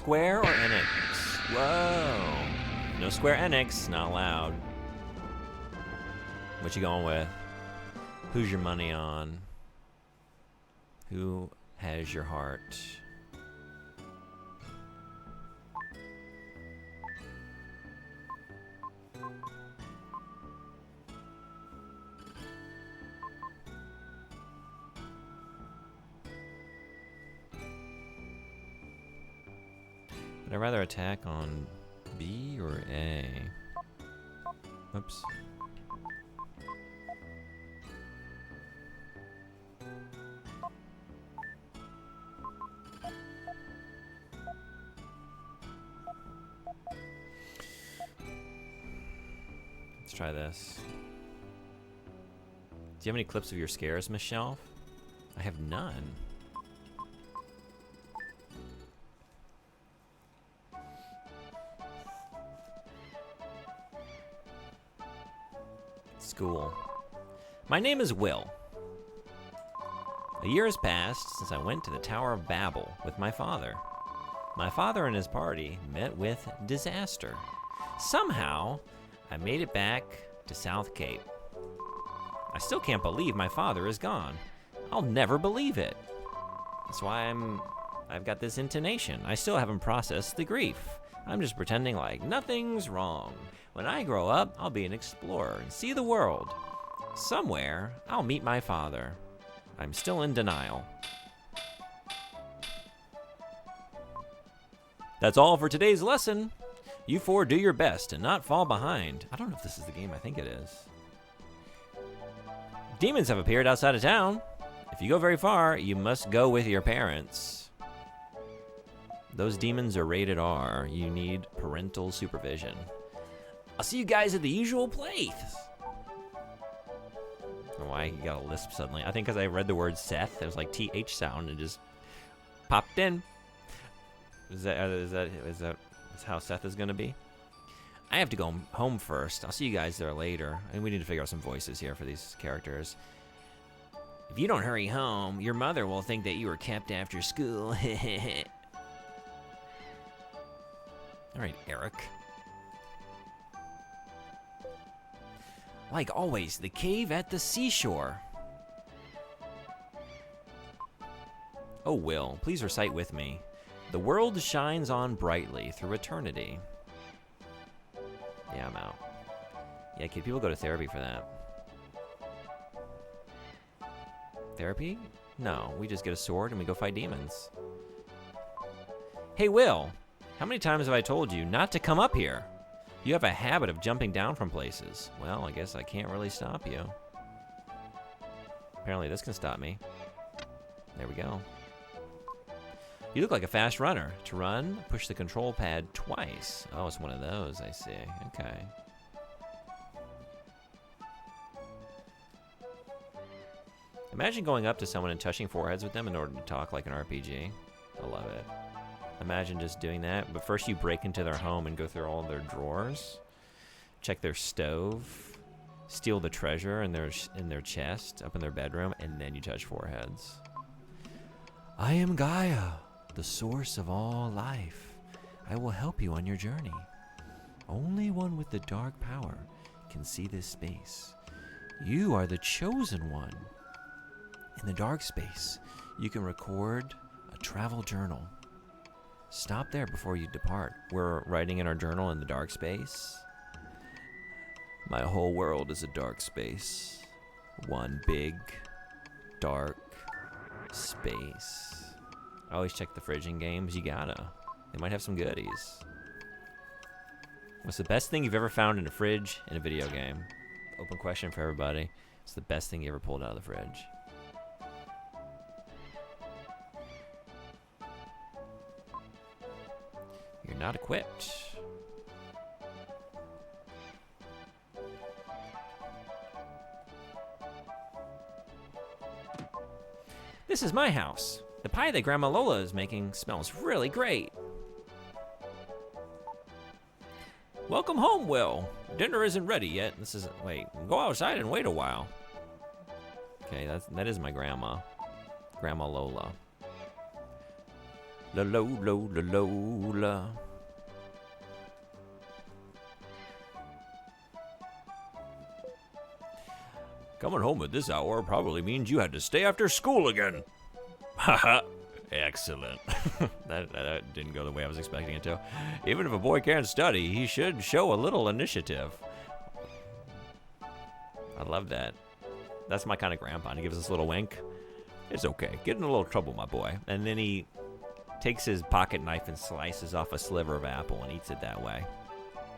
Square or Enix? Whoa. No Square Enix, not allowed. What you going with? Who's your money on? Who has your heart? Would I rather attack on B or A? Oops. Let's try this. Do you have any clips of your scares, Miss Shelf? I have none. School. My name is Will. A year has passed since I went to the Tower of Babel with my father. My father and his party met with disaster. Somehow, I made it back to South Cape. I still can't believe my father is gone. I'll never believe it. That's why I've got this intonation. I still haven't processed the grief. I'm just pretending like nothing's wrong. When I grow up, I'll be an explorer and see the world. Somewhere, I'll meet my father. I'm still in denial. That's all for today's lesson. You four do your best and not fall behind. I don't know if this is the game. I think it is. Demons have appeared outside of town. If you go very far, you must go with your parents. Those demons are rated R. You need parental supervision. I'll see you guys at the usual place. I don't know why you got a lisp suddenly. I think because I read the word Seth, it was like TH sound and just popped in. Is that how Seth is gonna be? I have to go home first. I'll see you guys there later. And we need to figure out some voices here for these characters. If you don't hurry home, your mother will think that you were kept after school. All right, Eric. Like always, the cave at the seashore. Oh, Will, please recite with me. The world shines on brightly through eternity. Yeah, I'm out. Yeah, kid, people go to therapy for that. Therapy? No, we just get a sword and we go fight demons. Hey, Will, how many times have I told you not to come up here? You have a habit of jumping down from places. Well, I guess I can't really stop you. Apparently this can stop me. There we go. You look like a fast runner. To run, push the control pad twice. Oh, it's one of those, I see. Okay. Imagine going up to someone and touching foreheads with them in order to talk like an RPG. I love it. Imagine just doing that, but first you break into their home and go through all their drawers, check their stove, steal the treasure in their chest, up in their bedroom, and then you touch foreheads. I am Gaia, the source of all life. I will help you on your journey. Only one with the dark power can see this space. You are the chosen one. In the dark space, you can record a travel journal. Stop there before you depart. We're writing in our journal in the dark space. My whole world is a dark space. One big, dark space. I always check the fridge in games. You gotta. They might have some goodies. What's the best thing you've ever found in a fridge in a video game? Open question for everybody. What's the best thing you ever pulled out of the fridge? You're not equipped. This is my house. The pie that Grandma Lola is making smells really great. Welcome home, Will. Dinner isn't ready yet. Wait, go outside and wait a while. Okay, that is my grandma. Grandma Lola. La lo lo la lo la. Coming home at this hour probably means you had to stay after school again. Haha. Excellent. that didn't go the way I was expecting it to. Even if a boy can't study, he should show a little initiative. I love that. That's my kind of grandpa. And he gives us a little wink. It's okay. Get in a little trouble, my boy. And then he takes his pocket knife and slices off a sliver of apple and eats it that way.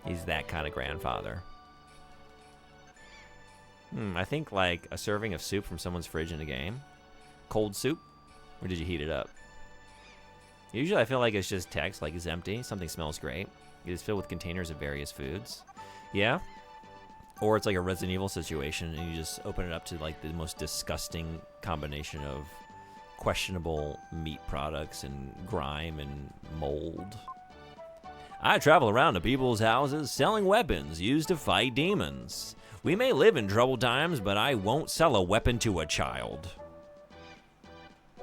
He's that kind of grandfather. I think like a serving of soup from someone's fridge in a game. Cold soup? Or did you heat it up? Usually I feel like it's just text, like it's empty. Something smells great. It is filled with containers of various foods. Yeah? Or it's like a Resident Evil situation and you just open it up to like the most disgusting combination of questionable meat products and grime and mold. I travel around to people's houses selling weapons used to fight demons. We may live in troubled times, but I won't sell a weapon to a child.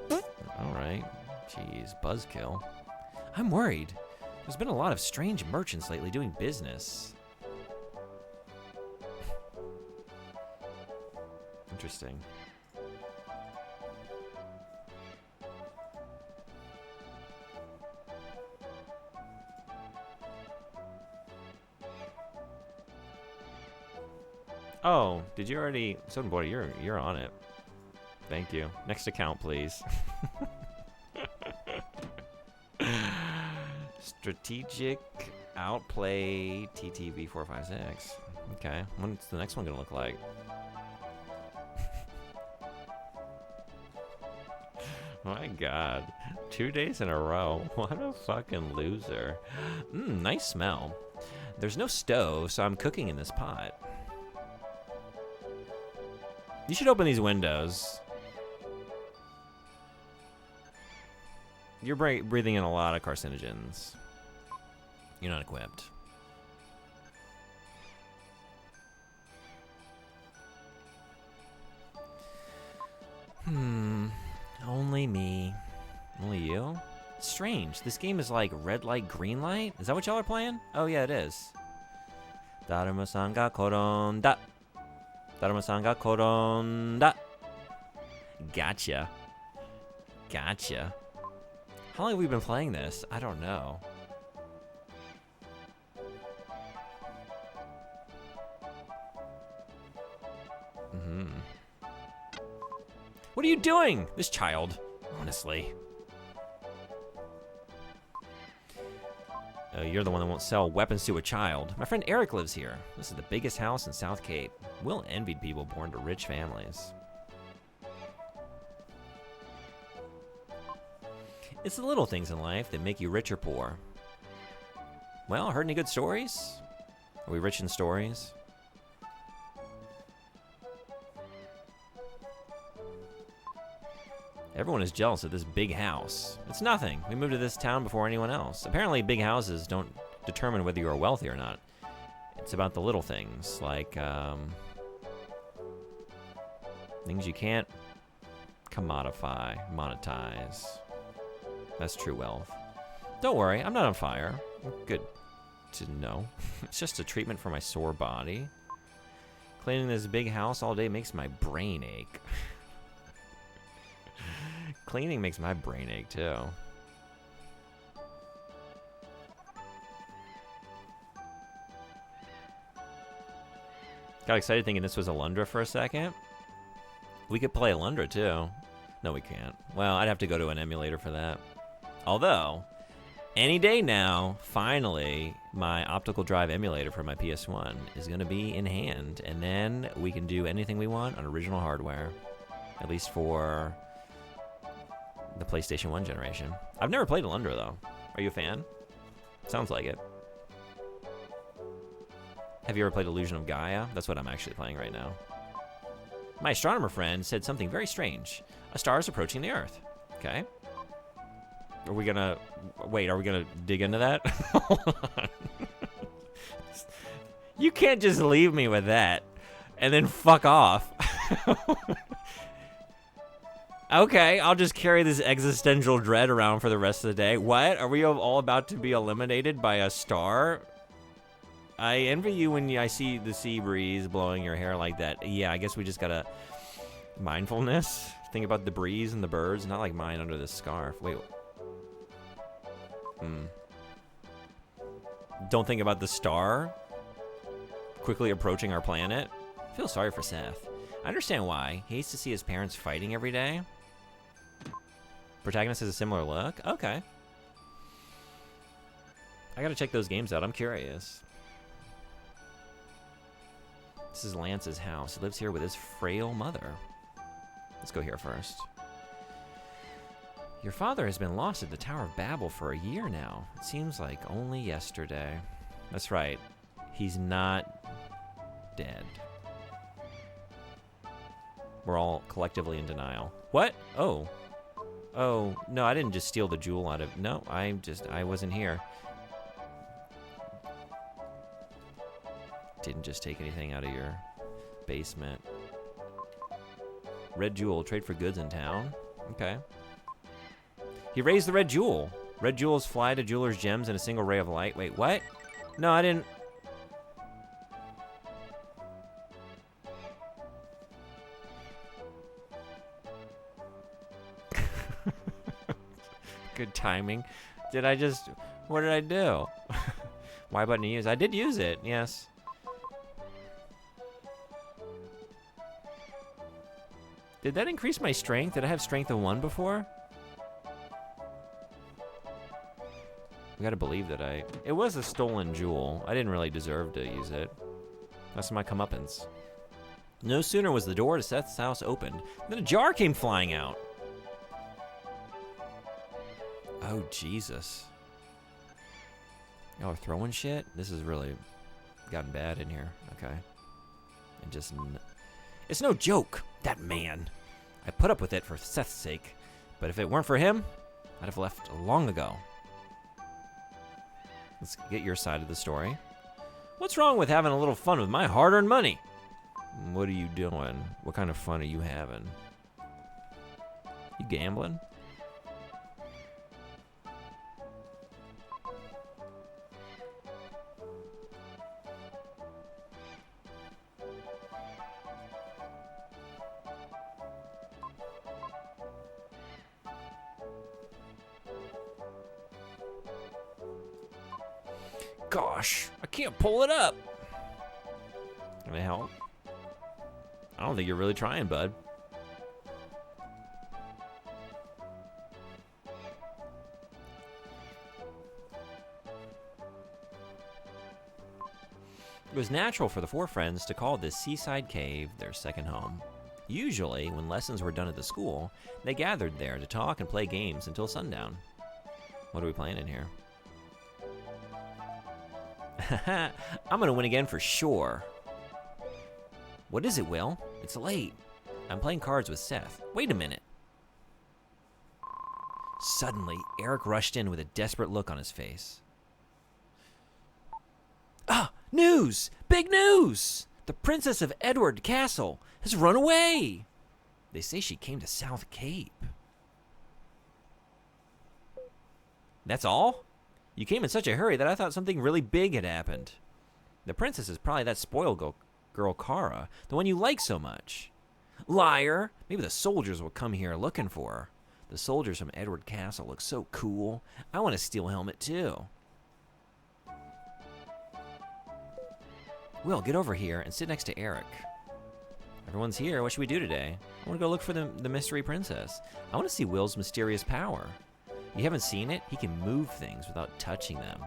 All right. Jeez, buzzkill. I'm worried. There's been a lot of strange merchants lately doing business. Interesting. Oh, did you already? Soda Boy, you're on it. Thank you. Next account, please. Strategic outplay TTV456. Okay, what's the next one gonna look like? My God, 2 days in a row. What a fucking loser. Nice smell. There's no stove, so I'm cooking in this pot. You should open these windows. You're breathing in a lot of carcinogens. You're not equipped. Only me. Only you? Strange. This game is like red light, green light? Is that what y'all are playing? Oh, yeah, it is. Daruma-san ga koronda. Daruma-san ga koronda. Gotcha. Gotcha. How long have we been playing this? I don't know. What are you doing? This child, honestly. Oh, you're the one that won't sell weapons to a child. My friend Eric lives here. This is the biggest house in South Cape. Will envied people born to rich families. It's the little things in life that make you rich or poor. Well, heard any good stories? Are we rich in stories? Everyone is jealous of this big house. It's nothing. We moved to this town before anyone else. Apparently, big houses don't determine whether you are wealthy or not. It's about the little things, like things you can't monetize. That's true wealth. Don't worry, I'm not on fire. Good to know. It's just a treatment for my sore body. Cleaning this big house all day makes my brain ache. Cleaning makes my brain ache, too. Got excited thinking this was Alundra for a second. We could play Alundra, too. No, we can't. Well, I'd have to go to an emulator for that. Although, any day now, finally, my optical drive emulator for my PS1 is going to be in hand. And then we can do anything we want on original hardware. At least for the PlayStation 1 generation. I've never played Alundra, though. Are you a fan? Sounds like it. Have you ever played Illusion of Gaia? That's what I'm actually playing right now. My astronomer friend said something very strange. A star is approaching the Earth. Okay. Are we gonna... Wait, are we gonna dig into that? Hold on. You can't just leave me with that and then fuck off. Okay, I'll just carry this existential dread around for the rest of the day. What? Are we all about to be eliminated by a star? I envy you when I see the sea breeze blowing your hair like that. Yeah, I guess we just gotta... Mindfulness? Think about the breeze and the birds. Not like mine under this scarf. Wait. Don't think about the star quickly approaching our planet. I feel sorry for Seth. I understand why. He hates to see his parents fighting every day. Protagonist has a similar look? Okay. I gotta check those games out. I'm curious. This is Lance's house. He lives here with his frail mother. Let's go here first. Your father has been lost at the Tower of Babel for a year now. It seems like only yesterday. That's right. He's not dead. We're all collectively in denial. What? Oh. Oh, no, I didn't just steal the jewel out of... No, I wasn't here. Didn't just take anything out of your basement. Red jewel, trade for goods in town. Okay. He raised the red jewel. Red jewels fly to jeweler's gems in a single ray of light. Wait, what? No, I didn't... Good timing. Did I just... What did I do? Y button to use. I did use it, yes. Did that increase my strength? Did I have strength of 1 before? I gotta believe that it was a stolen jewel. I didn't really deserve to use it. That's my comeuppance. No sooner was the door to Seth's house opened than a jar came flying out. Oh, Jesus. Y'all are throwing shit? This has really gotten bad in here. Okay. And just... It's no joke, that man. I put up with it for Seth's sake, but if it weren't for him, I'd have left long ago. Let's get your side of the story. What's wrong with having a little fun with my hard-earned money? What are you doing? What kind of fun are you having? You gambling? Gosh, I can't pull it up. Can I help? I don't think you're really trying, bud. It was natural for the 4 friends to call this seaside cave their second home. Usually, when lessons were done at the school, they gathered there to talk and play games until sundown. What are we playing in here? I'm gonna win again for sure. What is it, Will? It's late. I'm playing cards with Seth. Wait a minute. Suddenly, Eric rushed in with a desperate look on his face. Ah, news! Big news! The Princess of Edward Castle has run away! They say she came to South Cape. That's all? You came in such a hurry that I thought something really big had happened. The princess is probably that spoiled girl Kara, the one you like so much. Liar! Maybe the soldiers will come here looking for her. The soldiers from Edward Castle look so cool. I want a steel helmet too. Will, get over here and sit next to Eric. Everyone's here. What should we do today? I want to go look for the mystery princess. I want to see Will's mysterious power. You haven't seen it? He can move things without touching them.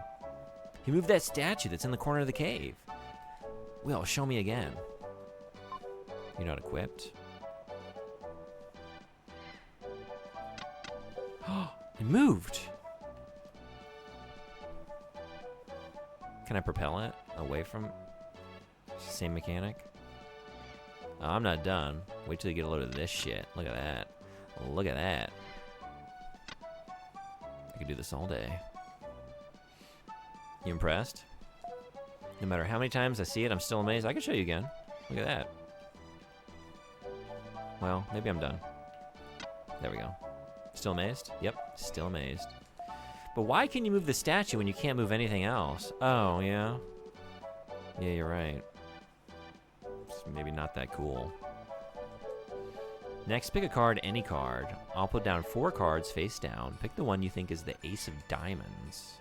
He moved that statue that's in the corner of the cave. Will, show me again. You're not equipped. Oh, it moved. Can I propel it away from... Same mechanic? Oh, I'm not done. Wait till you get a load of this shit. Look at that. Look at that. I could do this all day. You impressed? No matter how many times I see it, I'm still amazed. I can show you again. Look at that. Well, maybe I'm done. There we go. Still amazed? Yep, still amazed. But why can you move the statue when you can't move anything else? Oh, yeah. Yeah, you're right. It's maybe not that cool. Next, pick a card, any card. I'll put down 4 cards face down. Pick the one you think is the Ace of Diamonds.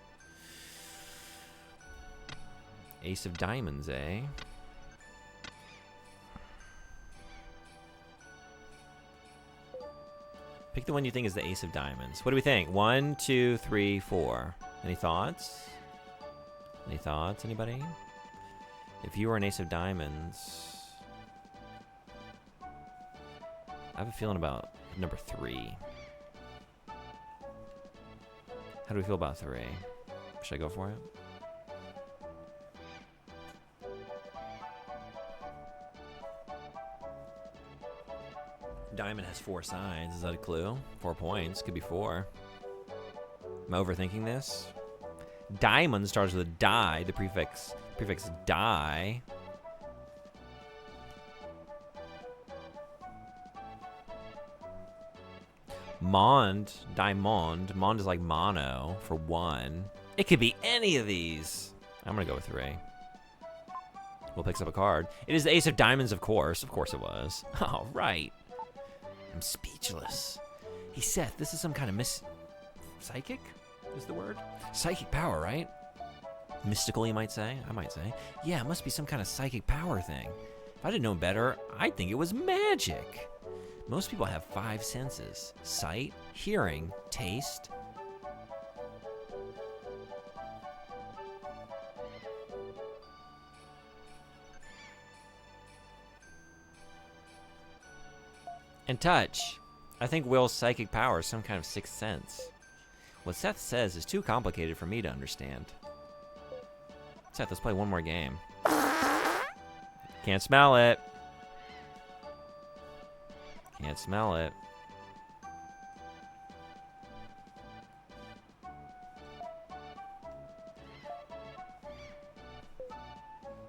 Ace of Diamonds, eh? Pick the one you think is the Ace of Diamonds. What do we think? 1, 2, 3, 4. Any thoughts? Any thoughts, anybody? If you were an Ace of Diamonds... I have a feeling about number 3. How do we feel about 3? Should I go for it? Diamond has 4 sides. Is that a clue? 4 points. Could be 4. Am I overthinking this? Diamond starts with a die. The prefix die. Mond, diamond. Mond is like mono for 1. It could be any of these. I'm gonna go with 3. Will picks up a card. It is the Ace of Diamonds, of course. Of course it was. Oh, right. I'm speechless. Hey, Seth, this is some kind of psychic is the word? Psychic power, right? Mystical, you might say. I might say. Yeah, it must be some kind of psychic power thing. If I didn't know better, I'd think it was magic. Most people have 5 senses: sight, hearing, taste. And touch. I think Will's psychic power is some kind of 6th sense. What Seth says is too complicated for me to understand. Seth, let's play one more game. Can't smell it. Can't smell it.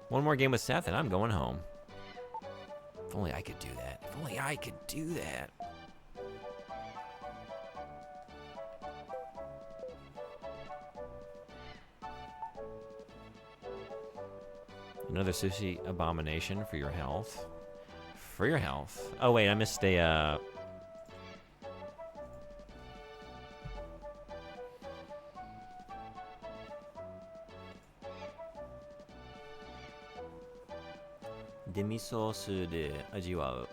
One more game with Seth and I'm going home. If only I could do that. If only I could do that. Another sushi abomination for your health. For your health. Oh, wait, I missed a,デミソースで味わう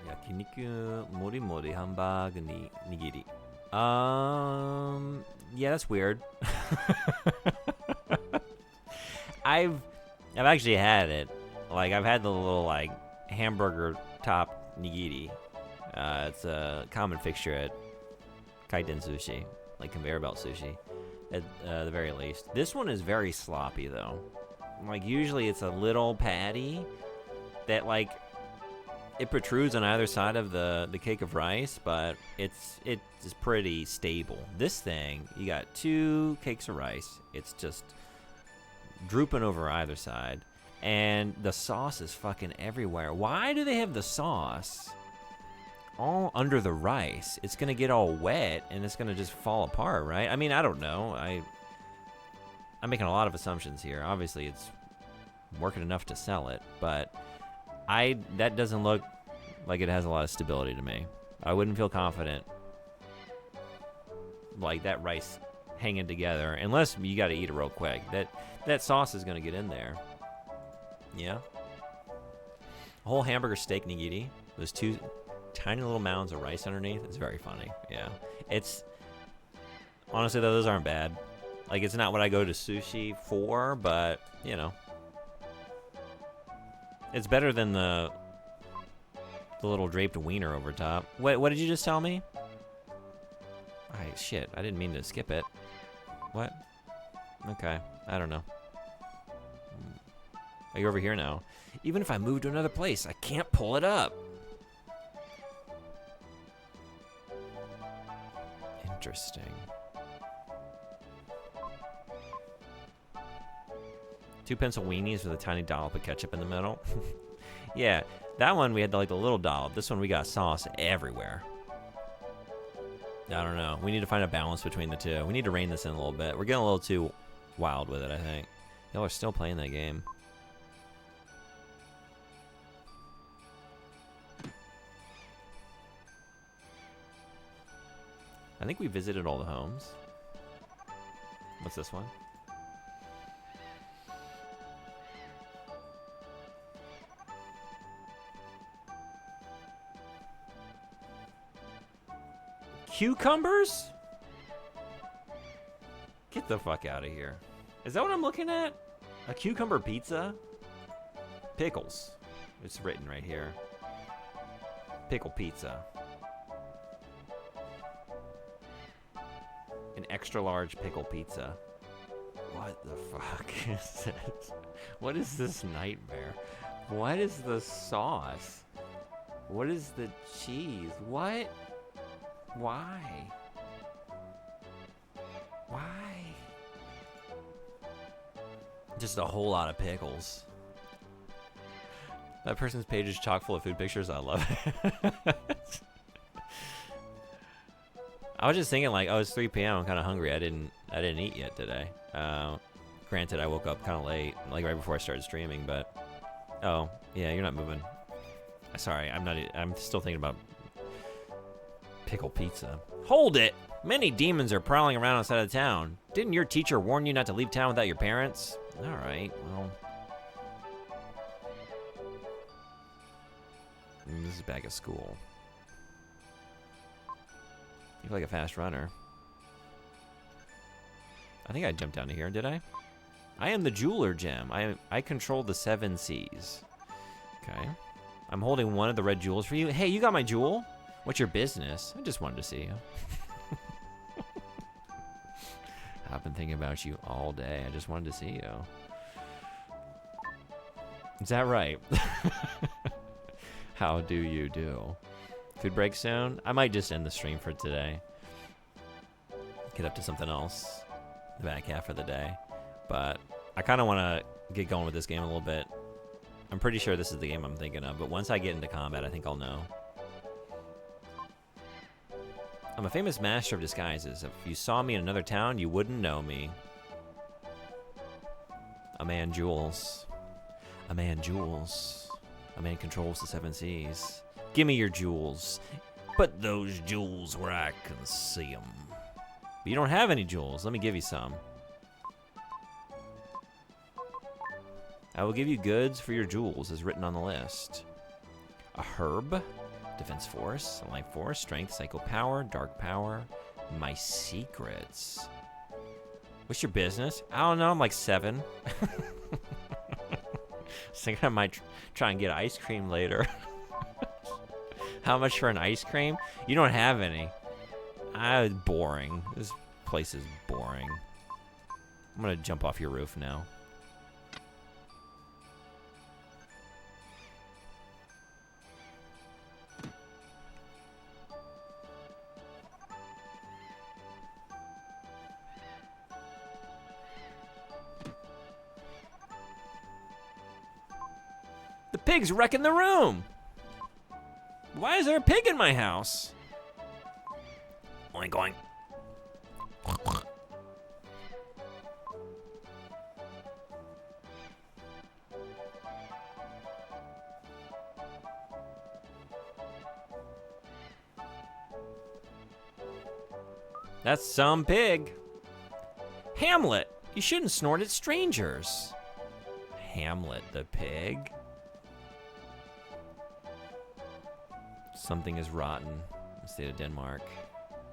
焼肉もりもりハンバーグに握り Yeah, that's weird. I've actually had it. Like, I've had the little, like, hamburger top nigiri. It's a common fixture at kaiten sushi, like conveyor belt sushi, at the very least. This one is very sloppy, though. Like, usually it's a little patty that, like, it protrudes on either side of the cake of rice, but it's pretty stable. This thing, you got 2 cakes of rice. It's just drooping over either side. And the sauce is fucking everywhere. Why do they have the sauce all under the rice? It's going to get all wet, and it's going to just fall apart, right? I mean, I don't know. I'm making a lot of assumptions here. Obviously, it's working enough to sell it, but that doesn't look like it has a lot of stability to me. I wouldn't feel confident like that rice hanging together unless you got to eat it real quick. That sauce is going to get in there. Yeah. A whole hamburger steak nigiri. Those 2 tiny little mounds of rice underneath. It's very funny. Yeah. It's honestly though, those aren't bad. Like, it's not what I go to sushi for, but you know, it's better than the little draped wiener over top. What did you just tell me? Shit, I didn't mean to skip it. What? Okay, I don't know. Are you over here now? Even if I move to another place, I can't pull it up. Interesting. 2 pencil weenies with a tiny dollop of ketchup in the middle. Yeah, that one we had like the little dollop. This one we got sauce everywhere. I don't know. We need to find a balance between the two. We need to rein this in a little bit. We're getting a little too wild with it, I think. Y'all are still playing that game. I think we visited all the homes. What's this one? Cucumbers? Get the fuck out of here. Is that what I'm looking at? A cucumber pizza? Pickles. It's written right here. Pickle pizza. An extra large pickle pizza. What the fuck is this? What is this nightmare? What is the sauce? What is the cheese? What? Why? Why? Just a whole lot of pickles. That person's page is chock full of food pictures. I love it. I was just thinking like, oh, it's 3 p.m. I'm kind of hungry. I didn't eat yet today. Granted, I woke up kind of late, like right before I started streaming. But oh yeah, you're not moving. Sorry, I'm not. I'm still thinking about pickle pizza. Hold it! Many demons are prowling around outside of town. Didn't your teacher warn you not to leave town without your parents? All right, well. This is back at school. You look like a fast runner. I think I jumped down to here, did I? I am the jeweler gem. I control the 7 C's. Okay. I'm holding one of the red jewels for you. Hey, you got my jewel? What's your business? I just wanted to see you. I've been thinking about you all day. I just wanted to see you. Is that right? How do you do? Food break soon? I might just end the stream for today. Get up to something else the back half of the day. But I kind of want to get going with this game a little bit. I'm pretty sure this is the game I'm thinking of, but once I get into combat, I think I'll know. I'm a famous master of disguises. If you saw me in another town, you wouldn't know me. A man jewels. A man jewels. A man controls the 7 C's. Give me your jewels. Put those jewels where I can see them. But you don't have any jewels. Let me give you some. I will give you goods for your jewels as written on the list. A herb, defense force, life force, strength, psycho power, dark power, my secrets. What's your business? I don't know, I'm like 7. I was thinking I might try and get ice cream later. How much for an ice cream? You don't have any. Boring. This place is boring. I'm gonna jump off your roof now. The pig's wrecking the room. Why is there a pig in my house? Oink, oink. That's some pig. Hamlet, you shouldn't snort at strangers. Hamlet the pig. Something is rotten in the state of Denmark.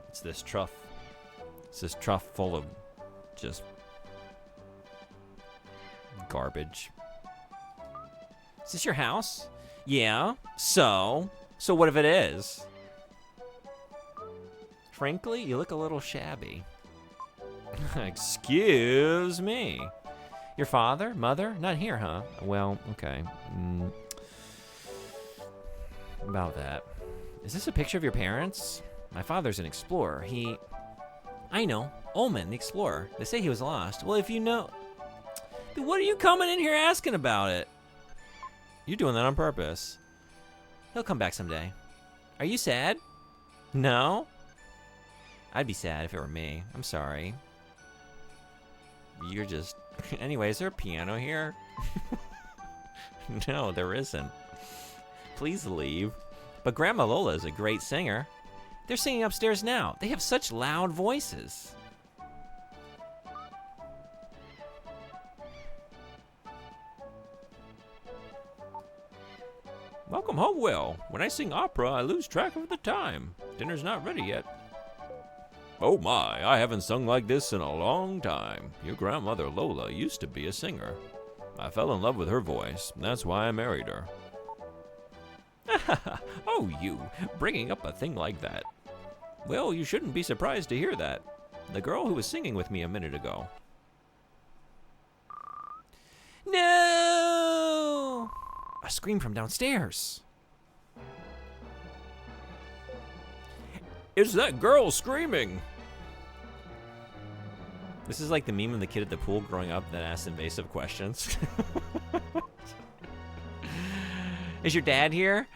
It's this trough. It's this trough full of just garbage. Is this your house? Yeah. So what if it is? Frankly, you look a little shabby. Excuse me. Your father? Mother? Not here, huh? Well, okay. About that. Is this a picture of your parents? My father's an explorer. I know. Ullman, the explorer. They say he was lost. Well, if you know... Then what are you coming in here asking about it? You're doing that on purpose. He'll come back someday. Are you sad? No? I'd be sad if it were me. I'm sorry. You're just... Anyway, is there a piano here? No, there isn't. Please leave. But Grandma Lola is a great singer. They're singing upstairs now. They have such loud voices. Welcome home, Will. When I sing opera, I lose track of the time. Dinner's not ready yet. Oh my, I haven't sung like this in a long time. Your grandmother Lola used to be a singer. I fell in love with her voice. That's why I married her. Oh, you, bringing up a thing like that. Well, you shouldn't be surprised to hear that. The girl who was singing with me a minute ago. No! A scream from downstairs. It's that girl screaming. This is like the meme of the kid at the pool growing up that asks invasive questions. Is your dad here?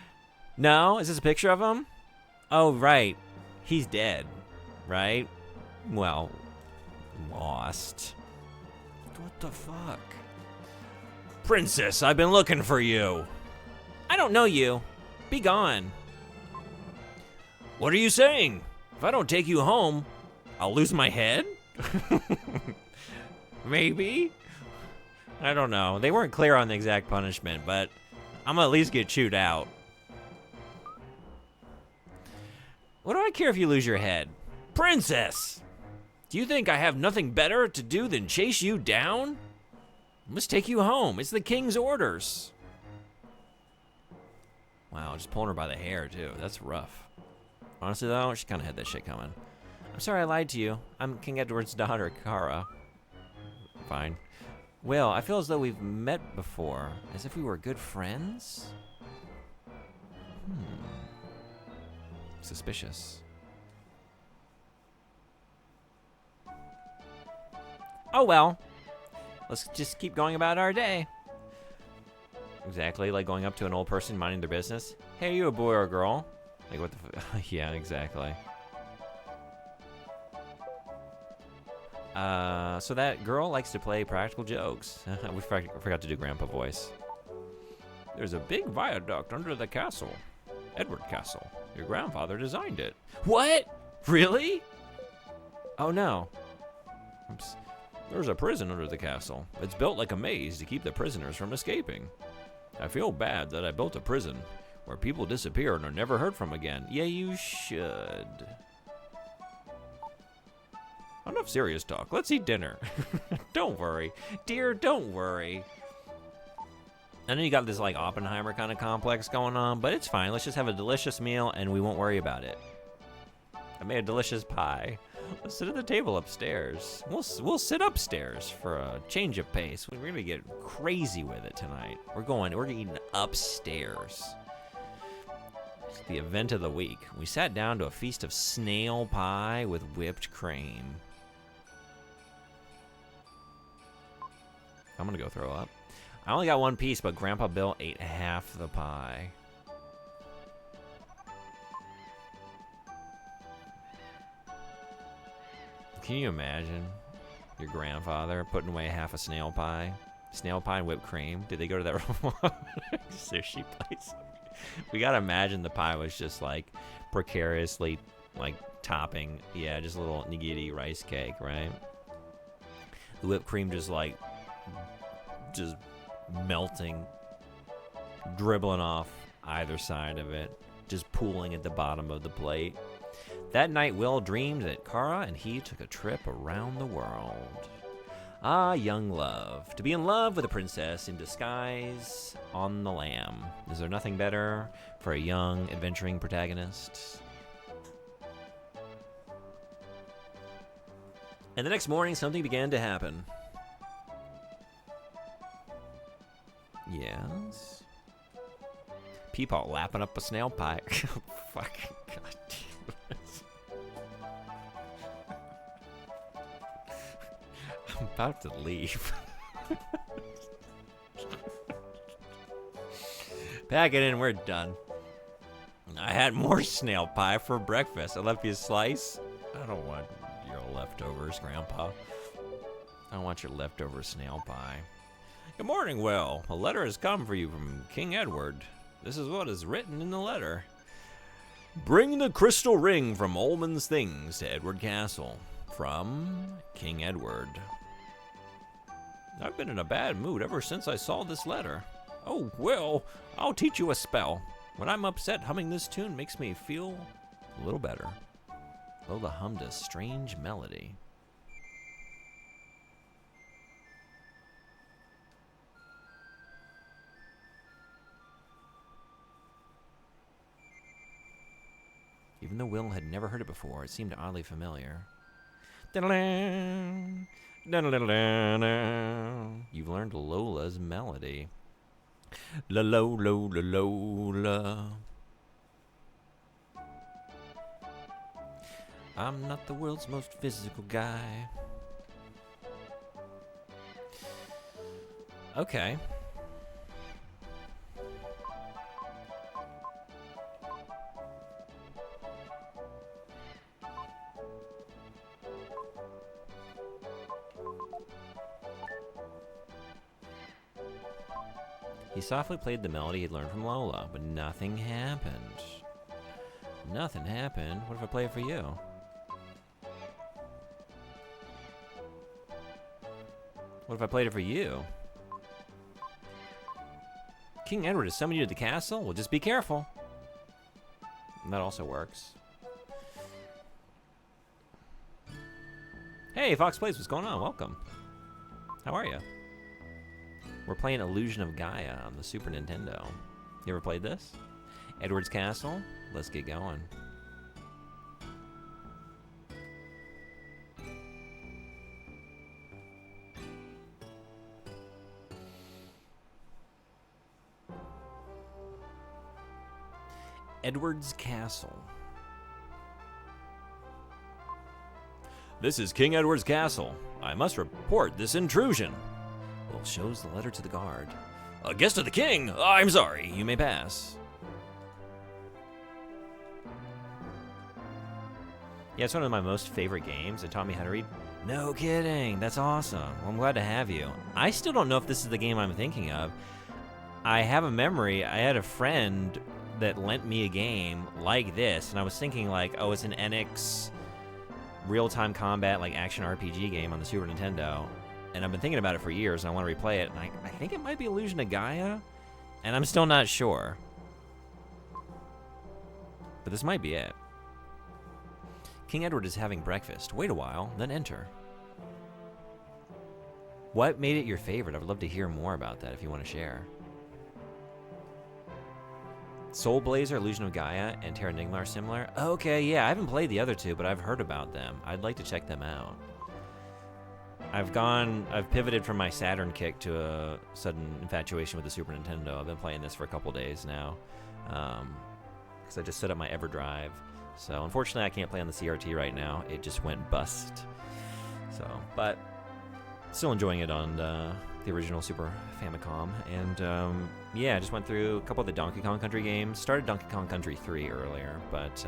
No? Is this a picture of him? Oh, right. He's dead, right? Well, lost. What the fuck? Princess, I've been looking for you. I don't know you. Be gone. What are you saying? If I don't take you home, I'll lose my head? Maybe? I don't know. They weren't clear on the exact punishment, but I'm gonna at least get chewed out. What do I care if you lose your head? Princess! Do you think I have nothing better to do than chase you down? I must take you home. It's the king's orders. Wow, just pulling her by the hair, too. That's rough. Honestly, though, she kind of had that shit coming. I'm sorry I lied to you. I'm King Edward's daughter, Kara. Fine. Will, I feel as though we've met before. As if we were good friends? Suspicious. Oh, well. Let's just keep going about our day. Exactly, like going up to an old person minding their business. Hey, are you a boy or a girl? Like, what the yeah, exactly. So that girl likes to play practical jokes. We forgot to do Grandpa voice. There's a big viaduct under the castle. Edward Castle. Your grandfather designed it. What? Really? Oh, no. Oops. There's a prison under the castle. It's built like a maze to keep the prisoners from escaping. I feel bad that I built a prison where people disappear and are never heard from again. Yeah, you should. Enough serious talk. Let's eat dinner. Don't worry. Dear, don't worry. I know you got this like Oppenheimer kind of complex going on, but it's fine. Let's just have a delicious meal and we won't worry about it. I made a delicious pie. Let's sit at the table upstairs. We'll sit upstairs for a change of pace. We're gonna get crazy with it tonight. We're eating upstairs. It's the event of the week. We sat down to a feast of snail pie with whipped cream. I'm gonna go throw up. I only got one piece, but Grandpa Bill ate half the pie. Can you imagine your grandfather putting away half a snail pie? Snail pie and whipped cream? Did they go to that sushi place? We gotta imagine the pie was just like precariously like topping, yeah, just a little nigiri rice cake, right? The whipped cream just melting, dribbling off either side of it, just pooling at the bottom of the plate. That night, Will dreamed that Kara and he took a trip around the world. Ah, young love. To be in love with a princess in disguise on the lam. Is there nothing better for a young, adventuring protagonist? And the next morning, something began to happen. Yes? Peepaw lapping up a snail pie. Fuck. God damn it. I'm about to leave. Pack it in, we're done. I had more snail pie for breakfast. I left you a slice. I don't want your leftovers, Grandpa. I don't want your leftover snail pie. Good morning, Will. A letter has come for you from King Edward. This is what is written in the letter. Bring the crystal ring from Ullman's Things to Edward Castle. From King Edward. I've been in a bad mood ever since I saw this letter. Oh, Will, I'll teach you a spell. When I'm upset, humming this tune makes me feel a little better. Lola hummed a strange melody. Even though Will had never heard it before, it seemed oddly familiar. You've learned Lola's melody. La lo lo la Lola. I'm not the world's most physical guy. Okay. He softly played the melody he'd learned from Lola, but nothing happened. Nothing happened? What if I play it for you? What if I played it for you? King Edward has summoned you to the castle? Well, just be careful. And that also works. Hey, Fox Plays, what's going on? Welcome. How are you? We're playing Illusion of Gaia on the Super Nintendo. You ever played this? Edward's Castle? Let's get going. Edward's Castle. This is King Edward's Castle. I must report this intrusion. Will shows the letter to the guard. A guest of the king! I'm sorry, you may pass. Yeah, it's one of my most favorite games. It taught me how to read. No kidding, that's awesome. Well, I'm glad to have you. I still don't know if this is the game I'm thinking of. I have a memory. I had a friend that lent me a game like this, and I was thinking like, oh, it's an NX real-time combat, like action RPG game on the Super Nintendo. And I've been thinking about it for years, and I want to replay it, and I think it might be Illusion of Gaia, and I'm still not sure. But this might be it. King Edward is having breakfast. Wait a while, then enter. What made it your favorite? I would love to hear more about that if you want to share. Soul Blazer, Illusion of Gaia, and Terra Enigma are similar? Okay, yeah, I haven't played the other two, but I've heard about them. I'd like to check them out. I've pivoted from my Saturn kick to a sudden infatuation with the Super Nintendo. I've been playing this for a couple days now, because I just set up my EverDrive. So unfortunately, I can't play on the CRT right now. It just went bust. So, but still enjoying it on the original Super Famicom. And yeah, I just went through a couple of the Donkey Kong Country games. Started Donkey Kong Country 3 earlier, but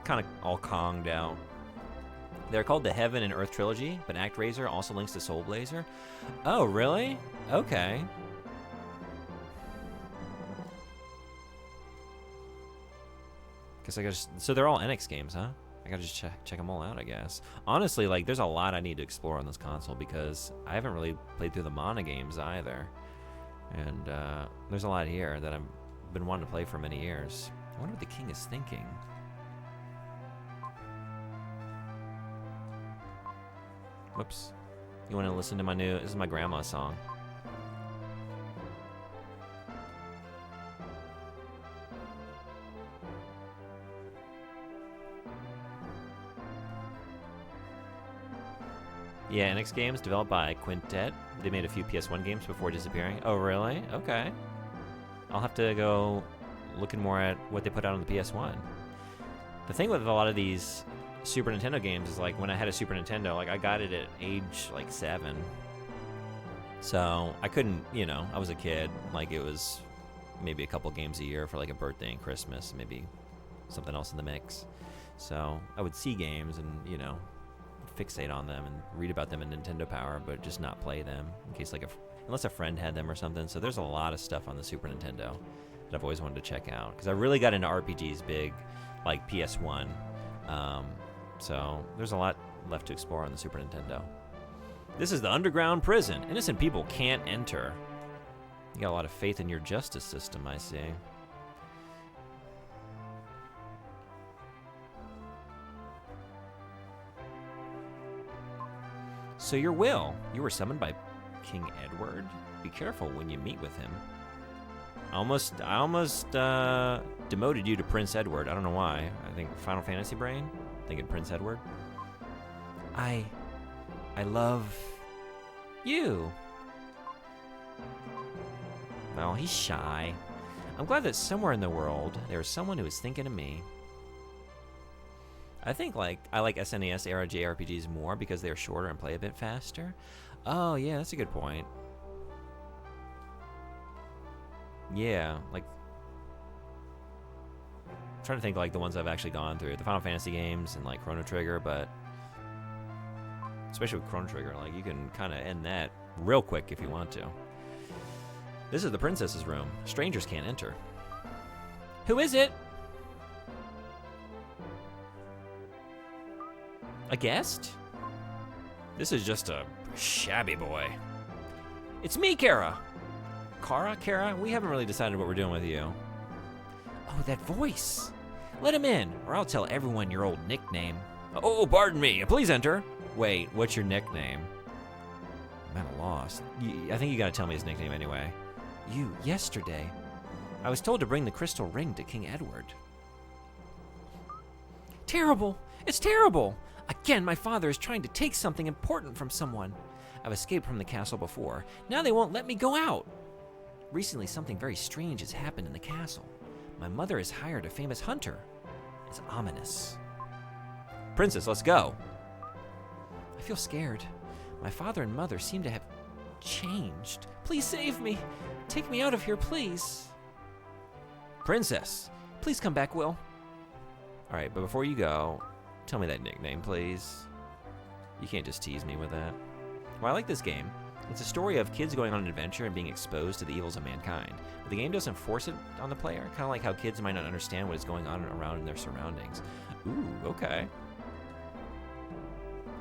kind of all Konged out. They're called the Heaven and Earth Trilogy, but ActRaiser also links to Soul Blazer. Oh, really? Okay. Guess I guess so. They're all NX games, huh? I gotta just check them all out, I guess. Honestly, like, there's a lot I need to explore on this console because I haven't really played through the Mana games either, and there's a lot here that I've been wanting to play for many years. I wonder what the king is thinking. Whoops. You want to listen to my new... This is my grandma's song. Yeah, NX games developed by Quintet. They made a few PS1 games before disappearing. Oh, really? Okay. I'll have to go looking more at what they put out on the PS1. The thing with a lot of these Super Nintendo games is, like, when I had a Super Nintendo, like, I got it at age, like, 7. So I couldn't, you know, I was a kid. Like, it was maybe a couple games a year for, like, a birthday and Christmas, maybe something else in the mix. So I would see games and, you know, fixate on them and read about them in Nintendo Power, but just not play them in case, like, unless a friend had them or something. So there's a lot of stuff on the Super Nintendo that I've always wanted to check out because I really got into RPGs big, like PS1. So there's a lot left to explore on the Super Nintendo. This is the underground prison. Innocent people can't enter. You got a lot of faith in your justice system, I see. So your will. You were summoned by King Edward. Be careful when you meet with him. I almost demoted you to Prince Edward. I don't know why. I think Final Fantasy brain. Thinking Prince Edward. I love you. Well, he's shy. I'm glad that somewhere in the world there's someone who is thinking of me. I think I like SNES era JRPGs more because they're shorter and play a bit faster. Oh yeah, that's a good point. Yeah, like I'm trying to think like the ones I've actually gone through, the Final Fantasy games and like Chrono Trigger, but especially with Chrono Trigger, like you can kind of end that real quick if you want to. This is the princess's room. Strangers can't enter. Who is it? A guest? This is just a shabby boy. It's me, Kara. Kara? We haven't really decided what we're doing with you. Oh, that voice. Let him in, or I'll tell everyone your old nickname. Oh, pardon me. Please enter. Wait, what's your nickname? I'm at a loss. I think you gotta tell me his nickname anyway. Yesterday. I was told to bring the crystal ring to King Edward. Terrible. It's terrible. Again, my father is trying to take something important from someone. I've escaped from the castle before. Now they won't let me go out. Recently, something very strange has happened in the castle. My mother has hired a famous hunter. It's ominous. Princess, let's go. I feel scared. My father and mother seem to have changed. Please save me. Take me out of here, please. Princess, please come back, Will. All right, but before you go, tell me that nickname, please. You can't just tease me with that. Well, I like this game. It's a story of kids going on an adventure and being exposed to the evils of mankind. But the game doesn't force it on the player, kind of like how kids might not understand what is going on around in their surroundings. Ooh, okay.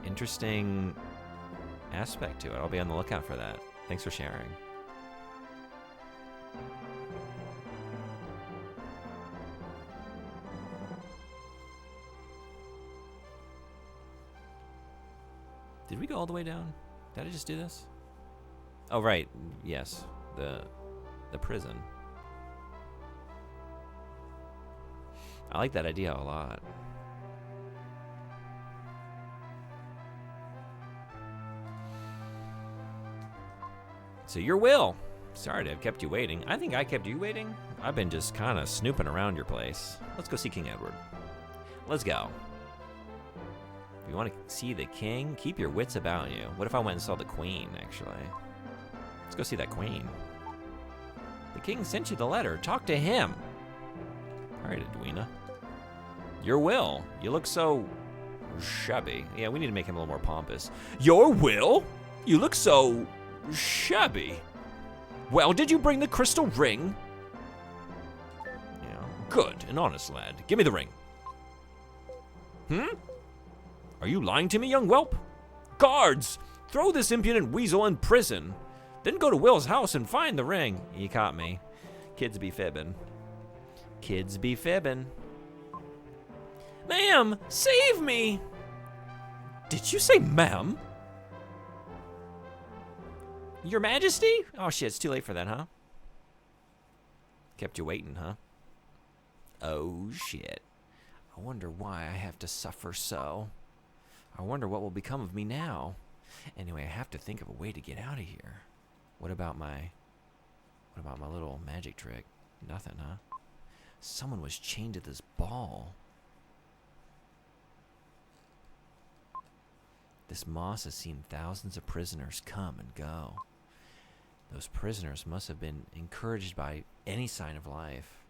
Interesting aspect to it. I'll be on the lookout for that. Thanks for sharing. Did we go all the way down? Did I just do this? Oh, right. Yes. The prison. I like that idea a lot. So your will. Sorry to have kept you waiting. I think I kept you waiting. I've been just kind of snooping around your place. Let's go see King Edward. Let's go. If you want to see the king, keep your wits about you. What if I went and saw the queen, actually? Let's go see that queen. The king sent you the letter. Talk to him. All right, Edwina. Your will. You look so shabby. Yeah, we need to make him a little more pompous. Your will? You look so shabby. Well, did you bring the crystal ring? Yeah, good, an honest lad. Give me the ring. Are you lying to me, young whelp? Guards! Throw this impudent weasel in prison. Then go to Will's house and find the ring. You caught me. Kids be fibbing. Kids be fibbing. Ma'am, save me! Did you say ma'am? Your Majesty? Oh shit, it's too late for that, huh? Kept you waiting, huh? Oh shit. I wonder why I have to suffer so. I wonder what will become of me now. Anyway, I have to think of a way to get out of here. What about my little magic trick? Nothing, huh? Someone was chained to this ball. This moss has seen thousands of prisoners come and go. Those prisoners must have been encouraged by any sign of life.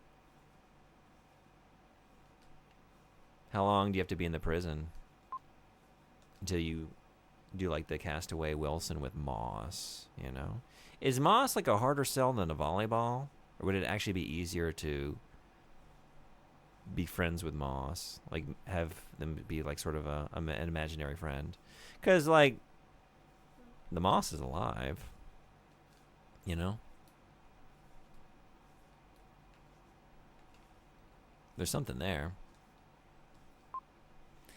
How long do you have to be in the prison until you do like the Castaway Wilson with Moss, you know? Is Moss like a harder sell than a volleyball? Or would it actually be easier to be friends with Moss? Like have them be like sort of an imaginary friend? Because like the Moss is alive, you know? There's something there.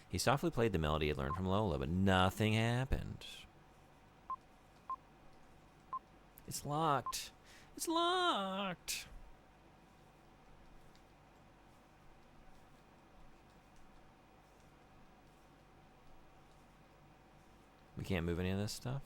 He softly played the melody he had learned from Lola, but nothing happened. It's locked. It's locked. We can't move any of this stuff?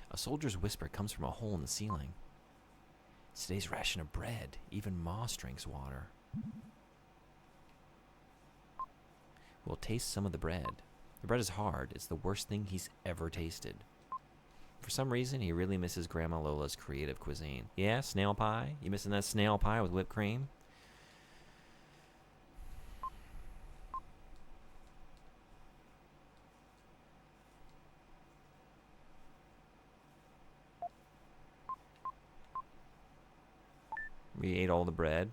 A soldier's whisper comes from a hole in the ceiling. It's today's ration of bread. Even Moss drinks water. We'll taste some of the bread. The bread is hard. It's the worst thing he's ever tasted. For some reason, he really misses Grandma Lola's creative cuisine. Yeah, snail pie? You missing that snail pie with whipped cream? We ate all the bread.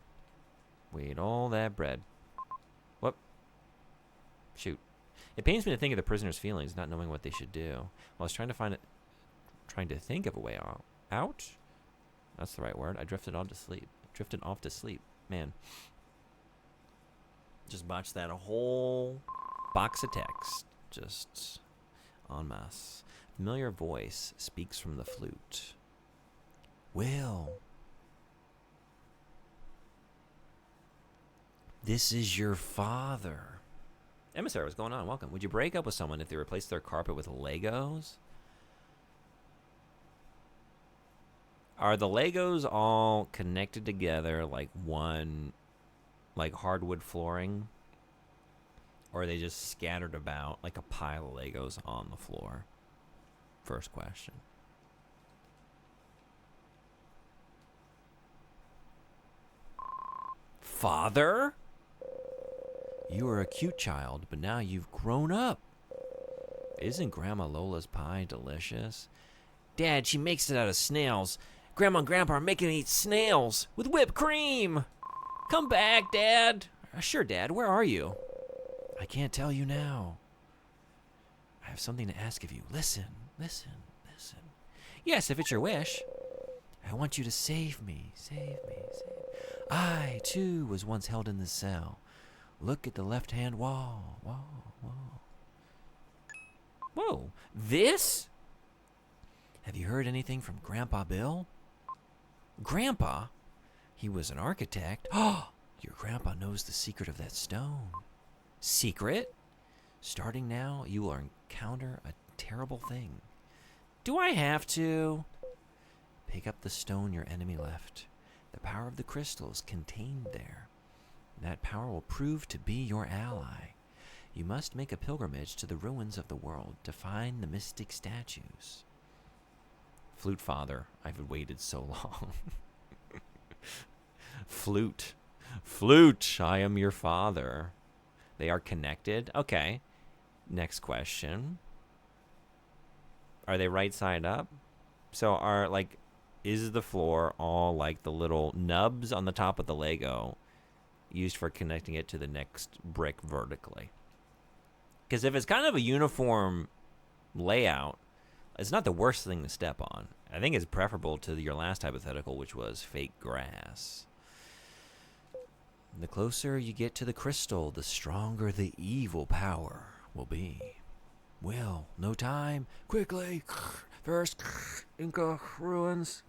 We ate all that bread. Whoop. Shoot. It pains me to think of the prisoner's feelings, not knowing what they should do. While I was trying to think of a way out? That's the right word. I drifted off to sleep. Man. Just botched that a whole box of text. Just en masse. Familiar voice speaks from the flute. Will. This is your father. Emissary, what's going on? Welcome. Would you break up with someone if they replaced their carpet with Legos? Are the Legos all connected together like one, like hardwood flooring? Or are they just scattered about like a pile of Legos on the floor? First question. Father? You were a cute child, but now you've grown up. Isn't Grandma Lola's pie delicious? Dad, she makes it out of snails. Grandma and Grandpa are making me eat snails with whipped cream. Come back, Dad. Sure, Dad. Where are you? I can't tell you now. I have something to ask of you. Listen. Yes, if it's your wish. I want you to save me. I, too, was once held in this cell. Look at the left-hand wall. Whoa. This? Have you heard anything from Grandpa Bill? Grandpa? He was an architect. Oh, your grandpa knows the secret of that stone. Secret? Starting now, you will encounter a terrible thing. Do I have to? Pick up the stone your enemy left. The power of the crystal is contained there. That power will prove to be your ally. You must make a pilgrimage to the ruins of the world to find the mystic statues. Flute father, I've waited so long. Flute, I am your father. They are connected? Okay. Next question. Are they right side up? So is the floor all like the little nubs on the top of the Lego used for connecting it to the next brick vertically? Because if it's kind of a uniform layout, it's not the worst thing to step on. I think it's preferable to your last hypothetical, which was fake grass. The closer you get to the crystal, the stronger the evil power will be. Will, no time. Quickly. First, Inca ruins.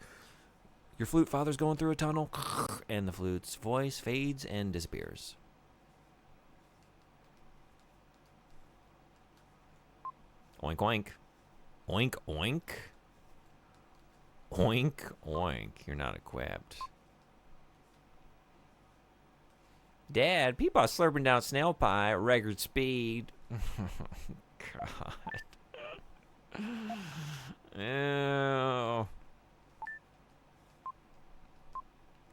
Your flute father's going through a tunnel. And the flute's voice fades and disappears. Oink, oink. Oink, oink. Oink, oink. You're not equipped. Dad, Peepaw's slurping down snail pie at record speed. God. Ew.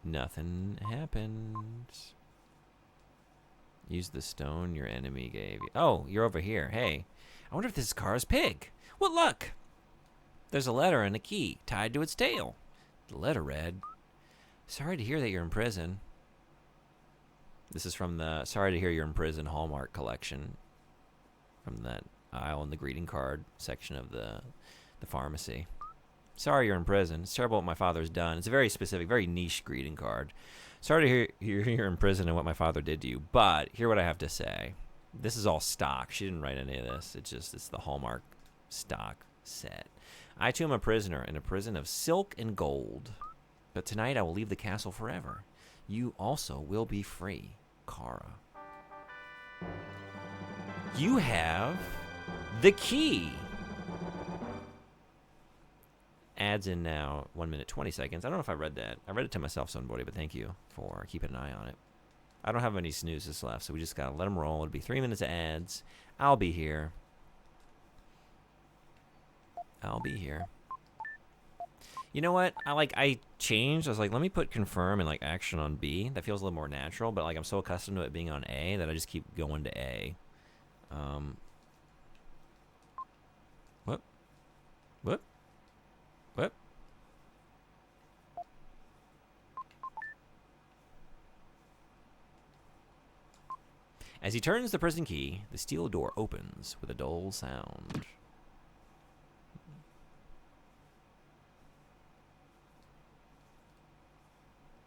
Nothing happened. Use the stone your enemy gave you. Oh, you're over here. Hey, I wonder if this is Kara's pig. What luck! There's a letter and a key tied to its tail. The letter read, "Sorry to hear that you're in prison." This is from the "Sorry to hear you're in prison" Hallmark collection. From that aisle in the greeting card section of the pharmacy. Sorry you're in prison. It's terrible what my father's done. It's a very specific, very niche greeting card. Sorry to hear you're in prison and what my father did to you, but hear what I have to say. This is all stock. She didn't write any of this. It's the Hallmark stock set. I too am a prisoner in a prison of silk and gold. But tonight I will leave the castle forever. You also will be free, Kara. You have the key. Ads in now, 1 minute, 20 seconds. I don't know if I read that. I read it to myself, somebody, but thank you for keeping an eye on it. I don't have any snoozes left, so we just got to let them roll. It'll be 3 minutes of ads. I'll be here. You know what? I changed. I was like, let me put confirm and action on B. That feels a little more natural, but I'm so accustomed to it being on A that I just keep going to A. What? As he turns the prison key, the steel door opens with a dull sound.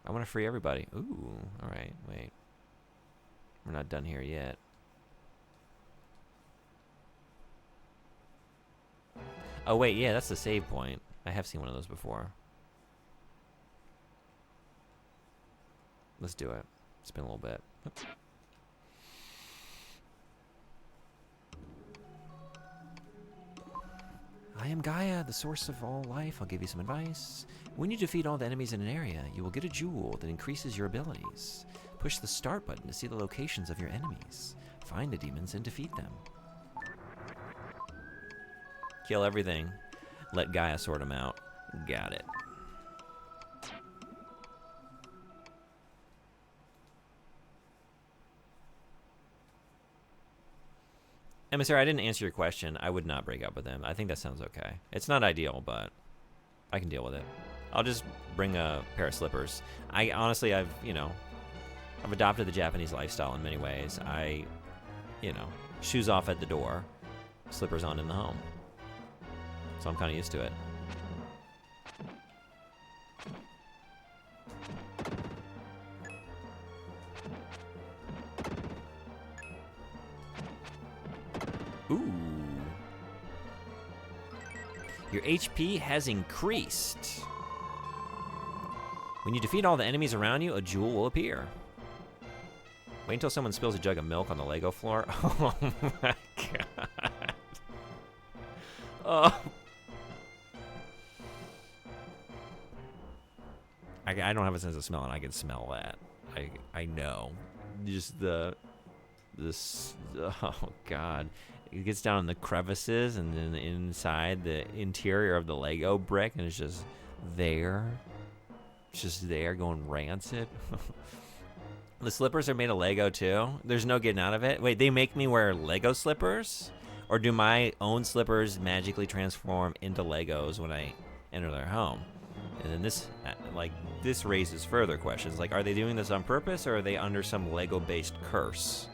I want to free everybody. Ooh, all right, wait. We're not done here yet. Oh, wait, yeah, that's the save point. I have seen one of those before. Let's do it. It's been a little bit. Oops. I am Gaia, the source of all life. I'll give you some advice. When you defeat all the enemies in an area, you will get a jewel that increases your abilities. Push the start button to see the locations of your enemies. Find the demons and defeat them. Kill everything. Let Gaia sort them out. Got it. Emissary, I didn't answer your question. I would not break up with him. I think that sounds okay. It's not ideal, but I can deal with it. I'll just bring a pair of slippers. Honestly, I've adopted the Japanese lifestyle in many ways. Shoes off at the door, slippers on in the home. So I'm kind of used to it. Ooh. Your HP has increased. When you defeat all the enemies around you, a jewel will appear. Wait until someone spills a jug of milk on the Lego floor. Oh my god. Oh. I don't have a sense of smell, and I can smell that. I know. Just this. Oh god. It gets down in the crevices and then inside the interior of the Lego brick, and it's just there. It's just there going rancid. The slippers are made of Lego too. There's no getting out of it. Wait, they make me wear Lego slippers? Or do my own slippers magically transform into Legos when I enter their home? And then this raises further questions. Are they doing this on purpose, or are they under some Lego-based curse?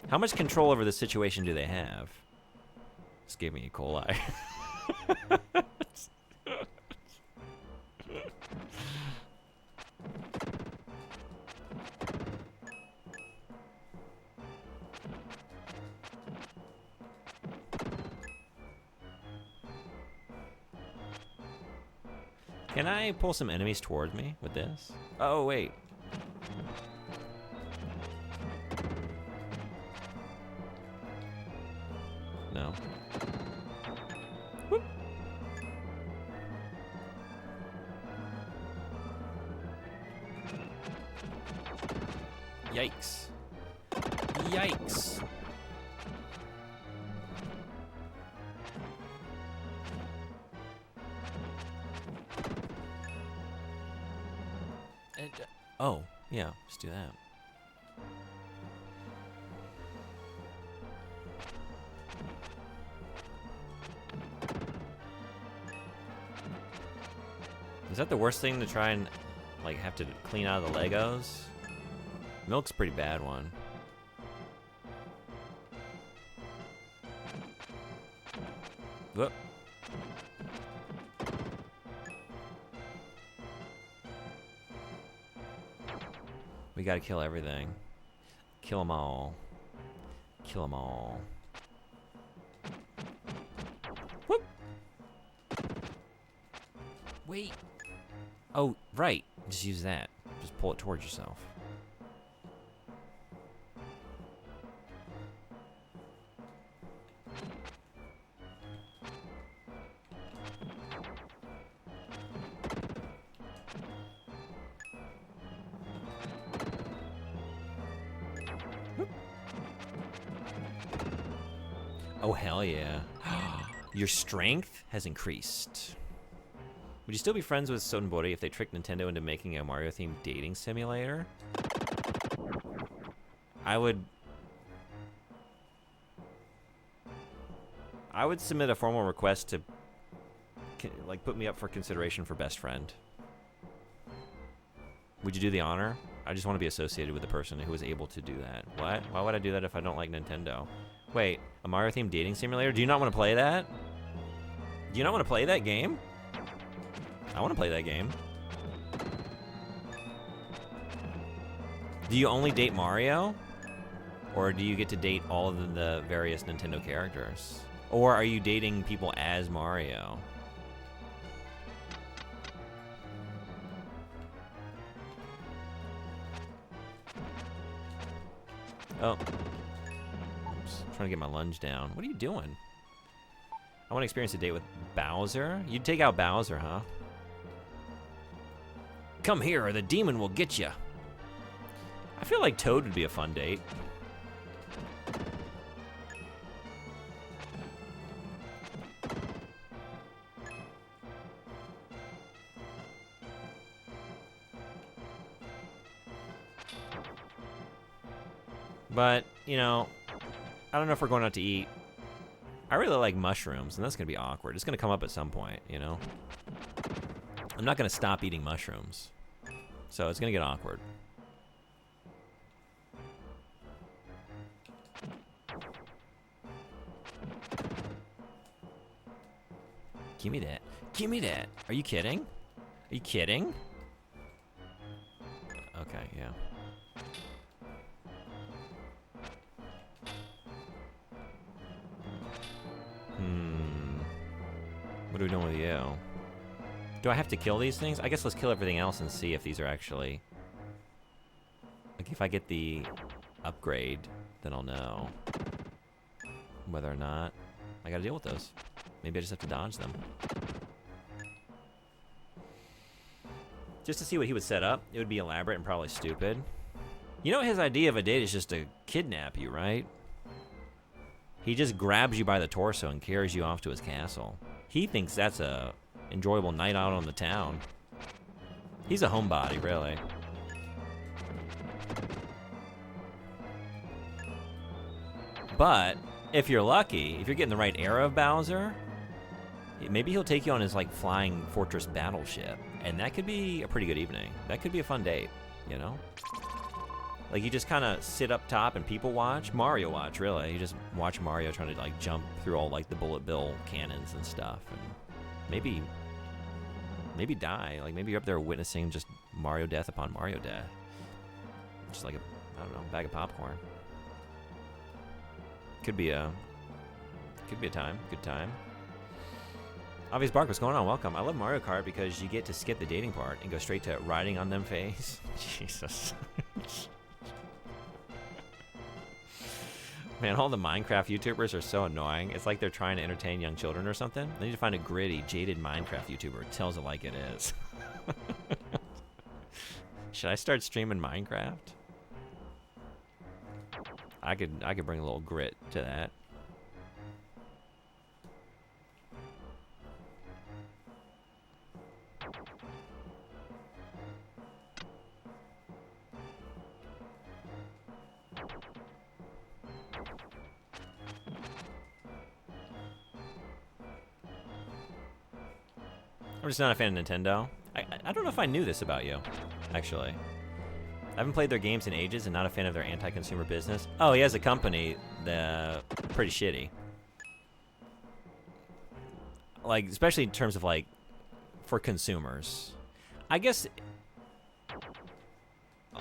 How much control over the situation do they have? This gave me E. coli. Can I pull some enemies towards me with this? Oh, wait. No. Whoop. Yikes. Yikes. Oh, yeah, let's do that. Is that the worst thing to try and, like, have to clean out of the Legos? Milk's a pretty bad one. Whoop. We gotta kill everything. Kill them all. Kill them all. Whoop! Wait. Oh, right. Just use that. Just pull it towards yourself. Oh, hell yeah. Your strength has increased. Would you still be friends with Sonbori if they tricked Nintendo into making a Mario-themed dating simulator? I would submit a formal request to, like, put me up for consideration for best friend. Would you do the honor? I just want to be associated with the person who was able to do that. What? Why would I do that if I don't like Nintendo? Wait, a Mario-themed dating simulator? Do you not want to play that? Do you not want to play that game? I want to play that game. Do you only date Mario? Or do you get to date all of the various Nintendo characters? Or are you dating people as Mario? Oh. Oops. I'm trying to get my lunge down. What are you doing? I want to experience a date with Bowser? You'd take out Bowser, huh? Come here or the demon will get you. I feel like Toad would be a fun date. But, you know, I don't know if we're going out to eat. I really like mushrooms, and that's going to be awkward. It's going to come up at some point, you know? I'm not going to stop eating mushrooms. So it's going to get awkward. Give me that. Give me that. Are you kidding? Are you kidding? Okay, yeah. What are we doing with you? Do I have to kill these things? I guess let's kill everything else and see if these are actually... Like, if I get the upgrade, then I'll know whether or not I gotta deal with those. Maybe I just have to dodge them. Just to see what he would set up. It would be elaborate and probably stupid. You know his idea of a date is just to kidnap you, right? He just grabs you by the torso and carries you off to his castle. He thinks that's a enjoyable night out on the town. He's a homebody, really. But if you're lucky, if you're getting the right era of Bowser, maybe he'll take you on his like flying fortress battleship, and that could be a pretty good evening. That could be a fun date, you know? Like you just kind of sit up top and people watch, Mario watch, really. You just watch Mario trying to like jump through all like the bullet bill cannons and stuff, and maybe die. Like maybe you're up there witnessing just Mario death upon Mario death. Just like a, I don't know, bag of popcorn. Could be a time, good time. Obvious Bark, what's going on? Welcome. I love Mario Kart because you get to skip the dating part and go straight to riding on them face. Jesus. Man, all the Minecraft YouTubers are so annoying. It's like they're trying to entertain young children or something. They need to find a gritty, jaded Minecraft YouTuber who tells it like it is. Should I start streaming Minecraft? I could bring a little grit to that. I'm just not a fan of Nintendo. I don't know if I knew this about you, actually. I haven't played their games in ages and not a fan of their anti-consumer business. Oh, he has a company that's pretty shitty. Like, especially in terms of, like, for consumers. I guess,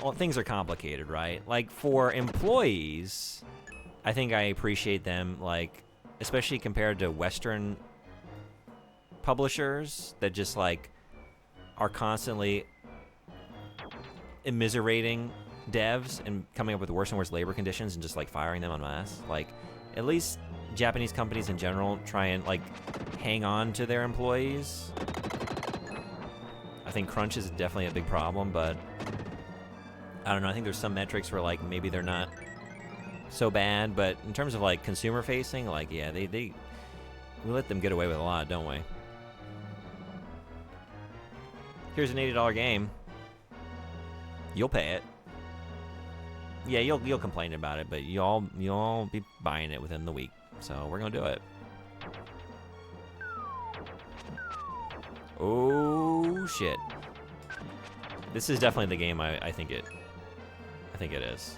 well, things are complicated, right? Like, for employees, I think I appreciate them, like, especially compared to Western publishers that just, like, are constantly immiserating devs and coming up with worse and worse labor conditions and just, like, firing them en masse. Like, at least Japanese companies in general try and, like, hang on to their employees. I think crunch is definitely a big problem, but I don't know. I think there's some metrics where, like, maybe they're not so bad, but in terms of, like, consumer facing, like, yeah, we let them get away with a lot, don't we? Here's an $80 game. You'll pay it. Yeah, you'll complain about it, but you'll be buying it within the week. So we're gonna do it. Oh shit! This is definitely the game I think it is,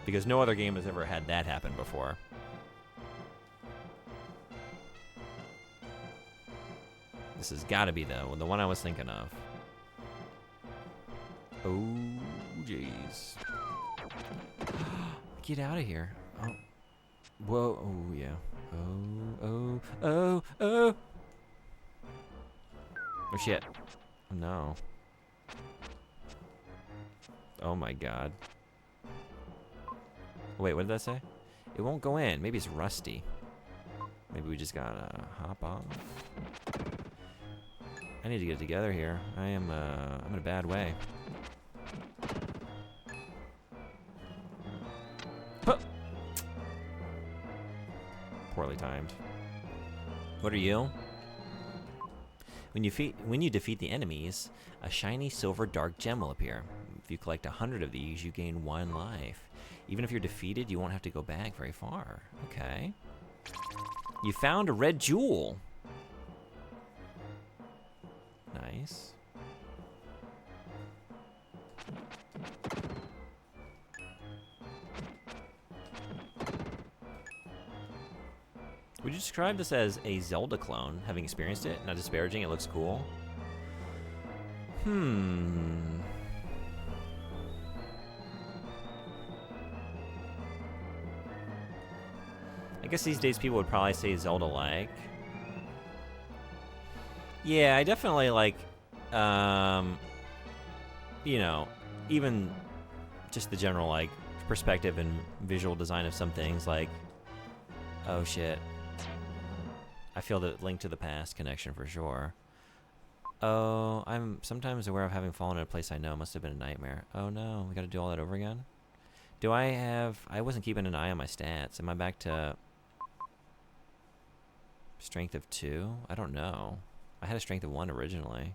because no other game has ever had that happen before. This has got to be the one I was thinking of. Oh, jeez. Get out of here. Oh. Whoa. Oh, yeah. Oh. Oh, shit. No. Oh, my God. Wait, what did that say? It won't go in. Maybe it's rusty. Maybe we just gotta hop off. I need to get it together here. I'm in a bad way. Huh. Poorly timed. What are you? When you defeat the enemies, a shiny silver dark gem will appear. If you collect 100 of these, you gain 1 life. Even if you're defeated, you won't have to go back very far. Okay. You found a red jewel. Nice. Would you describe this as a Zelda clone, having experienced it? Not disparaging, it looks cool. I guess these days people would probably say Zelda-like. Yeah, I definitely like, you know, even just the general, like, perspective and visual design of some things, like, oh shit. I feel the Link to the Past connection for sure. Oh, I'm sometimes aware of having fallen in a place I know. Must have been a nightmare. Oh no, we gotta do all that over again? Do I wasn't keeping an eye on my stats. Am I back to strength of 2? I don't know. I had a strength of 1 originally.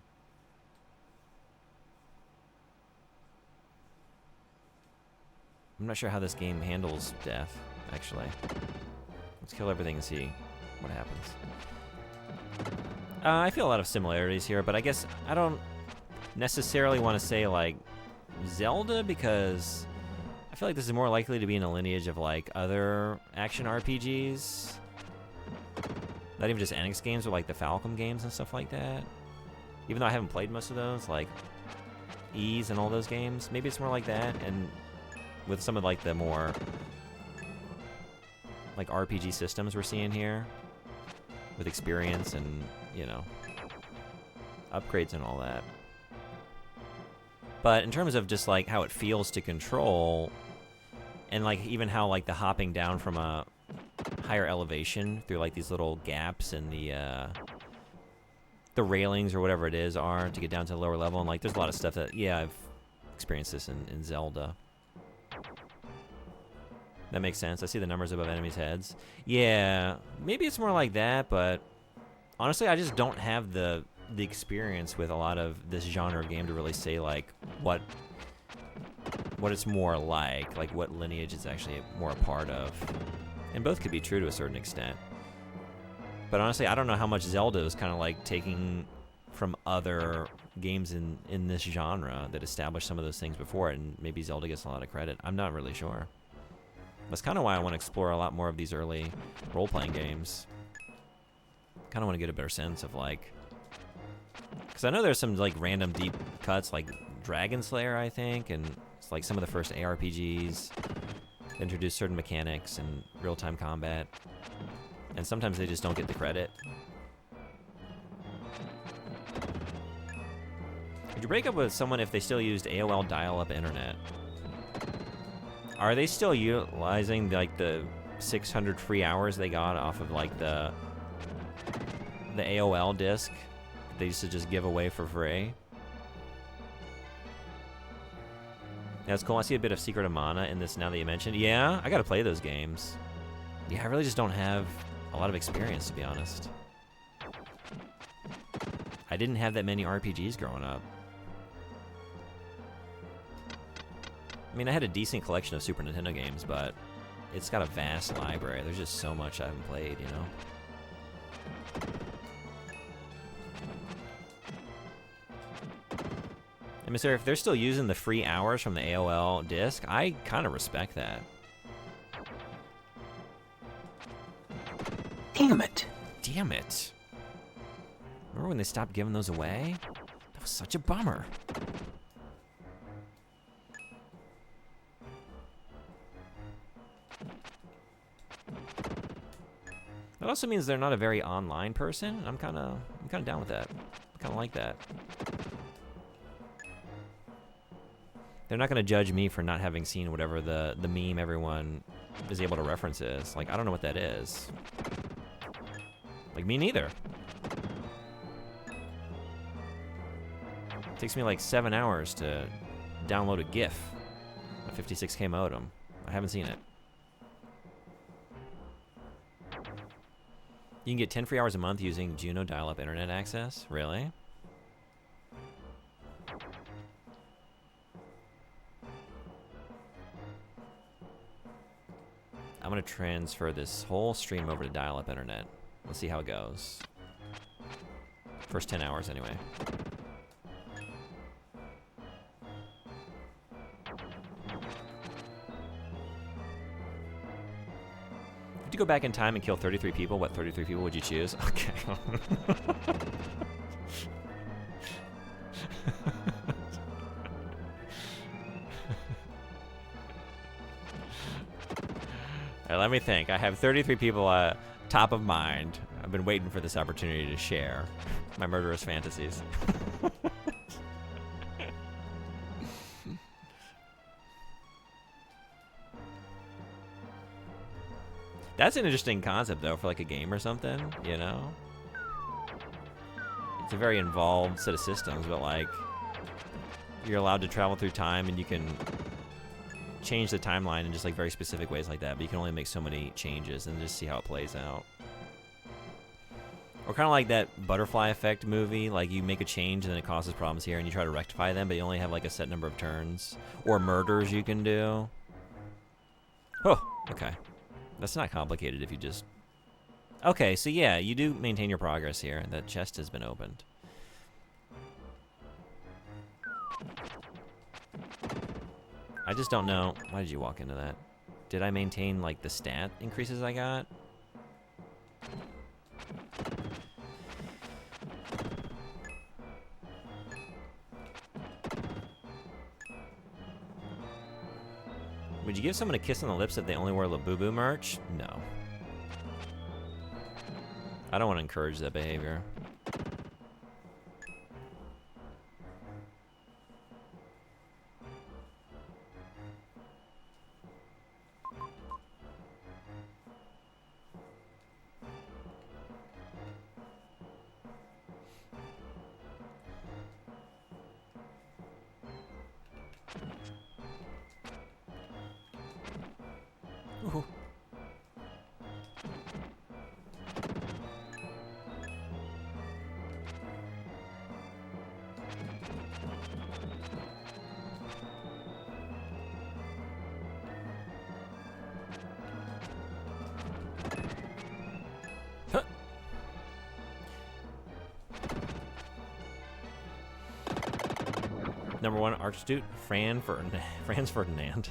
I'm not sure how this game handles death, actually. Let's kill everything and see what happens. I feel a lot of similarities here, but I guess I don't necessarily want to say, like, Zelda, because I feel like this is more likely to be in a lineage of, like, other action RPGs. Not even just NX games, but, like, the Falcom games and stuff like that. Even though I haven't played most of those, like, Ys and all those games. Maybe it's more like that, and with some of, like, the more, like, RPG systems we're seeing here. With experience and, you know, upgrades and all that. But in terms of just, like, how it feels to control, and, like, even how, like, the hopping down from a higher elevation through, like, these little gaps in the railings or whatever it is are to get down to the lower level, and, like, there's a lot of stuff that, yeah, I've experienced this in Zelda. That makes sense. I see the numbers above enemies' heads. Yeah, maybe it's more like that, but honestly, I just don't have the experience with a lot of this genre of game to really say, like, what it's more like what lineage it's actually more a part of. And both could be true to a certain extent. But honestly, I don't know how much Zelda is kind of like taking from other games in this genre that established some of those things before, and maybe Zelda gets a lot of credit. I'm not really sure. That's kind of why I want to explore a lot more of these early role-playing games. Kind of want to get a better sense of like, because I know there's some like random deep cuts like Dragon Slayer, I think, and it's like some of the first ARPGs that introduce certain mechanics and real-time combat, and sometimes they just don't get the credit. Would you break up with someone if they still used AOL dial-up internet? Are they still utilizing like the 600 free hours they got off of like the AOL disc they used to just give away for free? That's cool. I see a bit of Secret of Mana in this now that you mentioned. Yeah, I gotta play those games. Yeah, I really just don't have a lot of experience, to be honest. I didn't have that many RPGs growing up. I mean, I had a decent collection of Super Nintendo games, but it's got a vast library. There's just so much I haven't played, you know? And Mr. If they're still using the free hours from the AOL disc, I kind of respect that. Damn it. Damn it. Remember when they stopped giving those away? That was such a bummer. That also means they're not a very online person. I'm kind of down with that. I kind of like that. They're not going to judge me for not having seen whatever the meme everyone is able to reference is. Like, I don't know what that is. Like, me neither. It takes me like 7 hours to download a GIF, a 56K modem. I haven't seen it. You can get 10 free hours a month using Juno dial-up internet access? Really? I'm gonna transfer this whole stream over to dial-up internet. Let's see how it goes. First 10 hours anyway. If you go back in time and kill 33 people, what 33 people would you choose? Okay. Alright, let me think. I have 33 people top of mind. I've been waiting for this opportunity to share my murderous fantasies. That's an interesting concept, though, for like a game or something, you know? It's a very involved set of systems, but like, you're allowed to travel through time and you can change the timeline in just like very specific ways like that, but you can only make so many changes and just see how it plays out. Or kind of like that Butterfly Effect movie, like you make a change and then it causes problems here and you try to rectify them, but you only have like a set number of turns. Or murders you can do. Oh, okay. That's not complicated if you just... Okay, so yeah, you do maintain your progress here. That chest has been opened. I just don't know. Why did you walk into that? Did I maintain, like, the stat increases I got? Would you give someone a kiss on the lips if they only wear Labubu merch? No. I don't want to encourage that behavior. Ooh. Huh. #1 Archduke Franz Ferdinand.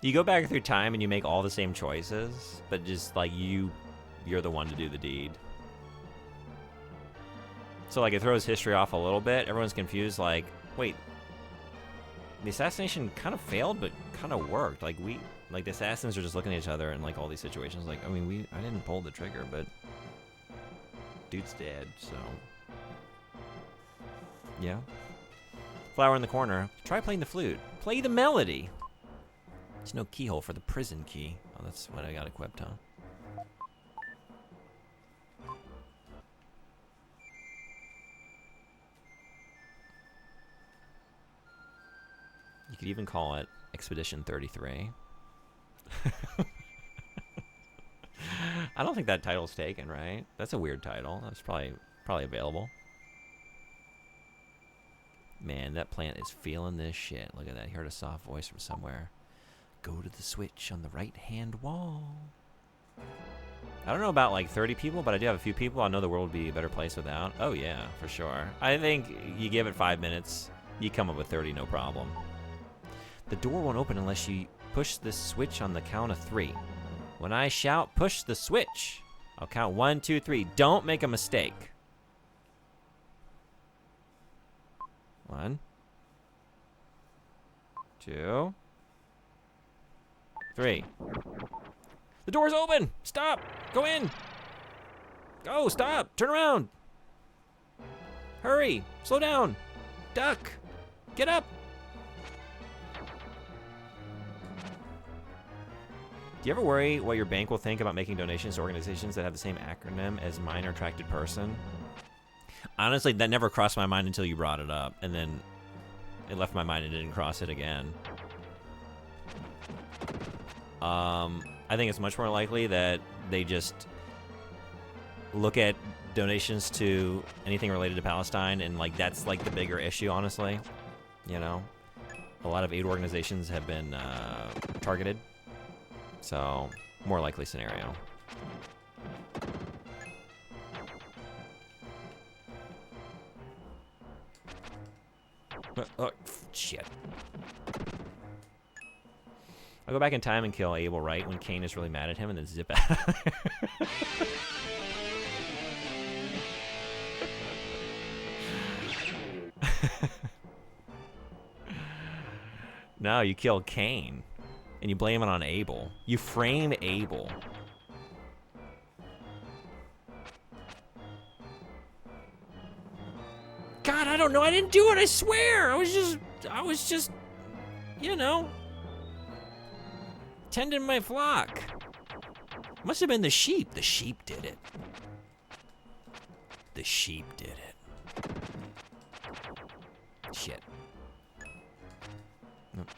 You go back through time and you make all the same choices, but just like you're the one to do the deed. So like it throws history off a little bit. Everyone's confused, like, wait, the assassination kind of failed, but kind of worked. Like the assassins are just looking at each other in like all these situations. Like, I mean, I didn't pull the trigger, but dude's dead, so. Yeah. Flower in the corner. Try playing the flute. Play the melody. There's no keyhole for the prison key. Oh, that's what I got equipped, huh? You could even call it Expedition 33. I don't think that title's taken, right? That's a weird title. That's probably available. Man, that plant is feeling this shit. Look at that. He heard a soft voice from somewhere. Go to the switch on the right-hand wall. I don't know about like 30 people, but I do have a few people. I know the world would be a better place without. Oh yeah, for sure. I think you give it 5 minutes, you come up with 30, no problem. The door won't open unless you push this switch on the count of 3. When I shout, push the switch. I'll count 1, 2, 3. Don't make a mistake. 1, 2, 3. The door's open! Stop! Go in! Go! Stop! Turn around! Hurry! Slow down! Duck! Get up! Do you ever worry what your bank will think about making donations to organizations that have the same acronym as Minor Attracted Person? Honestly, that never crossed my mind until you brought it up, and then it left my mind and didn't cross it again. I think it's much more likely that they just look at donations to anything related to Palestine, and like that's like the bigger issue, honestly. You know, a lot of aid organizations have been targeted, so more likely scenario. Oh, shit. I'll go back in time and kill Abel right when Cain is really mad at him and then zip out. No, you kill Cain and you blame it on Abel. You frame Abel. God, I don't know. I didn't do it. I swear. I was just, you know, tending my flock. Must have been the sheep. The sheep did it. The sheep did it. Shit. Nope.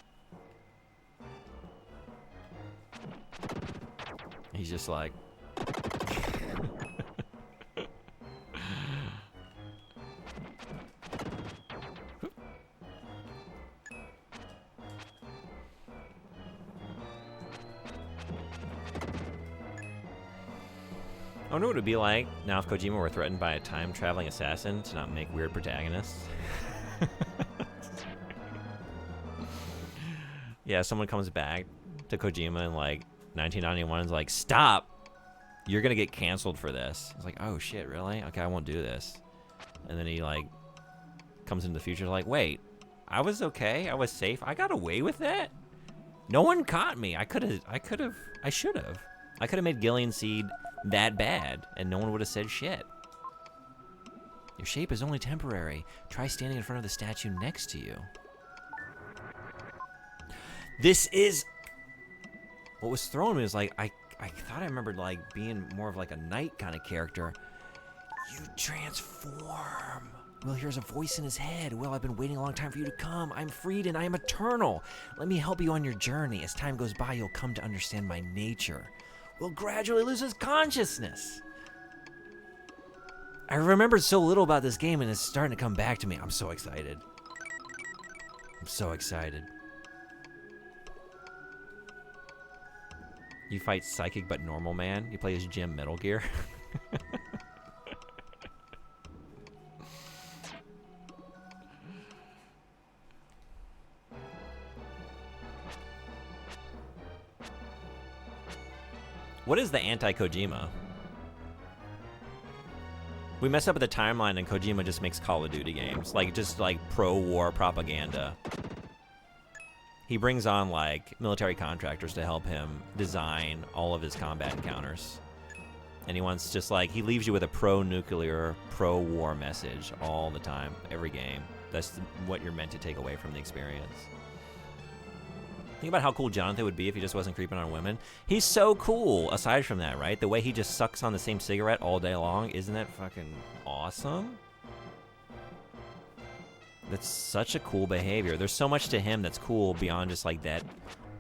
He's just like... I wonder what it would be like now if Kojima were threatened by a time-traveling assassin to not make weird protagonists. Yeah, someone comes back to Kojima in like 1991 and is like, stop! You're gonna get canceled for this. It's like, oh shit, really? Okay, I won't do this. And then he like comes into the future like, wait, I was okay, I was safe, I got away with that? No one caught me. I should have made Gillian Seed that bad, and no one would have said shit. Your shape is only temporary. Try standing in front of the statue next to you. This is... What was thrown me is like, I thought I remembered like being more of like a knight kind of character. You transform. Will hears a voice in his head. Will, I've been waiting a long time for you to come. I'm freed and I am eternal. Let me help you on your journey. As time goes by, you'll come to understand my nature. Will gradually lose his consciousness. I remembered so little about this game and it's starting to come back to me. I'm so excited. I'm so excited. You fight Psychic but Normal Man. You play as Jim Metal Gear. What is the anti-Kojima? We mess up with the timeline and Kojima just makes Call of Duty games. Like, just like pro-war propaganda. He brings on like military contractors to help him design all of his combat encounters. And he wants just like, he leaves you with a pro-nuclear, pro-war message all the time, every game. That's what you're meant to take away from the experience. Think about how cool Jonathan would be if he just wasn't creeping on women. He's so cool, aside from that, right? The way he just sucks on the same cigarette all day long. Isn't that fucking awesome? That's such a cool behavior. There's so much to him that's cool beyond just like that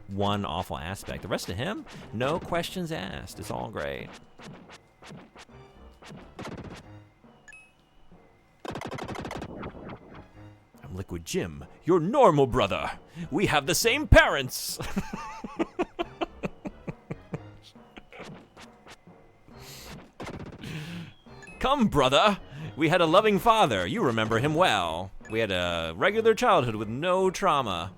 one awful aspect. The rest of him, no questions asked. It's all great. I'm Liquid Jim, your normal brother. We have the same parents. Come, brother. We had a loving father. You remember him well. We had a regular childhood with no trauma.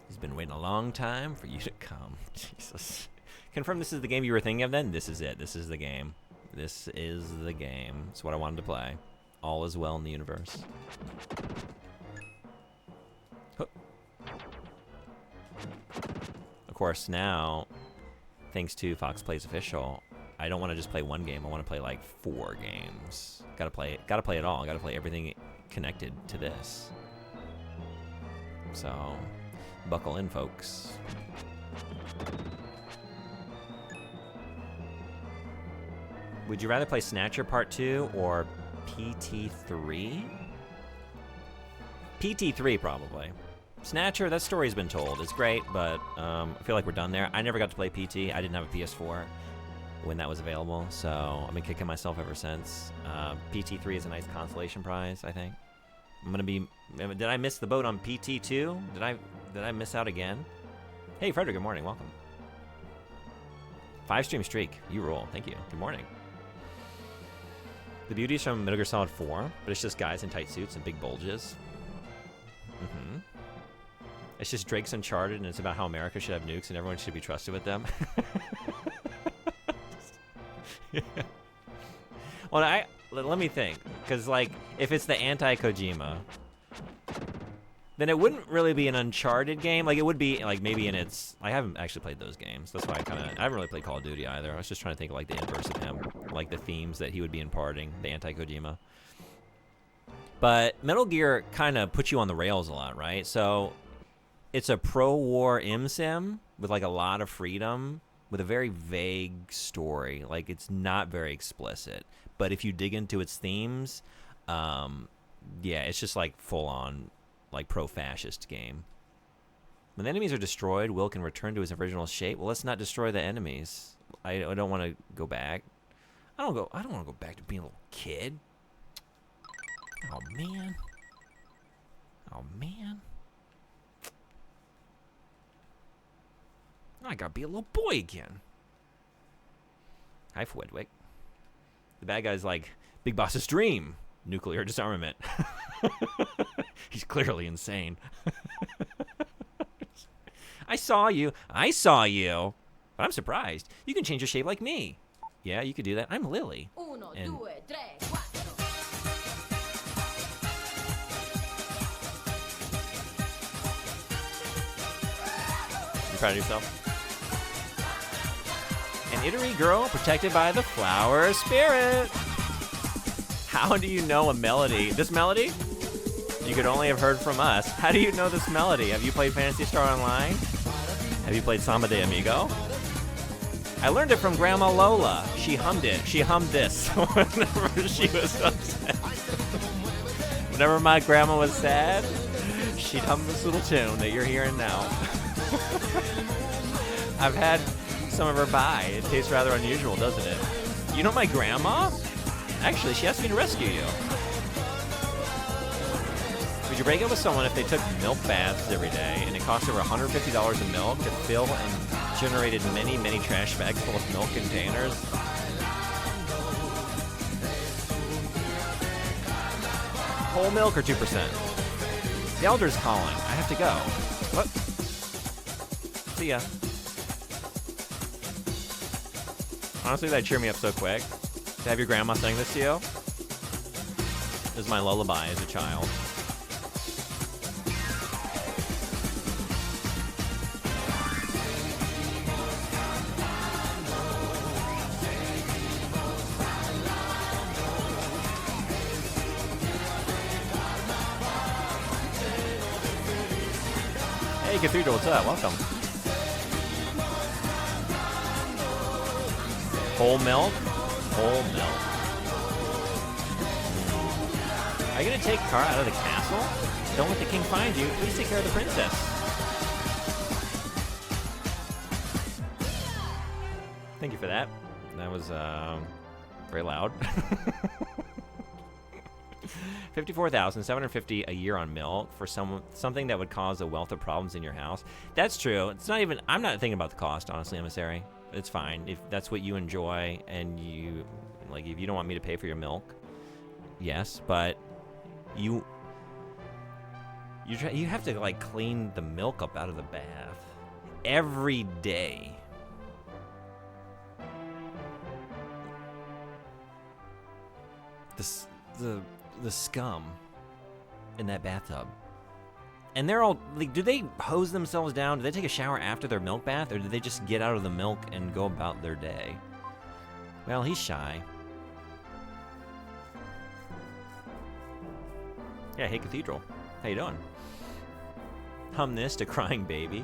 He's been waiting a long time for you to come. Jesus. Confirm this is the game you were thinking of then? This is it. This is the game. This is the game. It's what I wanted to play. All is well in the universe. Of course, now, thanks to Fox Plays Official, I don't want to just play one game. I want to play like 4 games. Gotta play it all. Gotta play everything connected to this. So, buckle in, folks. Would you rather play Snatcher Part 2 or PT3? PT3, probably. Snatcher, that story's been told. It's great, but I feel like we're done there. I never got to play PT. I didn't have a PS4 when that was available, so I've been kicking myself ever since. PT3 is a nice consolation prize, I think. I'm gonna be. Did I miss the boat on PT2? Did I miss out again? Hey, Frederick. Good morning. Welcome. 5-stream streak. You rule. Thank you. Good morning. The beauty's from Metal Gear Solid 4, but it's just guys in tight suits and big bulges. Mm-hmm. It's just Drake's Uncharted, and it's about how America should have nukes and everyone should be trusted with them. Yeah. Well, let me think, because like if it's the anti-Kojima, then it wouldn't really be an Uncharted game. Like it would be like maybe in its. I haven't actually played those games. That's why I haven't really played Call of Duty either. I was just trying to think of like the inverse of him, like the themes that he would be imparting, the anti-Kojima. But Metal Gear kind of puts you on the rails a lot, right? So it's a pro-war sim with like a lot of freedom, with a very vague story. Like it's not very explicit, but if you dig into its themes, yeah, it's just like full-on like pro-fascist game. When the enemies are destroyed, Will can return to his original shape. Well, let's not destroy the enemies. I don't want to go back. I don't want to go back to being a little kid. Oh man. Oh man. I gotta be a little boy again. Hi, Fwedwick. The bad guy's like, Big Boss's dream. Nuclear disarmament. He's clearly insane. I saw you. But I'm surprised. You can change your shape like me. Yeah, you could do that. I'm Lily. Uno, And due, tre, quattro. you proud of yourself? An Ittery girl protected by the flower spirit. How do you know a melody? This melody? You could only have heard from us. How do you know this melody? Have you played Phantasy Star Online? Have you played Samba de Amigo? I learned it from Grandma Lola. She hummed it. She hummed this whenever she was upset. Whenever my grandma was sad, she'd hum this little tune that you're hearing now. I've had some of her pie. It tastes rather unusual, doesn't it? You know my grandma? Actually, she asked me to rescue you. Would you break up with someone if they took milk baths every day and it cost over $150 of milk to fill and generated many, many trash bags full of milk containers? Whole milk or 2%? The elder's calling. I have to go. What? See ya. Honestly, that'd cheer me up so quick. To have your grandma sing this to you. This is my lullaby as a child. Hey, Cathedral, what's up? Welcome. Whole milk? Whole milk. Are you going to take Kara out of the castle? Don't let the king find you. Please take care of the princess. Thank you for that. That was very loud. 54,750 a year on milk for something that would cause a wealth of problems in your house. That's true. It's not even. I'm not thinking about the cost, honestly, emissary. It's fine if that's what you enjoy and you like. If you don't want me to pay for your milk, yes, but you have to like clean the milk up out of the bath every day. The scum in that bathtub. And they're all, like, do they hose themselves down? Do they take a shower after their milk bath? Or do they just get out of the milk and go about their day? Well, he's shy. Yeah, hey, Cathedral. How you doing? Hum this to Crying Baby.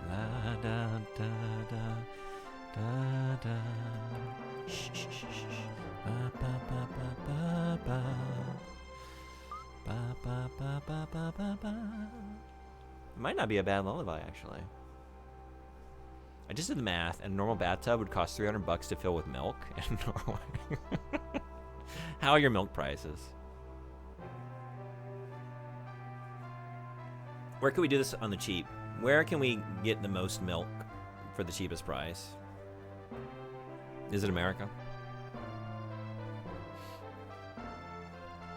La, da, da, da, da, da. Shh, shh, shh, shh. Ba, ba, ba, ba, ba, ba. Ba, ba, ba, ba, ba, ba, ba. It might not be a bad lullaby, actually. I just did the math, and a normal bathtub would cost $300 to fill with milk in Norway. How are your milk prices? Where can we do this on the cheap? Where can we get the most milk for the cheapest price? Is it America?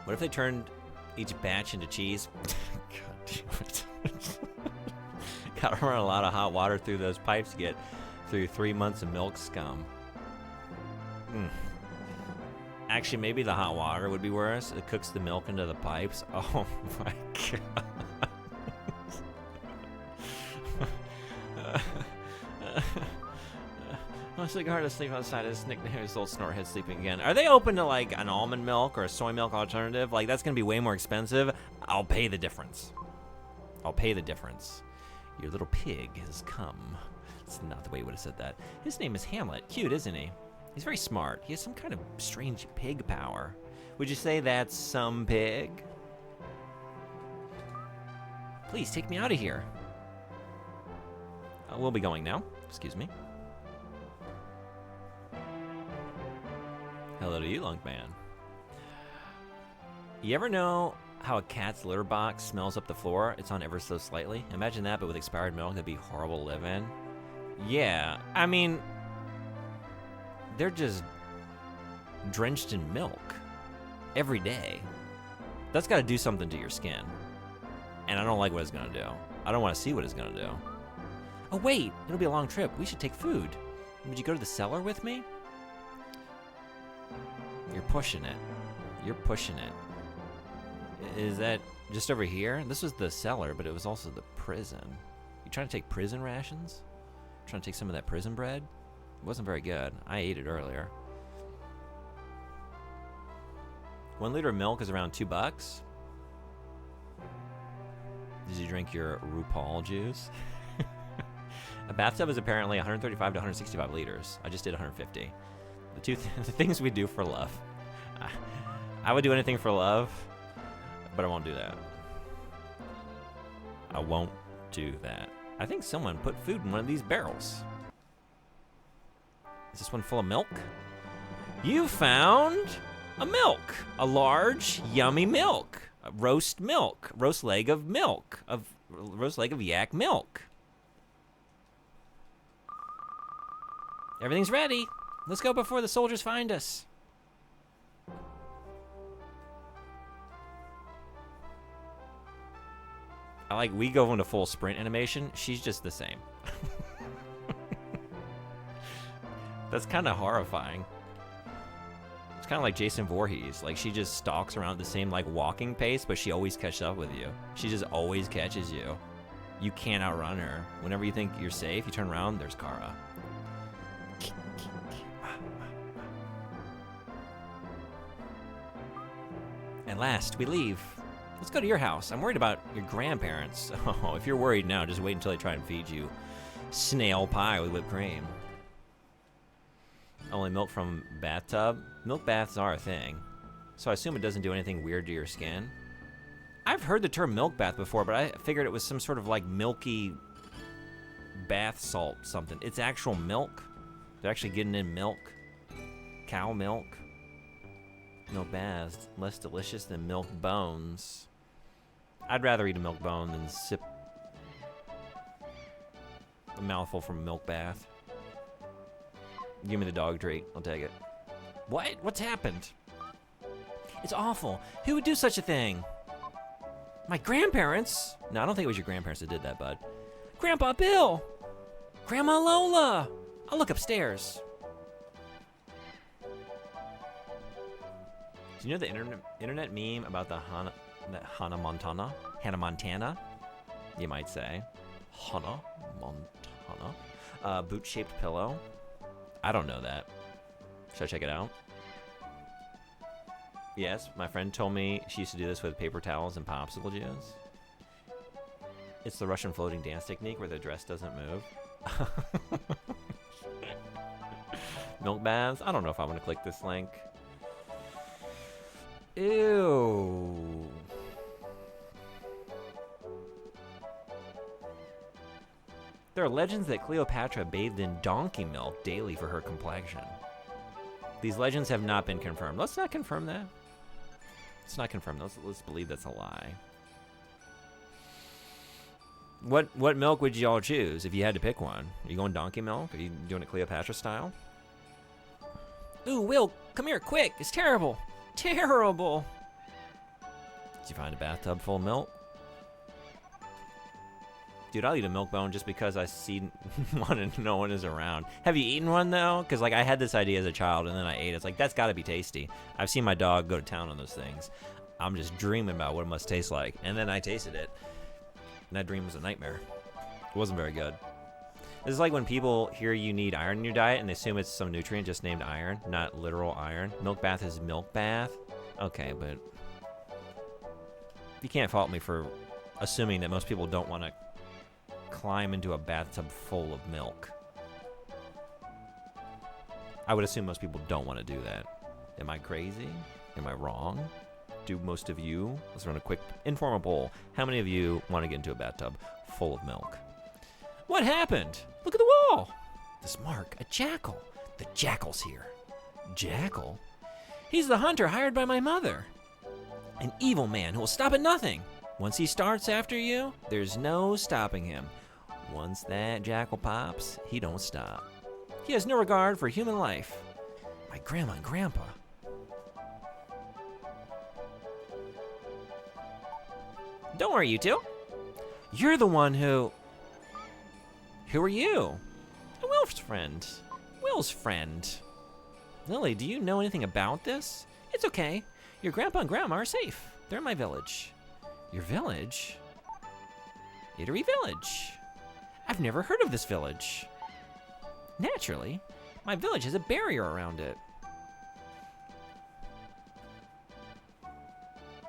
What if they turned each batch into cheese? God damn it. Gotta run a lot of hot water through those pipes to get through 3 months of milk scum. Actually, maybe the hot water would be worse. It cooks the milk into the pipes. Oh my god. It's like hard to sleep outside. His nickname is Old Snorthead sleeping again. Are they open to like an almond milk or a soy milk alternative? Like that's gonna be way more expensive. I'll pay the difference. I'll pay the difference. Your little pig has come. That's not the way you would have said that. His name is Hamlet. Cute, isn't he? He's very smart. He has some kind of strange pig power. Would you say that's some pig? Please take me out of here. We'll be going now. Excuse me. Hello to you, Lunkman. You ever know how a cat's litter box smells up the floor? It's on ever so slightly. Imagine that, but with expired milk. That'd be horrible to live in. Yeah, I mean, they're just drenched in milk every day. That's got to do something to your skin. And I don't like what it's going to do. I don't want to see what it's going to do. Oh, wait, it'll be a long trip. We should take food. Would you go to the cellar with me? You're pushing it. You're pushing it. Is that just over here? This was the cellar, but it was also the prison. You trying to take prison rations? Trying to take some of that prison bread? It wasn't very good. I ate it earlier. 1 liter of milk is around $2. Did you drink your RuPaul juice? A bathtub is apparently 135 to 165 liters. I just did 150. The things we do for love. I would do anything for love, but I won't do that. I won't do that. I think someone put food in one of these barrels. Is this one full of milk? You found a milk. A large, yummy milk. roast milk, roast leg of yak milk. Everything's ready. Let's go before the soldiers find us. We go into full sprint animation. She's just the same. That's kind of horrifying. It's kind of like Jason Voorhees. Like, she just stalks around at the same, like, walking pace, but she always catches up with you. She just always catches you. You can't outrun her. Whenever you think you're safe, you turn around, there's Kara. At last, we leave. Let's go to your house. I'm worried about your grandparents. Oh, if you're worried now, just wait until they try and feed you snail pie with whipped cream. Only milk from bathtub? Milk baths are a thing, so I assume it doesn't do anything weird to your skin. I've heard the term milk bath before, but I figured it was some sort of like milky bath salt something. It's actual milk. They're actually getting in milk. Cow milk. Milk baths, less delicious than milk bones. I'd rather eat a milk bone than sip a mouthful from a milk bath. Give me the dog treat. I'll take it. What? What's happened? It's awful. Who would do such a thing? My grandparents? No, I don't think it was your grandparents that did that, bud. Grandpa Bill! Grandma Lola! I'll look upstairs. Do you know the internet meme about the Hannah Montana? You might say. Hannah Montana? Boot-shaped pillow? I don't know that. Should I check it out? Yes, my friend told me she used to do this with paper towels and popsicle juice. It's the Russian floating dance technique where the dress doesn't move. Milk baths? I don't know if I want to click this link. Ew. There are legends that Cleopatra bathed in donkey milk daily for her complexion. These legends have not been confirmed. Let's not confirm that. Let's not confirm. Let's believe that's a lie. What milk would you all choose if you had to pick one? Are you going donkey milk? Are you doing it Cleopatra style? Ooh, Will, come here, quick. It's terrible. Terrible. Did you find a bathtub full of milk? Dude, I'll eat a milk bone just because I see one and no one is around. Have you eaten one, though? Because, like, I had this idea as a child, and then I ate it. It's like, that's got to be tasty. I've seen my dog go to town on those things. I'm just dreaming about what it must taste like. And then I tasted it. And that dream was a nightmare. It wasn't very good. This is like when people hear you need iron in your diet, and they assume it's some nutrient just named iron, not literal iron. Milk bath is milk bath. Okay, but you can't fault me for assuming that most people don't want to climb into a bathtub full of milk. I would assume most people don't want to do that. Am I crazy? Am I wrong? Do most of you? Let's run a quick informal poll. How many of you want to get into a bathtub full of milk? What happened? Look at the wall. This mark, a jackal. The jackal's here. Jackal? He's the hunter hired by my mother. An evil man who will stop at nothing. Once he starts after you, there's no stopping him. Once that jackal pops, he don't stop. He has no regard for human life. My grandma and grandpa. Don't worry, you two. You're the one who... Who are you? Will's friend. Will's friend. Lily, do you know anything about this? It's okay. Your grandpa and grandma are safe. They're in my village. Your village? Italy Village. I've never heard of this village. Naturally, my village has a barrier around it.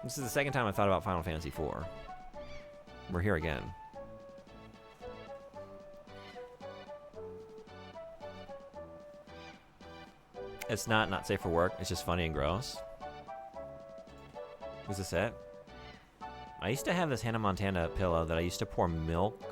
This is the second time I thought about Final Fantasy IV. We're here again. It's not safe for work. It's just funny and gross. Was this it? I used to have this Hannah Montana pillow that I used to pour milk.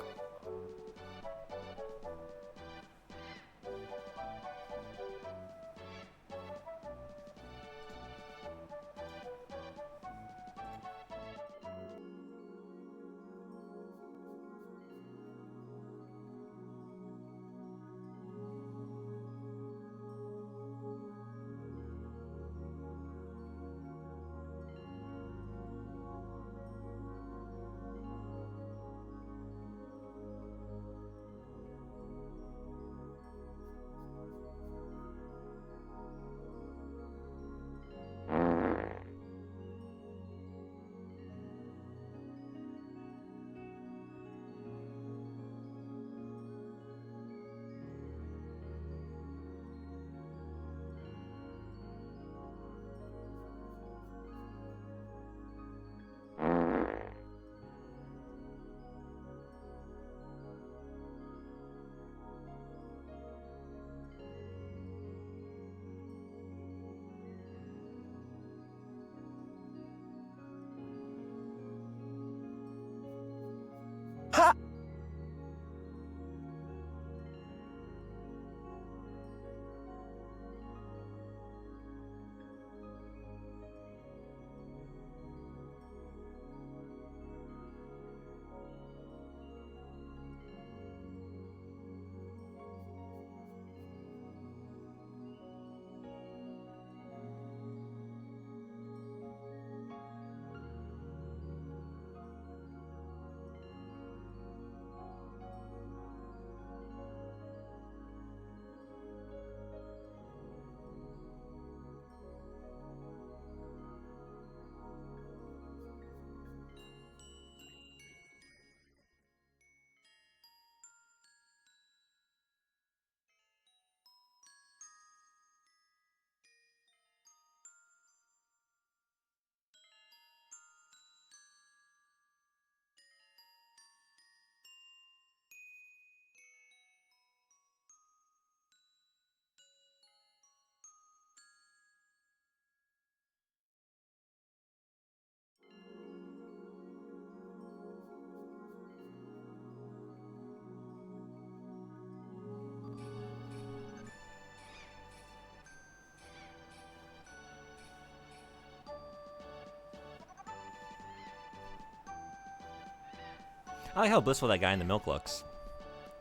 I like how blissful that guy in the milk looks.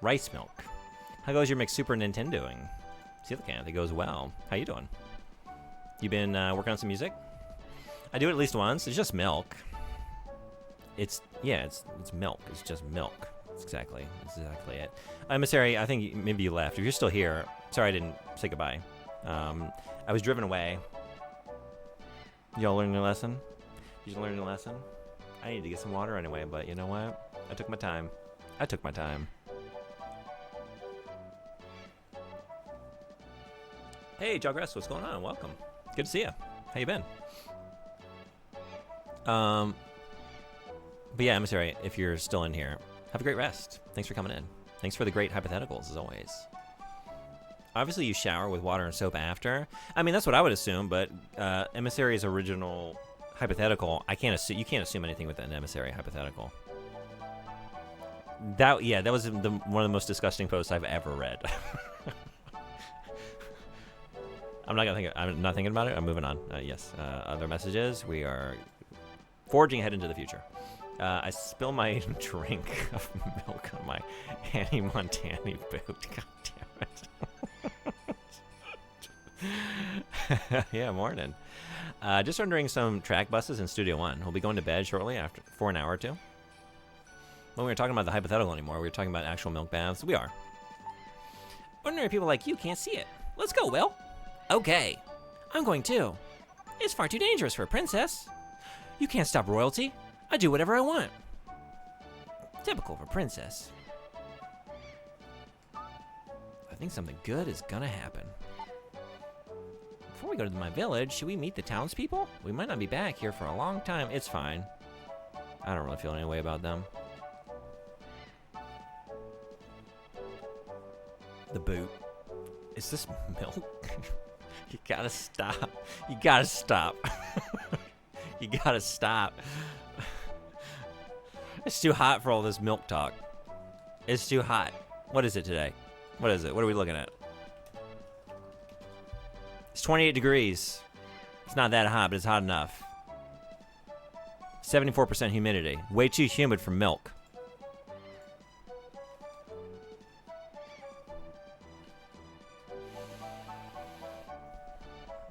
Rice milk. How goes your McSuper Nintendoing? Coelacanth, it goes well. How you doing? You been working on some music? I do it at least once. It's just milk. It's milk. It's just milk. That's exactly it. Emissary, I think maybe you left. If you're still here, sorry I didn't say goodbye. I was driven away. Y'all learning a lesson? Did you learn a lesson? I need to get some water anyway, but you know what? I took my time. Hey, Jogress, what's going on? Welcome. Good to see you. How you been? But yeah, Emissary, if you're still in here, have a great rest. Thanks for coming in. Thanks for the great hypotheticals, as always. Obviously, you shower with water and soap after. I mean, that's what I would assume, but Emissary's original hypothetical, you can't assume anything with an Emissary hypothetical. That was one of the most disgusting posts I've ever read. I'm not thinking about it. I'm moving on. Yes. Other messages. We are forging ahead into the future. I spilled my drink of milk on my Annie Montani boot. God damn it. Yeah, morning. Just ordering some track buses in Studio One. We'll be going to bed shortly for an hour or two. When we were talking about the hypothetical anymore, we were talking about actual milk baths. We are. Ordinary people like you can't see it. Let's go, Will. Okay. I'm going too. It's far too dangerous for a princess. You can't stop royalty. I do whatever I want. Typical of a princess. I think something good is gonna happen. Before we go to my village, should we meet the townspeople? We might not be back here for a long time. It's fine. I don't really feel any way about them. The boot. Is this milk? You gotta stop. You gotta stop. You gotta stop. It's too hot for all this milk talk. It's too hot. What is it today? What is it? What are we looking at? It's 28 degrees. It's not that hot, but it's hot enough. 74% humidity. Way too humid for milk.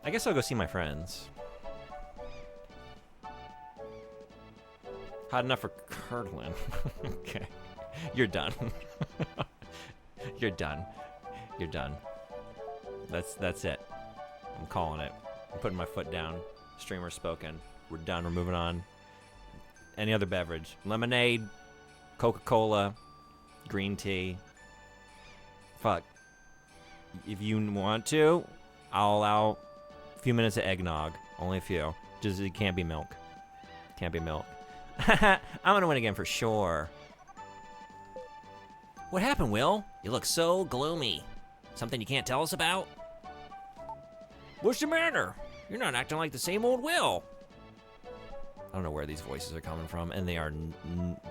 I guess I'll go see my friends. Hot enough for curdling. Okay. You're done. You're done. You're done. That's it. I'm calling it. I'm putting my foot down. Streamer spoken. We're done. We're moving on. Any other beverage? Lemonade, Coca-Cola, green tea. Fuck. If you want to, I'll allow a few minutes of eggnog. Only a few. Just it can't be milk. Can't be milk. I'm gonna win again for sure. What happened, Will? You look so gloomy. Something you can't tell us about? What's the matter? You're not acting like the same old Will. I don't know where these voices are coming from, and they are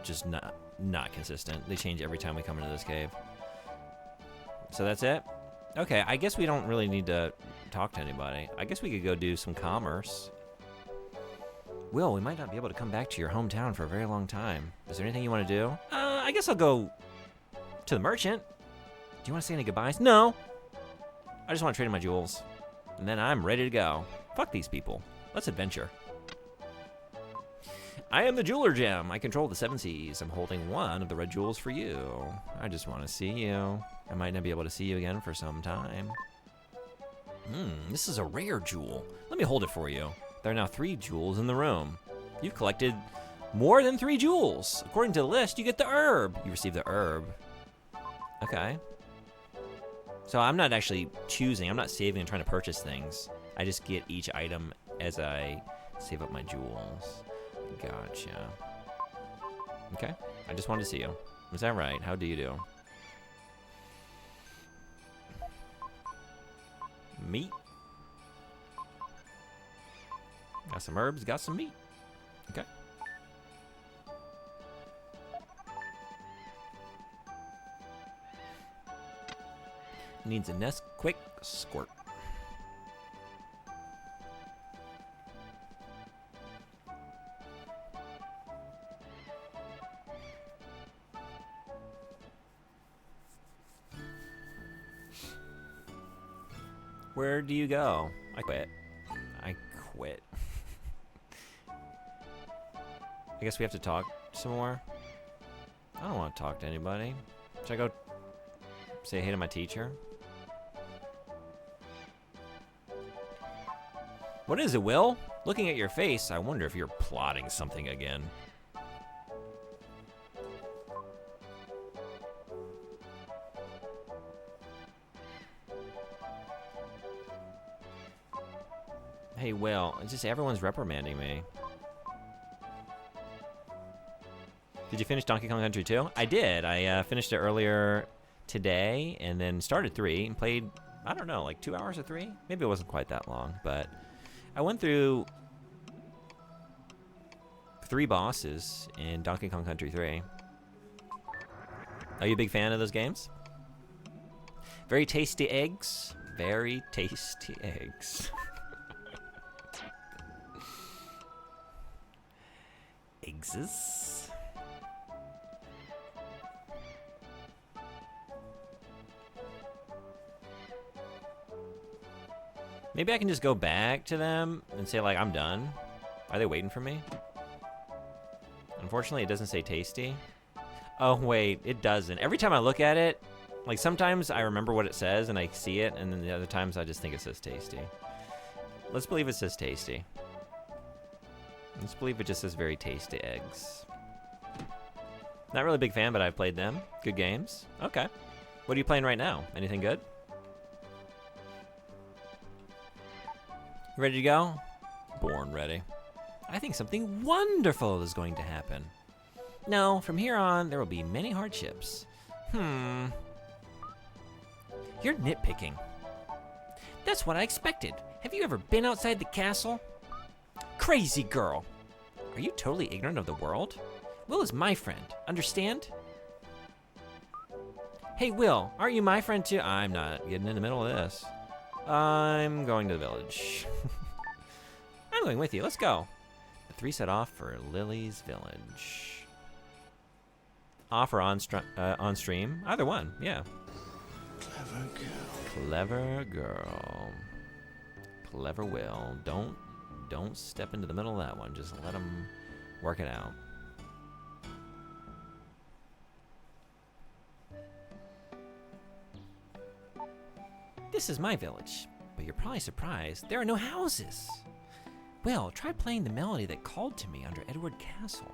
just not consistent. They change every time we come into this cave. So that's it? Okay, I guess we don't really need to talk to anybody. I guess we could go do some commerce. Will, we might not be able to come back to your hometown for a very long time. Is there anything you want to do? I guess I'll go to the merchant. Do you want to say any goodbyes? No. I just want to trade in my jewels. And then I'm ready to go. Fuck these people. Let's adventure. I am the jeweler gem. I control the 7 seas. I'm holding one of the red jewels for you. I just want to see you. I might not be able to see you again for some time. This is a rare jewel. Let me hold it for you. There are now 3 jewels in the room. You've collected more than 3 jewels. According to the list, you get the herb. You receive the herb. Okay. So I'm not actually choosing. I'm not saving and trying to purchase things. I just get each item as I save up my jewels. Gotcha. Okay. I just wanted to see you. Is that right? How do you do? Meat. Got some herbs, got some meat. Okay. Needs a nest quick squirt. Where do you go? I quit. I quit. I guess we have to talk some more. I don't want to talk to anybody. Should I go say hey to my teacher? What is it, Will? Looking at your face, I wonder if you're plotting something again. Hey, Will, it's just everyone's reprimanding me. Did you finish Donkey Kong Country 2? I did. I finished it earlier today and then started 3 and played, I don't know, like 2 hours or 3? Maybe it wasn't quite that long, but I went through 3 bosses in Donkey Kong Country 3. Are you a big fan of those games? Very tasty eggs. Very tasty eggs. Eggses. Maybe I can just go back to them and say, like, I'm done. Are they waiting for me? Unfortunately, it doesn't say tasty. Oh, wait, it doesn't. Every time I look at it, like, sometimes I remember what it says and I see it, and then the other times I just think it says tasty. Let's believe it says tasty. Let's believe it just says very tasty eggs. Not really a big fan, but I've played them. Good games. Okay. What are you playing right now? Anything good? Ready to go? Born ready. I think something wonderful is going to happen. No, from here on, there will be many hardships. You're nitpicking. That's what I expected. Have you ever been outside the castle? Crazy girl. Are you totally ignorant of the world? Will is my friend. Understand? Hey, Will, aren't you my friend too? I'm not getting in the middle of this. I'm going to the village. I'm going with you. Let's go. The 3 set off for Lily's village. Off or on stream? Either one, yeah. Clever girl. Clever girl. Clever Will. Don't step into the middle of that one. Just let him work it out. This is my village, but you're probably surprised there are no houses. Well, try playing the melody that called to me under Edward Castle.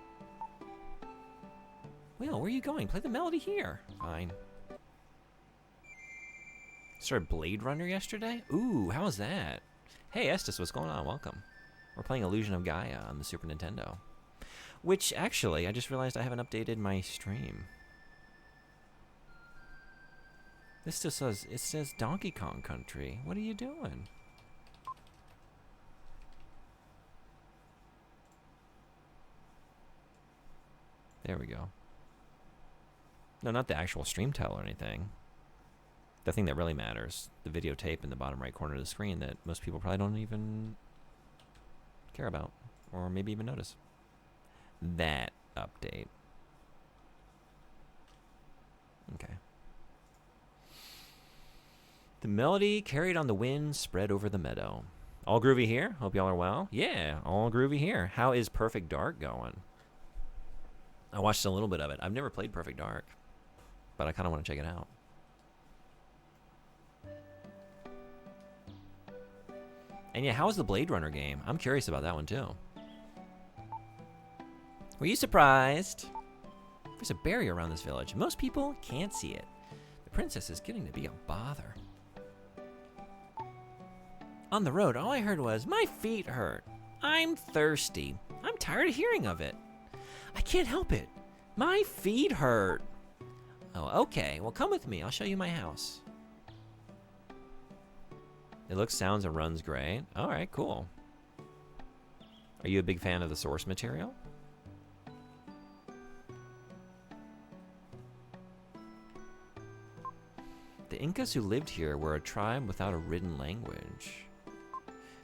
Well, where are you going? Play the melody here. Fine. Started Blade Runner yesterday? Ooh, how was that? Hey, Estes, what's going on? Welcome. We're playing Illusion of Gaia on the Super Nintendo. Which, actually, I just realized I haven't updated my stream. This still says, it says Donkey Kong Country. What are you doing? There we go. No, not the actual stream title or anything. The thing that really matters. The videotape in the bottom right corner of the screen that most people probably don't even care about. Or maybe even notice. That update. Okay. The melody carried on the wind spread over the meadow. All groovy here? Hope y'all are well. Yeah, all groovy here. How is Perfect Dark going? I watched a little bit of it. I've never played Perfect Dark, but I kind of want to check it out. And yeah, how's the Blade Runner game? I'm curious about that one too. Were you surprised? There's a barrier around this village. Most people can't see it. The princess is getting to be a bother. On the road, all I heard was, my feet hurt. I'm thirsty. I'm tired of hearing of it. I can't help it. My feet hurt. Oh, okay. Well, come with me. I'll show you my house. It looks, sounds, and runs great. All right, cool. Are you a big fan of the source material? The Incas who lived here were a tribe without a written language.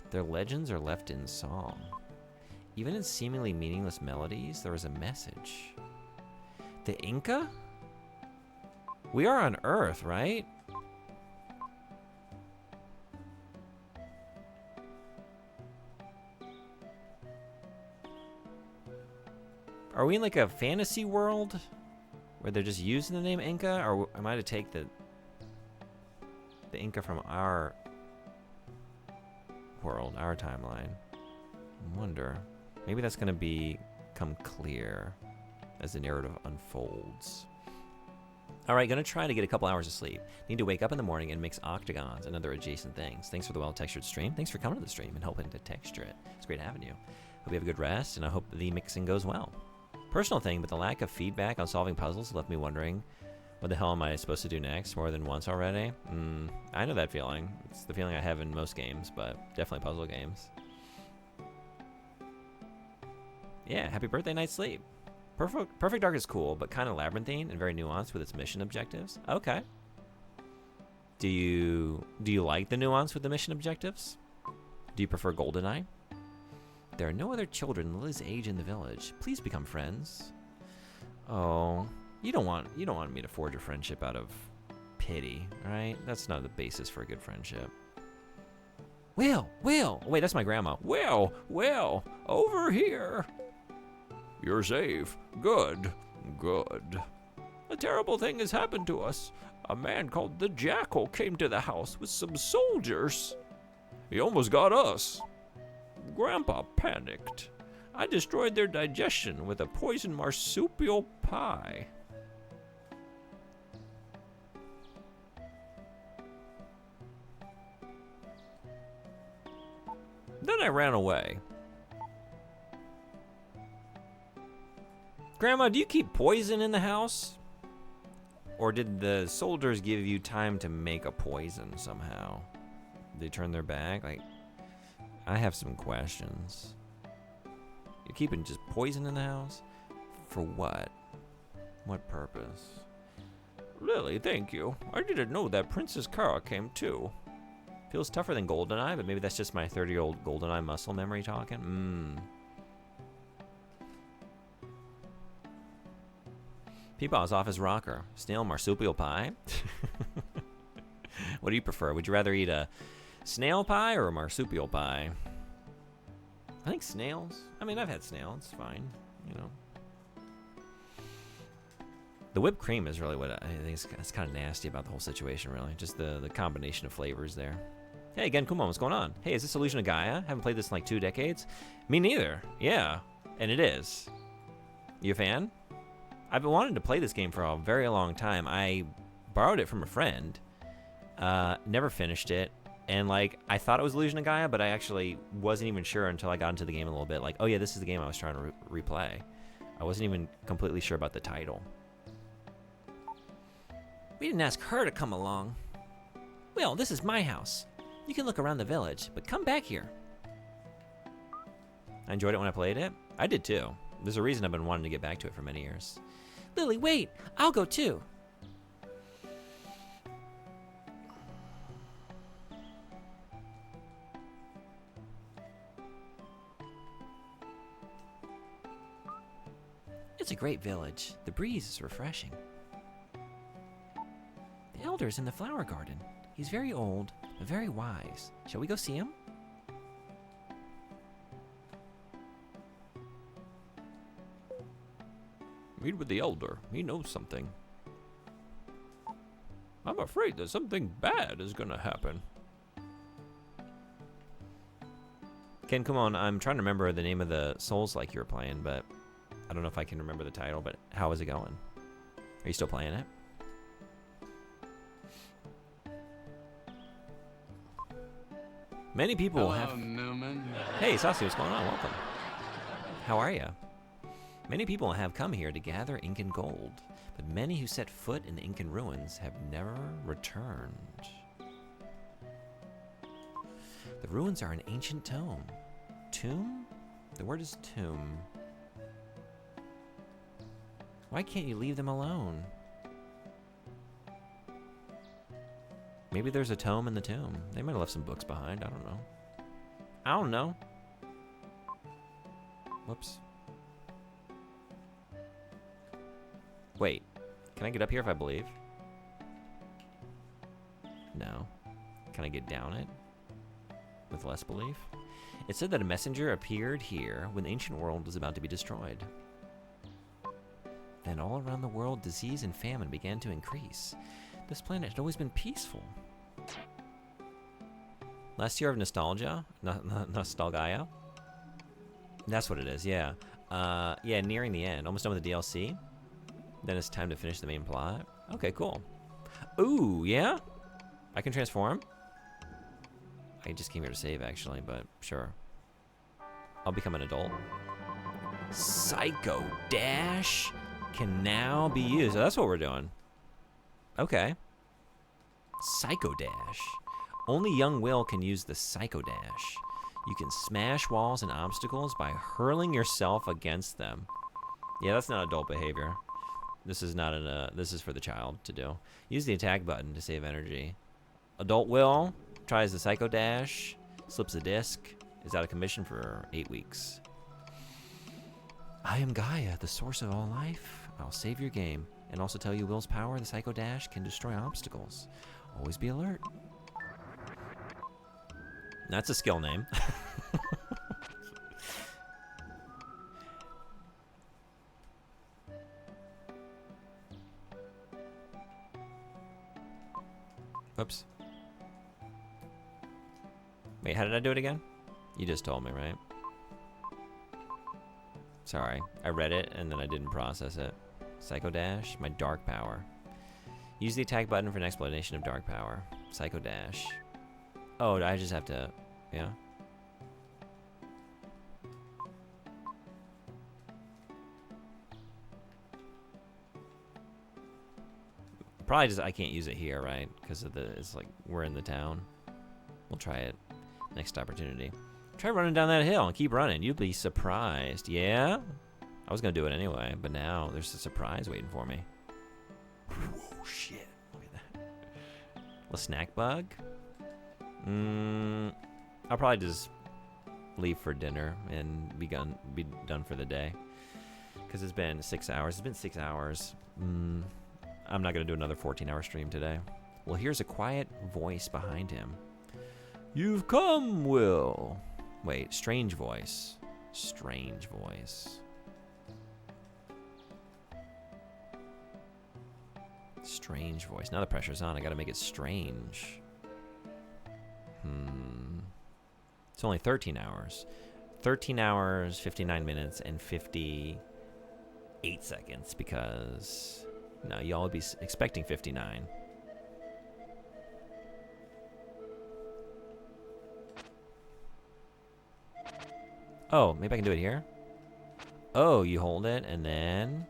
Their legends are left in song. Even in seemingly meaningless melodies, there is a message. The Inca? We are on Earth, right? Are we in like a fantasy world where they're just using the name Inca, or am I to take the Inca from our world, our timeline? I wonder. Maybe that's going to become clear as the narrative unfolds. All right, gonna try to get a couple hours of sleep. Need to wake up in the morning and mix octagons and other adjacent things. Thanks for the well-textured stream. Thanks for coming to the stream and helping to texture it. It's great having you. Hope you have a good rest, and I hope the mixing goes well. Personal thing, but the lack of feedback on solving puzzles left me wondering, what the hell am I supposed to do next more than once already? I know that feeling. It's the feeling I have in most games, but definitely puzzle games. Yeah, happy birthday, Night Sleep. Perfect Dark is cool, but kind of labyrinthine and very nuanced with its mission objectives. Okay. Do you like the nuance with the mission objectives? Do you prefer GoldenEye? There are no other children Lily's age in the village. Please become friends. Oh, you don't want me to forge a friendship out of pity, right? That's not the basis for a good friendship. Will! Oh, wait, that's my grandma. Will! Over here! You're safe. Good. A terrible thing has happened to us. A man called the Jackal came to the house with some soldiers. He almost got us. Grandpa panicked. I destroyed their digestion with a poisoned marsupial pie. Then I ran away. Grandma, do you keep poison in the house? Or did the soldiers give you time to make a poison somehow? Did they turn their back? Like, I have some questions. You're keeping just poison in the house? For what? What purpose? Lily, thank you. I didn't know that Princess Kara came too. Feels tougher than GoldenEye, but maybe that's just my 30-year-old GoldenEye muscle memory talking. Peepaw's office rocker. Snail marsupial pie? What do you prefer? Would you rather eat a snail pie or a marsupial pie? I think snails. I mean, I've had snail. It's fine, you know. The whipped cream is really what I think is kind of nasty about the whole situation, really. Just the combination of flavors there. Hey, again, Kumon, what's going on? Hey, is this Illusion of Gaia? Haven't played this in like 2 decades. Me neither. Yeah, and it is. You a fan? I've been wanting to play this game for a very long time. I borrowed it from a friend, never finished it, and like I thought it was Illusion of Gaia, but I actually wasn't even sure until I got into the game a little bit. Like, oh yeah, this is the game I was trying to replay. I wasn't even completely sure about the title. We didn't ask her to come along. Well, this is my house. You can look around the village, but come back here. I enjoyed it when I played it. I did too. There's a reason I've been wanting to get back to it for many years. Lily, wait! I'll go too! It's a great village. The breeze is refreshing. The elder's in the flower garden. He's very old, but very wise. Shall we go see him? Meet with the elder. He knows something. I'm afraid that something bad is gonna happen. Ken, come on. I'm trying to remember the name of the Souls-like you were playing, but I don't know if I can remember the title, but how is it going? Are you still playing it? Many people have... Newman. Hey, Sassy, what's going on? Welcome. How are you? Many people have come here to gather Incan gold, but many who set foot in the Incan ruins have never returned. The ruins are an ancient tomb. Tomb? The word is tomb. Why can't you leave them alone? Maybe there's a tome in the tomb. They might have left some books behind. I don't know. Whoops. Wait, can I get up here if I believe? No. Can I get down it? With less belief? It said that a messenger appeared here when the ancient world was about to be destroyed. Then all around the world, disease and famine began to increase. This planet had always been peaceful. Last year of nostalgia? Nostalgia? That's what it is, yeah. Yeah, nearing the end. Almost done with the DLC. Then it's time to finish the main plot. Okay, cool. Ooh, yeah? I can transform? I just came here to save, actually, but sure. I'll become an adult. Psycho Dash can now be used. So that's what we're doing. Okay. Psycho Dash. Only young Will can use the Psycho Dash. You can smash walls and obstacles by hurling yourself against them. Yeah, that's not adult behavior. This is not this is for the child to do. Use the attack button to save energy. Adult Will tries the Psycho Dash, slips a disc, is out of commission for 8 weeks. I am Gaia, the source of all life. I'll save your game and also tell you Will's power, the Psycho Dash, can destroy obstacles. Always be alert. That's a skill name. Oops. Wait, how did I do it again? You just told me, right? Sorry, I read it and then I didn't process it. Psycho Dash, my dark power. Use the attack button for an explanation of dark power. Psycho Dash. Oh, I just have to, yeah. Probably just I can't use it here, right? Because of it's like we're in the town. We'll try it next opportunity. Try running down that hill and keep running. You'll be surprised. Yeah? I was gonna do it anyway, but now there's a surprise waiting for me. Whoa, shit. Look at that. A snack bug? I'll probably just leave for dinner and be done for the day. Because it's been 6 hours. It's been 6 hours. I'm not going to do another 14-hour stream today. Well, here's a quiet voice behind him. You've come, Will. Wait, strange voice. Strange voice. Strange voice. Now the pressure's on. I got to make it strange. It's only 13 hours. 13 hours, 59 minutes, and 58 seconds because... No, y'all would be expecting 59. Oh, maybe I can do it here? Oh, you hold it and then...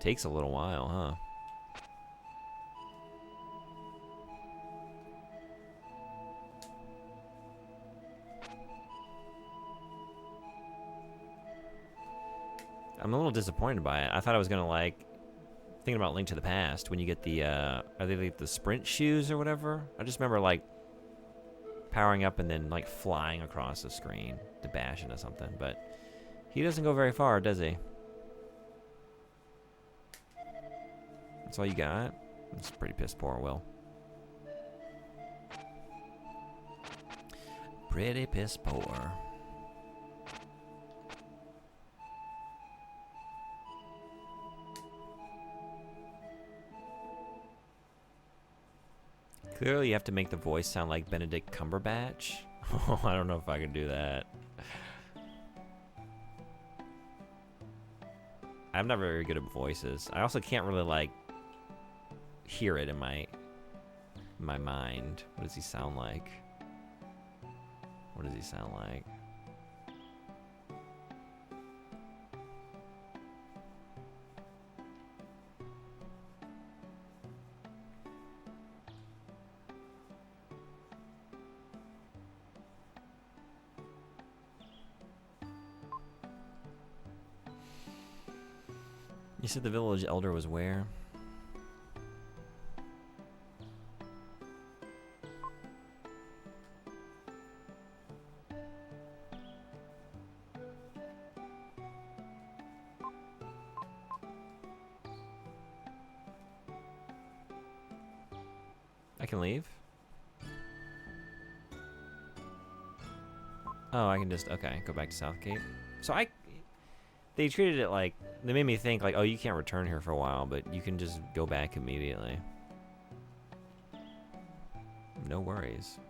Takes a little while, huh? I'm a little disappointed by it. I thought I was gonna like thinking about Link to the Past when you get the are they like the sprint shoes or whatever? I just remember like powering up and then like flying across the screen to bash into something, but he doesn't go very far, does he? That's all you got? That's pretty piss poor, Will. Pretty piss poor. Clearly, you have to make the voice sound like Benedict Cumberbatch. Oh, I don't know if I can do that. I'm not very good at voices. I also can't really, like, hear it in my mind. What does he sound like? What does he sound like? You said the village elder was where? I can leave? Oh, I can just, okay, go back to South Cape. So they treated it like, they made me think like, oh, you can't return here for a while, but you can just go back immediately. No worries.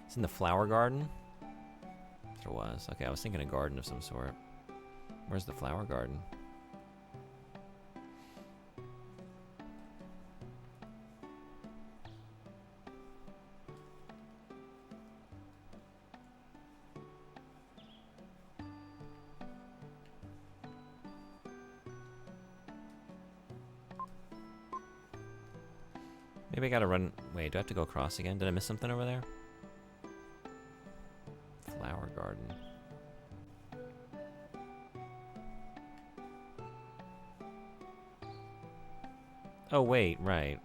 It's in the flower garden? That's what it was. Okay, I was thinking a garden of some sort. Where's the flower garden? Maybe I gotta run. Wait, do I have to go across again? Did I miss something over there? Flower garden. Oh, wait, right.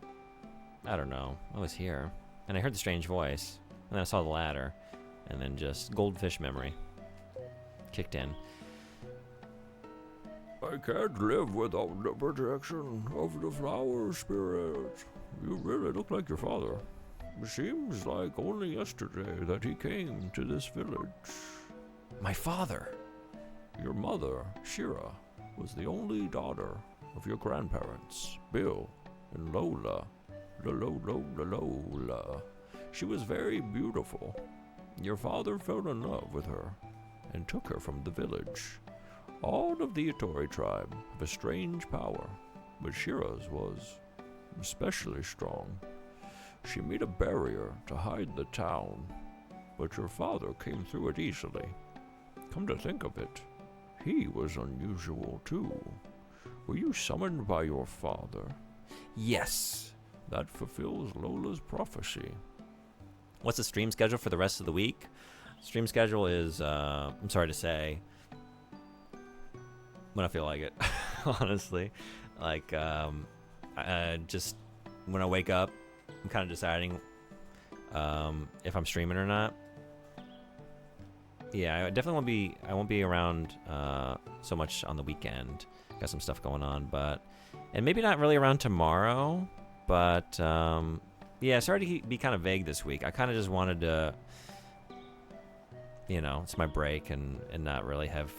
I don't know. I was here. And I heard the strange voice. And then I saw the ladder. And then just goldfish memory kicked in. I can't live without the protection of the flower spirit. You really look like your father. It seems like only yesterday that he came to this village. My father! Your mother, Shira, was the only daughter of your grandparents, Bill and Lola. Lola. She was very beautiful. Your father fell in love with her and took her from the village. All of the Itori tribe have a strange power, but Shira's was especially strong. She made a barrier to hide the town, but your father came through it easily. Come to think of it, he was unusual too. Were you summoned by your father? Yes! That fulfills Lola's prophecy. What's the stream schedule for the rest of the week? Stream schedule is, I'm sorry to say, when I feel like it, honestly. Like, just when I wake up, I'm kind of deciding if I'm streaming or not. Yeah, I definitely won't be around so much on the weekend. Got some stuff going on, and maybe not really around tomorrow, but yeah, sorry to be kind of vague this week. I kind of just wanted to, it's my break and not really have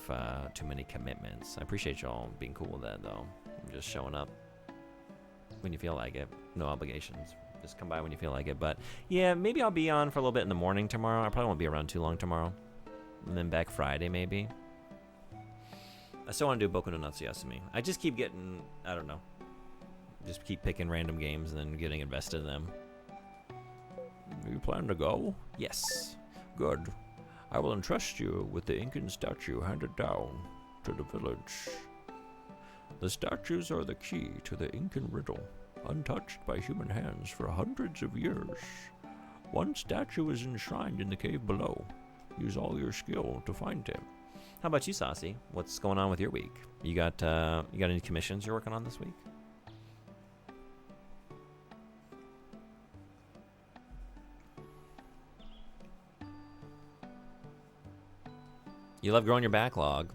too many commitments. I appreciate y'all being cool with that, though. I'm just showing up when you feel like it. No obligations. Just come by when you feel like it. But yeah, maybe I'll be on for a little bit in the morning tomorrow. I probably won't be around too long tomorrow. And then back Friday, maybe. I still want to do Boku no Natsuyasumi. I just keep getting, I don't know. Just keep picking random games and then getting invested in them. You plan to go? Yes. Good. I will entrust you with the Incan statue handed down to the village. The statues are the key to the Incan riddle, untouched by human hands for hundreds of years. One statue is enshrined in the cave below. Use all your skill to find him. How about you, Saucy? What's going on with your week? You got any commissions you're working on this week? You love growing your backlog.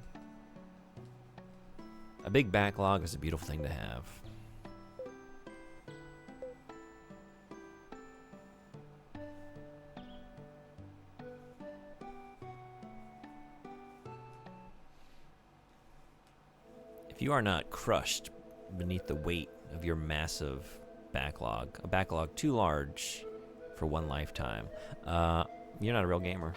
A big backlog is a beautiful thing to have. If you are not crushed beneath the weight of your massive backlog, a backlog too large for one lifetime, you're not a real gamer.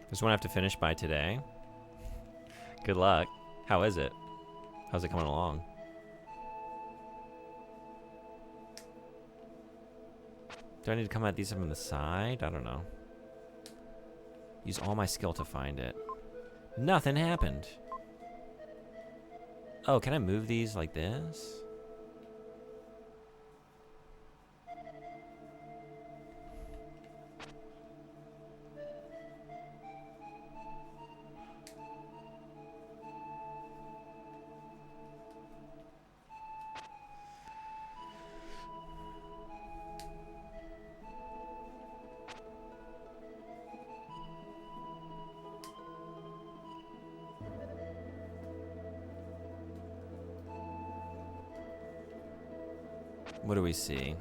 This one I have to finish by today. Good luck. How is it? How's it coming along? Do I need to come at these from the side? I don't know. Use all my skill to find it. Nothing happened. Oh, can I move these like this? What do we see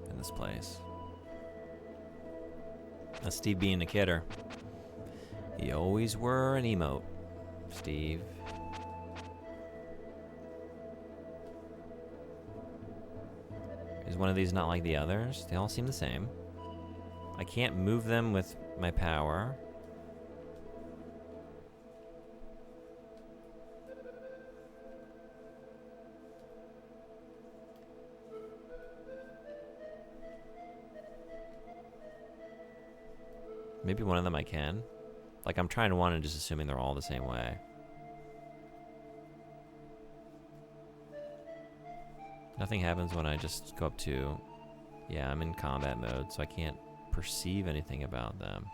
in this place? That's Steve being a kidder. You always were an emote, Steve. Is one of these not like the others? They all seem the same. I can't move them with my power. Maybe one of them I can. Like, I'm trying one and just assuming they're all the same way. Nothing happens when I just go up to... Yeah, I'm in combat mode, so I can't perceive anything about them.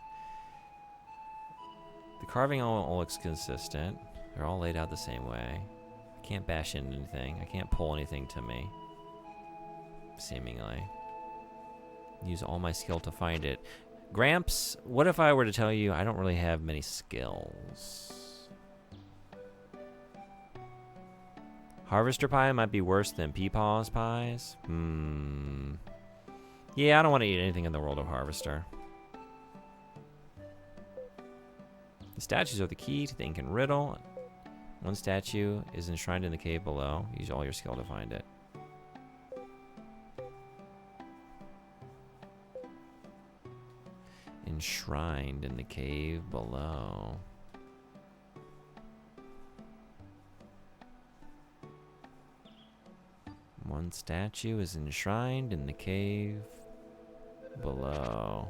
The carving all looks consistent. They're all laid out the same way. I can't bash into anything. I can't pull anything to me. Seemingly. Use all my skill to find it. Gramps, what if I were to tell you I don't really have many skills? Harvester pie might be worse than Peepaw's pies. Yeah, I don't want to eat anything in the world of Harvester. The statues are the key to the Incan riddle. One statue is enshrined in the cave below. Use all your skill to find it. Enshrined in the cave below. One statue is enshrined in the cave below.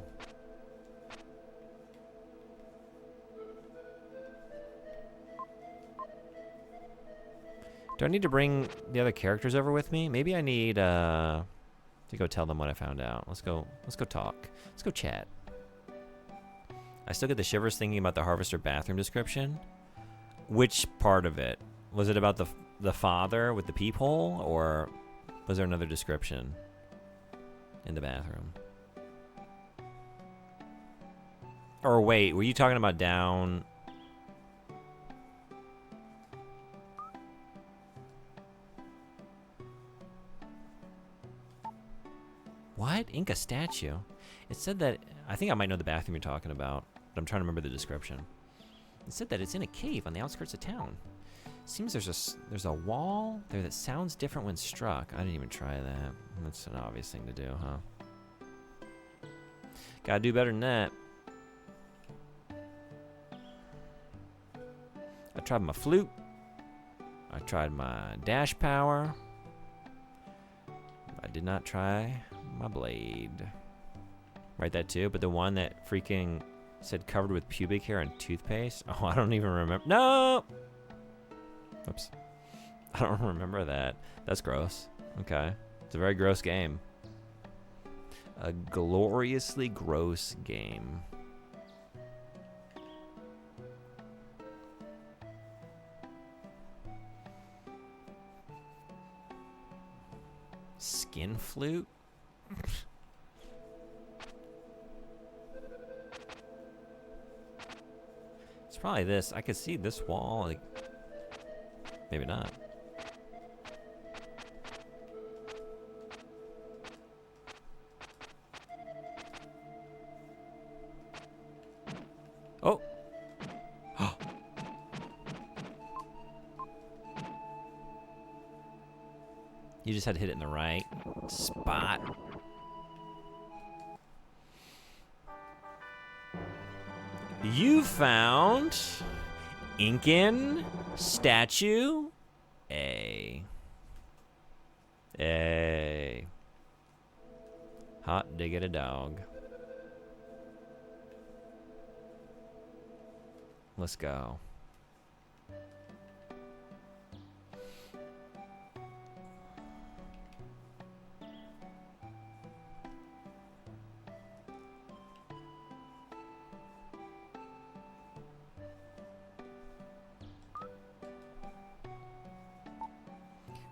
Do I need to bring the other characters over with me? Maybe I need to go tell them what I found out. Let's go talk. Let's go chat. I still get the shivers thinking about the Harvester bathroom description. Which part of it? Was it about the father with the peephole, or was there another description in the bathroom? Or wait, were you talking about down? What? Inca statue? It said that, I think I might know the bathroom you're talking about, but I'm trying to remember the description. It said that it's in a cave on the outskirts of town. Seems there's a wall there that sounds different when struck. I didn't even try that. That's an obvious thing to do, huh? Gotta do better than that. I tried my flute. I tried my dash power. I did not try my blade. Write that too, but the one that freaking said covered with pubic hair and toothpaste. Oh, I don't even remember. No! Oops. I don't remember that. That's gross. Okay. It's a very gross game. A gloriously gross game. Skin flute? It's probably this. I could see this wall. Like, maybe not. Oh. You just had to hit it in the right spot. You found Incan statue A. Hot diggity dog. Let's go.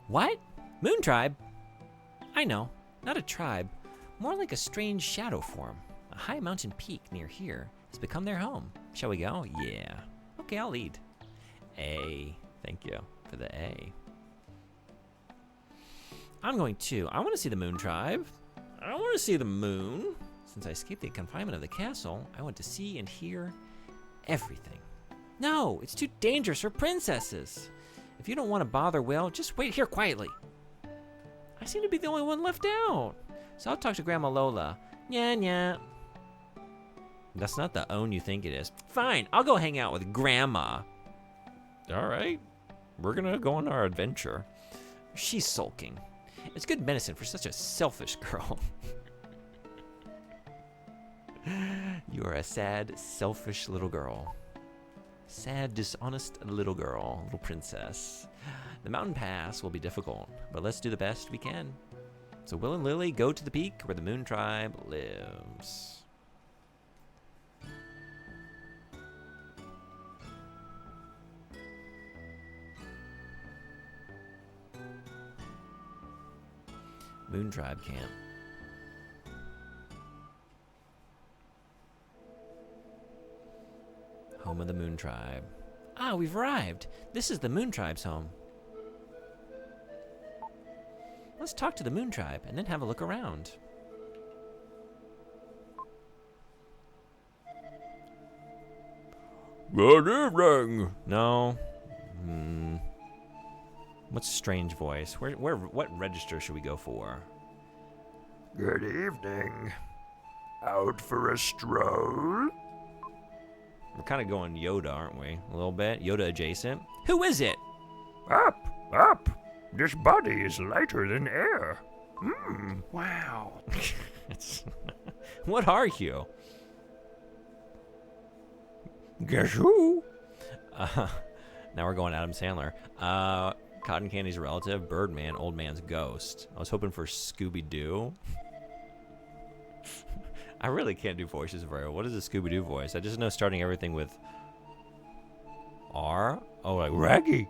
What? Moon tribe? I know, not a tribe. More like a strange shadow form. A high mountain peak near here has become their home. Shall we go? Yeah. Okay, I'll lead. A. Thank you for the A. I want to see the Moon Tribe. I want to see the moon. Since I escaped the confinement of the castle, I want to see and hear everything. No, it's too dangerous for princesses. If you don't want to bother Will, just wait here quietly. I seem to be the only one left out. So I'll talk to Grandma Lola. Nya. That's not the own you think it is. Fine, I'll go hang out with Grandma. All right. We're going to go on our adventure. She's sulking. It's good medicine for such a selfish girl. You are a sad, selfish little girl. Sad, dishonest little girl, little princess. The mountain pass will be difficult, but let's do the best we can. So Will and Lily go to the peak where the Moon Tribe lives. Moon Tribe camp. Home of the Moon Tribe. Ah, we've arrived. This is the Moon Tribe's home. Let's talk to the Moon Tribe and then have a look around. Good evening. No. What's a strange voice? What register should we go for? Good evening. Out for a stroll? We're kind of going Yoda, aren't we? A little bit. Yoda adjacent. Who is it? Up. This body is lighter than air. Wow. What are you? Guess who? Now we're going Adam Sandler. Cotton Candy's relative, Birdman, old man's ghost. I was hoping for Scooby-Doo. I really can't do voices very well. What is a Scooby-Doo voice? I just know starting everything with R. Oh, like Raggy.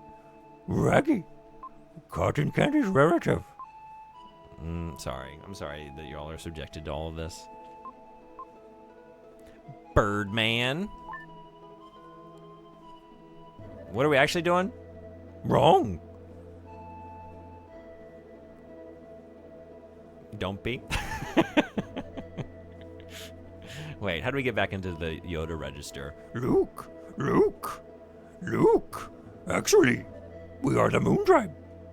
Cotton Candy's relative. Sorry. I'm sorry that you all are subjected to all of this. Birdman. What are we actually doing? Wrong. Don't be. Wait, how do we get back into the Yoda register? Luke. Actually, we are the Moon Tribe,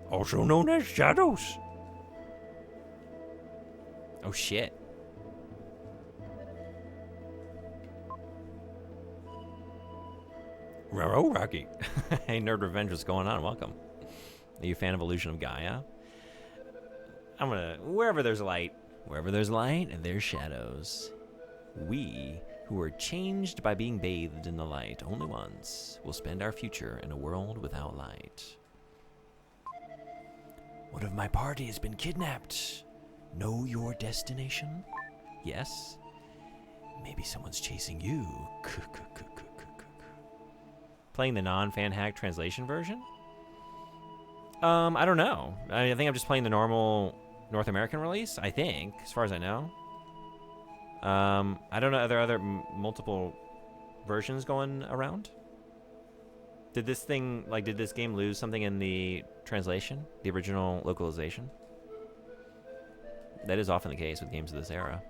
also known as Shadows. Oh, shit. Raro Rocky. Hey, Nerd Revenge, what's going on? Welcome. Are you a fan of Illusion of Gaia? Wherever there's light, there's shadows. We, who are changed by being bathed in the light only once, will spend our future in a world without light. One of my party has been kidnapped. Know your destination? Yes? Maybe someone's chasing you. Playing the non-fan hack translation version? I don't know. I think I'm just playing the normal North American release, I think, as far as I know. I don't know, are there other multiple versions going around? Did this game lose something in the translation? The original localization? That is often the case with games of this era.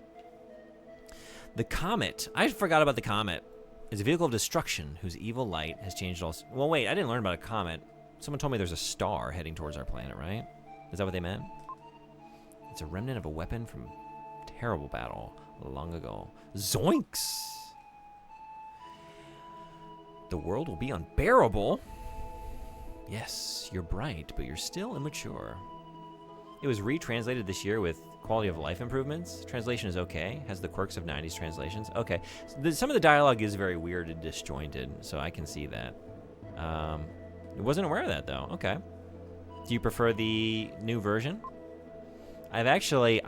The Comet. I forgot about the Comet. It's a vehicle of destruction whose evil light has changed all... Well, wait, I didn't learn about a comet. Someone told me there's a star heading towards our planet, right? Is that what they meant? It's a remnant of a weapon from terrible battle long ago. Zoinks! The world will be unbearable. Yes, you're bright, but you're still immature. It was retranslated this year with quality of life improvements. Translation is okay. Has the quirks of 90s translations. Okay. Some of the dialogue is very weird and disjointed, so I can see that. I wasn't aware of that, though. Okay. Do you prefer the new version? I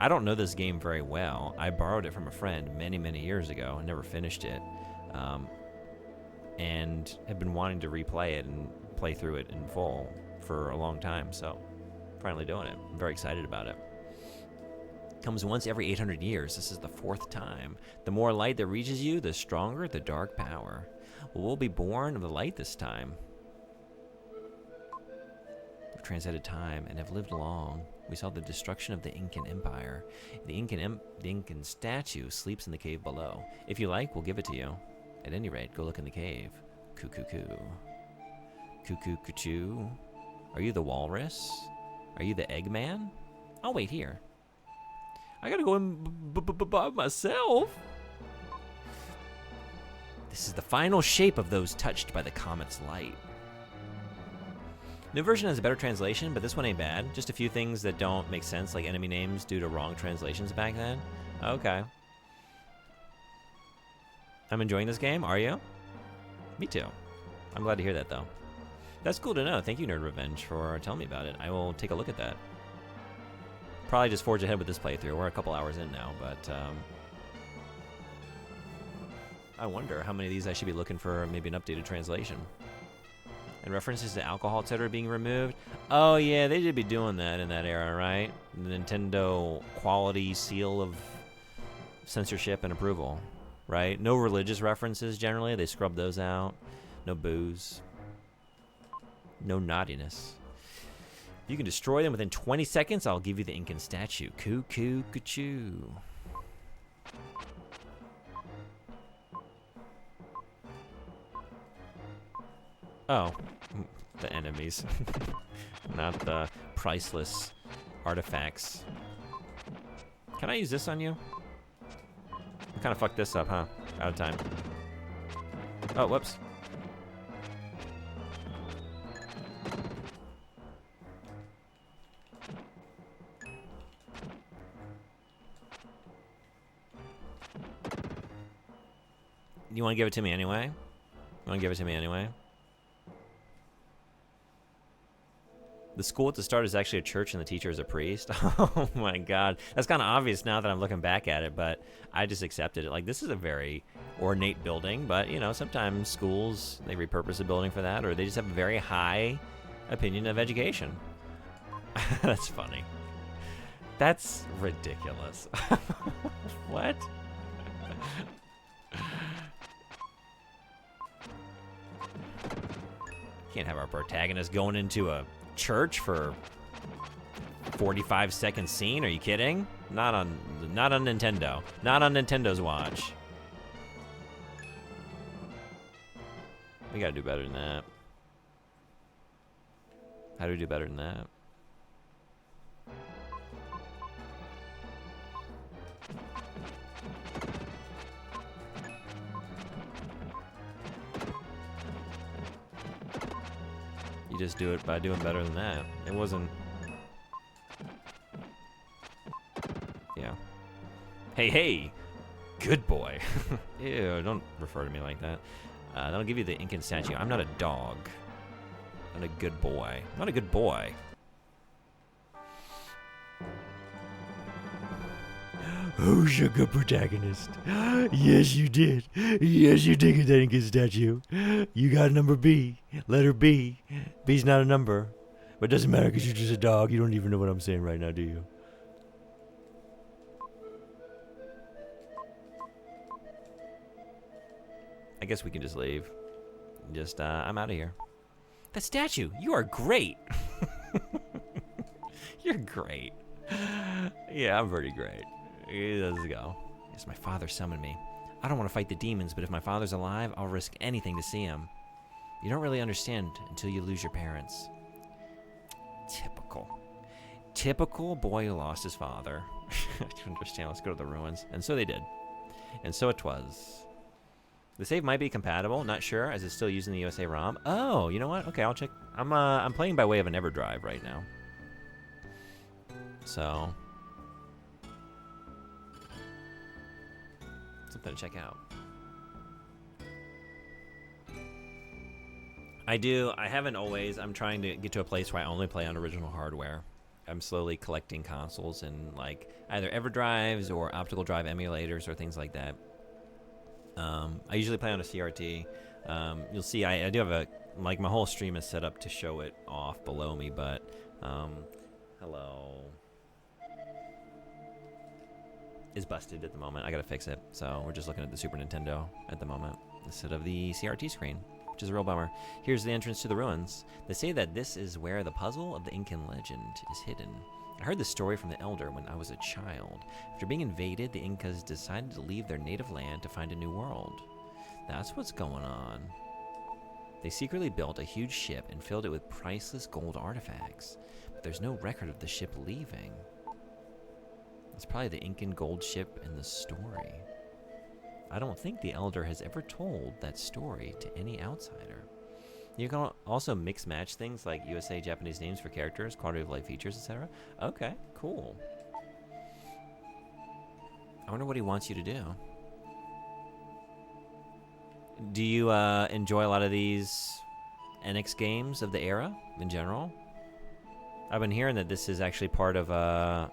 don't know this game very well. I borrowed it from a friend many, many years ago and never finished it. And have been wanting to replay it and play through it in full for a long time, so finally doing it. I'm very excited about it. Comes once every 800 years. This is the 4th time. The more light that reaches you, the stronger the dark power. We'll be born of the light this time. have translated time and have lived long. We saw the destruction of the Incan Empire. The Incan statue sleeps in the cave below. If you like, we'll give it to you. At any rate, go look in the cave. Coo-coo-coo. Coo-coo-coo-choo. Are you the walrus? Are you the Eggman? I'll wait here. I gotta go in by myself. This is the final shape of those touched by the comet's light. New version has a better translation, but this one ain't bad. Just a few things that don't make sense, like enemy names due to wrong translations back then. Okay. I'm enjoying this game. Are you? Me too. I'm glad to hear that, though. That's cool to know. Thank you, Nerd Revenge, for telling me about it. I will take a look at that. Probably just forge ahead with this playthrough. We're a couple hours in now, but I wonder how many of these I should be looking for maybe an updated translation. And references to alcohol, etc. being removed. Oh, yeah, they did be doing that in that era, right? The Nintendo quality seal of censorship and approval, right? No religious references, generally. They scrub those out. No booze. No naughtiness. If you can destroy them within 20 seconds, I'll give you the Incan statue. Coo-coo-coo-choo. Oh, the enemies. Not the priceless artifacts. Can I use this on you? I kind of fucked this up, huh? Out of time. Oh, whoops. You want to give it to me anyway? You want to give it to me anyway? The school at the start is actually a church and the teacher is a priest. Oh my god. That's kind of obvious now that I'm looking back at it, but I just accepted it. Like, this is a very ornate building, but, you know, sometimes schools, they repurpose a building for that, or they just have a very high opinion of education. That's funny. That's ridiculous. What? Can't have our protagonist going into a church for 45-second scene. Are you kidding? Not on Nintendo. Not on Nintendo's watch. We gotta do better than that. How do we do better than that? You just do it by doing better than that. It wasn't... Yeah. Hey, hey! Good boy. Ew, don't refer to me like that. That'll give you the Incan statue. I'm not a dog. I'm not a good boy. I'm not a good boy. Who's your good protagonist? Yes, you did. Yes, you did get that Incan statue. You got number B. Letter B. B's not a number. But it doesn't matter because you're just a dog. You don't even know what I'm saying right now, do you? I guess we can just leave. Just, I'm out of here. The statue, you are great. You're great. Yeah, I'm pretty great. Let's go. Yes, my father summoned me. I don't want to fight the demons, but if my father's alive, I'll risk anything to see him. You don't really understand until you lose your parents. Typical. Typical boy who lost his father. I don't understand. Let's go to the ruins. And so they did. And so it was. The save might be compatible. Not sure, as it's still using the USA ROM. Oh, you know what? Okay, I'll check. I'm playing by way of an EverDrive right now. So... something to check out. I haven't always. I'm trying to get to a place where I only play on original hardware. I'm slowly collecting consoles and like either EverDrives or optical drive emulators or things like that. I usually play on a CRT. You'll see I do have a, like, my whole stream is set up to show it off below me, but hello. Is busted at the moment. I gotta fix it. So we're just looking at the Super Nintendo at the moment instead of the CRT screen, which is a real bummer. Here's the entrance to the ruins. They say that this is where the puzzle of the Incan legend is hidden. I heard this story from the elder when I was a child. After being invaded, the Incas decided to leave their native land to find a new world. That's what's going on. They secretly built a huge ship and filled it with priceless gold artifacts, but there's no record of the ship leaving. It's probably the Incan gold ship in the story. I don't think the elder has ever told that story to any outsider. You can also mix match things like USA Japanese names for characters, quality of life features, etc. Okay, cool. I wonder what he wants you to do. Do you enjoy a lot of these NX games of the era in general? I've been hearing that this is actually part of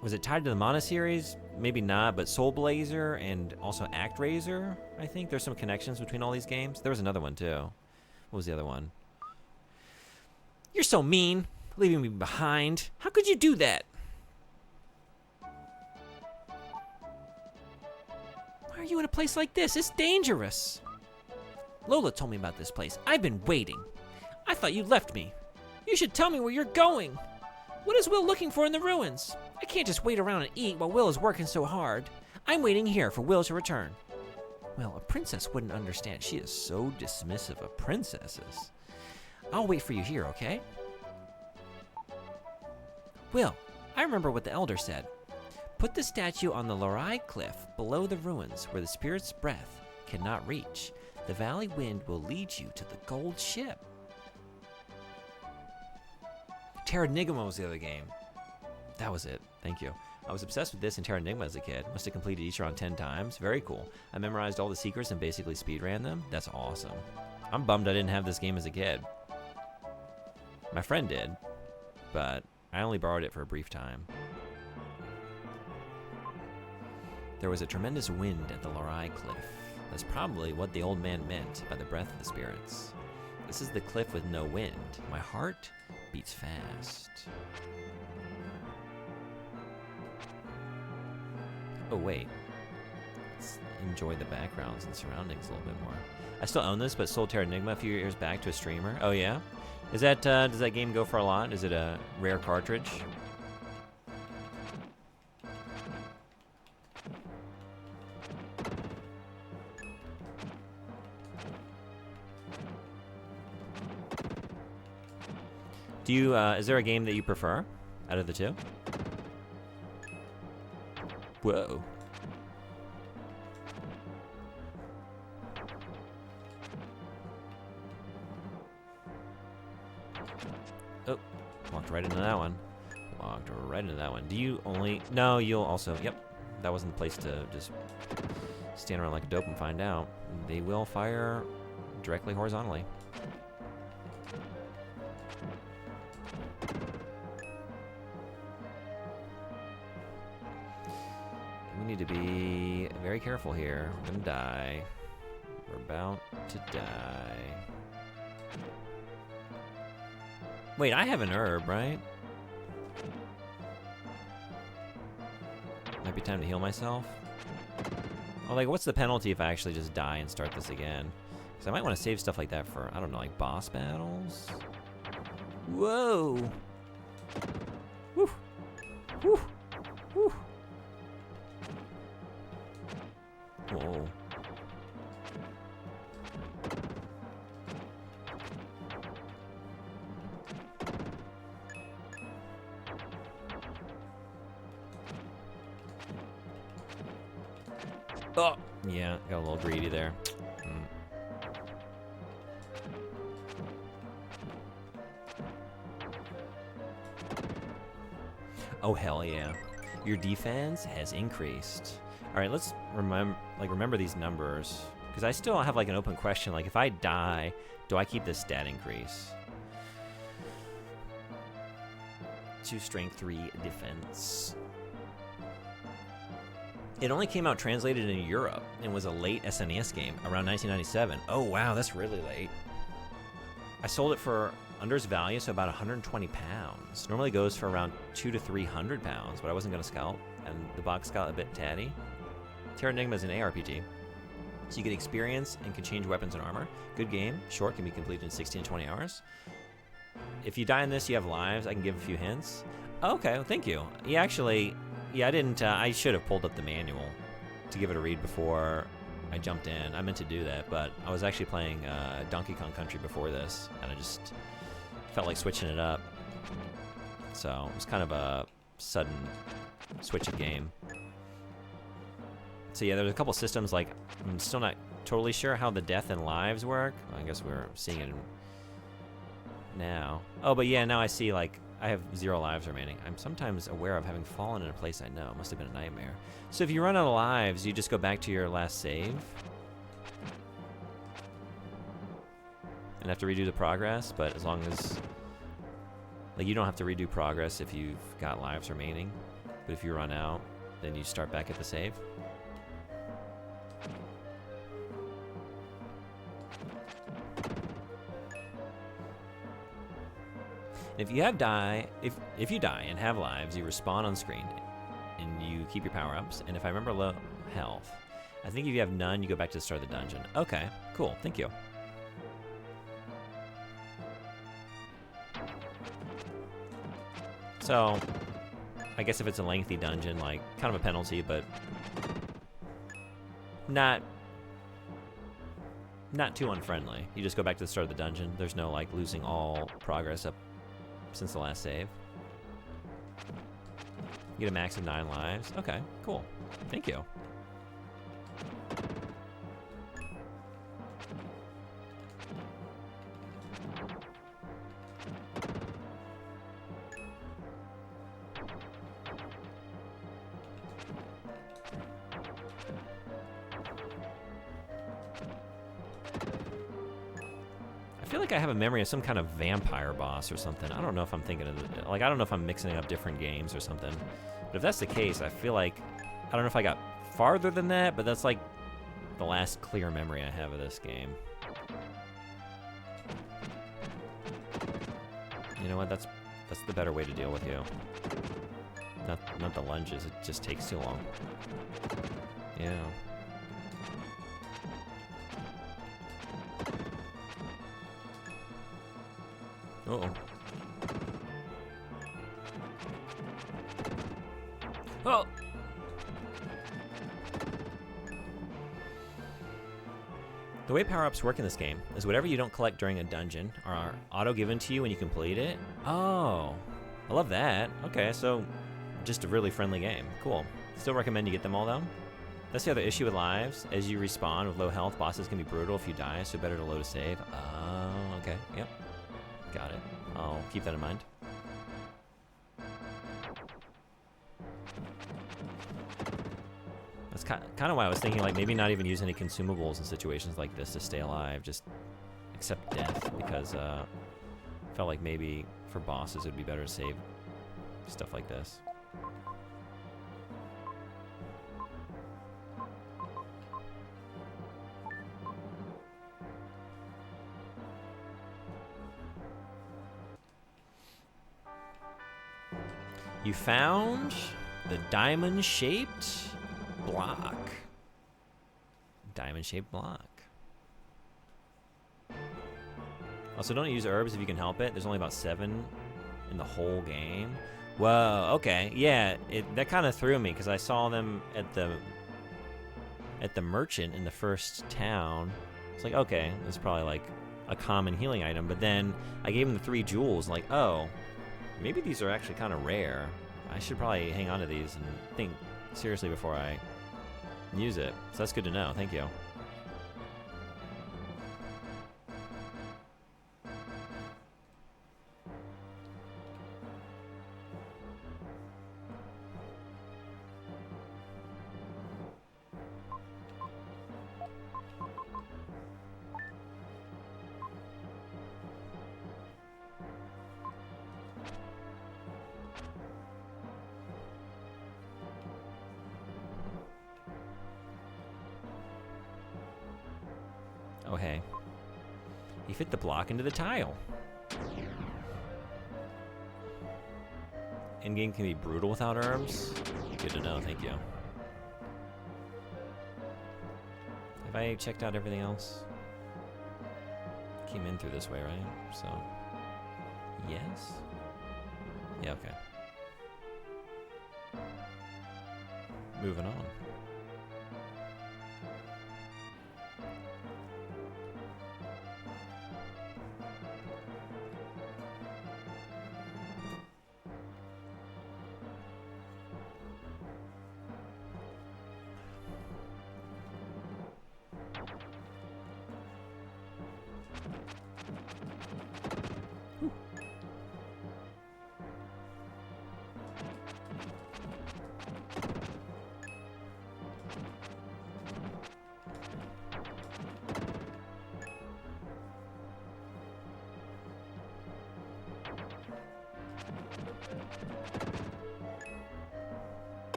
was it tied to the Mana series? Maybe not, but Soul Blazer and also ActRaiser, I think. There's some connections between all these games. There was another one, too. What was the other one? You're so mean, leaving me behind. How could you do that? Why are you in a place like this? It's dangerous. Lola told me about this place. I've been waiting. I thought you left me. You should tell me where you're going. What is Will looking for in the ruins? I can't just wait around and eat while Will is working so hard. I'm waiting here for Will to return. Well, a princess wouldn't understand. She is so dismissive of princesses. I'll wait for you here, okay? Will, I remember what the elder said. Put the statue on the Lorai cliff below the ruins where the spirit's breath cannot reach. The valley wind will lead you to the gold ship. Terranigma was the other game. That was it. Thank you. I was obsessed with this and Terranigma as a kid. Must have completed each around 10 times. Very cool. I memorized all the secrets and basically speedran them. That's awesome. I'm bummed I didn't have this game as a kid. My friend did, but I only borrowed it for a brief time. There was a tremendous wind at the Lorai cliff. That's probably what the old man meant by the breath of the spirits. This is the cliff with no wind. My heart beats fast. Oh, wait. Let's enjoy the backgrounds and surroundings a little bit more. I still own this, but sold Terranigma a few years back to a streamer. Oh, yeah? Is that, does that game go for a lot? Is it a rare cartridge? Do you, is there a game that you prefer out of the two? Whoa. Oh, walked right into that one. Walked right into that one. Do you only... No, you'll also... Yep, that wasn't the place to just stand around like a dope and find out. They will fire directly horizontally. We need to be very careful here. We're gonna die. We're about to die. Wait, I have an herb, right? Might be time to heal myself. Oh, like, what's the penalty if I actually just die and start this again? Because I might want to save stuff like that for, I don't know, like boss battles? Whoa! Woo! Woo! Woo! Whoa. Oh, yeah, got a little greedy there. Oh, hell yeah. Your defense has increased. All right, let's remember these numbers, because I still have like an open question. Like, if I die, do I keep this stat increase? 2 strength, 3 defense. It only came out translated in Europe and was a late SNES game around 1997. Oh wow, that's really late. I sold it for under its value, so about 120 pounds. Normally goes for around 200 to 300 pounds, but I wasn't gonna scalp, and the box got a bit tatty. Terranigma is an ARPG. So you get experience and can change weapons and armor. Good game. Short, can be completed in 16 to 20 hours. If you die in this, you have lives. I can give a few hints. Okay, well, thank you. Yeah, actually, I didn't, I should have pulled up the manual to give it a read before I jumped in. I meant to do that, but I was actually playing Donkey Kong Country before this, and I just felt like switching it up. So it was kind of a sudden switch of game. So yeah, there's a couple systems, like, I'm still not totally sure how the death and lives work. I guess we're seeing it now. Oh, but yeah, now I see, like, I have 0 lives remaining. I'm sometimes aware of having fallen in a place I know. It must have been a nightmare. So if you run out of lives, you just go back to your last save. And have to redo the progress, but as long as... Like, you don't have to redo progress if you've got lives remaining. But if you run out, then you start back at the save. If you if you die and have lives, you respawn on screen, and you keep your power-ups. And if I remember low health, I think if you have none, you go back to the start of the dungeon. Okay, cool, thank you. So, I guess if it's a lengthy dungeon, like, kind of a penalty, but not too unfriendly. You just go back to the start of the dungeon. There's no, like, losing all progress up since the last save. You get a max of 9 lives. Okay, cool. Thank you. I feel like I have a memory of some kind of vampire boss or something. I don't know if I'm thinking of it. Like, I don't know if I'm mixing up different games or something. But if that's the case, I feel like, I don't know if I got farther than that, but that's like the last clear memory I have of this game. You know what? That's the better way to deal with you. Not the lunges. It just takes too long. Yeah. Uh-oh. Oh! The way power-ups work in this game is whatever you don't collect during a dungeon are auto-given to you when you complete it. Oh, I love that. Okay, so just a really friendly game. Cool. Still recommend you get them all, though. That's the other issue with lives. As you respawn with low health, bosses can be brutal if you die, so better to load a save. Oh, okay. Yep. Got it. I'll keep that in mind. That's kind of why I was thinking, like, maybe not even use any consumables in situations like this to stay alive. Just accept death, because I felt like maybe for bosses it'd be better to save stuff like this. You found the diamond-shaped block. Diamond-shaped block. Also, don't use herbs if you can help it. There's only about 7 in the whole game. Whoa, okay. Yeah, that kind of threw me, because I saw them at the merchant in the first town. It's like, okay, it's probably like a common healing item. But then I gave him the 3 jewels, like, oh, maybe these are actually kind of rare. I should probably hang on to these and think seriously before I use it. So that's good to know. Thank you. Oh, hey. He fit the block into the tile. In-game can be brutal without herbs. Good to know, thank you. Have I checked out everything else? Came in through this way, right? So, yes? Yeah, okay. Moving on.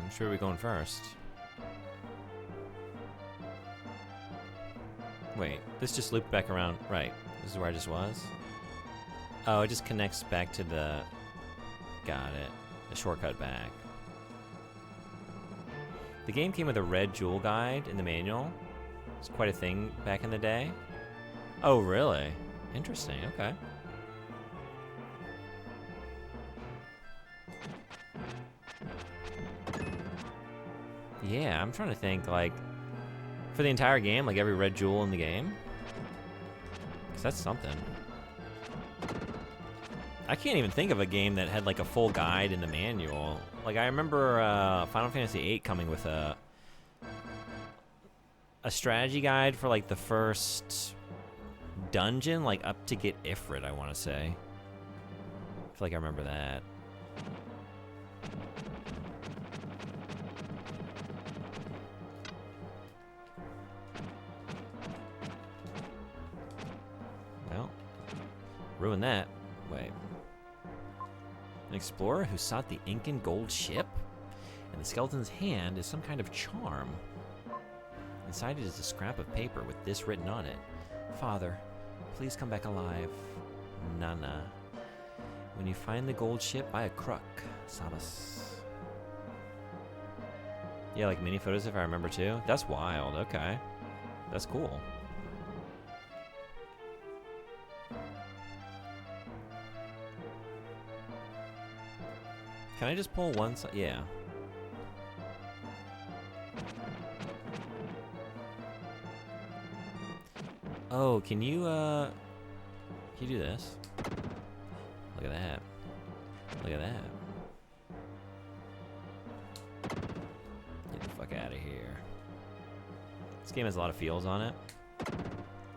Which way are we going first? Wait, this just looped back around. Right, this is where I just was? Oh, it just connects back to the... Got it. The shortcut back. The game came with a red jewel guide in the manual. It's quite a thing back in the day. Oh, really? Interesting, okay. Yeah, I'm trying to think, like, for the entire game, like every red jewel in the game? Because that's something. I can't even think of a game that had, like, a full guide in the manual. Like, I remember Final Fantasy VIII coming with a strategy guide for, like, the first dungeon, like, up to get Ifrit, I want to say. I feel like I remember that. Ruin that. Wait. An explorer who sought the Incan gold ship? In the skeleton's hand is some kind of charm. Inside it is a scrap of paper with this written on it. Father, please come back alive. Nana. When you find the gold ship, buy a crook. Sabas. Yeah, like mini photos if I remember too. That's wild. Okay. That's cool. Can I just pull one side? Yeah. Oh, can you do this? Look at that. Look at that. Get the fuck out of here. This game has a lot of feels on it.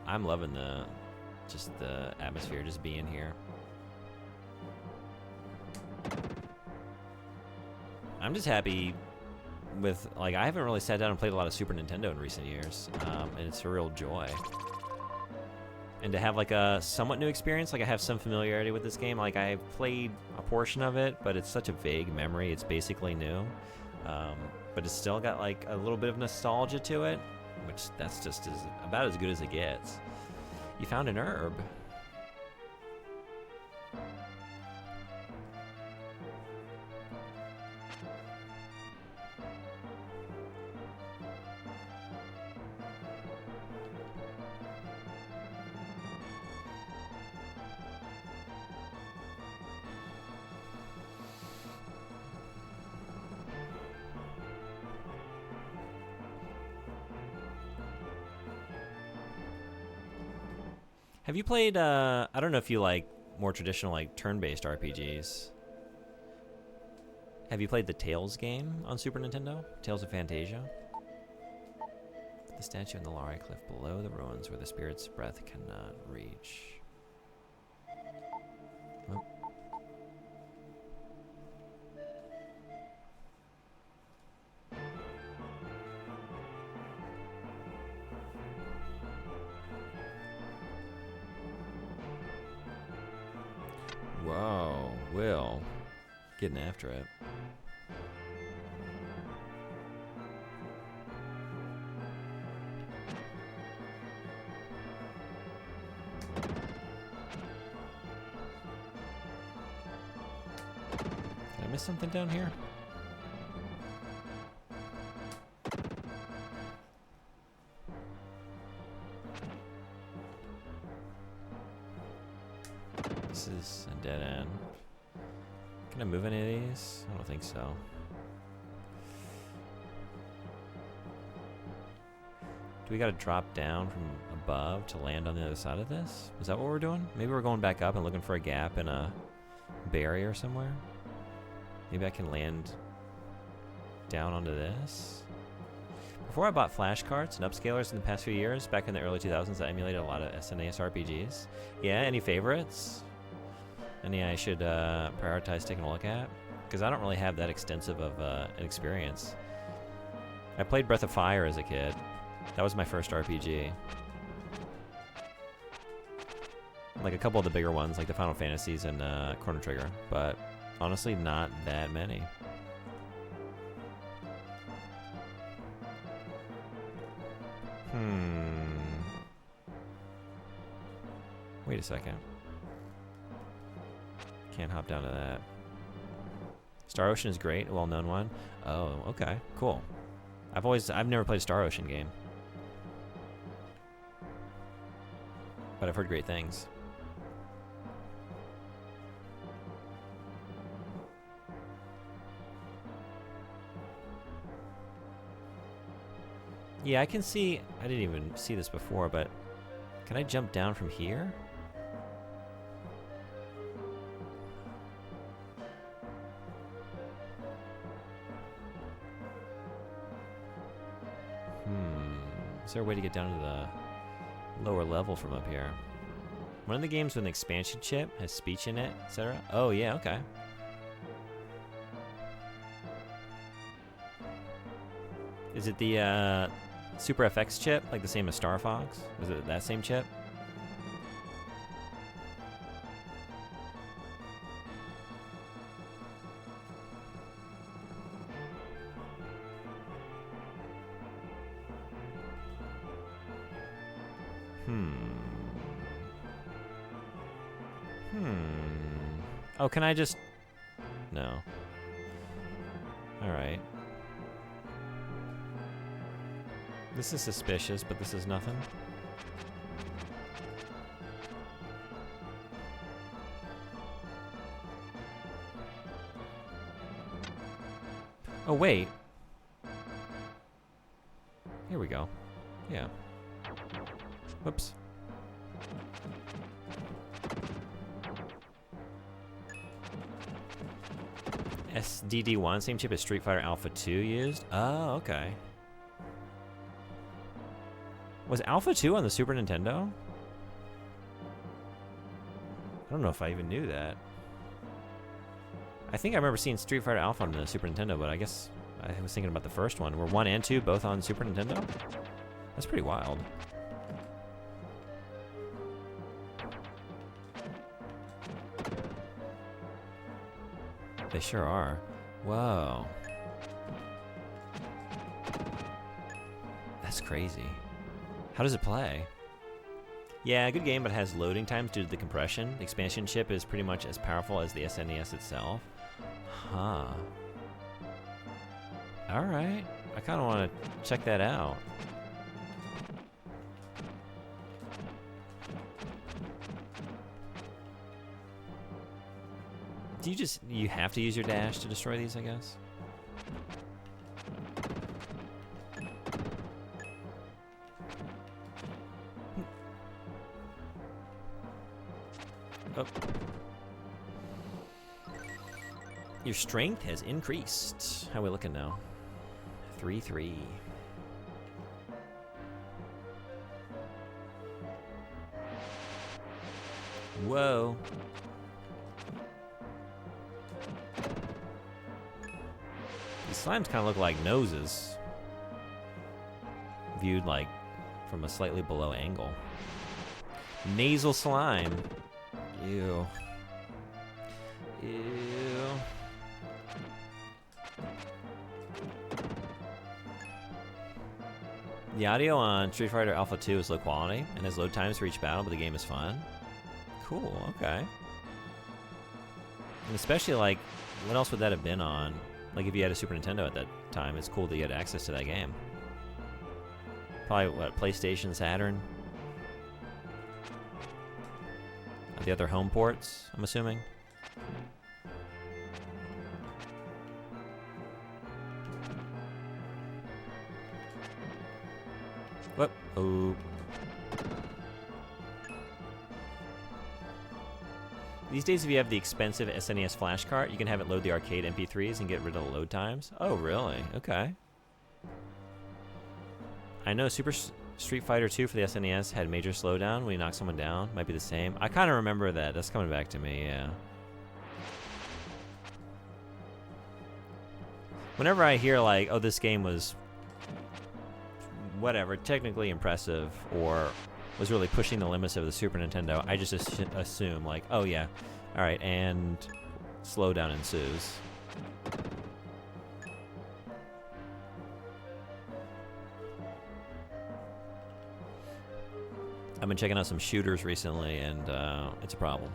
I'm loving just the atmosphere, just being here. I'm just happy with, like, I haven't really sat down and played a lot of Super Nintendo in recent years, and it's a real joy. And to have, like, a somewhat new experience, like, I have some familiarity with this game. Like, I've played a portion of it, but it's such a vague memory. It's basically new. But it's still got, like, a little bit of nostalgia to it, which that's just about as good as it gets. You found an herb. Have you played, I don't know if you like more traditional, like, turn-based RPGs. Have you played the Tales game on Super Nintendo? Tales of Fantasia? The statue in the Lari Cliff below the ruins where the spirit's breath cannot reach. Oh. Whoa, Will. Getting after it. miss something down here? This is a dead end. Can I move any of these? I don't think so. Do we gotta drop down from above to land on the other side of this? Is that what we're doing? Maybe we're going back up and looking for a gap in a barrier somewhere? Maybe I can land down onto this? Before I bought flashcards and upscalers in the past few years, back in the early 2000s, I emulated a lot of SNES RPGs. Yeah, any favorites? Any I should prioritize taking a look at? Because I don't really have that extensive of an experience. I played Breath of Fire as a kid. That was my first RPG. Like a couple of the bigger ones, like the Final Fantasies and Chrono Trigger, but honestly, not that many. Wait a second. Can't hop down to that. Star Ocean is great, a well-known one. Oh, okay, cool. I've never played a Star Ocean game, but I've heard great things. Yeah, I can see, I didn't even see this before, but can I jump down from here? Is there a way to get down to the lower level from up here? One of the games with an expansion chip has speech in it, etc. Oh yeah, okay. Is it the Super FX chip, like the same as Star Fox? Is it that same chip? Oh, can I just... No. Alright. This is suspicious, but this is nothing. Oh, wait. Here we go. Yeah. Whoops. SDD1, same chip as Street Fighter Alpha 2 used? Oh, okay. Was Alpha 2 on the Super Nintendo? I don't know if I even knew that. I think I remember seeing Street Fighter Alpha on the Super Nintendo, but I guess I was thinking about the first one. Were 1 and 2 both on Super Nintendo? That's pretty wild. They sure are. Whoa. That's crazy. How does it play? Yeah, good game, but has loading times due to the compression. The expansion chip is pretty much as powerful as the SNES itself. Huh. Alright. I kind of want to check that out. Do you have to use your dash to destroy these, I guess? Oh. Your strength has increased. How are we looking now? 3-3. Whoa. These slimes kind of look like noses, viewed like from a slightly below angle. Nasal slime. Ew. Ew. The audio on Street Fighter Alpha 2 is low quality and has load times for each battle, but the game is fun. Cool, okay. And especially like what else would that have been on? Like, if you had a Super Nintendo at that time, it's cool that you had access to that game. Probably, what, PlayStation, Saturn? The other home ports, I'm assuming? Whoop. Oh. These days, if you have the expensive SNES flash cart, you can have it load the arcade MP3s and get rid of the load times. Oh, really? Okay. I know Super Street Fighter 2 for the SNES had major slowdown when you knock someone down. Might be the same. I kind of remember that. That's coming back to me, yeah. Whenever I hear, like, oh, this game was whatever, technically impressive, or was really pushing the limits of the Super Nintendo, I just assume, like, oh yeah, alright, and slowdown ensues. I've been checking out some shooters recently, and it's a problem.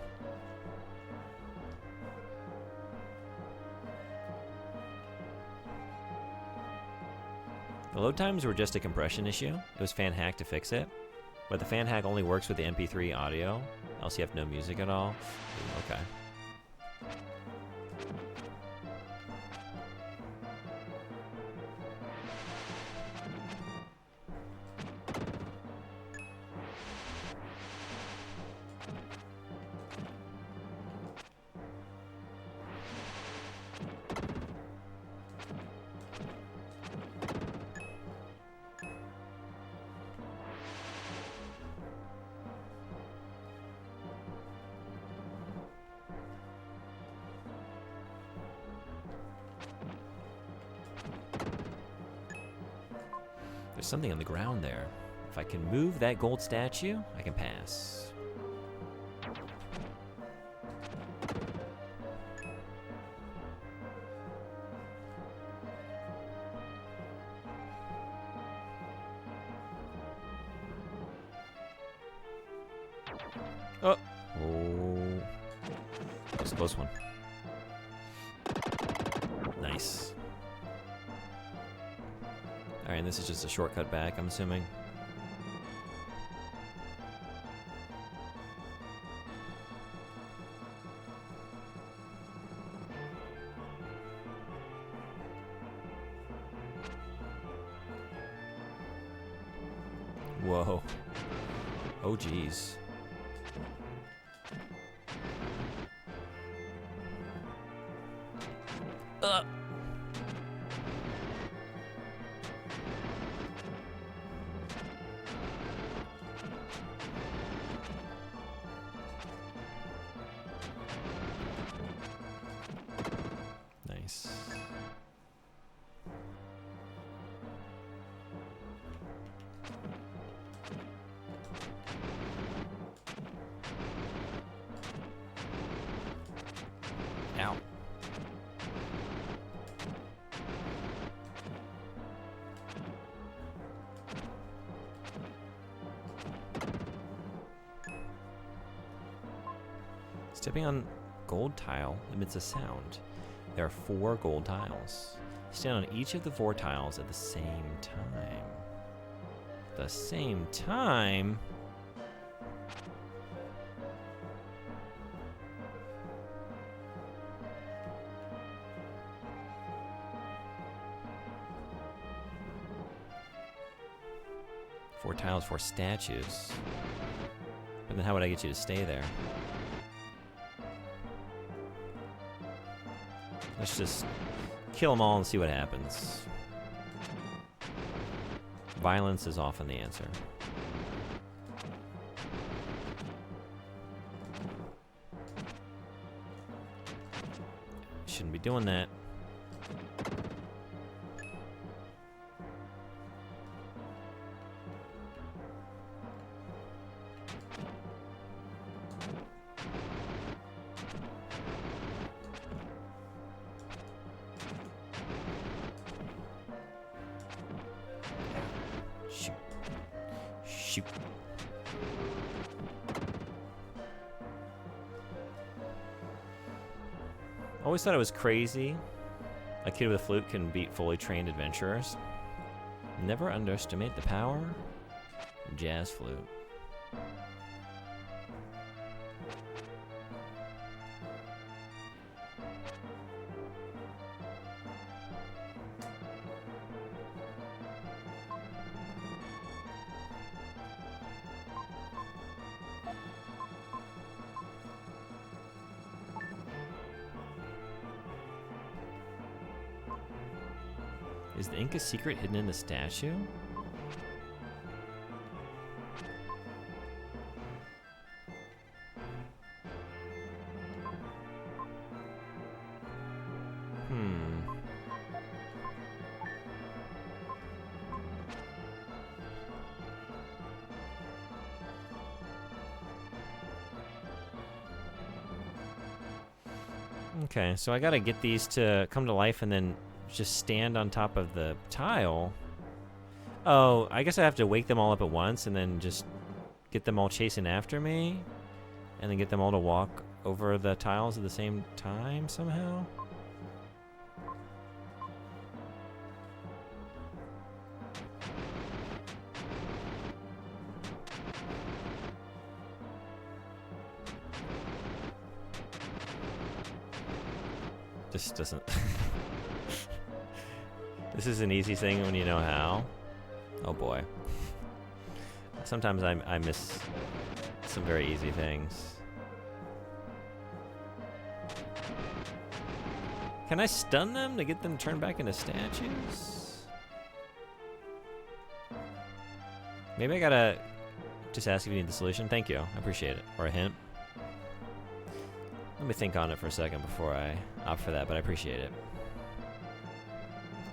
The load times were just a compression issue. It was fan hack to fix it. But the fan hack only works with the MP3 audio, else you have no music at all. Ooh, okay. There's something on the ground there. If I can move that gold statue, I can pass. Oh! Oh. That was a close one. Nice. Alright, and this is just a shortcut back, I'm assuming. Whoa. Oh, geez. Nice. Ow. Stepping on gold tile emits a sound. There are 4 gold tiles. Stand on each of the 4 tiles at the same time. The same time? Four tiles, 4 statues. But then how would I get you to stay there? Let's just kill them all and see what happens. Violence is often the answer. Shouldn't be doing that. Shoot. Shoot. Always thought it was crazy. A kid with a flute can beat fully trained adventurers. Never underestimate the power of jazz flute. Is the Inca secret hidden in the statue? Okay, so I gotta get these to come to life and then just stand on top of the tile. Oh, I guess I have to wake them all up at once and then just get them all chasing after me and then get them all to walk over the tiles at the same time somehow? This doesn't... This is an easy thing when you know how. Oh boy. Sometimes I miss some very easy things. Can I stun them to get them turned back into statues? Maybe I gotta just ask if you need the solution. Thank you. I appreciate it. Or a hint. Let me think on it for a second before I opt for that, but I appreciate it.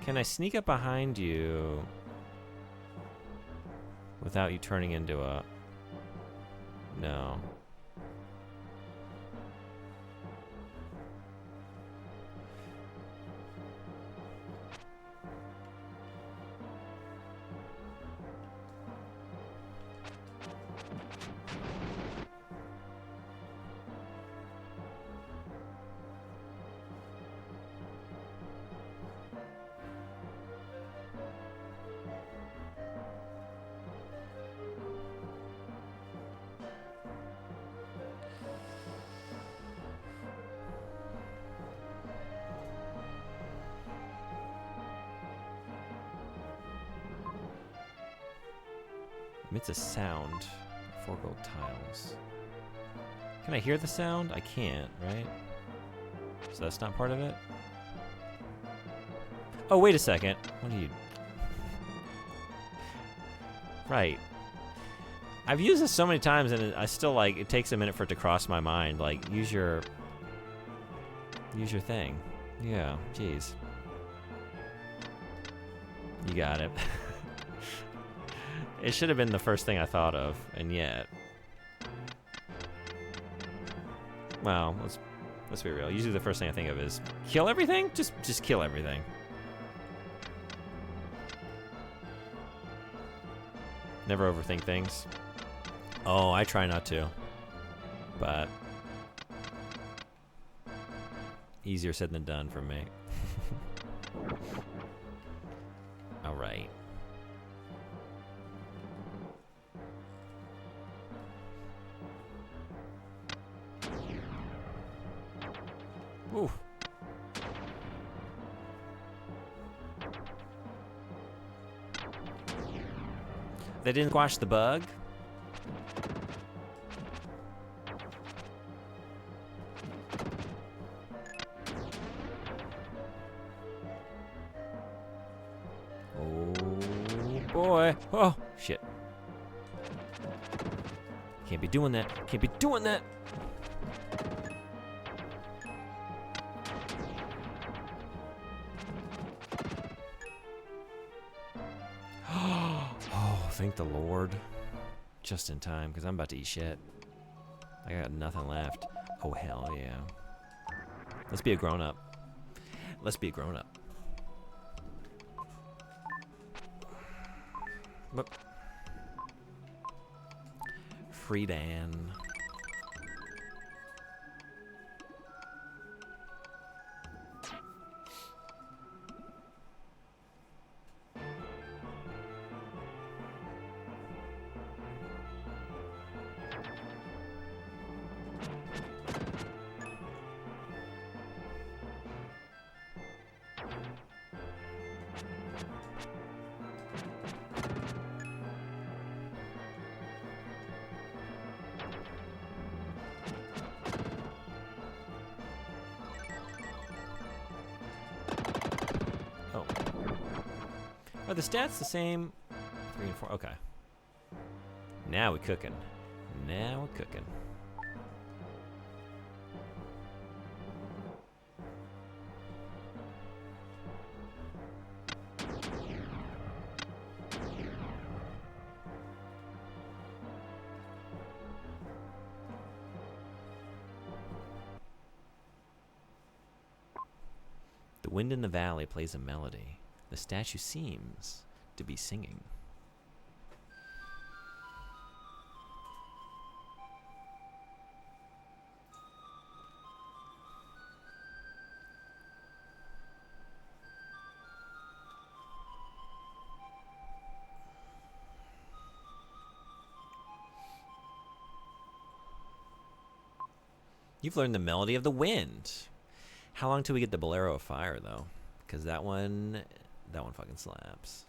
Can I sneak up behind you without you turning into a... No. Emits a sound. 4 gold tiles. Can I hear the sound? I can't, right? So that's not part of it? Oh, wait a second. What are you... Right. I've used this so many times and I still, like, it takes a minute for it to cross my mind. Like, use your thing. Yeah, jeez. You got it. It should have been the first thing I thought of, and yet... Well, let's be real. Usually the first thing I think of is kill everything? Just kill everything. Never overthink things. Oh, I try not to. But easier said than done for me. All right. Ooh. They didn't squash the bug? Oh boy. Oh, shit. Can't be doing that. Can't be doing that. Thank the Lord. Just in time, because I'm about to eat shit. I got nothing left. Oh, hell yeah. Let's be a grown-up. Let's be a grown-up. Friedan. Are the stats the same? 3 and 4. Okay. Now we're cooking. Now we're cooking. The wind in the valley plays a melody. The statue seems to be singing. You've learned the melody of the wind. How long till we get the Bolero of Fire, though? Because that one fucking slaps.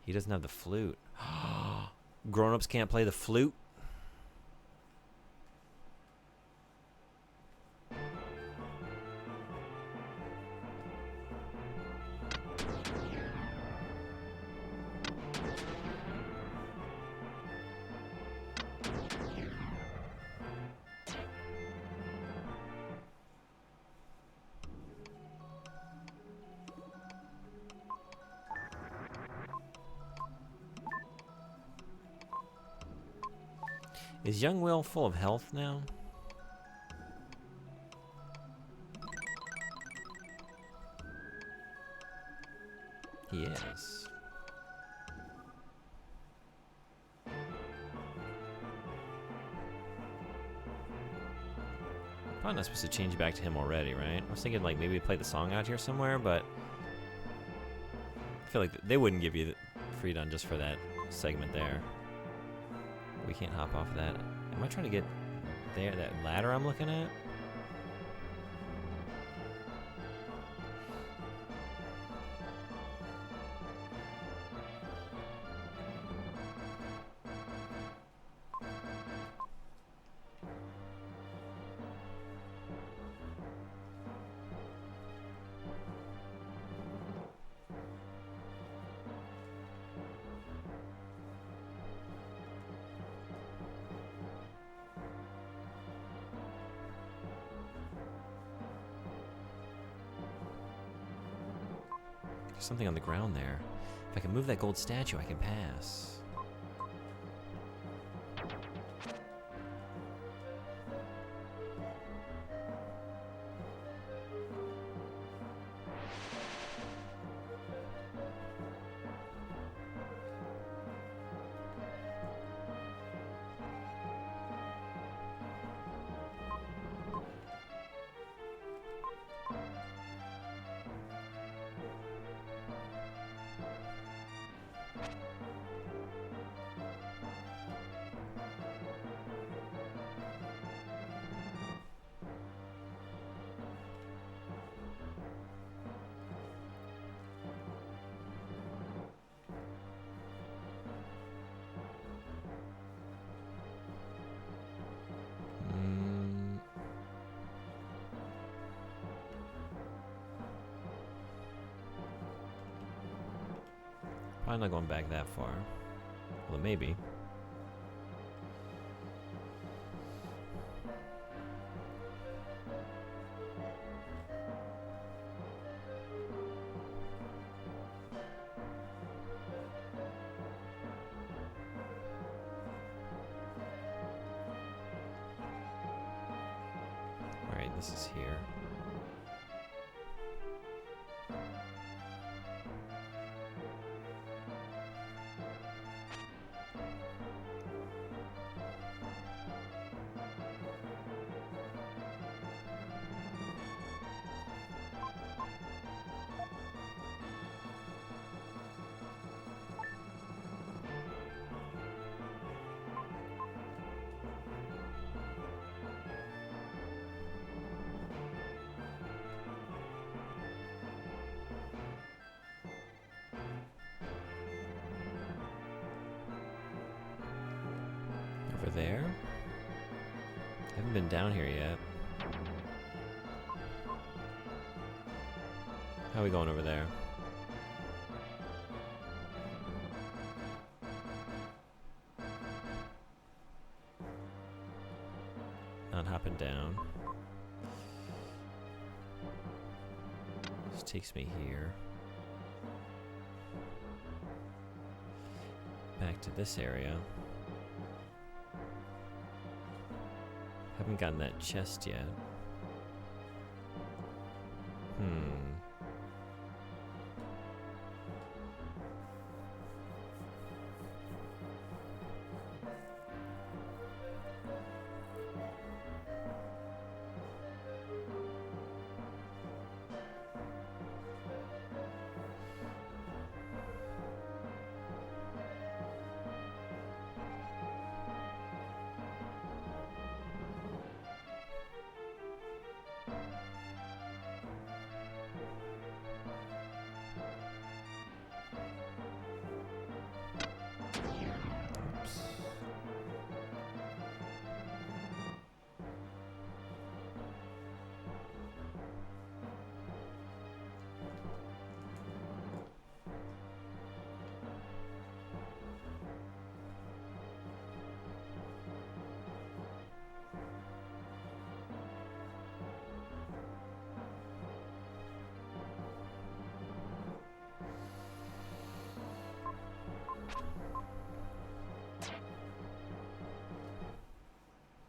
He doesn't have the flute. Grown-ups can't play the flute? Is young Will full of health now? He is. Probably not supposed to change back to him already, right? I was thinking like maybe play the song out here somewhere, but I feel like they wouldn't give you the freedom just for that segment there. We can't hop off of that. Am I trying to get there? That ladder I'm looking at? There's something on the ground there. If I can move that gold statue, I can pass. Probably not going back that far. Well, maybe. All right, this is here. Over there? Haven't been down here yet. How are we going over there? Not hopping down. This takes me here. Back to this area. Haven't gotten that chest yet. Oops.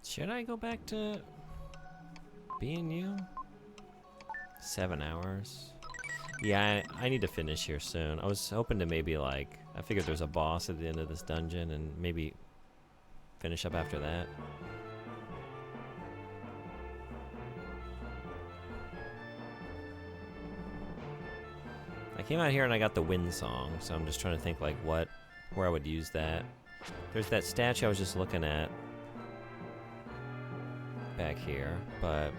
Should I go back to being you? 7 hours. Yeah, I need to finish here soon. I was hoping to maybe like, I figured there's a boss at the end of this dungeon and maybe finish up after that. I came out here and I got the wind song, so I'm just trying to think like where I would use that. There's that statue I was just looking at back here, but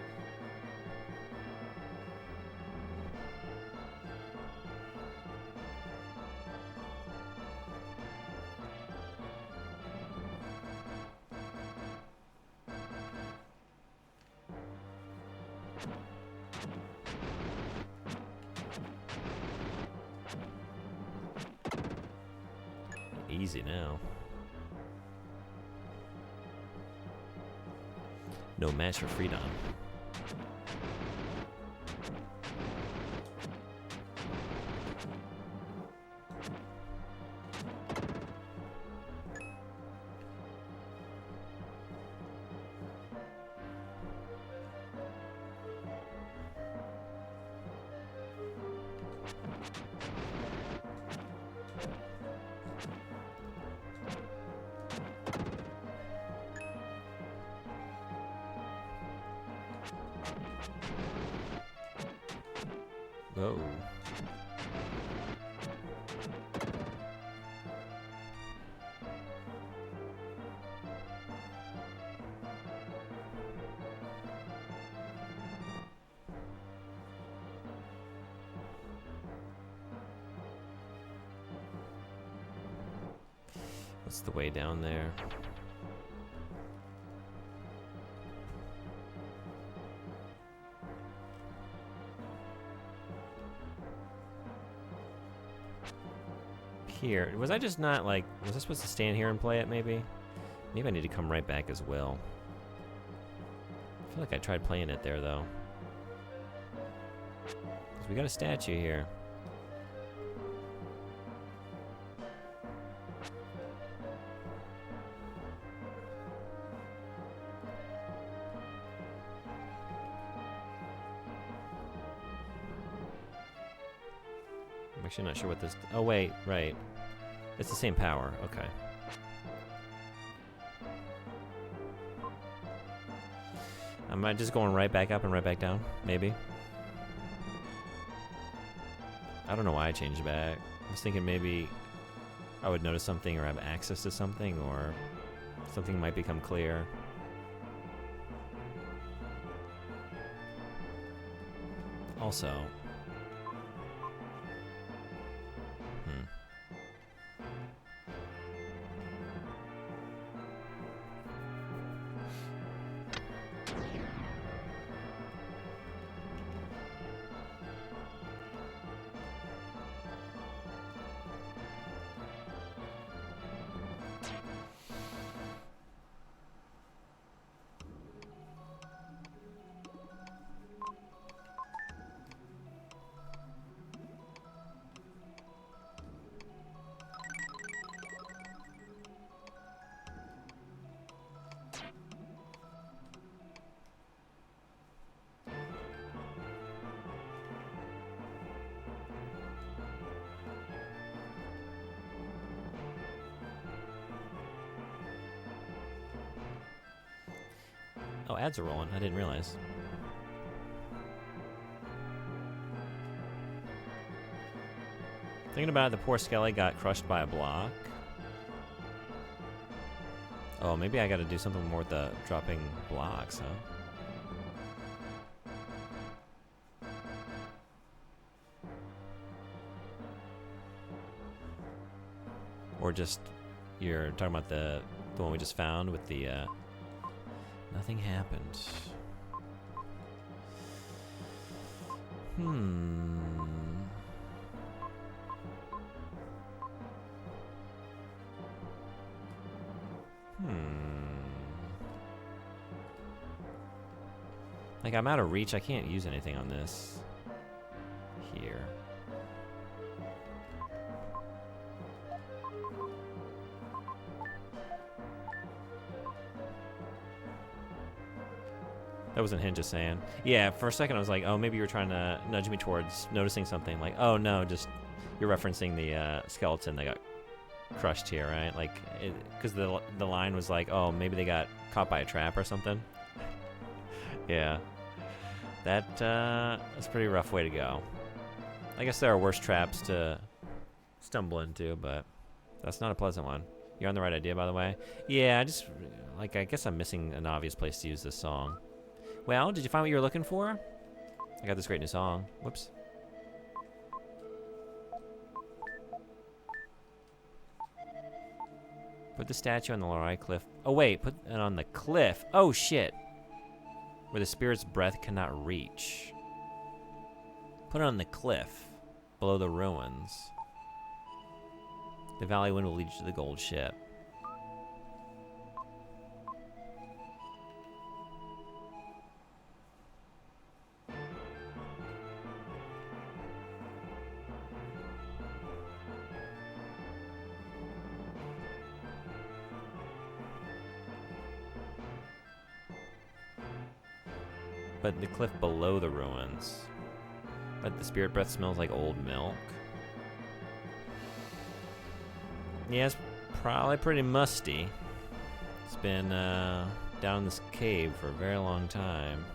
easy now. No match for freedom. Whoa. What's the way down there? Here. Was I just not like, was I supposed to stand here and play it maybe? Maybe I need to come right back as well. I feel like I tried playing it there though. 'Cause we got a statue here. I'm actually not sure what this... Oh, wait, right. It's the same power. Okay. Am I just going right back up and right back down? Maybe. I don't know why I changed back. I was thinking maybe I would notice something or have access to something or something might become clear. Also... Oh, ads are rolling. I didn't realize. Thinking about it, the poor Skelly got crushed by a block. Oh, maybe I gotta do something more with the dropping blocks, huh? Or just, you're talking about the one we just found with the, nothing happened. Like, I'm out of reach. I can't use anything on this. Here. That wasn't him just saying. Yeah, for a second I was like, oh, maybe you were trying to nudge me towards noticing something. Like, oh no, just you're referencing the skeleton that got crushed here, right? Like, because the line was like, oh, maybe they got caught by a trap or something. Yeah, that's a pretty rough way to go. I guess there are worse traps to stumble into, but that's not a pleasant one. You're on the right idea, by the way. Yeah, I guess I'm missing an obvious place to use this song. Well, did you find what you were looking for? I got this great new song. Whoops. Put the statue on the Lorai cliff. Oh, wait. Put it on the cliff. Oh, shit. Where the spirit's breath cannot reach. Put it on the cliff. Below the ruins. The valley wind will lead you to the gold ship. But the cliff below the ruins. But the spirit breath smells like old milk. Yeah, it's probably pretty musty. It's been down in this cave for a very long time.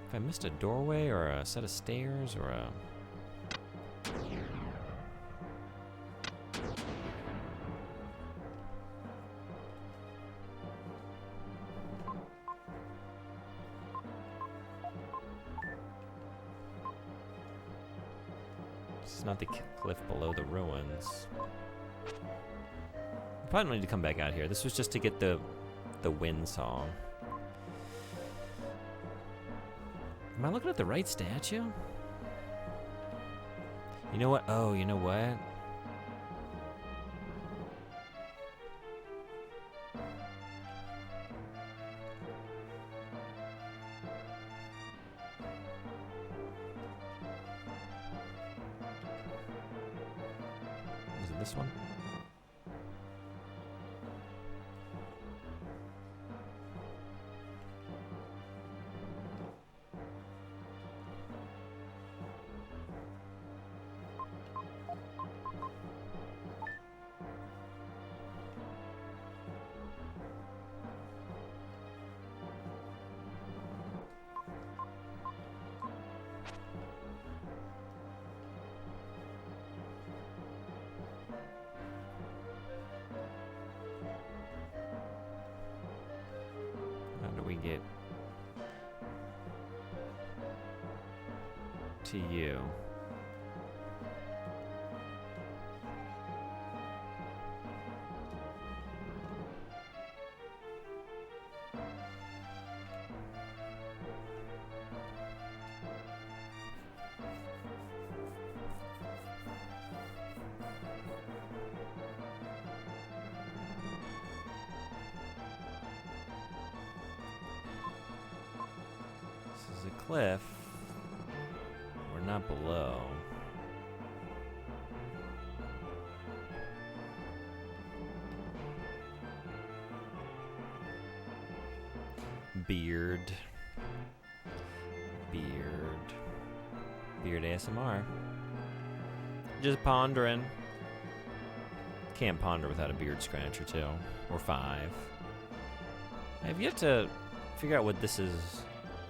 If I missed a doorway or a set of stairs or a... This is not the cliff below the ruins. I probably don't need to come back out here. This was just to get the wind song. Am I looking at the right statue? You know what? Oh, you know what? Was it this one? How do we get to you? This is a cliff. We're not below. Beard. Beard ASMR. Just pondering. Can't ponder without a beard scratch or 2. Or 5. I have yet to figure out what this is,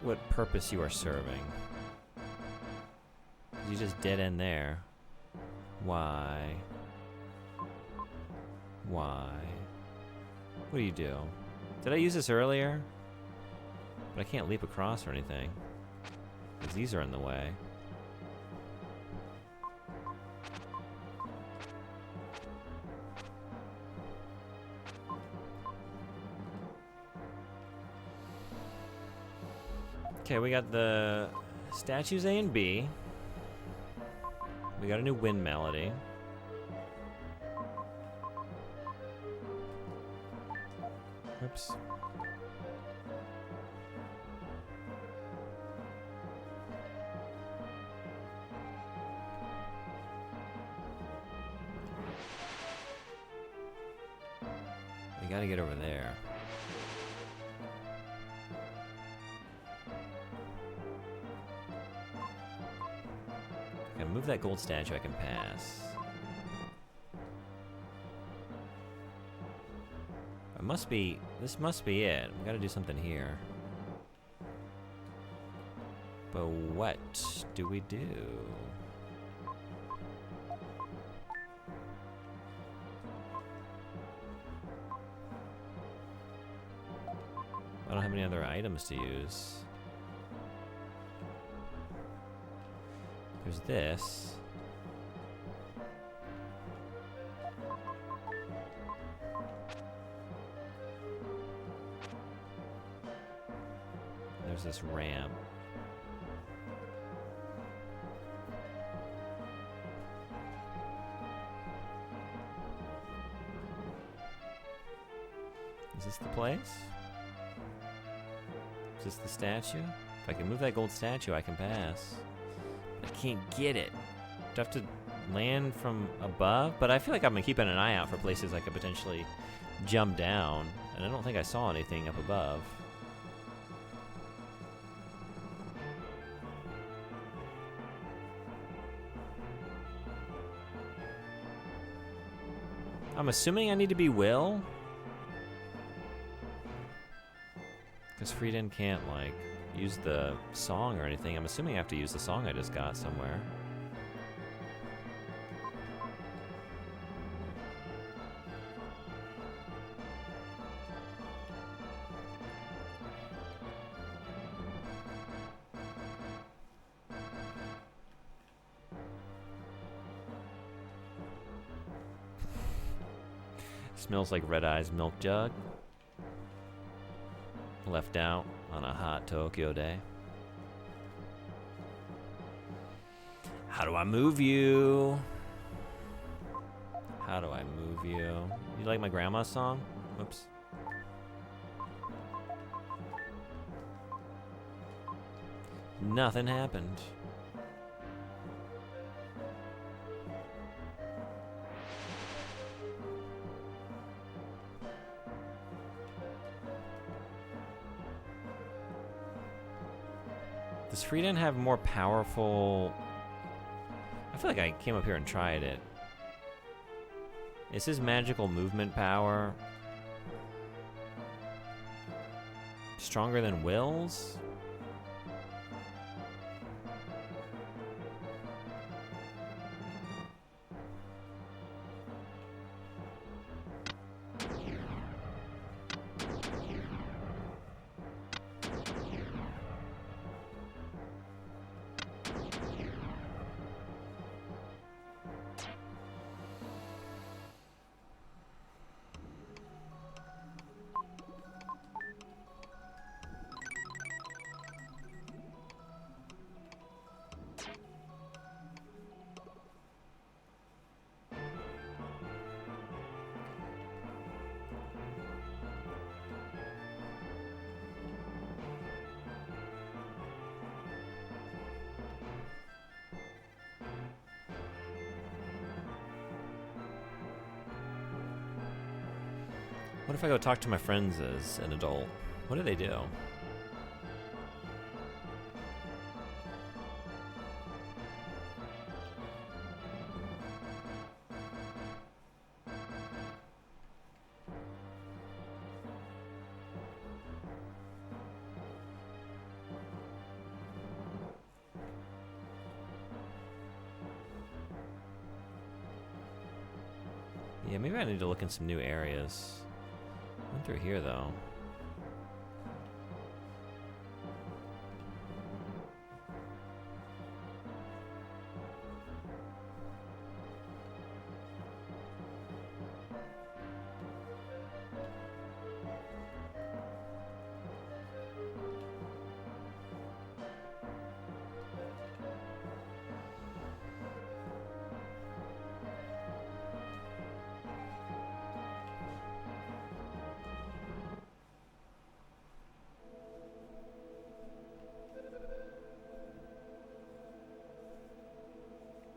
what purpose you are serving. You just dead end there. Why? Why? What do you do? Did I use this earlier? But I can't leap across or anything. Because these are in the way. Okay, we got the statues A and B. We got a new wind melody. Oops. We gotta get over there. Move that gold statue, I can pass. This must be it. We gotta do something here. But what do we do? I don't have any other items to use. There's this. There's this ramp. Is this the place? Is this the statue? If I can move that gold statue, I can pass. I can't get it. Do I have to land from above? But I feel like I've been keeping an eye out for places I could potentially jump down, and I don't think I saw anything up above. I'm assuming I need to be Will? Because Frieden can't, like, use the song or anything. I'm assuming I have to use the song I just got somewhere. Smells like Red Eye's milk jug. Left out on a hot Tokyo day. How do I move you? How do I move you? You like my grandma's song? Whoops. Nothing happened. Does Frieden have more powerful... I feel like I came up here and tried it. Is his magical movement power stronger than Will's? What if I go talk to my friends as an adult? What do they do? Yeah, maybe I need to look in some new areas. Went through here though.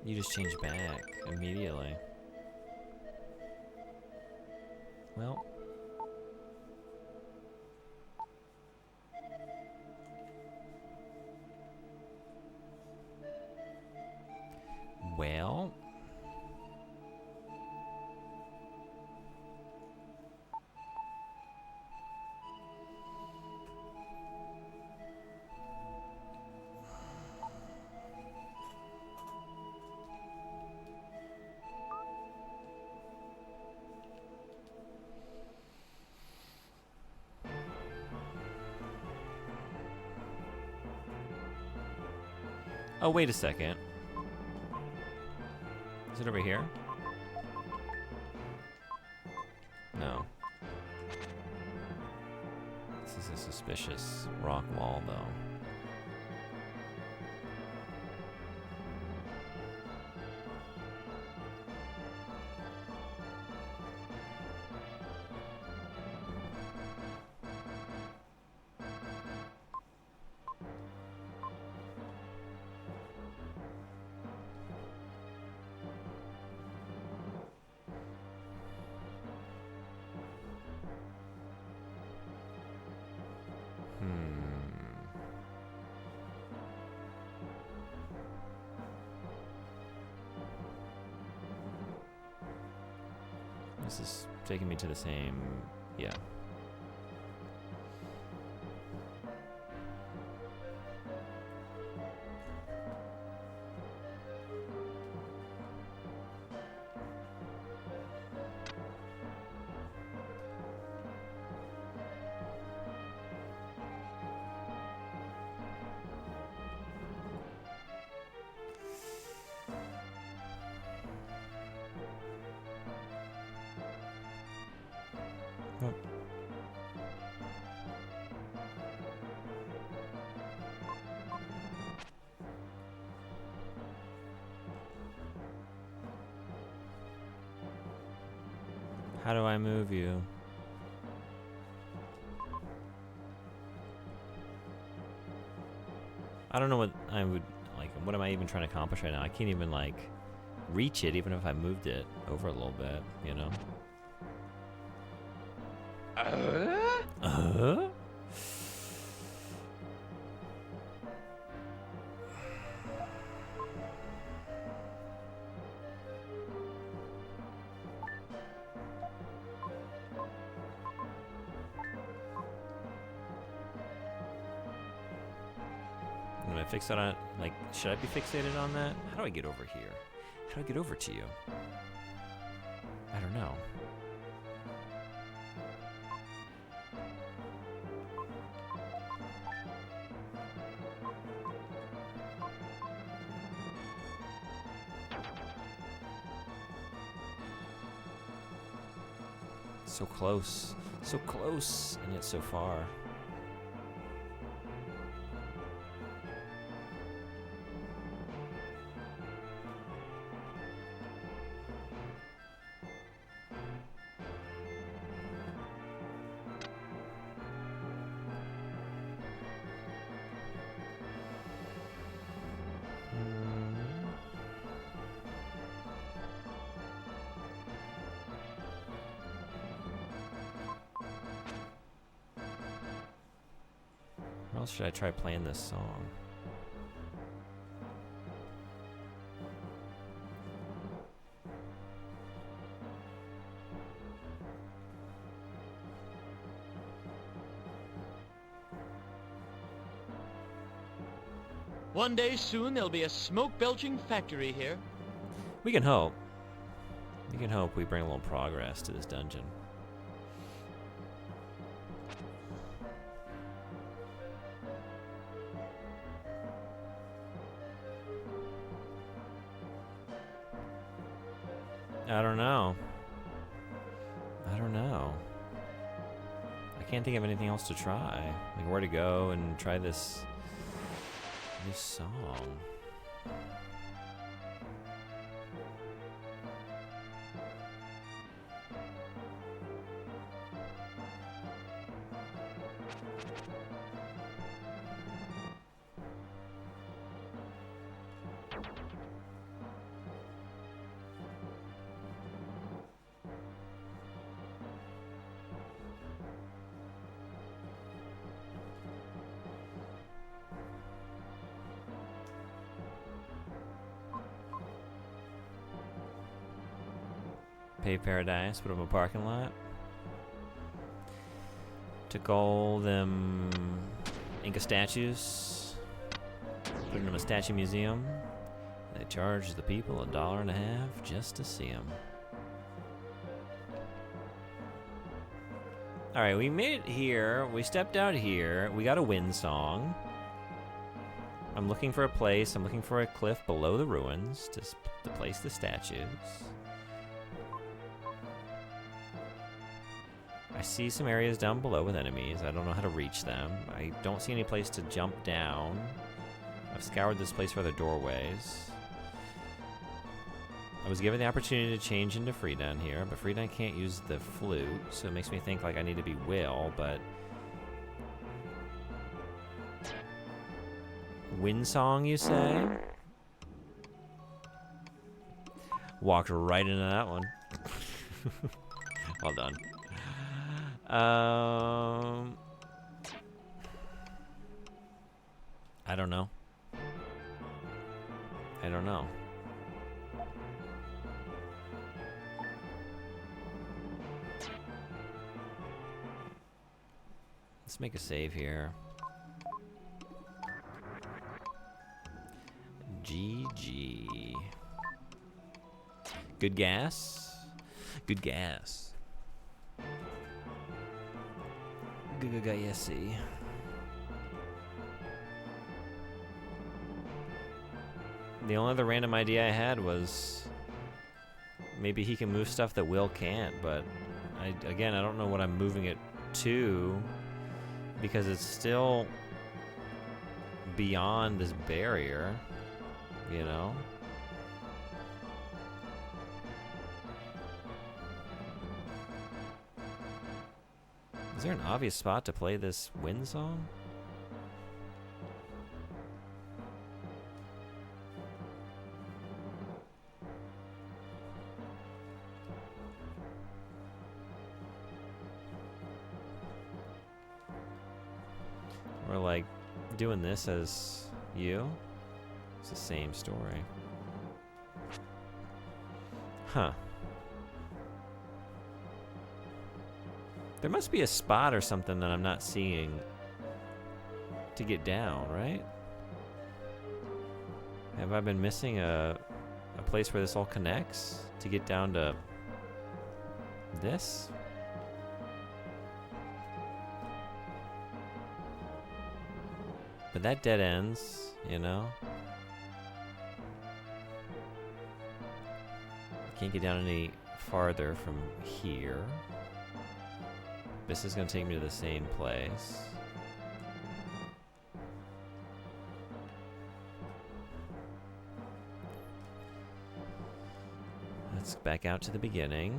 You just changed back immediately. Well. Well. Oh, wait a second. Is it over here? No. This is a suspicious rock wall, though. This is taking me to the same... yeah. Oh. How do I move you? I don't know what I would, like, what am I even trying to accomplish right now? I can't even, like, reach it even if I moved it over a little bit, you know? Am I fixated on, like, should I be fixated on that? How do I get over here? How do I get over to you? I don't know. So close, and yet so far. Or else should I try playing this song? One day soon there'll be a smoke-belching factory here. We can hope. You can hope we bring a little progress to this dungeon. I don't know. I don't know. I can't think of anything else to try. Like where to go and try this song. Paved Paradise, put up a parking lot. Took all them Inca statues, put them in a statue museum. They charged the people $1.50 just to see them. All right, we made it here. We stepped out here. We got a wind song. I'm looking for a place. I'm looking for a cliff below the ruins to place the statues. I see some areas down below with enemies. I don't know how to reach them. I don't see any place to jump down. I've scoured this place for other doorways. I was given the opportunity to change into Freedon here, but Freedon can't use the flute, so it makes me think like I need to be Will, but... Wind song, you say? Walked right into that one. Well done. I don't know. I don't know. Let's make a save here. GG. Good gas? Good gas. Gaia. The only other random idea I had was maybe he can move stuff that Will can't, but again, I don't know what I'm moving it to because it's still beyond this barrier, you know? Is there an obvious spot to play this wind song? Or like doing this as you? It's the same story. Huh. There must be a spot or something that I'm not seeing to get down, right? Have I been missing a place where this all connects to get down to this? But that dead ends, you know? Can't get down any farther from here. This is going to take me to the same place. Let's back out to the beginning.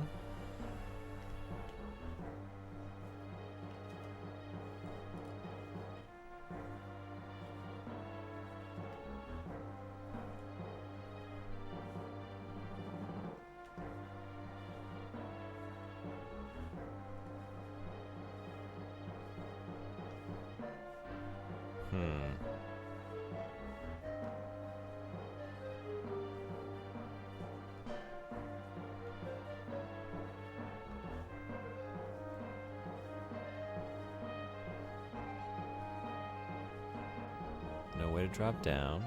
No way to drop down.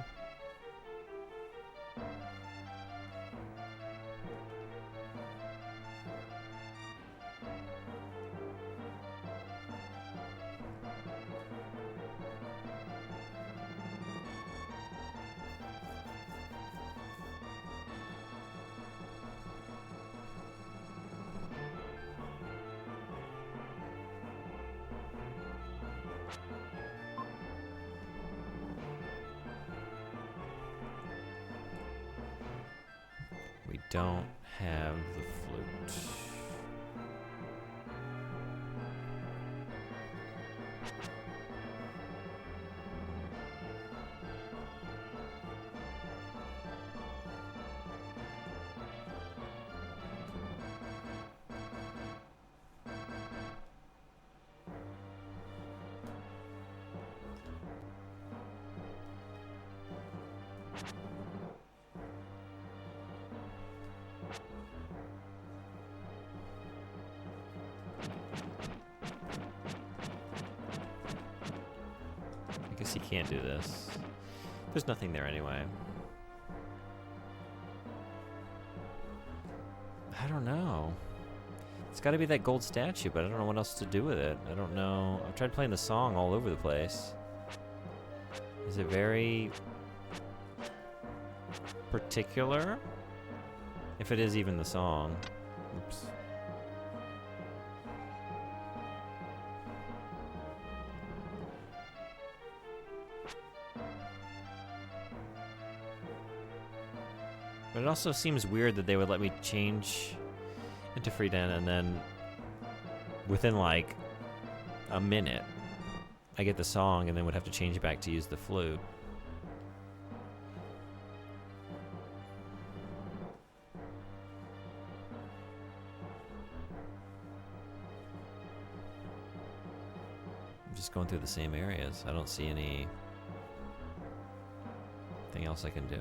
don't have the flute. I guess he can't do this. There's nothing there anyway. I don't know. It's got to be that gold statue, but I don't know what else to do with it. I don't know. I've tried playing the song all over the place. Is it very particular? If it is even the song. Oops. But it also seems weird that they would let me change into Frieden and then within like a minute I get the song and then would have to change it back to use the flute. I'm just going through the same areas. I don't see anything else I can do.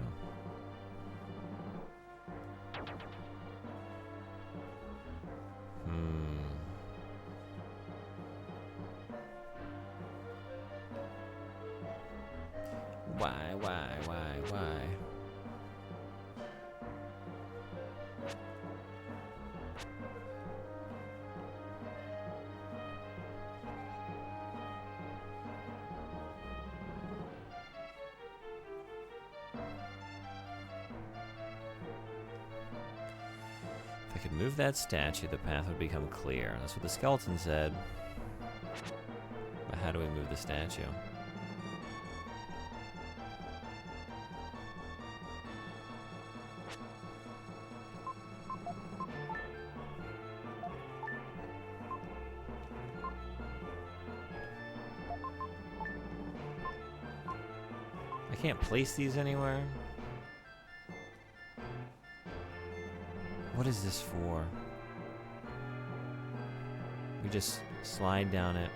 Why? If I could move that statue, the path would become clear. That's what the skeleton said. But how do we move the statue? I can't place these anywhere. What is this for? We just slide down it.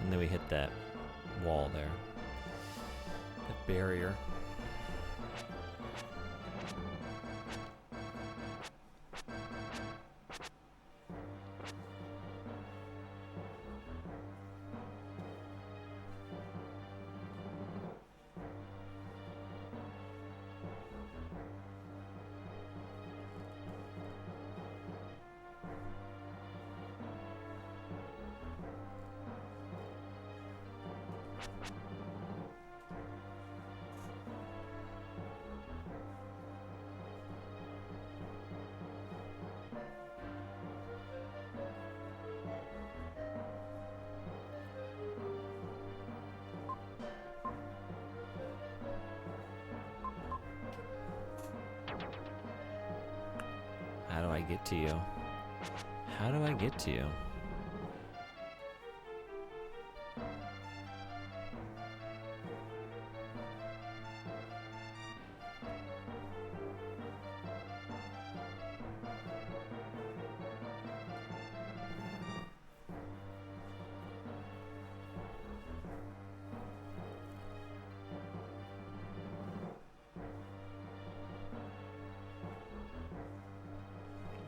And then we hit that wall there. That barrier. How do I get to you? How do I get to you?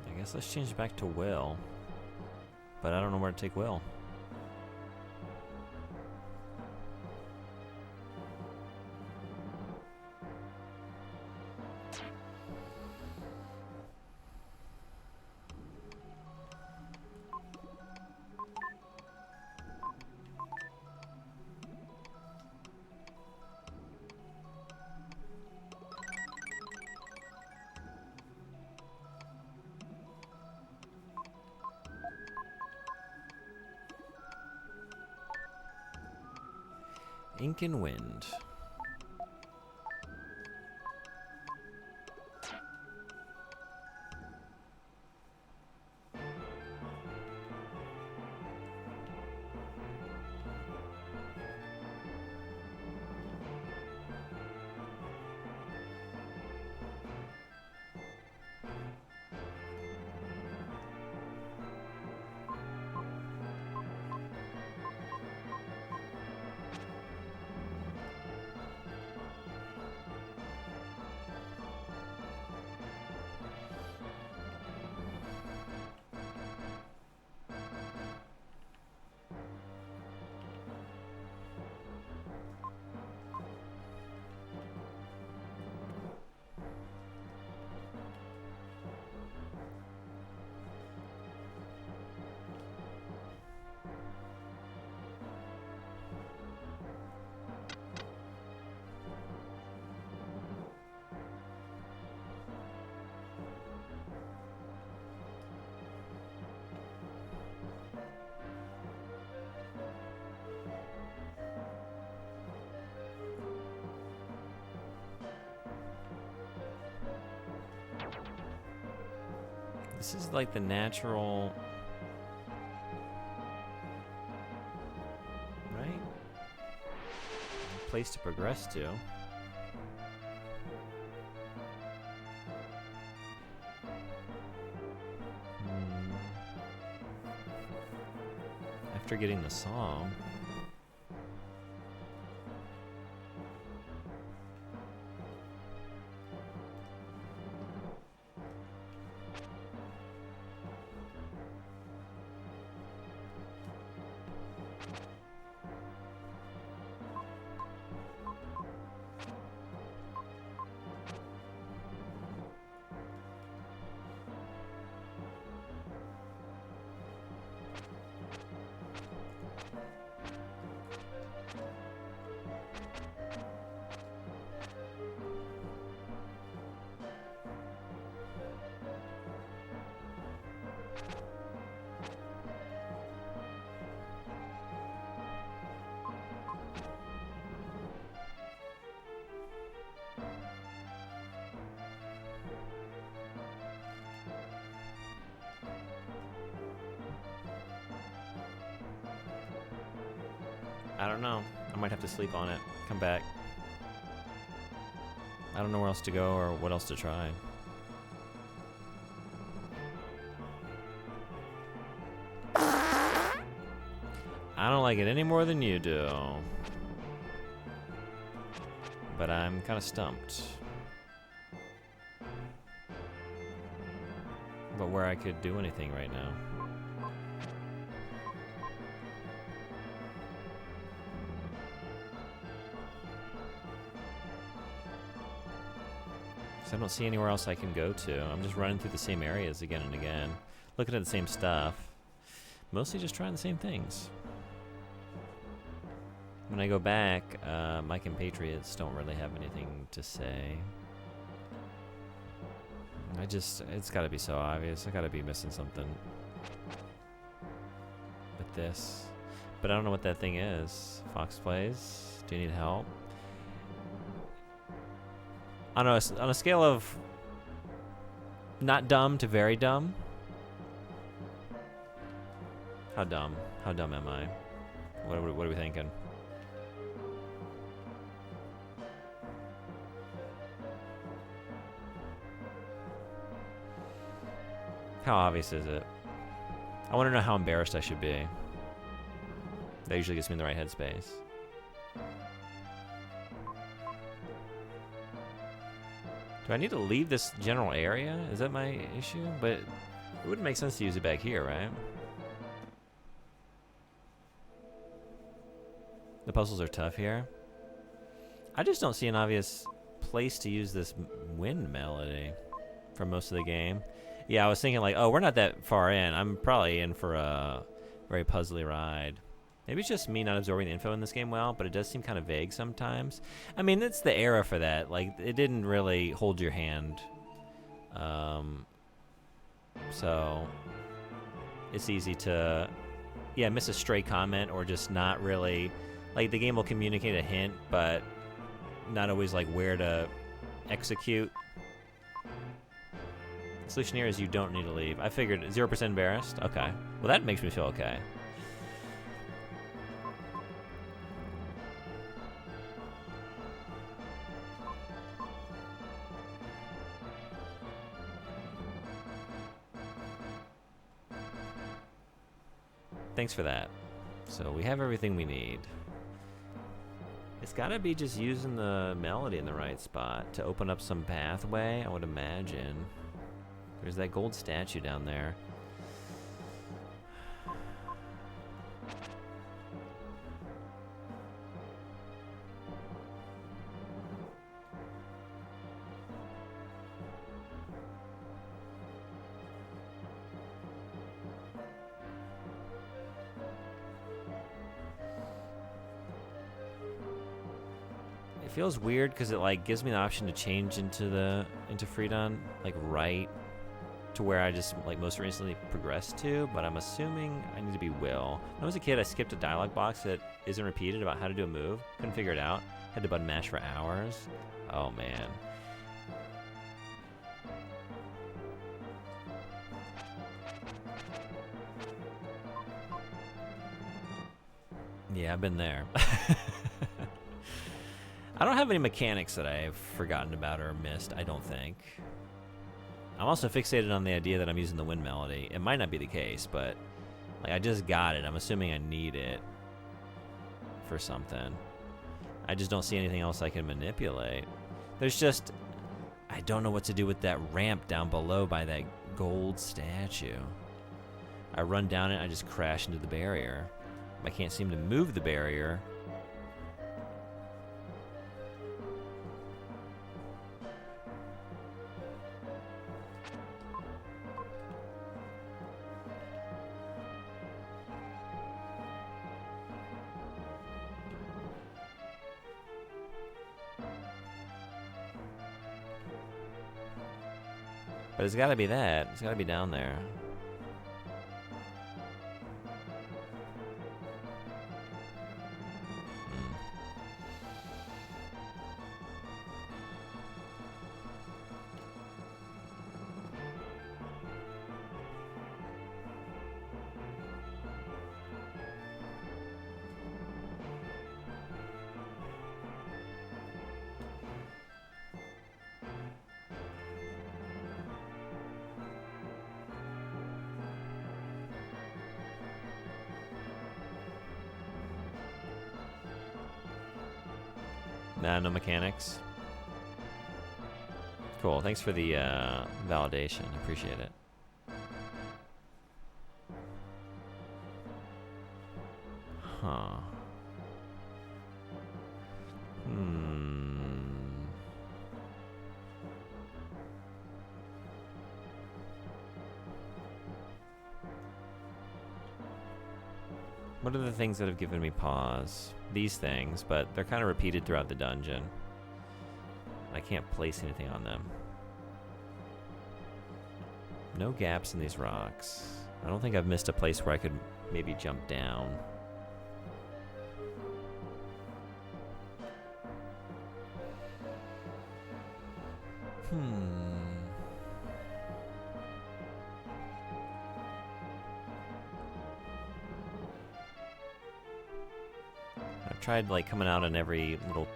I guess let's change it back to Will. But I don't know where to take Will. Ink and Wind. This is like the natural... Right? Place to progress to. After getting the song. I don't know. I might have to sleep on it. Come back. I don't know where else to go or what else to try. I don't like it any more than you do. But I'm kind of stumped. But where I could do anything right now. I don't see anywhere else I can go to. I'm just running through the same areas again and again. Looking at the same stuff. Mostly just trying the same things. When I go back, my compatriots don't really have anything to say. It's gotta be so obvious. I gotta be missing something with this. But I don't know what that thing is. Fox Plays, do you need help? On a scale of not dumb to very dumb. How dumb? How dumb am I? What are we thinking? How obvious is it? I want to know how embarrassed I should be. That usually gets me in the right headspace. Do I need to leave this general area? Is that my issue? But it wouldn't make sense to use it back here, right? The puzzles are tough here. I just don't see an obvious place to use this wind melody for most of the game. Yeah, I was thinking like, oh, we're not that far in. I'm probably in for a very puzzly ride. Maybe it's just me not absorbing the info in this game well, but it does seem kind of vague sometimes. I mean, it's the era for that. Like, it didn't really hold your hand. So it's easy to, yeah, miss a stray comment or just not really, like, the game will communicate a hint, but not always, like, where to execute. Solution here is you don't need to leave. I figured 0% embarrassed. Okay. Well, that makes me feel okay. Thanks for that. So we have everything we need. It's gotta be just using the melody in the right spot to open up some pathway, I would imagine. There's that gold statue down there. It feels weird because it like gives me the option to change into Freedom, like right to where I just like most recently progressed to, but I'm assuming I need to be Will. When I was a kid, I skipped a dialogue box that isn't repeated about how to do a move. Couldn't figure it out. Had to button mash for hours. Oh man. Yeah, I've been there. I don't have any mechanics that I've forgotten about or missed, I don't think. I'm also fixated on the idea that I'm using the wind melody. It might not be the case, but like I just got it. I'm assuming I need it for something. I just don't see anything else I can manipulate. There's just, I don't know what to do with that ramp down below by that gold statue. I run down it, I just crash into the barrier. I can't seem to move the barrier. But it's gotta be that. It's gotta be down there. Nah, no mechanics. Cool, thanks for the validation. Appreciate it. Huh. What are the things that have given me pause? These things, but they're kind of repeated throughout the dungeon. I can't place anything on them. No gaps in these rocks. I don't think I've missed a place where I could maybe jump down. I've tried like coming out in every little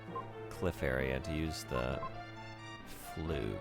cliff area to use the flute.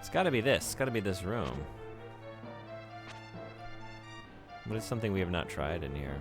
It's gotta be this. It's gotta be this room. What is something we have not tried in here?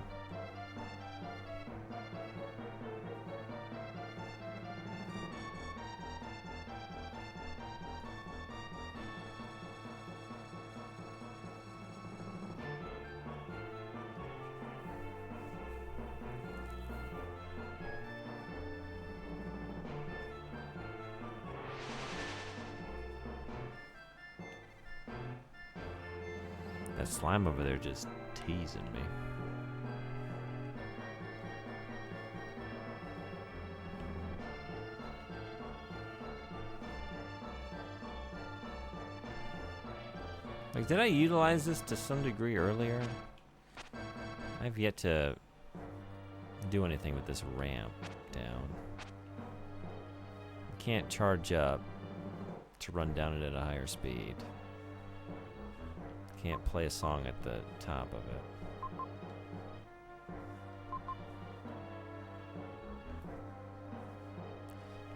That slime over there just teasing me. Like, did I utilize this to some degree earlier? I've yet to do anything with this ramp down. I can't charge up to run down it at a higher speed. Can't play a song at the top of it.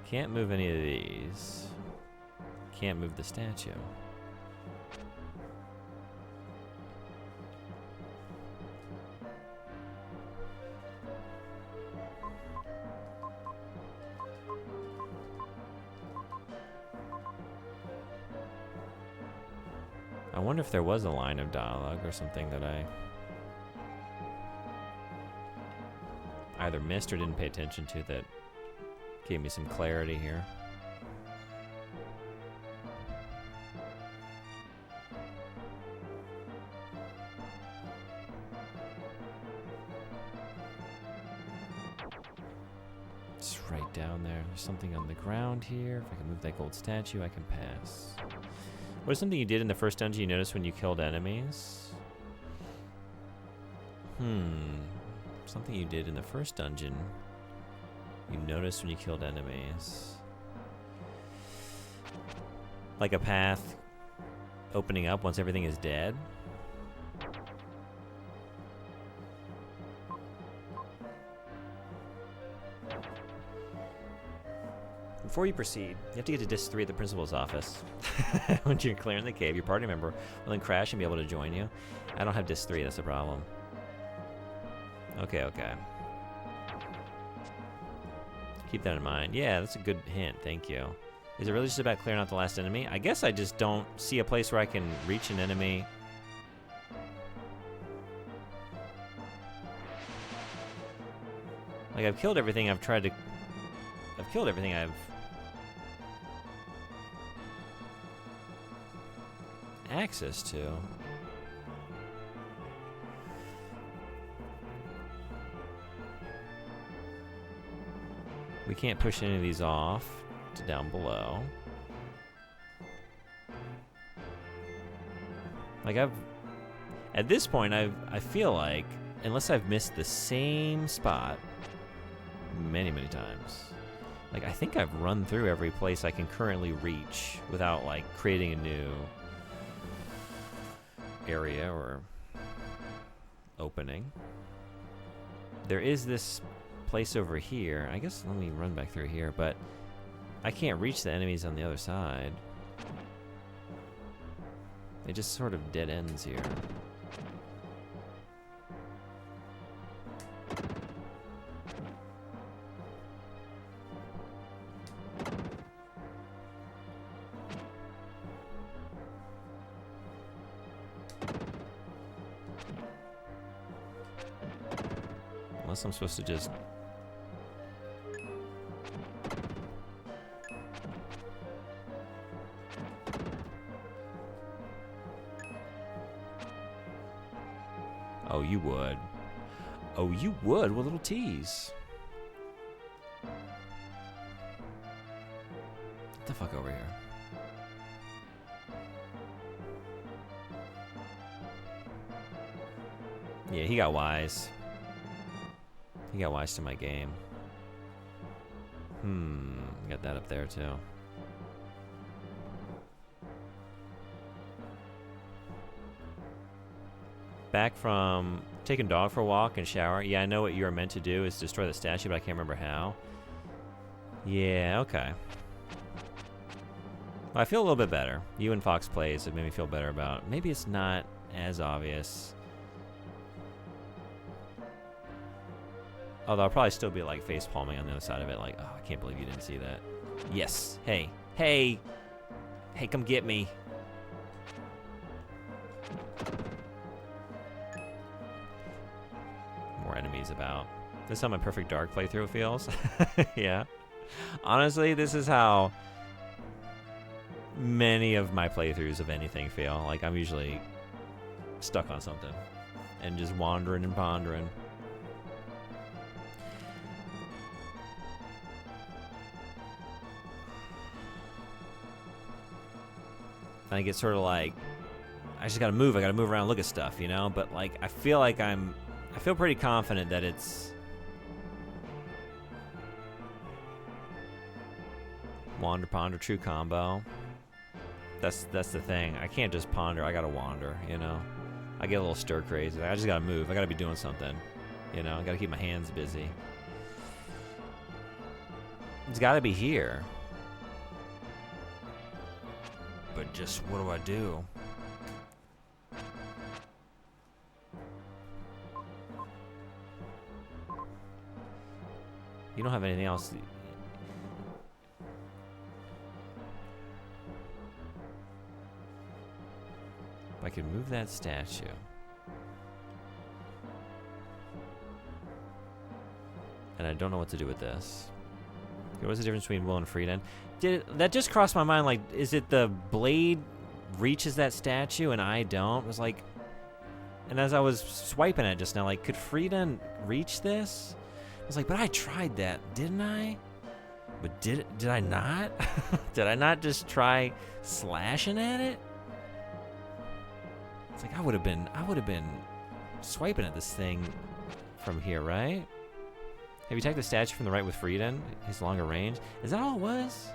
Can't move any of these. Can't move the statue. I wonder if there was a line of dialogue or something that I either missed or didn't pay attention to that gave me some clarity here. It's right down there. There's something on the ground here. If I can move that gold statue, I can pass. What is something you did in the first dungeon you noticed when you killed enemies? Something you did in the first dungeon you noticed when you killed enemies. Like a path opening up once everything is dead? Before you proceed, you have to get to Disc 3 at the principal's office. When you're clearing the cave, your party member will then crash and be able to join you. I don't have Disc 3, that's the problem. Okay. Keep that in mind. Yeah, that's a good hint, thank you. Is it really just about clearing out the last enemy? I guess I just don't see a place where I can reach an enemy. Like, I've killed everything I've killed everything I've access to. We can't push any of these off to down below. Like at this point, I feel like, unless I've missed the same spot many times, like I think I've run through every place I can currently reach without like creating a new area or opening. There is this place over here. I guess let me run back through here, but I can't reach the enemies on the other side. It just sort of dead ends here. Unless I'm supposed to just... Oh, you would. Oh, you would with little T's. Get the fuck over here. Yeah, he got wise. He got wise to my game. Got that up there too. Back from taking dog for a walk and shower. Yeah, I know what you are meant to do is destroy the statue, but I can't remember how. Yeah, okay. Well, I feel a little bit better. You and Fox Plays have made me feel better about. Maybe it's not as obvious. Although I'll probably still be like face palming on the other side of it, like, oh, I can't believe you didn't see that. Yes. Hey. Hey, come get me. More enemies about. This is how my perfect dark playthrough feels. Yeah. Honestly, this is how many of my playthroughs of anything feel. Like, I'm usually stuck on something and just wandering and pondering. And I get sort of like, I just gotta move around and look at stuff, you know? But like, I feel pretty confident that it's wander, ponder, true combo. That's the thing. I can't just ponder, I gotta wander, you know? I get a little stir crazy. I just gotta move, I gotta be doing something, you know? I gotta keep my hands busy. It's gotta be here. But just what do I do? You don't have anything else. I could move that statue. And I don't know what to do with this. Okay, what's the difference between Will and Frieden? That just crossed my mind, like, is it the blade reaches that statue and I don't? It was like, and as I was swiping it just now, like, could Frieden reach this? I was like, but I tried that, didn't I? But did I not? Did I not just try slashing at it? It's like I would have been swiping at this thing from here, right? Have you attacked the statue from the right with Frieden? His longer range? Is that all it was?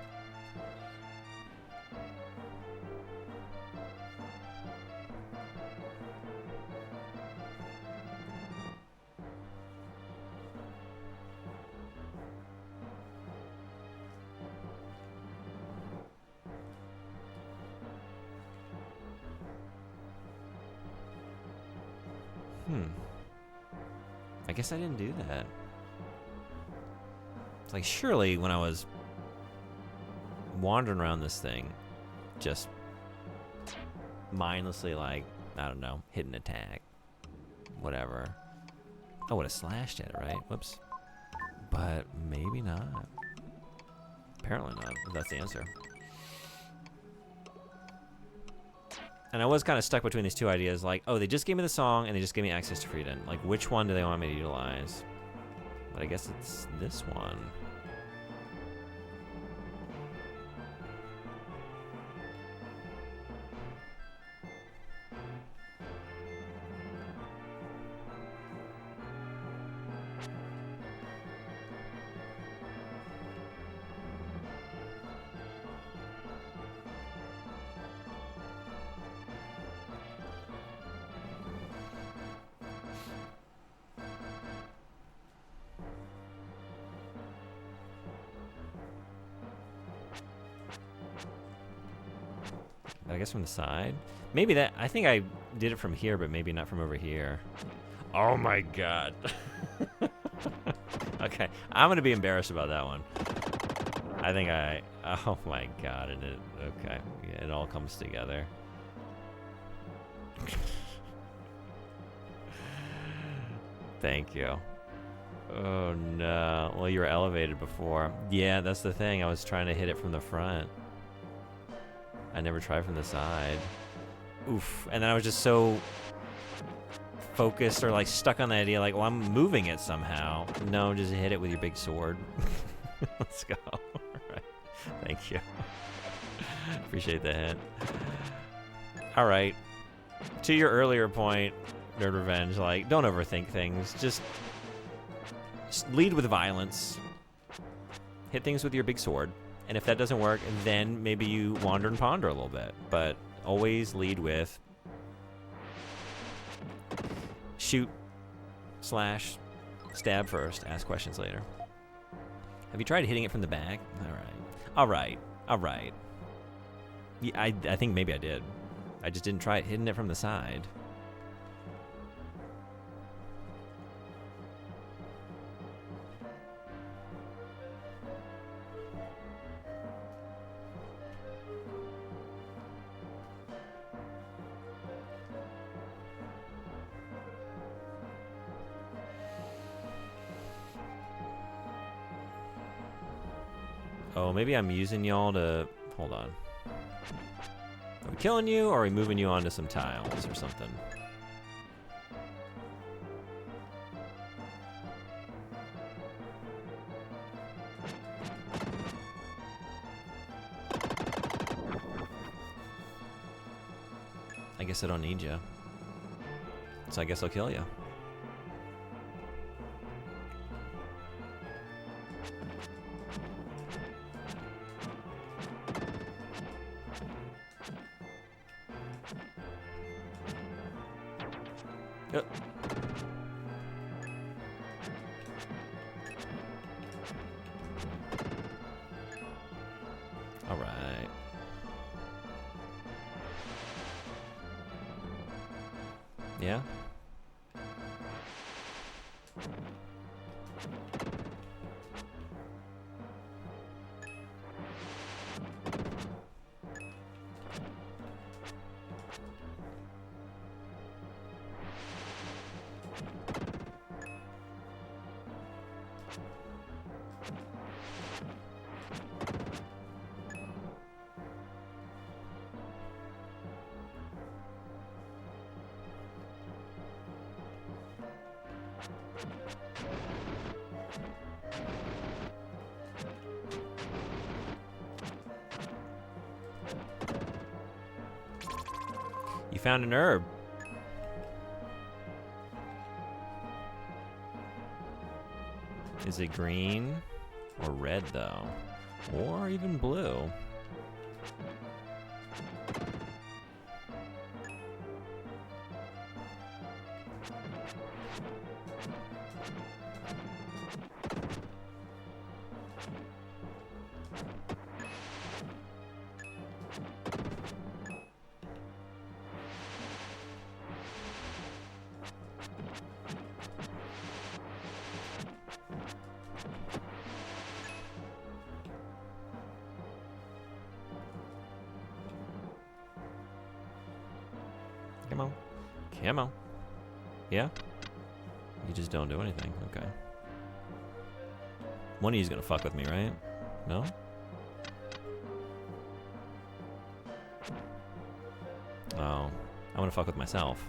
I guess I didn't do that. It's like, surely when I was wandering around this thing, just mindlessly, like, I don't know, hit an attack, whatever, I would have slashed at it, right? Whoops. But maybe not. Apparently not, if that's the answer. And I was kind of stuck between these two ideas, like, oh, they just gave me the song and they just gave me access to Frieden. Like, which one do they want me to utilize? But I guess it's this one. I guess from the side. Maybe that, I think I did it from here, but maybe not from over here. Oh my god. Okay, I'm gonna be embarrassed about that one. I think oh my god, and okay, yeah, it all comes together. Thank you. Oh no, well, you were elevated before. Yeah, that's the thing, I was trying to hit it from the front. I never tried from the side. Oof. And then I was just so focused or like stuck on the idea, like, well, I'm moving it somehow. No, just hit it with your big sword. Let's go. All right. Thank you. Appreciate the hint. All right. To your earlier point, Nerd Revenge, like, don't overthink things. Just lead with violence. Hit things with your big sword. And if that doesn't work, then maybe you wander and ponder a little bit. But always lead with shoot, slash, stab first, ask questions later. Have you tried hitting it from the back? All right. All right. All right. Yeah, I think maybe I did. I just didn't try it hitting it from the side. Oh, maybe I'm using y'all to... Hold on. Are we killing you, or are we moving you onto some tiles or something? I guess I don't need you. So I guess I'll kill you. Yep. All right. Yeah. You found an herb. Is it green or red though? Or even blue? Come on. Come on. Yeah? You just don't do anything. Okay. One of you's gonna fuck with me, right? No? Oh. I wanna fuck with myself.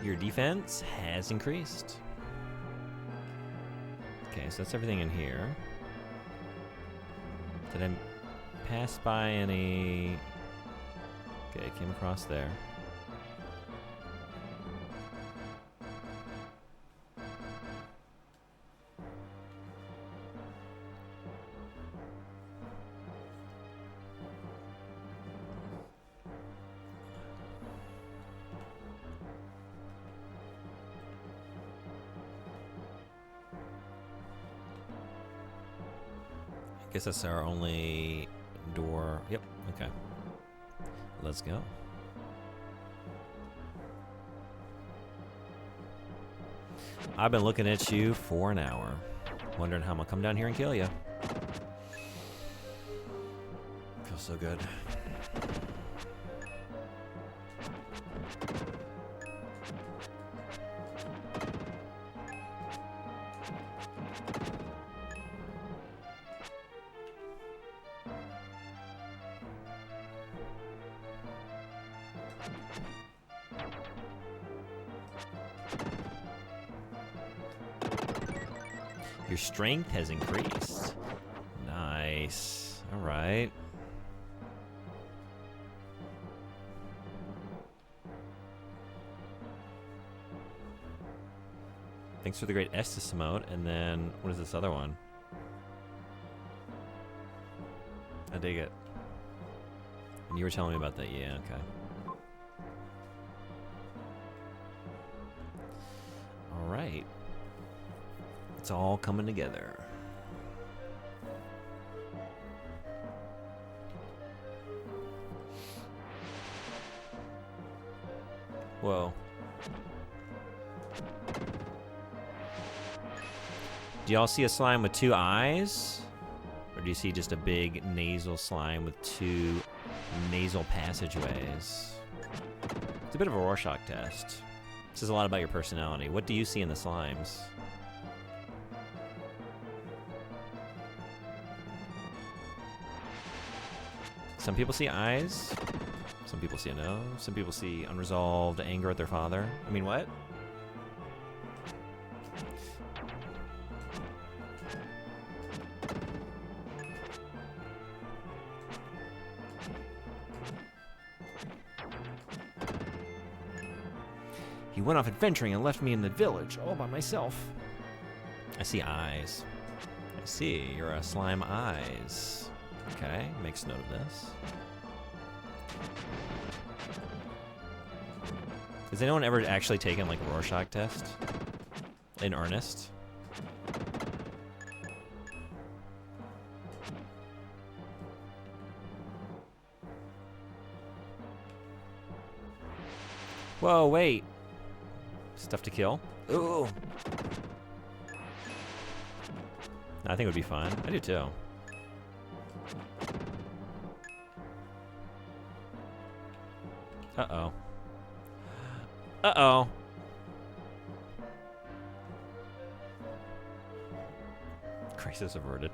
Your defense has increased. Okay, so that's everything in here. Did I pass by any... Okay, came across there. I guess that's our only door. Yep, okay. Let's go. I've been looking at you for an hour, wondering how I'm gonna come down here and kill you. Feels so good. Your strength has increased. Nice. All right. Thanks for the great Estus emote. And then, what is this other one? I dig it. And you were telling me about that. Yeah, okay. All right. It's all coming together. Whoa. Do y'all see a slime with two eyes? Or do you see just a big nasal slime with two nasal passageways? It's a bit of a Rorschach test. It says a lot about your personality. What do you see in the slimes? Some people see eyes. Some people see a nose. Some people see unresolved anger at their father. I mean, what? He went off adventuring and left me in the village all by myself. I see eyes. I see. You're a slime eyes. Okay, makes note of this. Has anyone ever actually taken like a Rorschach test? In earnest? Whoa, wait. Stuff to kill? Ooh. I think it would be fun. I do too. Uh-oh. Uh-oh. Crisis averted.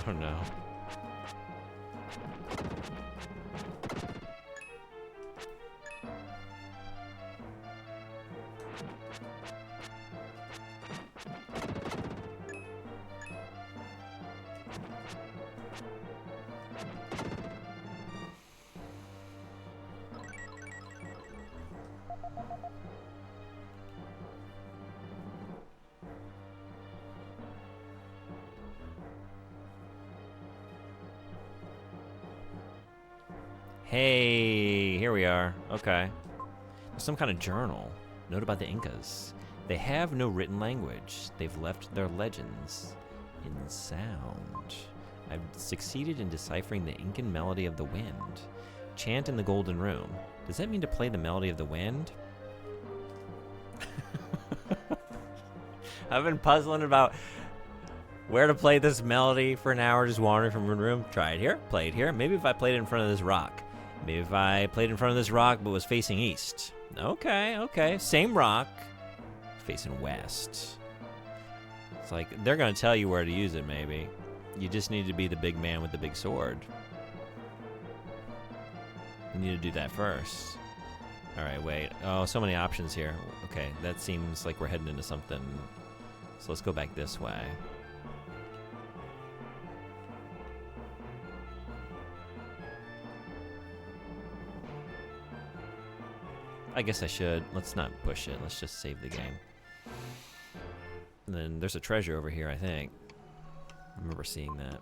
Oh no. Hey, here we are. Okay. Some kind of journal. Note about the Incas. They have no written language. They've left their legends in sound. I've succeeded in deciphering the Incan melody of the wind. Chant in the golden room. Does that mean to play the melody of the wind? I've been puzzling about where to play this melody for an hour, just wandering from room to room. Try it here, play it here. Maybe if I played it in front of this rock. Maybe if I played in front of this rock but was facing east. Okay, okay. Same rock, facing west. It's like, they're going to tell you where to use it, maybe. You just need to be the big man with the big sword. You need to do that first. Alright, wait. Oh, so many options here. Okay, that seems like we're heading into something. So let's go back this way. I guess I should. Let's not push it. Let's just save the game. And then there's a treasure over here, I think. I remember seeing that.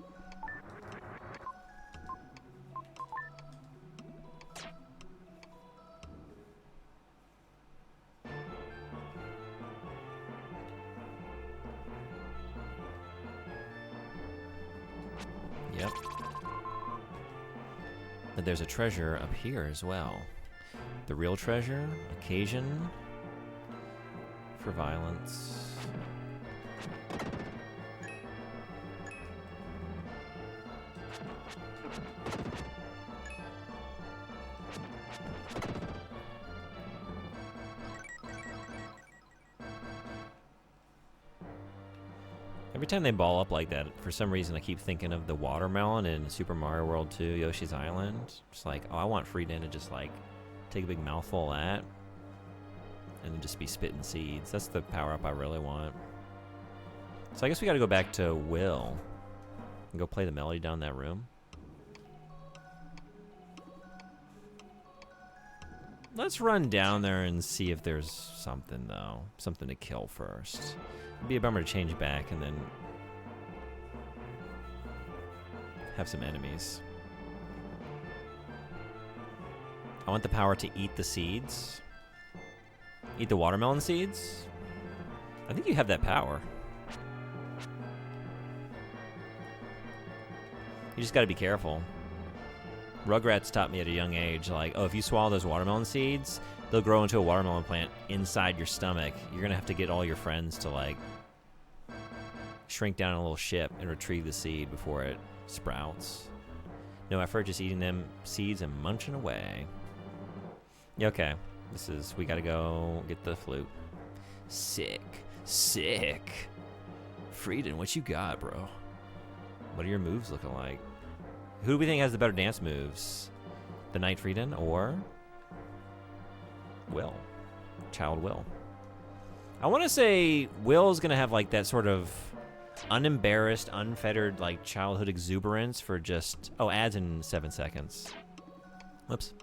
Yep. But there's a treasure up here as well. The real treasure, occasion for violence. Every time they ball up like that, for some reason I keep thinking of the watermelon in Super Mario World 2, Yoshi's Island. Just like, oh, I want Frieden to just like take a big mouthful of that and then just be spitting seeds. That's the power-up I really want. So I guess we gotta go back to Will and go play the melody down that room. Let's run down there and see if there's something, though. Something to kill first. It'd be a bummer to change back and then have some enemies. I want the power to eat the seeds. Eat the watermelon seeds? I think you have that power. You just gotta be careful. Rugrats taught me at a young age, like, oh, if you swallow those watermelon seeds, they'll grow into a watermelon plant inside your stomach. You're gonna have to get all your friends to, like, shrink down in a little ship and retrieve the seed before it sprouts. No effort, just eating them seeds and munching away. Yeah, okay. This is, we gotta go get the flute. Sick. Sick. Frieden, what you got, bro? What are your moves looking like? Who do we think has the better dance moves? The Knight Frieden or Will? Child Will. I want to say Will's gonna have like that sort of unembarrassed, unfettered like childhood exuberance for just, oh, ads in 7 seconds. Whoops.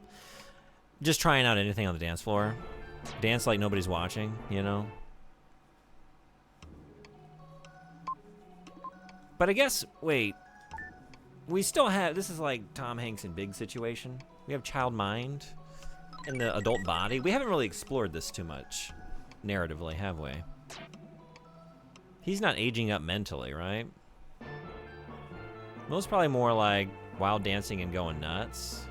Just trying out anything on the dance floor. Dance like nobody's watching, you know? But I guess, wait. We still have, this is like Tom Hanks in Big situation. We have child mind and the adult body. We haven't really explored this too much narratively, have we? He's not aging up mentally, right? Will's probably more like wild dancing and going nuts.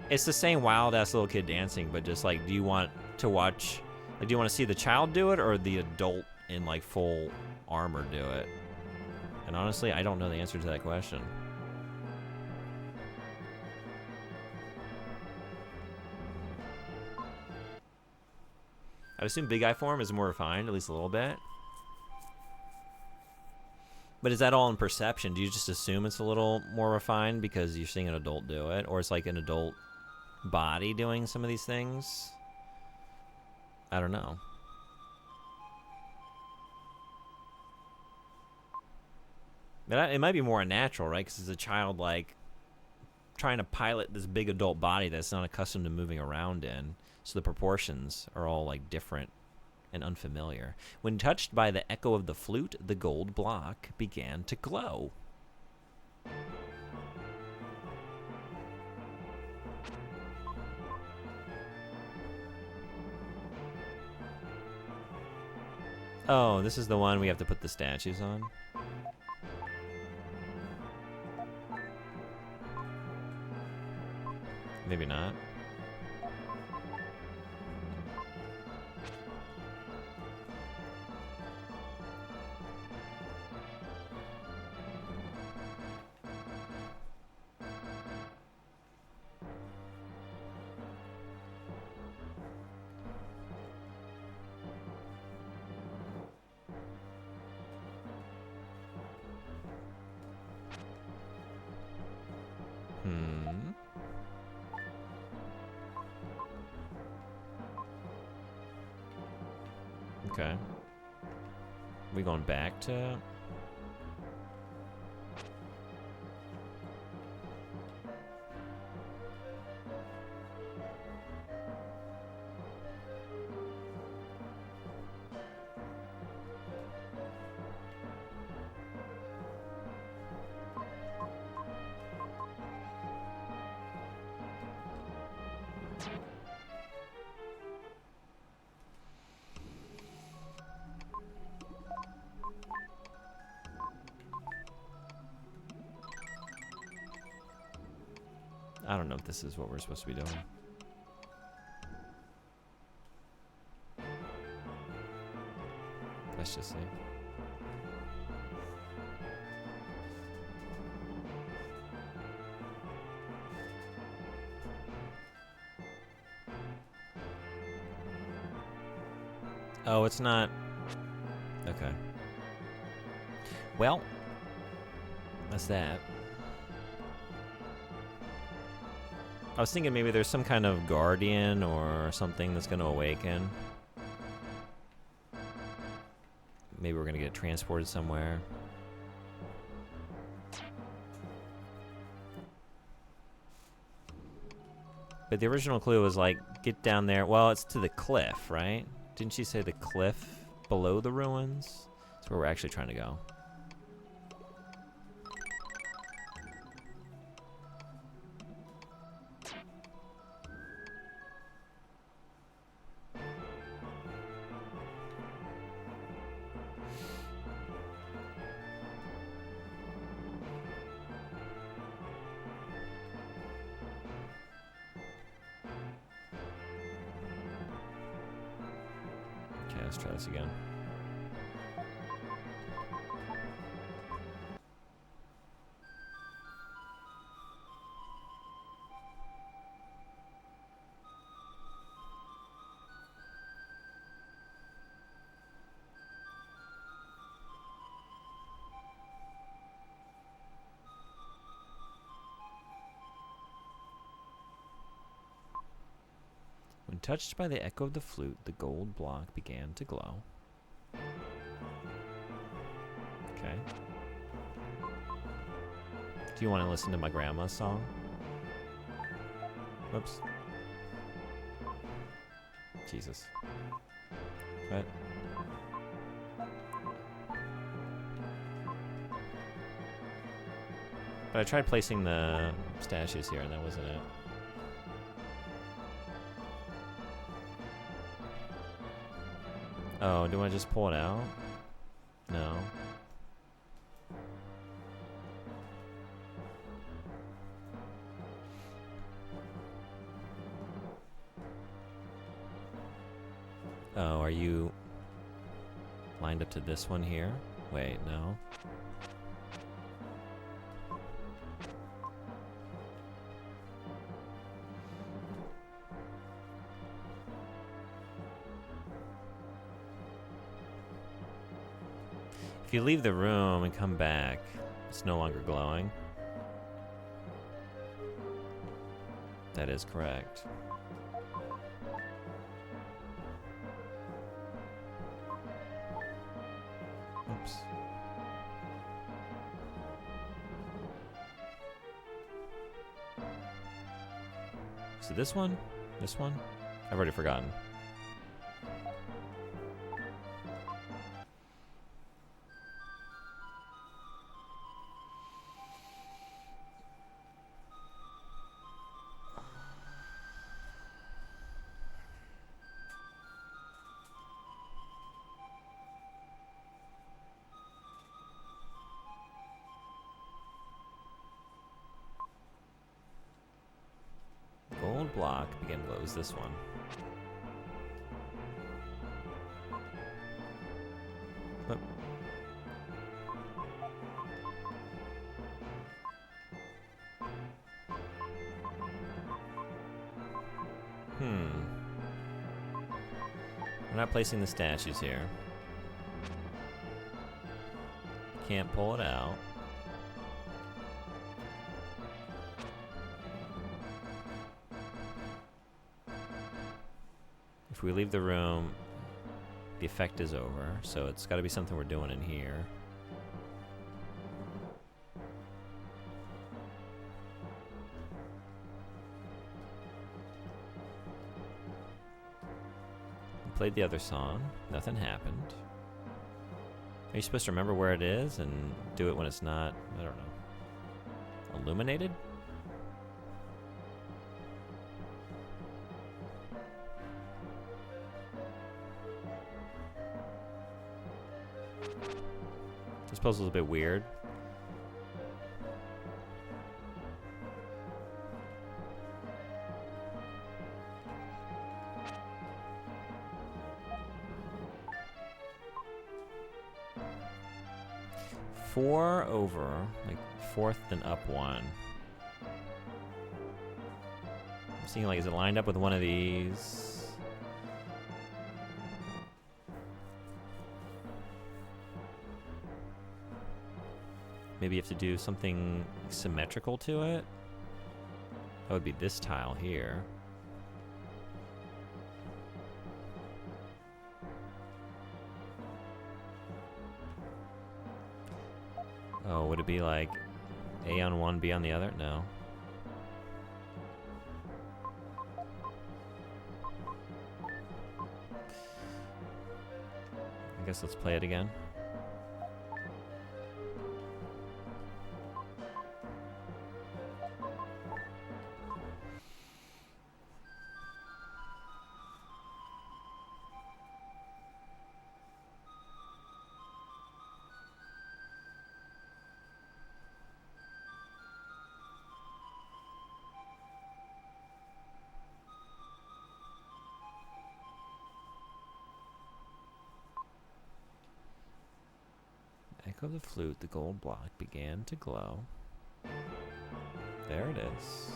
It's the same wild-ass little kid dancing, but just like, do you want to watch... Like, do you want to see the child do it or the adult in, like, full armor do it? And honestly, I don't know the answer to that question. I'd assume Big Eye form is more refined, at least a little bit. But is that all in perception? Do you just assume it's a little more refined because you're seeing an adult do it? Or it's like an adult body doing some of these things? I don't know. But it might be more unnatural, right? Because it's a child, like, trying to pilot this big adult body that's not accustomed to moving around in. So the proportions are all, like, different and unfamiliar. When touched by the echo of the flute, the gold block began to glow. Oh, this is the one we have to put the statues on? Maybe not. Okay. We going back to... I don't know if this is what we're supposed to be doing. Let's just see. Oh, it's not... Okay. Well, that's that. I was thinking maybe there's some kind of guardian or something that's going to awaken. Maybe we're going to get transported somewhere. But the original clue was like, get down there. Well, it's to the cliff, right? Didn't she say the cliff below the ruins? That's where we're actually trying to go. Let's try this again. When touched by the echo of the flute, the gold block began to glow. Okay. Do you want to listen to my grandma's song? Whoops. Jesus. What? But I tried placing the statues here and that wasn't it. Oh, do I just pull it out? No. Oh, are you lined up to this one here? Wait, no. If you leave the room and come back, it's no longer glowing. That is correct. Oops. So this one? This one? I've already forgotten. Gold block begin glows this one. But we're not placing the statues here. Can't pull it out. If we leave the room, the effect is over, so it's got to be something we're doing in here. We played the other song, nothing happened. Are you supposed to remember where it is and do it when it's not, I don't know, illuminated? This puzzle's a bit weird. Four over, like fourth and up one. I'm seeing like, is it lined up with one of these? Maybe you have to do something symmetrical to it. That would be this tile here. Oh, would it be like A on one, B on the other? No. I guess let's play it again. Echo the flute, the gold block began to glow. There it is.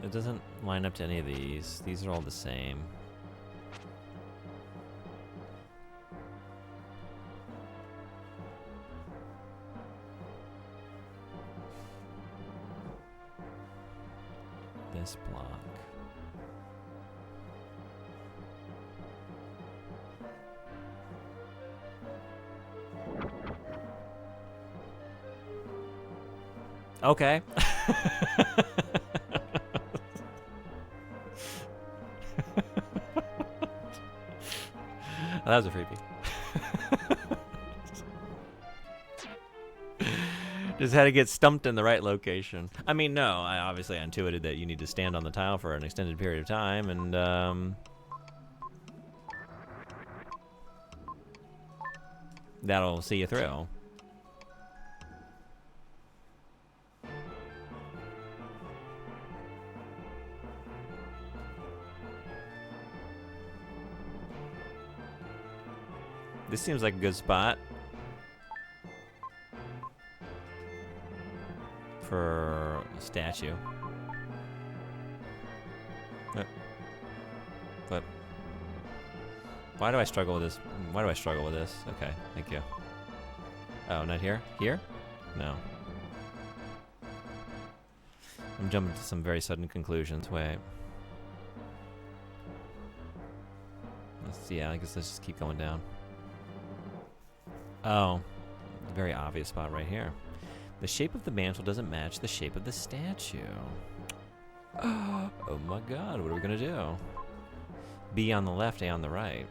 It doesn't line up to any of these. These are all the same. Okay. That was a freebie. Just had to get stumped in the right location. I mean, no, I obviously intuited that you need to stand on the tile for an extended period of time, and that'll see you through. This seems like a good spot for a statue. But why do I struggle with this? Why do I struggle with this? Okay, thank you. Oh, not here? Here? No. I'm jumping to some very sudden conclusions. Wait. Yeah, I guess let's just keep going down. Oh, very obvious spot right here. The shape of the mantle doesn't match the shape of the statue. Oh my god, what are we gonna do? B on the left, A on the right.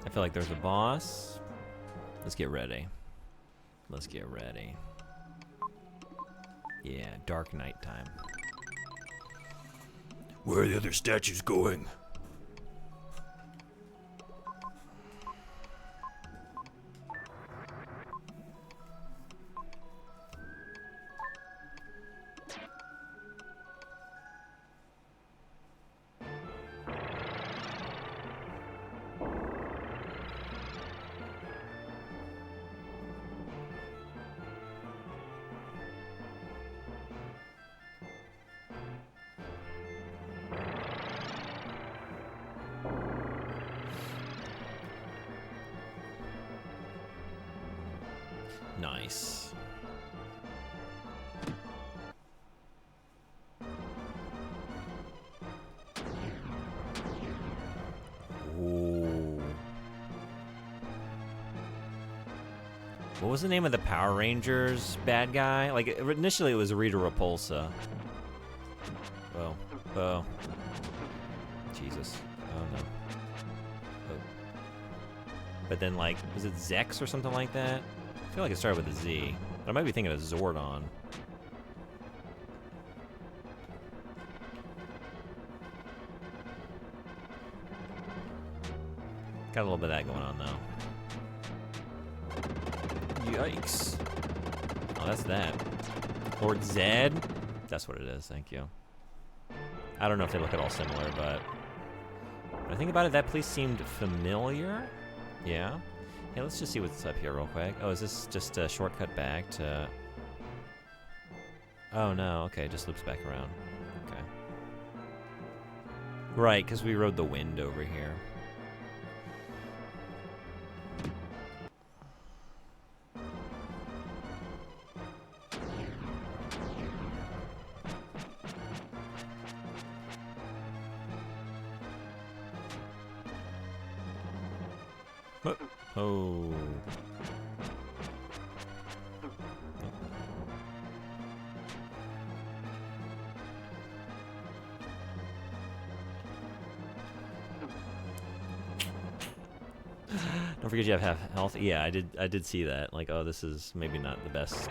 I feel like there's a boss. Let's get ready. Let's get ready. Yeah, dark night time. Where are the other statues going? Nice. Ooh. What was the name of the Power Rangers bad guy? Like, initially it was Rita Repulsa. Oh. Oh. Jesus. Oh, no. Oh. But then, like, was it Zex or something like that? I feel like it started with a Z. But I might be thinking of Zordon. Got a little bit of that going on, though. Yikes. Oh, that's that. Lord Zed? That's what it is, thank you. I don't know if they look at all similar, but when I think about it, that place seemed familiar. Yeah. Hey, let's just see what's up here real quick. Oh, is this just a shortcut back to... Oh, no. Okay, it just loops back around. Okay. Right, because we rode the wind over here. Oh. Don't forget you have half health. Yeah, I did see that. Like, oh, this is maybe not the best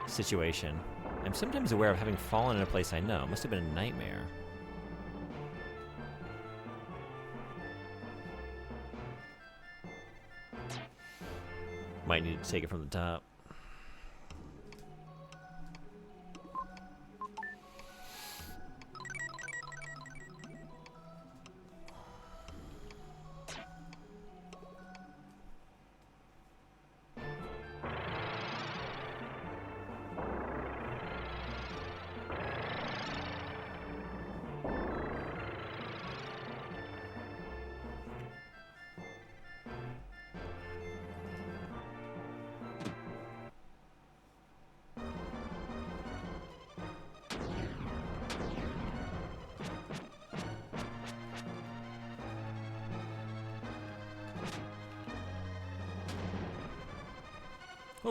situation. I'm sometimes aware of having fallen in a place I know. It must have been a nightmare. Might need to take it from the top.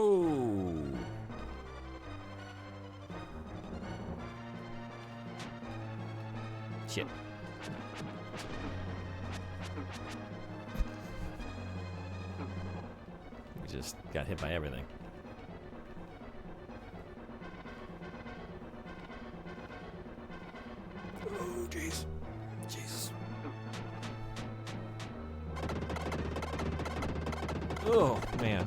Oh. Shit. We just got hit by everything. Oh, jeez. Jesus. Oh, man.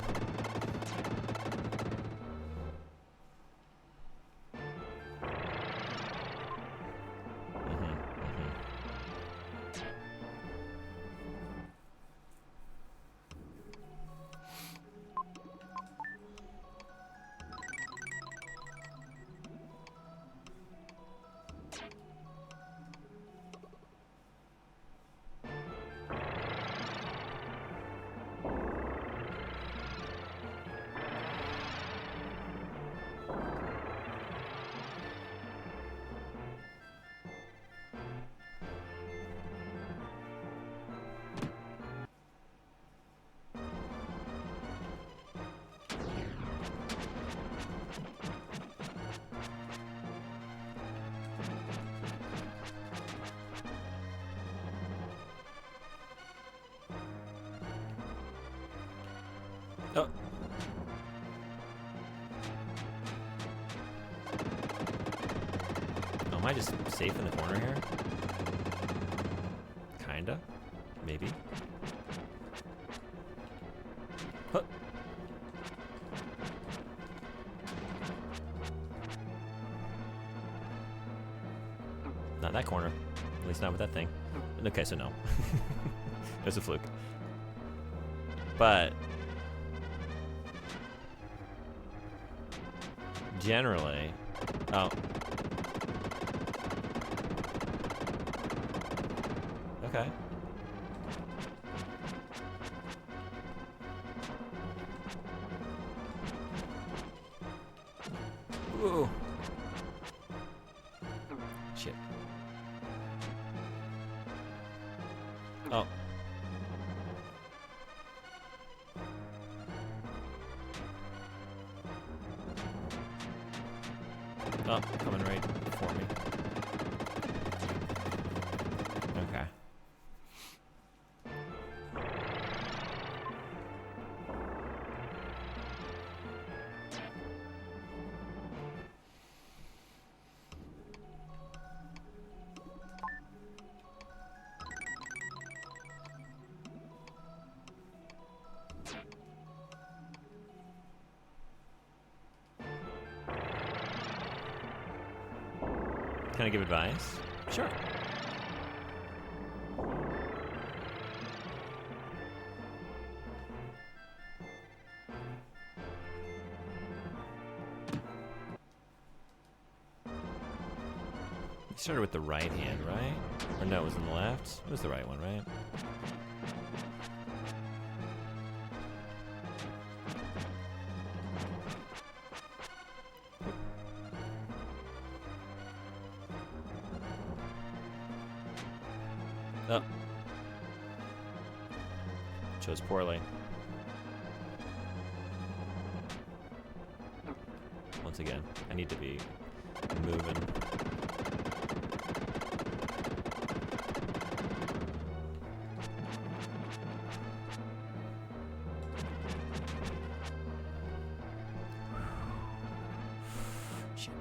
Oh. Oh, am I just safe in the corner here? Kinda. Maybe. Huh. Not that corner. At least not with that thing. Okay, so no. It was a fluke. But generally, oh. Okay. Whoa. Shit. Oh. Oh, coming right for me. Okay. Can I give advice? Sure. You started with the right hand, right? Or no, it was in the left? It was the right one, right? Oh. Chose poorly. Once again, I need to be moving. Shit.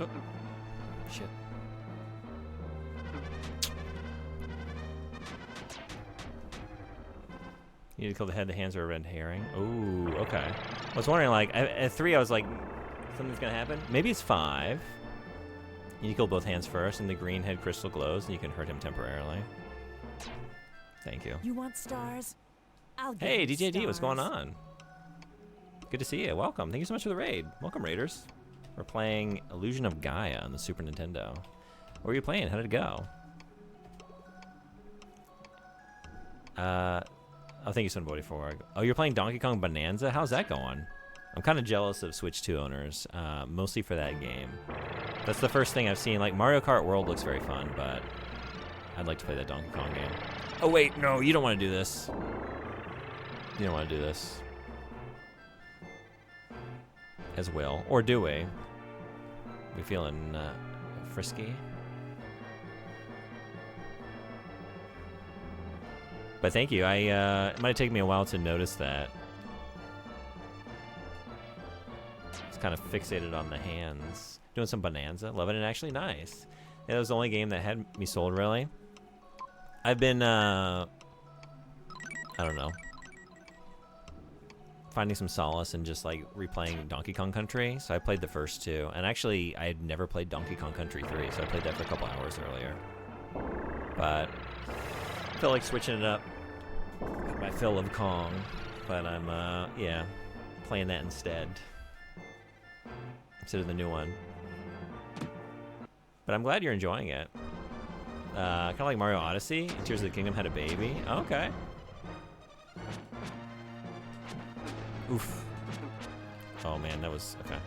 Oh. Shit. You need to kill the head, the hands, or a red herring. Ooh, okay. I was wondering, like, at 3, I was like, something's gonna happen. Maybe it's 5. You need to kill both hands first, and the green head crystal glows, and you can hurt him temporarily. Thank you. You want stars? I'll give Hey, you DJD, what's going stars. on? Good to see you. Welcome. Thank you so much for the raid. Welcome, Raiders. We're playing Illusion of Gaia on the Super Nintendo. What were you playing? How did it go? Oh, thank you, Son44. Oh, you're playing Donkey Kong Bonanza? How's that going? I'm kind of jealous of Switch 2 owners, mostly for that game. That's the first thing I've seen. Like, Mario Kart World looks very fun, but I'd like to play that Donkey Kong game. Oh, wait, no, you don't want to do this. You don't want to do this. As well. Or do we? We feeling frisky? But thank you. It might take me a while to notice that. It's kind of fixated on the hands. Doing some Bonanza. Loving it. Actually, nice. Yeah, that was the only game that had me sold, really. I've been, I don't know, finding some solace in just, like, replaying Donkey Kong Country. So I played the first 2. And actually, I had never played Donkey Kong Country 3, so I played that for a couple hours earlier. But I feel like switching it up. Got my fill of Kong. But I'm, yeah, playing that instead of the new one. But I'm glad you're enjoying it. Kind of like Mario Odyssey. Tears of the Kingdom had a baby. Okay. Oof. Oh man, that was okay.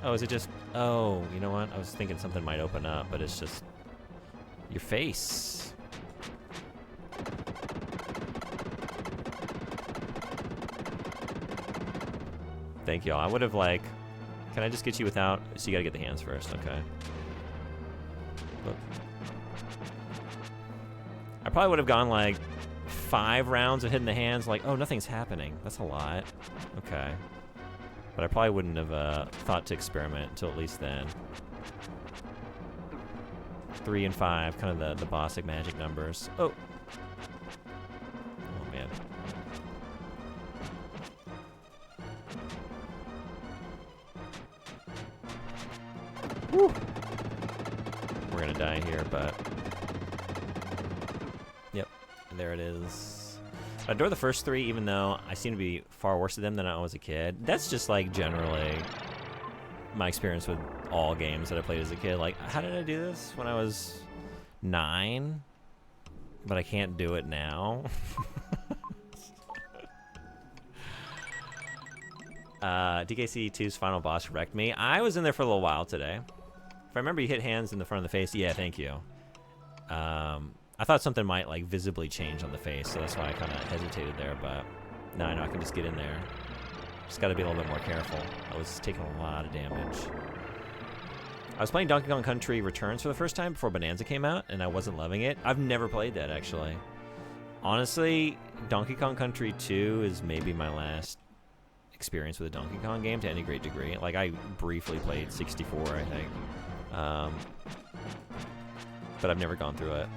Oh, is it just... Oh, you know what? I was thinking something might open up, but it's just... your face. Thank y'all. I would have, like... Can I just get you without... So you gotta get the hands first, okay. Look. I probably would have gone, like, 5 rounds of hitting the hands, like, oh, nothing's happening. That's a lot. Okay. But I probably wouldn't have thought to experiment until at least then. 3 and 5, kind of the bossic magic numbers. Oh. Oh, man. Woo. We're gonna die here, but... Yep, there it is. I adore the first 3, even though I seem to be far worse at them than I was a kid. That's just, like, generally my experience with all games that I played as a kid. Like, how did I do this when I was 9? But I can't do it now. DKC2's final boss wrecked me. I was in there for a little while today. If I remember, you hit hands in the front of the face. Yeah, thank you. I thought something might, like, visibly change on the face, so that's why I kind of hesitated there, but now I know I can just get in there. Just got to be a little bit more careful. I was taking a lot of damage. I was playing Donkey Kong Country Returns for the first time before Bonanza came out, and I wasn't loving it. I've never played that, actually. Honestly, Donkey Kong Country 2 is maybe my last experience with a Donkey Kong game to any great degree. Like, I briefly played 64, I think. But I've never gone through it.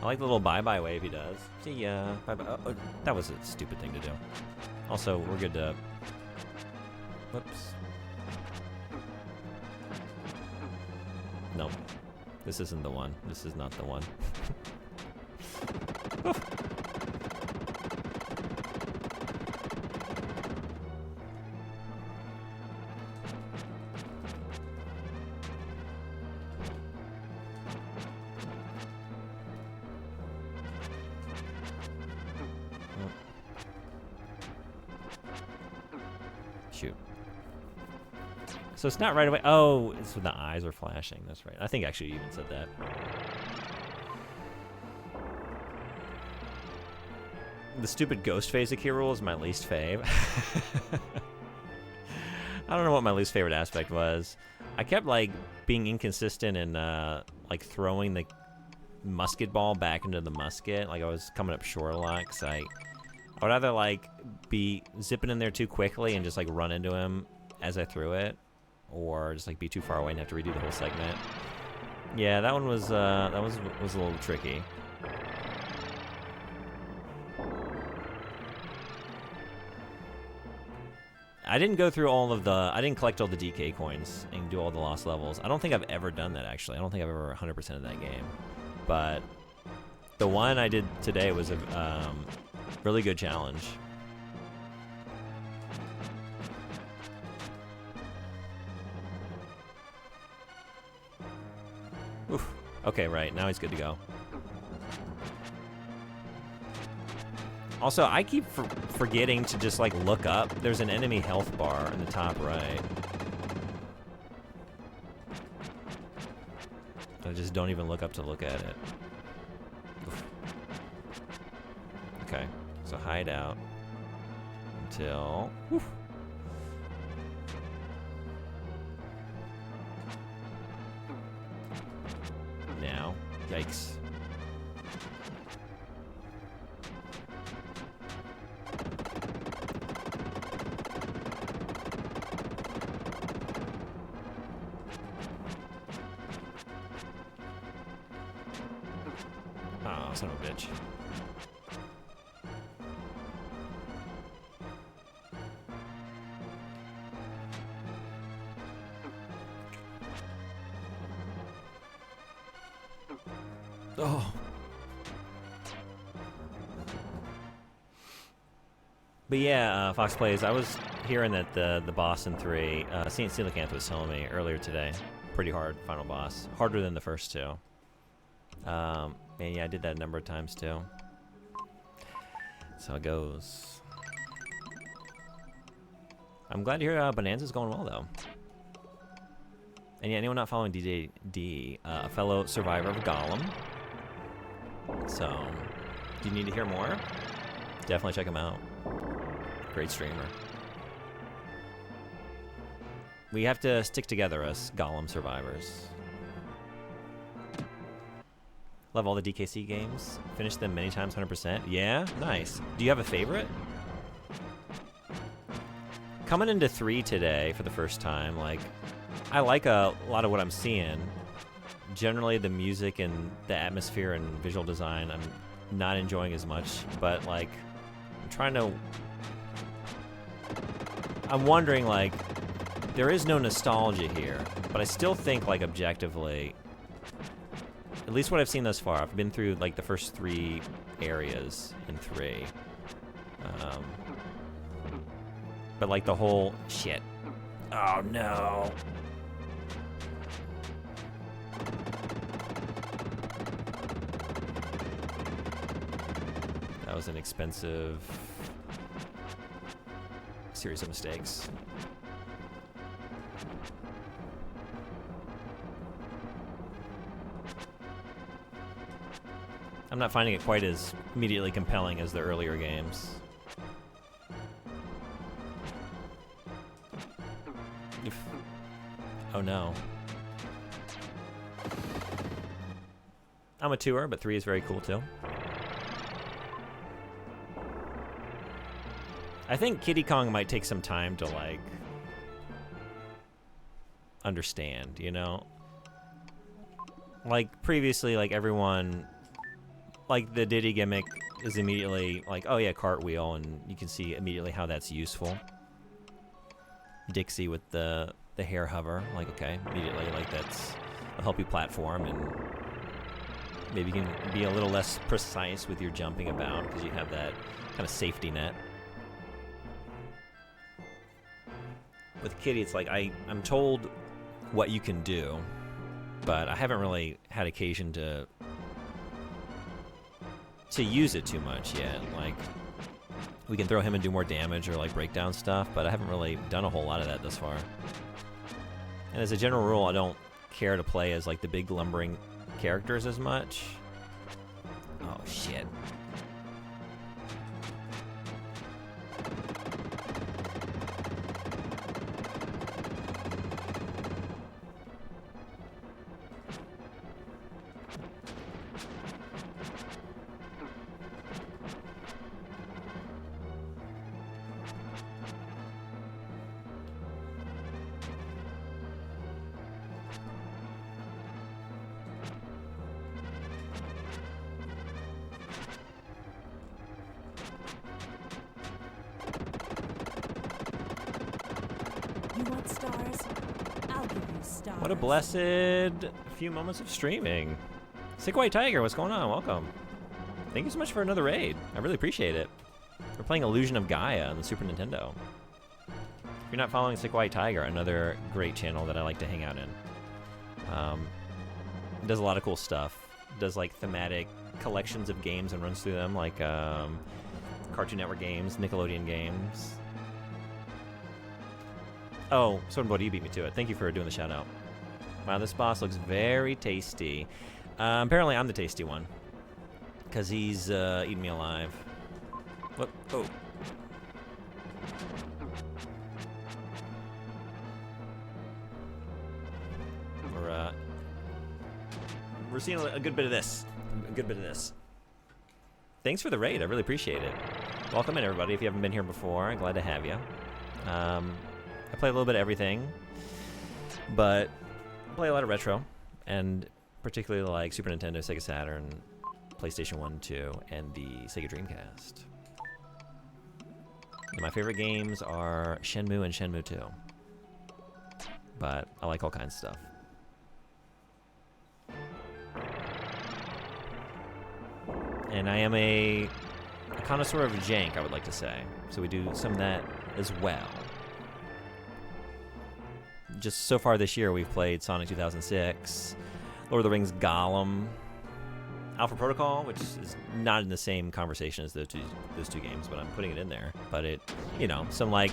I like the little bye-bye wave he does. See ya. Bye-bye. Oh, that was a stupid thing to do. Also, we're good to... Whoops. Nope. This isn't the one. This is not the one. Shoot. So it's not right away. Oh, it's when the eyes are flashing. That's right. I think actually you even said that. The stupid ghost phase of K. Rool is my least fave. I don't know what my least favorite aspect was. I kept like being inconsistent in like throwing the musket ball back into the musket. Like I was coming up short a lot because I would either like be zipping in there too quickly and just like run into him as I threw it, or just like be too far away and have to redo the whole segment. Yeah, that one was a little tricky. I didn't go through I didn't collect all the DK coins and do all the lost levels. I don't think I've ever done that, actually. I don't think I've ever 100% of that game. But the one I did today was a really good challenge. Oof. Okay, right. Now he's good to go. Also, I keep forgetting to just, like, look up. There's an enemy health bar in the top right. I just don't even look up to look at it. Oof. Okay, so hide out until... Oof. Now. Yikes. Oh, son of a bitch. Oh. But yeah, Fox Plays, I was hearing that the boss in 3, Saint Coelacanth was telling me earlier today, pretty hard final boss. Harder than the first two. And yeah, I did that a number of times too. That's how it goes. I'm glad to hear Bonanza's going well though. And yeah, anyone not following DJD, a fellow survivor of Gollum. So, do you need to hear more? Definitely check him out. Great streamer. We have to stick together as Gollum survivors. Love all the DKC games. Finished them many times, 100%. Yeah? Nice. Do you have a favorite? Coming into 3 today for the first time, like, I like a lot of what I'm seeing. Generally, the music and the atmosphere and visual design, I'm not enjoying as much, but, like, I'm wondering, like, there is no nostalgia here, but I still think, like, objectively, at least what I've seen thus far, I've been through, like, the first 3 areas in 3. But, like, the whole... Shit. Oh, no. That was an expensive series of mistakes. I'm not finding it quite as immediately compelling as the earlier games. Oof. Oh no. I'm a 2er, but 3 is very cool too. I think Kiddy Kong might take some time to, like, understand, you know? Like, previously, like, everyone... Like, the Diddy gimmick is immediately, like, oh yeah, cartwheel, and you can see immediately how that's useful. Dixie with the hair hover, like, okay, immediately, like, that'll help you platform, and maybe you can be a little less precise with your jumping about, because you have that kind of safety net. With Kitty, it's like, I'm told what you can do, but I haven't really had occasion to use it too much yet. Like, we can throw him and do more damage or, like, break down stuff, but I haven't really done a whole lot of that thus far. And as a general rule, I don't care to play as, like, the big lumbering characters as much. Oh, shit. want stars? I'll give you stars. What a blessed few moments of streaming. Sick White Tiger, what's going on? Welcome. Thank you so much for another raid. I really appreciate it. We're playing Illusion of Gaia on the Super Nintendo. If you're not following Sick White Tiger, another great channel that I like to hang out in. It does a lot of cool stuff. It does like thematic collections of games and runs through them, like Cartoon Network games, Nickelodeon games. Oh, Swordboy, you beat me to it. Thank you for doing the shout out. Wow, this boss looks very tasty. Apparently I'm the tasty one, because he's eating me alive. What? Oh. We're seeing a good bit of this. A good bit of this. Thanks for the raid. I really appreciate it. Welcome in, everybody. If you haven't been here before, I'm glad to have you. I play a little bit of everything, but I play a lot of retro, and particularly like Super Nintendo, Sega Saturn, PlayStation 1, 2, and the Sega Dreamcast. And my favorite games are Shenmue and Shenmue 2, but I like all kinds of stuff. And I am a connoisseur of jank, I would like to say. So we do some of that as well. Just so far this year, we've played Sonic 2006, Lord of the Rings Gollum, Alpha Protocol, which is not in the same conversation as those two games, but I'm putting it in there. But it, you know, some like,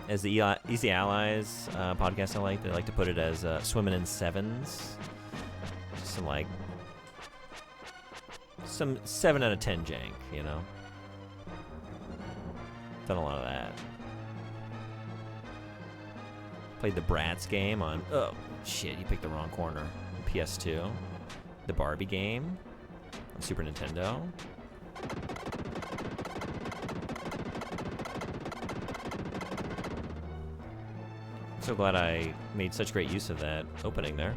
as the Easy Allies podcast I like, they like to put it as swimming in sevens. Just some like, some 7 out of 10 jank, you know? Done a lot of that. Played the Bratz game on, oh shit, you picked the wrong corner. PS2. The Barbie game on Super Nintendo. I'm so glad I made such great use of that opening there.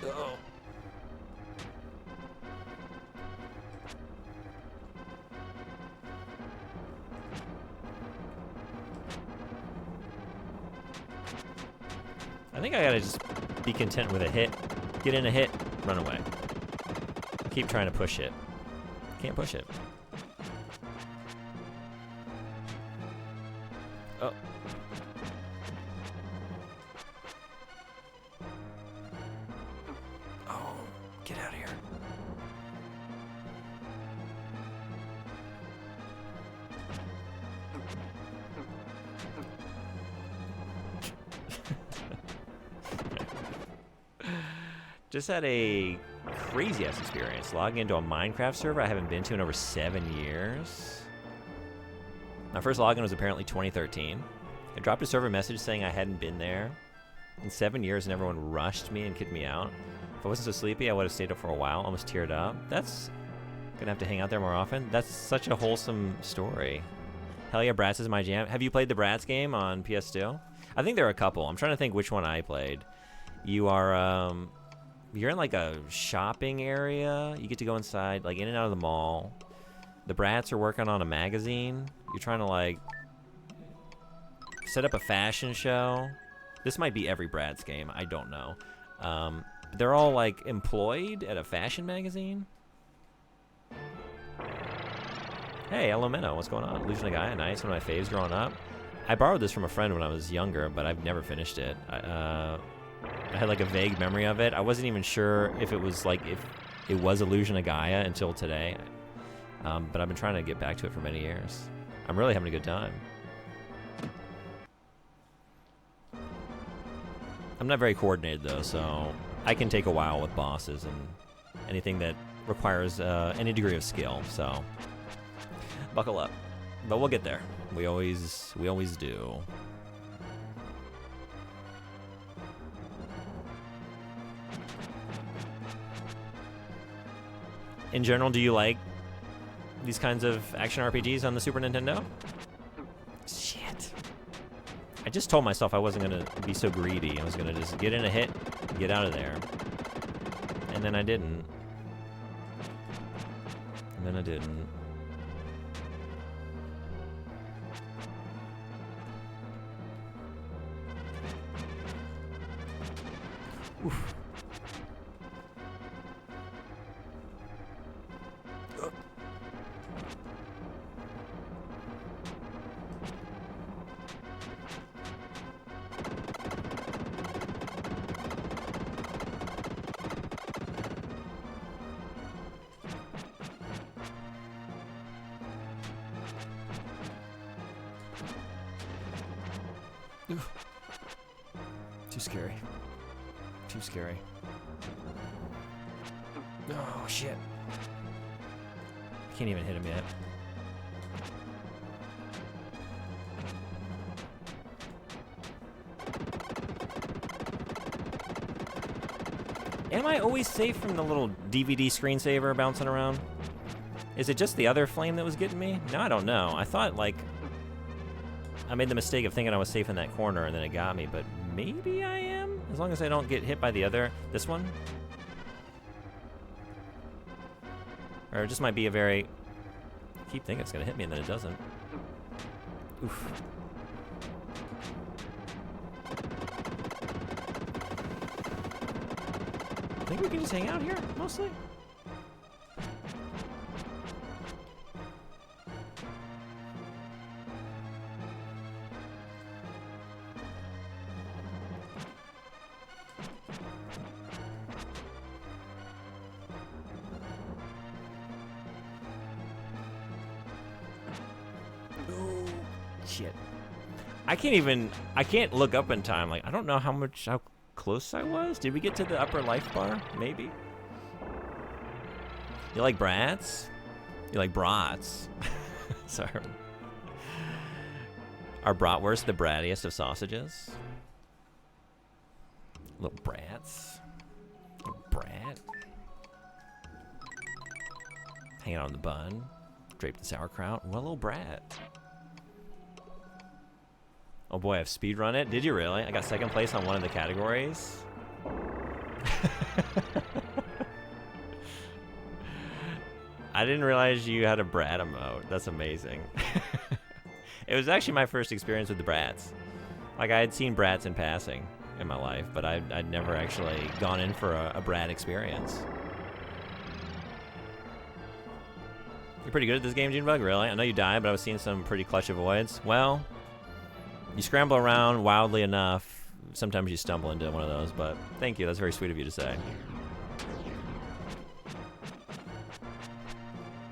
Oh. I think I gotta just be content with a hit, get in a hit, run away. Keep trying to push it. Can't push it. Oh. Oh, get out of here. Just had a crazy ass experience logging into a Minecraft server I haven't been to in over 7 years. My first login was apparently 2013. I dropped a server message saying I hadn't been there in 7 years, and everyone rushed me and kicked me out. If I wasn't so sleepy, I would have stayed up for a while, almost teared up. That's gonna have to hang out there more often. That's such a wholesome story. Hell yeah, Bratz is my jam. Have you played the Bratz game on PS2? I think there are a couple. I'm trying to think which one I played. You are, you're in like a shopping area. You get to go inside, like in and out of the mall. The Bratz are working on a magazine. You're trying to like set up a fashion show. This might be every Bratz game. I don't know. They're all like employed at a fashion magazine. Hey, Elemento, what's going on? Illusion of Gaia, nice. One of my faves growing up. I borrowed this from a friend when I was younger, but I've never finished it. I had like a vague memory of it. I wasn't even sure if it was like, if it was Illusion of Gaia until today. But I've been trying to get back to it for many years. I'm really having a good time. I'm not very coordinated though, so I can take a while with bosses and anything that requires any degree of skill, so buckle up. But we'll get there. We always do. In general, do you like these kinds of action RPGs on the Super Nintendo? Shit. I just told myself I wasn't going to be so greedy. I was going to just get in a hit, get out of there. And then I didn't. And then I didn't. Oof. Too scary. Too scary. Oh, shit. I can't even hit him yet. Am I always safe from the little DVD screensaver bouncing around? Is it just the other flame that was getting me? No, I don't know. I thought, like, I made the mistake of thinking I was safe in that corner and then it got me, but maybe I am? As long as I don't get hit by the other... This one? Or it just might be a very... I keep thinking it's going to hit me and then it doesn't. Oof. I think we can just hang out here, mostly. Shit. I can't look up in time. Like, I don't know how close I was. Did we get to the upper life bar? Maybe. You like brats? You like brats? Sorry. Are bratwurst the brattiest of sausages? Little brats. Little brat. Hanging out on the bun. Draped in sauerkraut. What a little brat. Oh boy, I've speedrun it. Did you really? I got second place on one of the categories. I didn't realize you had a brat emote. That's amazing. It was actually my first experience with the brats. Like, I had seen brats in passing in my life, but I'd never actually gone in for a brat experience. You're pretty good at this game, Junebug, really? I know you died, but I was seeing some pretty clutch avoids. Well... You scramble around wildly enough. Sometimes you stumble into one of those, but thank you. That's very sweet of you to say.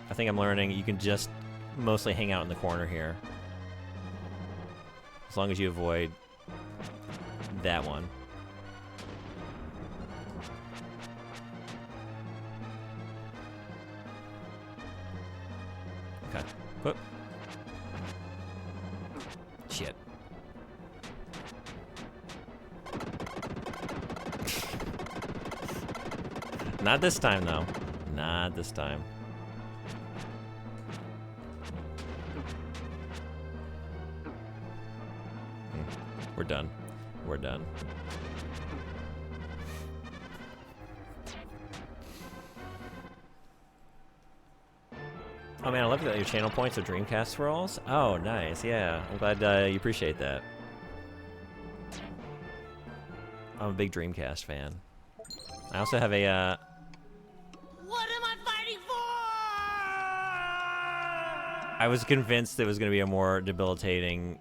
I think I'm learning you can just mostly hang out in the corner here. As long as you avoid that one. Okay. Whoop. Shit. Not this time, though. Not this time. We're done. We're done. Oh man, I love that your channel points are Dreamcast swirls. Oh, nice. Yeah, I'm glad you appreciate that. I'm a big Dreamcast fan. I also have a What am I fighting for? I was convinced it was going to be a more debilitating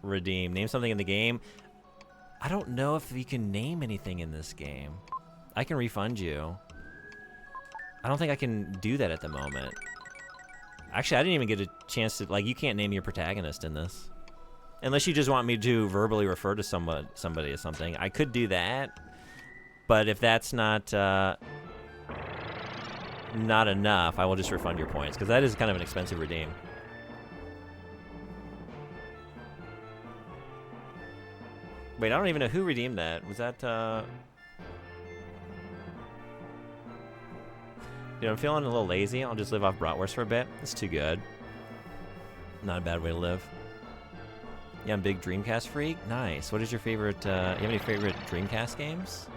redeem. Name something in the game. I don't know if you can name anything in this game. I can refund you. I don't think I can do that at the moment. Actually, I didn't even get a chance to, like, you can't name your protagonist in this. Unless you just want me to verbally refer to somebody as something. I could do that. But if that's not enough, I will just refund your points, because that is kind of an expensive redeem. Wait, I don't even know who redeemed that. Was that, Dude, I'm feeling a little lazy. I'll just live off bratwurst for a bit. It's too good. Not a bad way to live. Yeah, I'm a big Dreamcast freak. Nice. What is your favorite, you have any favorite Dreamcast games?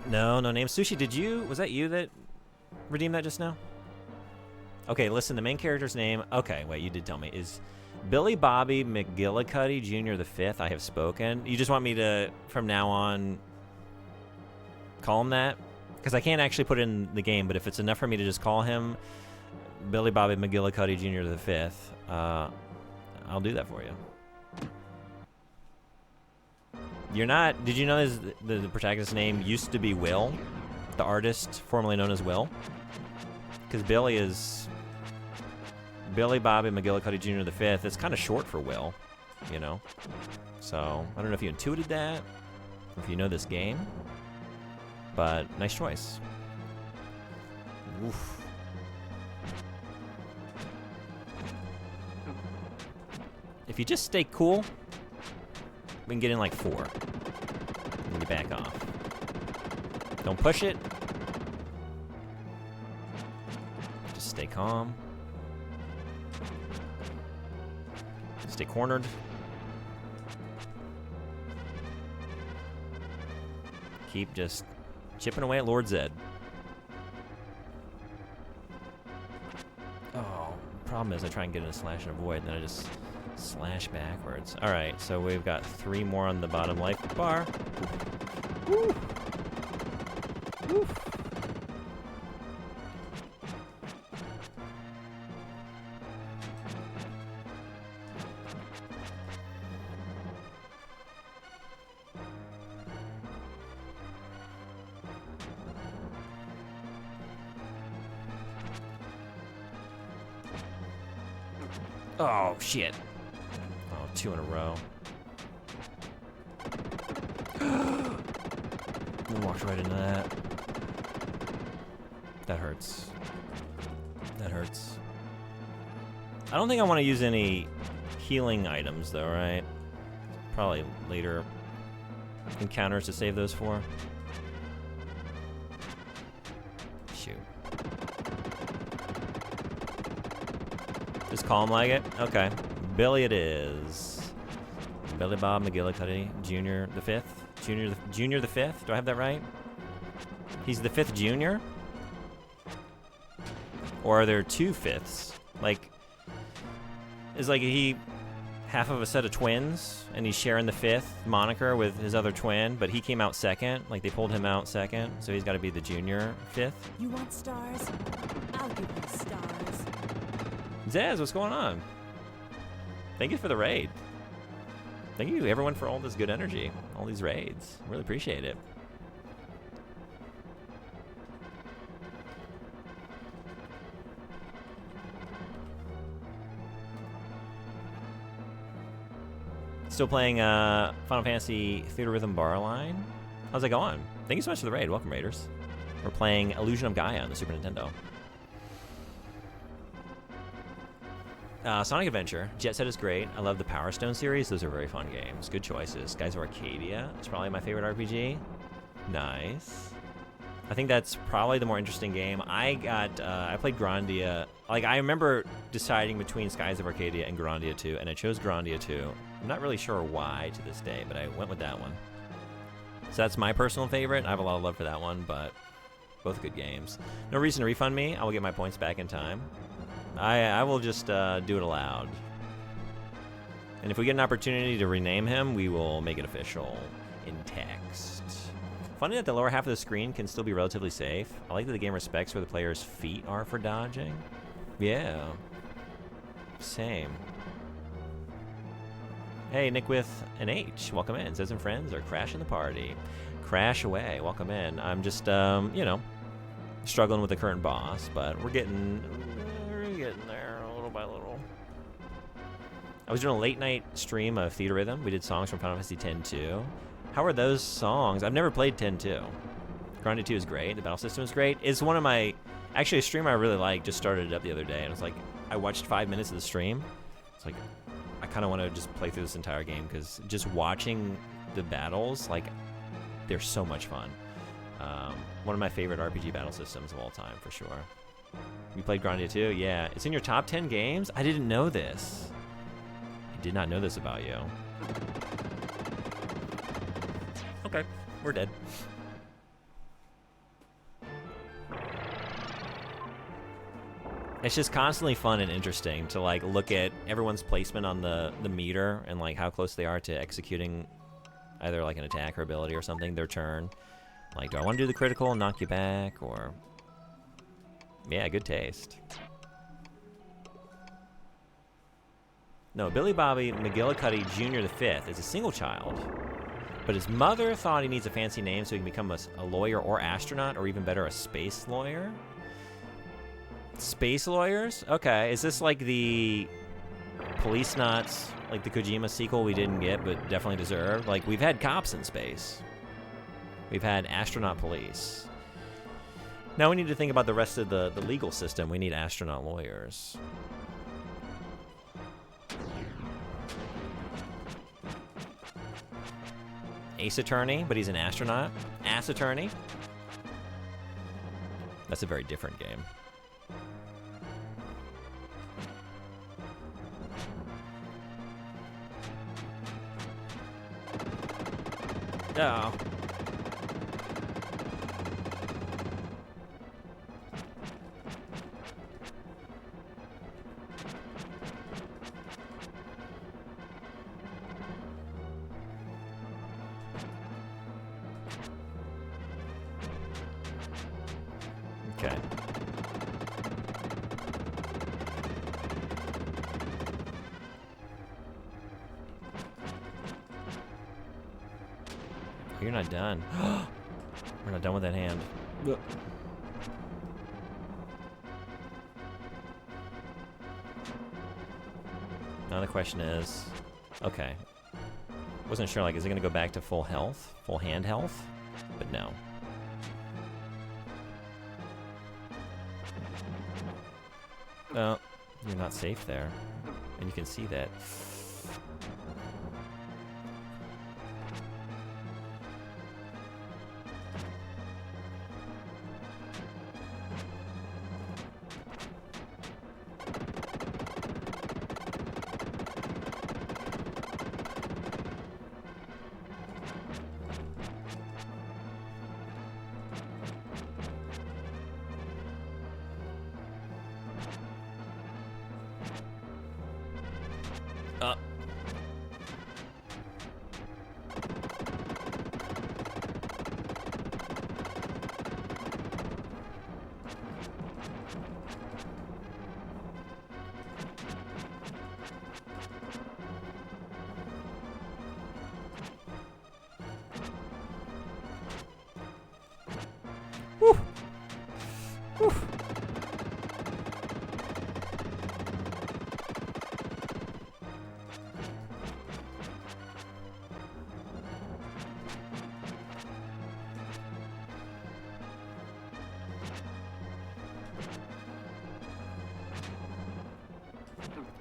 No name. Sushi, was that you that redeem that just now? Okay, listen, the main character's name, okay, wait, you did tell me, is Billy Bobby McGillicuddy Jr. the Fifth. I have spoken. You just want me to, from now on, call him that? Because I can't actually put it in the game, but if it's enough for me to just call him Billy Bobby McGillicuddy Jr. the Fifth, I'll do that for you. You're not... Did you know the protagonist's name used to be Will? The artist formerly known as Will? Because Billy is... Billy Bobby McGillicuddy Jr. the Fifth. It's kind of short for Will, you know? So, I don't know if you intuited that, or if you know this game, but nice choice. Oof. If you just stay cool, we can get in like 4. And you back off. Don't push it. Just stay calm. Stay cornered. Keep just chipping away at Lord Zed. Oh, problem is I try and get in a slash and avoid, and then I just slash backwards. Alright, so we've got 3 more on the bottom life bar. Woo. Woo. Oh, shit. Oh, 2 in a row. We walked right into that. That hurts. That hurts. I don't think I want to use any healing items, though, right? Probably later encounters to save those for. Shoot. Just call him like it? Okay. Billy it is. Billy Bob McGillicuddy Jr. the Fifth? Junior the Fifth? Do I have that right? He's the 5th junior? Or are there 2 fifths? Like, is like he half of a set of twins and he's sharing the 5th moniker with his other twin, but he came out second? Like they pulled him out second, so he's got to be the junior 5th? You want stars? I'll give you stars. Zaz, what's going on? Thank you for the raid. Thank you, everyone, for all this good energy, all these raids. Really appreciate it. Still playing Final Fantasy Theater Rhythm Barline. How's it going? Thank you so much for the raid. Welcome, Raiders. We're playing Illusion of Gaia on the Super Nintendo. Sonic Adventure. Jet Set is great. I love the Power Stone series. Those are very fun games. Good choices. Guys of Arcadia. It's probably my favorite RPG. Nice. I think that's probably the more interesting game. I played Grandia. Like, I remember deciding between Skies of Arcadia and Grandia 2, and I chose Grandia 2. I'm not really sure why to this day, but I went with that one. So that's my personal favorite. I have a lot of love for that one, but both good games. No reason to refund me. I will get my points back in time. I will just do it aloud. And if we get an opportunity to rename him, we will make it official in text. Funny that the lower half of the screen can still be relatively safe. I like that the game respects where the player's feet are for dodging. Yeah. Same. Hey, Nick with an H. Welcome in. Says and friends are crashing the party. Crash away. Welcome in. I'm just, you know, struggling with the current boss, but we're getting there little by little. I was doing a late night stream of Theater Rhythm. We did songs from Final Fantasy X-2. How are those songs? I've never played 10-2. Grandia 2 is great. The battle system is great. It's one of my... Actually, a streamer I really like just started it up the other day, and it's like, I watched 5 minutes of the stream. It's like, I kind of want to just play through this entire game, because just watching the battles, like, they're so much fun. One of my favorite RPG battle systems of all time, for sure. You played Grandia 2? Yeah. It's in your top 10 games? I didn't know this. I did not know this about you. Okay, we're dead. It's just constantly fun and interesting to like look at everyone's placement on the meter and like how close they are to executing either like an attack or ability or something, their turn. Like, do I want to do the critical and knock you back, or... Yeah, good taste. No, Billy Bobby McGillicuddy Jr. V is a single child, but his mother thought he needs a fancy name so he can become a lawyer or astronaut, or even better, a space lawyer. Space lawyers? Okay, is this like the Police Knots, like the Kojima sequel we didn't get but definitely deserved? Like, we've had cops in space. We've had astronaut police. Now we need to think about the rest of the legal system. We need astronaut lawyers. Ace Attorney, but he's an astronaut. Ass Attorney. That's a very different game. Oh. Okay. You're not done. We're not done with that hand. Now the question is, okay. Wasn't sure, like, is it gonna go back to full health? Full hand health? But no. Oh, you're not safe there. And you can see that.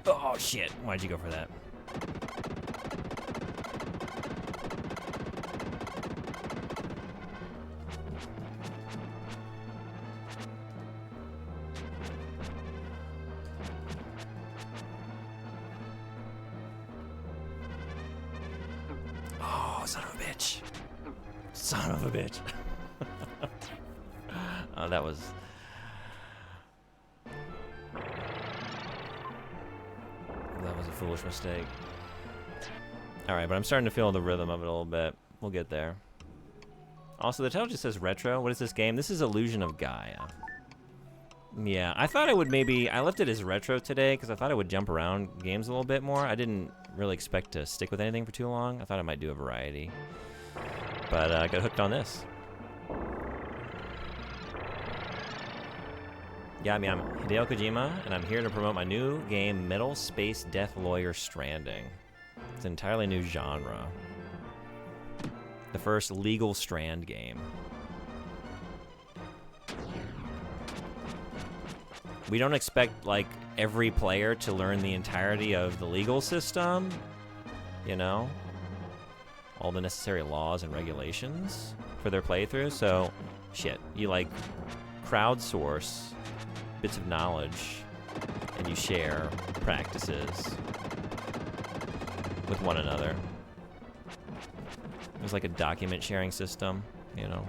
Oh shit, why'd you go for that? Oh, son of a bitch. Son of a bitch. Oh, that was... That was a foolish mistake. Alright, but I'm starting to feel the rhythm of it a little bit. We'll get there. Also, the title just says retro. What is this game? This is Illusion of Gaia. Yeah, I thought I would maybe... I left it as retro today because I thought I would jump around games a little bit more. I didn't really expect to stick with anything for too long. I thought I might do a variety. But I got hooked on this. Yeah, I mean, I'm Hideo Kojima, and I'm here to promote my new game, Middle Space Death Lawyer Stranding. It's an entirely new genre. The first legal Strand game. We don't expect, like, every player to learn the entirety of the legal system, you know? All the necessary laws and regulations for their playthrough, so, shit, you, like, crowdsource bits of knowledge, and you share practices with one another. There's like a document sharing system, you know.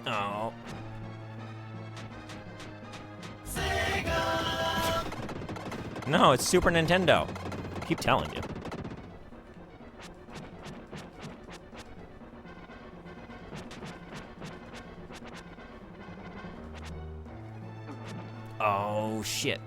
Oh. No, it's Super Nintendo. Keep telling you. Oh, shit.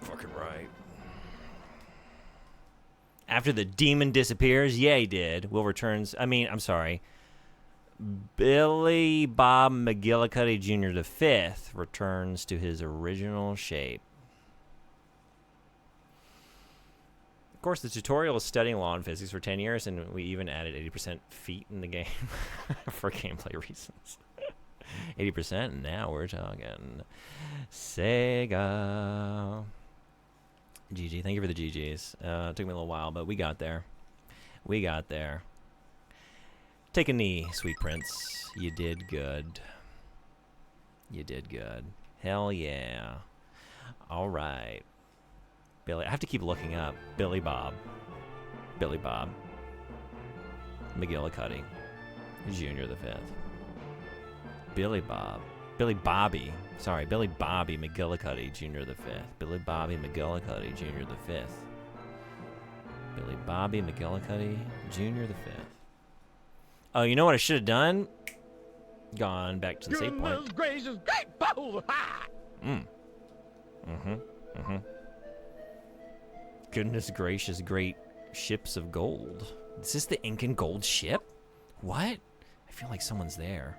Fucking right. After the demon disappears, yeah, he did. Will returns. I'm sorry. Billy Bob McGillicuddy Jr. the Fifth returns to his original shape. Of course, the tutorial is studying law and physics for 10 years, and we even added 80% feet in the game for gameplay reasons. 80%, now we're talking. Sega. GG, thank you for the GGs. It took me a little while, but we got there. We got there. Take a knee, sweet prince. You did good. You did good. Hell yeah. All right. Billy, I have to keep looking up. Billy Bob. Billy Bob. McGillicuddy. Jr. the Fifth. Billy Bob. Billy Bobby. Sorry, Billy Bobby McGillicuddy Jr. the Fifth. Billy Bobby McGillicuddy Jr. the Fifth. Billy Bobby McGillicuddy Jr. the Fifth. Oh, you know what I should have done? Gone back to the save point. Goodness gracious, great bowl! Goodness gracious, great ships of gold. Is this the Incan gold ship? What? I feel like someone's there.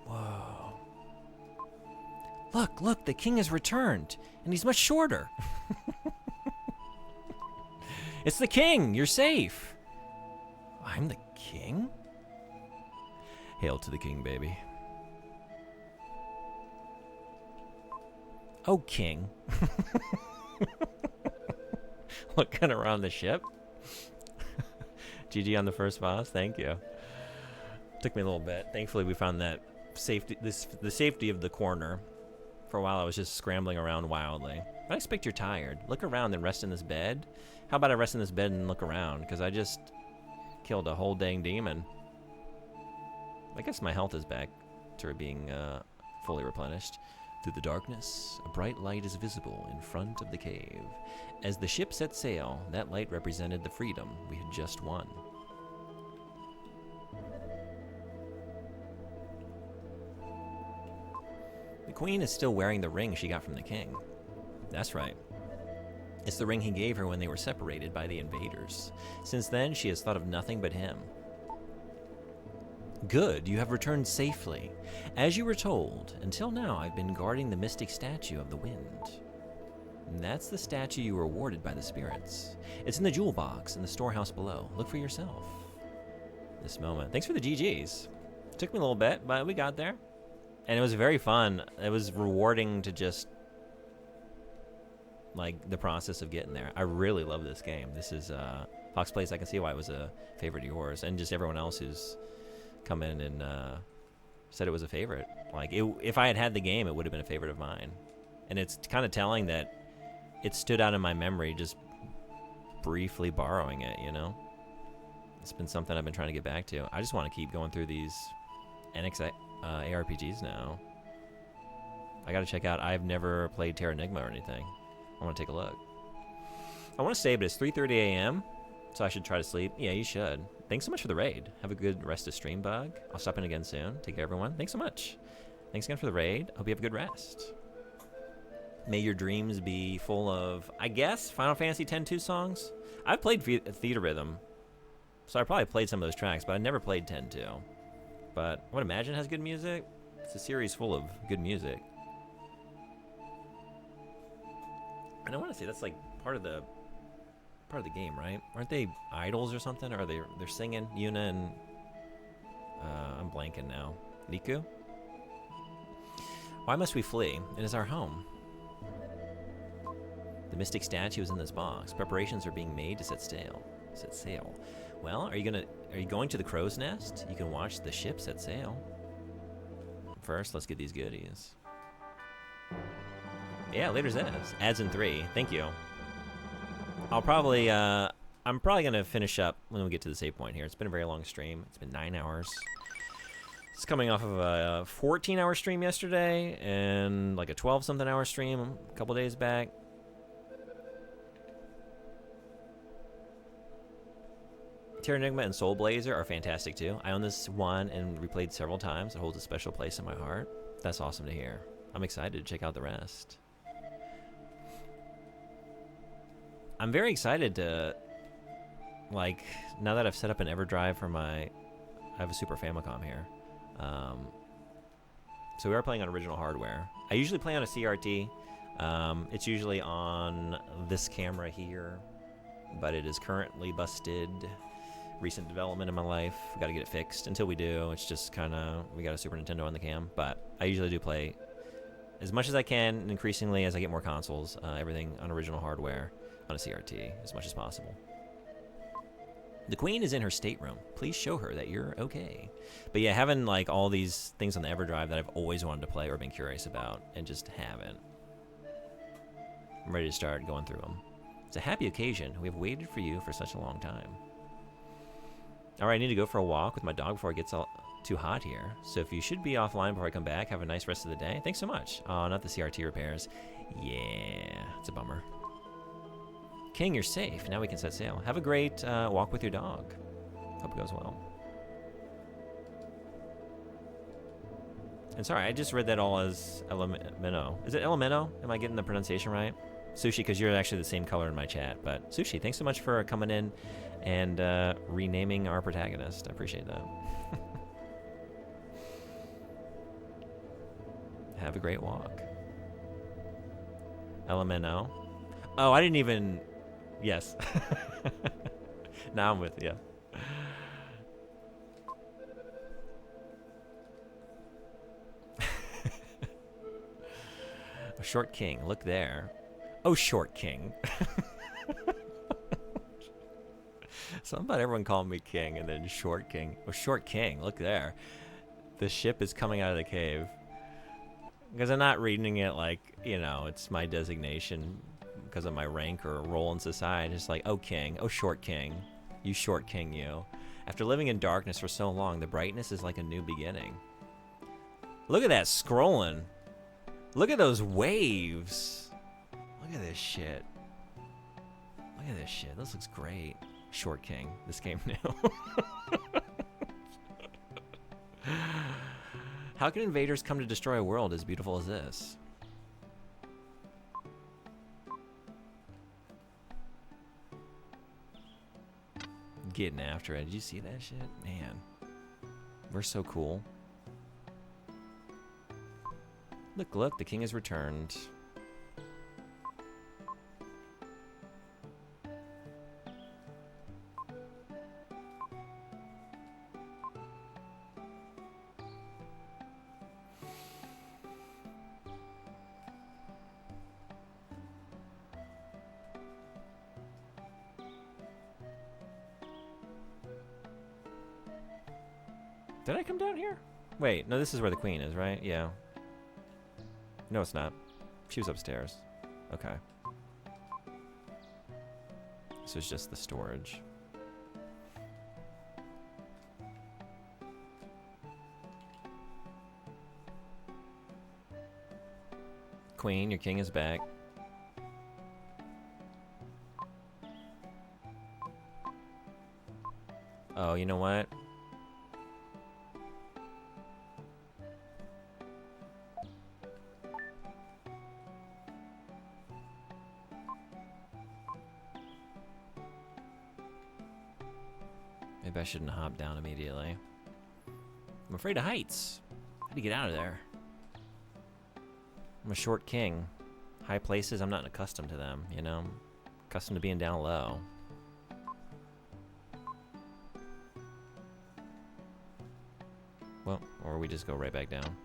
Whoa. Look, the king has returned, and he's much shorter. It's the king, you're safe. I'm the king? Hail to the king, baby. Oh, king. Looking around the ship. GG on the first boss, thank you. Took me a little bit. Thankfully, we found that safety, the safety of the corner. For a while, I was just scrambling around wildly. I expect you're tired. Look around and rest in this bed. How about I rest in this bed and look around? Because I just killed a whole dang demon. I guess my health is back to being fully replenished. Through the darkness, a bright light is visible in front of the cave. As the ship set sail, that light represented the freedom we had just won. The queen is still wearing the ring she got from the king. That's right. It's the ring he gave her when they were separated by the invaders. Since then, she has thought of nothing but him. Good, you have returned safely. As you were told, until now I've been guarding the mystic statue of the wind. And that's the statue you were awarded by the spirits. It's in the jewel box in the storehouse below. Look for yourself. This moment. Thanks for the GGs. Took me a little bit, but we got there. And it was very fun. It was rewarding to just, like, the process of getting there. I really love this game. This is, Fox Plays, I can see why it was a favorite of yours. And just everyone else who's come in and said it was a favorite. Like, if I had had the game, it would have been a favorite of mine. And it's kind of telling that it stood out in my memory just briefly borrowing it, you know? It's been something I've been trying to get back to. I just want to keep going through these NX ARPGs now. I gotta check out. I've never played Terra Enigma or anything. I want to take a look. I want to stay, but it's 3:30 a.m., so I should try to sleep. Yeah, you should. Thanks so much for the raid. Have a good rest of stream, Bug. I'll stop in again soon. Take care, everyone. Thanks so much. Thanks again for the raid. Hope you have a good rest. May your dreams be full of, I guess, Final Fantasy X-2 songs. I've played Theater Rhythm, so I probably played some of those tracks, but I never played 10-2. But I would imagine it has good music. It's a series full of good music. And I want to say that's like part of the game, right? Aren't they idols or something? Or they're singing Yuna and I'm blanking now. Riku? Why must we flee? It is our home. The mystic statue is in this box. Preparations are being made to set sail. Set sail. Well, are you going to the crow's nest? You can watch the ship set sail. First, let's get these goodies. Yeah, later ads. Ads in 3. Thank you. I'll probably I'm probably gonna finish up when we get to the save point here. It's been a very long stream. It's been 9 hours. It's coming off of a 14-hour stream yesterday and like a 12-something hour stream a couple days back. Terranigma and Soul Blazer are fantastic too. I own this one and replayed several times. It holds a special place in my heart. That's awesome to hear. I'm excited to check out the rest. I'm very excited to, like, now that I've set up an EverDrive for I have a Super Famicom here. So we are playing on original hardware. I usually play on a CRT. It's usually on this camera here, but it is currently busted. Recent development in my life. We got to get it fixed. Until we do, it's just kind of, we got a Super Nintendo on the cam. But I usually do play as much as I can, and increasingly as I get more consoles, everything on original hardware on a CRT as much as possible. The Queen is in her stateroom. Please show her that you're okay. But yeah, having like all these things on the EverDrive that I've always wanted to play or been curious about and just haven't. I'm ready to start going through them. It's a happy occasion. We have waited for you for such a long time. All right, I need to go for a walk with my dog before it gets all too hot here. So if you should be offline before I come back, have a nice rest of the day. Thanks so much. Oh, not the CRT repairs. Yeah, it's a bummer. King, you're safe. Now we can set sail. Have a great walk with your dog. Hope it goes well. And sorry, I just read that all as Elemento. Is it Elemento? Am I getting the pronunciation right? Sushi, because you're actually the same color in my chat. But Sushi, thanks so much for coming in and renaming our protagonist. I appreciate that. Have a great walk. Elemento. Oh, I didn't even... Yes. Now I'm with you. A short king. Look there. Oh, short king. Something about everyone calling me king and then short king. Oh, short king. Look there. The ship is coming out of the cave. Because I'm not reading it like, you know, it's my designation because of my rank or role in society. It's like, oh, king. Oh, short king. You short king, you. After living in darkness for so long, the brightness is like a new beginning. Look at that scrolling. Look at those waves. Look at this shit. Look at this shit. This looks great. Short king. This game new. How can invaders come to destroy a world as beautiful as this? Getting after it. Did you see that shit? Man. We're so cool. Look, look, the king has returned. Did I come down here? Wait, no, this is where the queen is, right? Yeah. No, it's not. She was upstairs. Okay. This is just the storage. Queen, your king is back. Oh, you know what? Maybe I shouldn't hop down immediately. I'm afraid of heights. How do you get out of there? I'm a short king. high places, I'm not accustomed to them, you know? Accustomed to being down low. Well, or we just go right back down.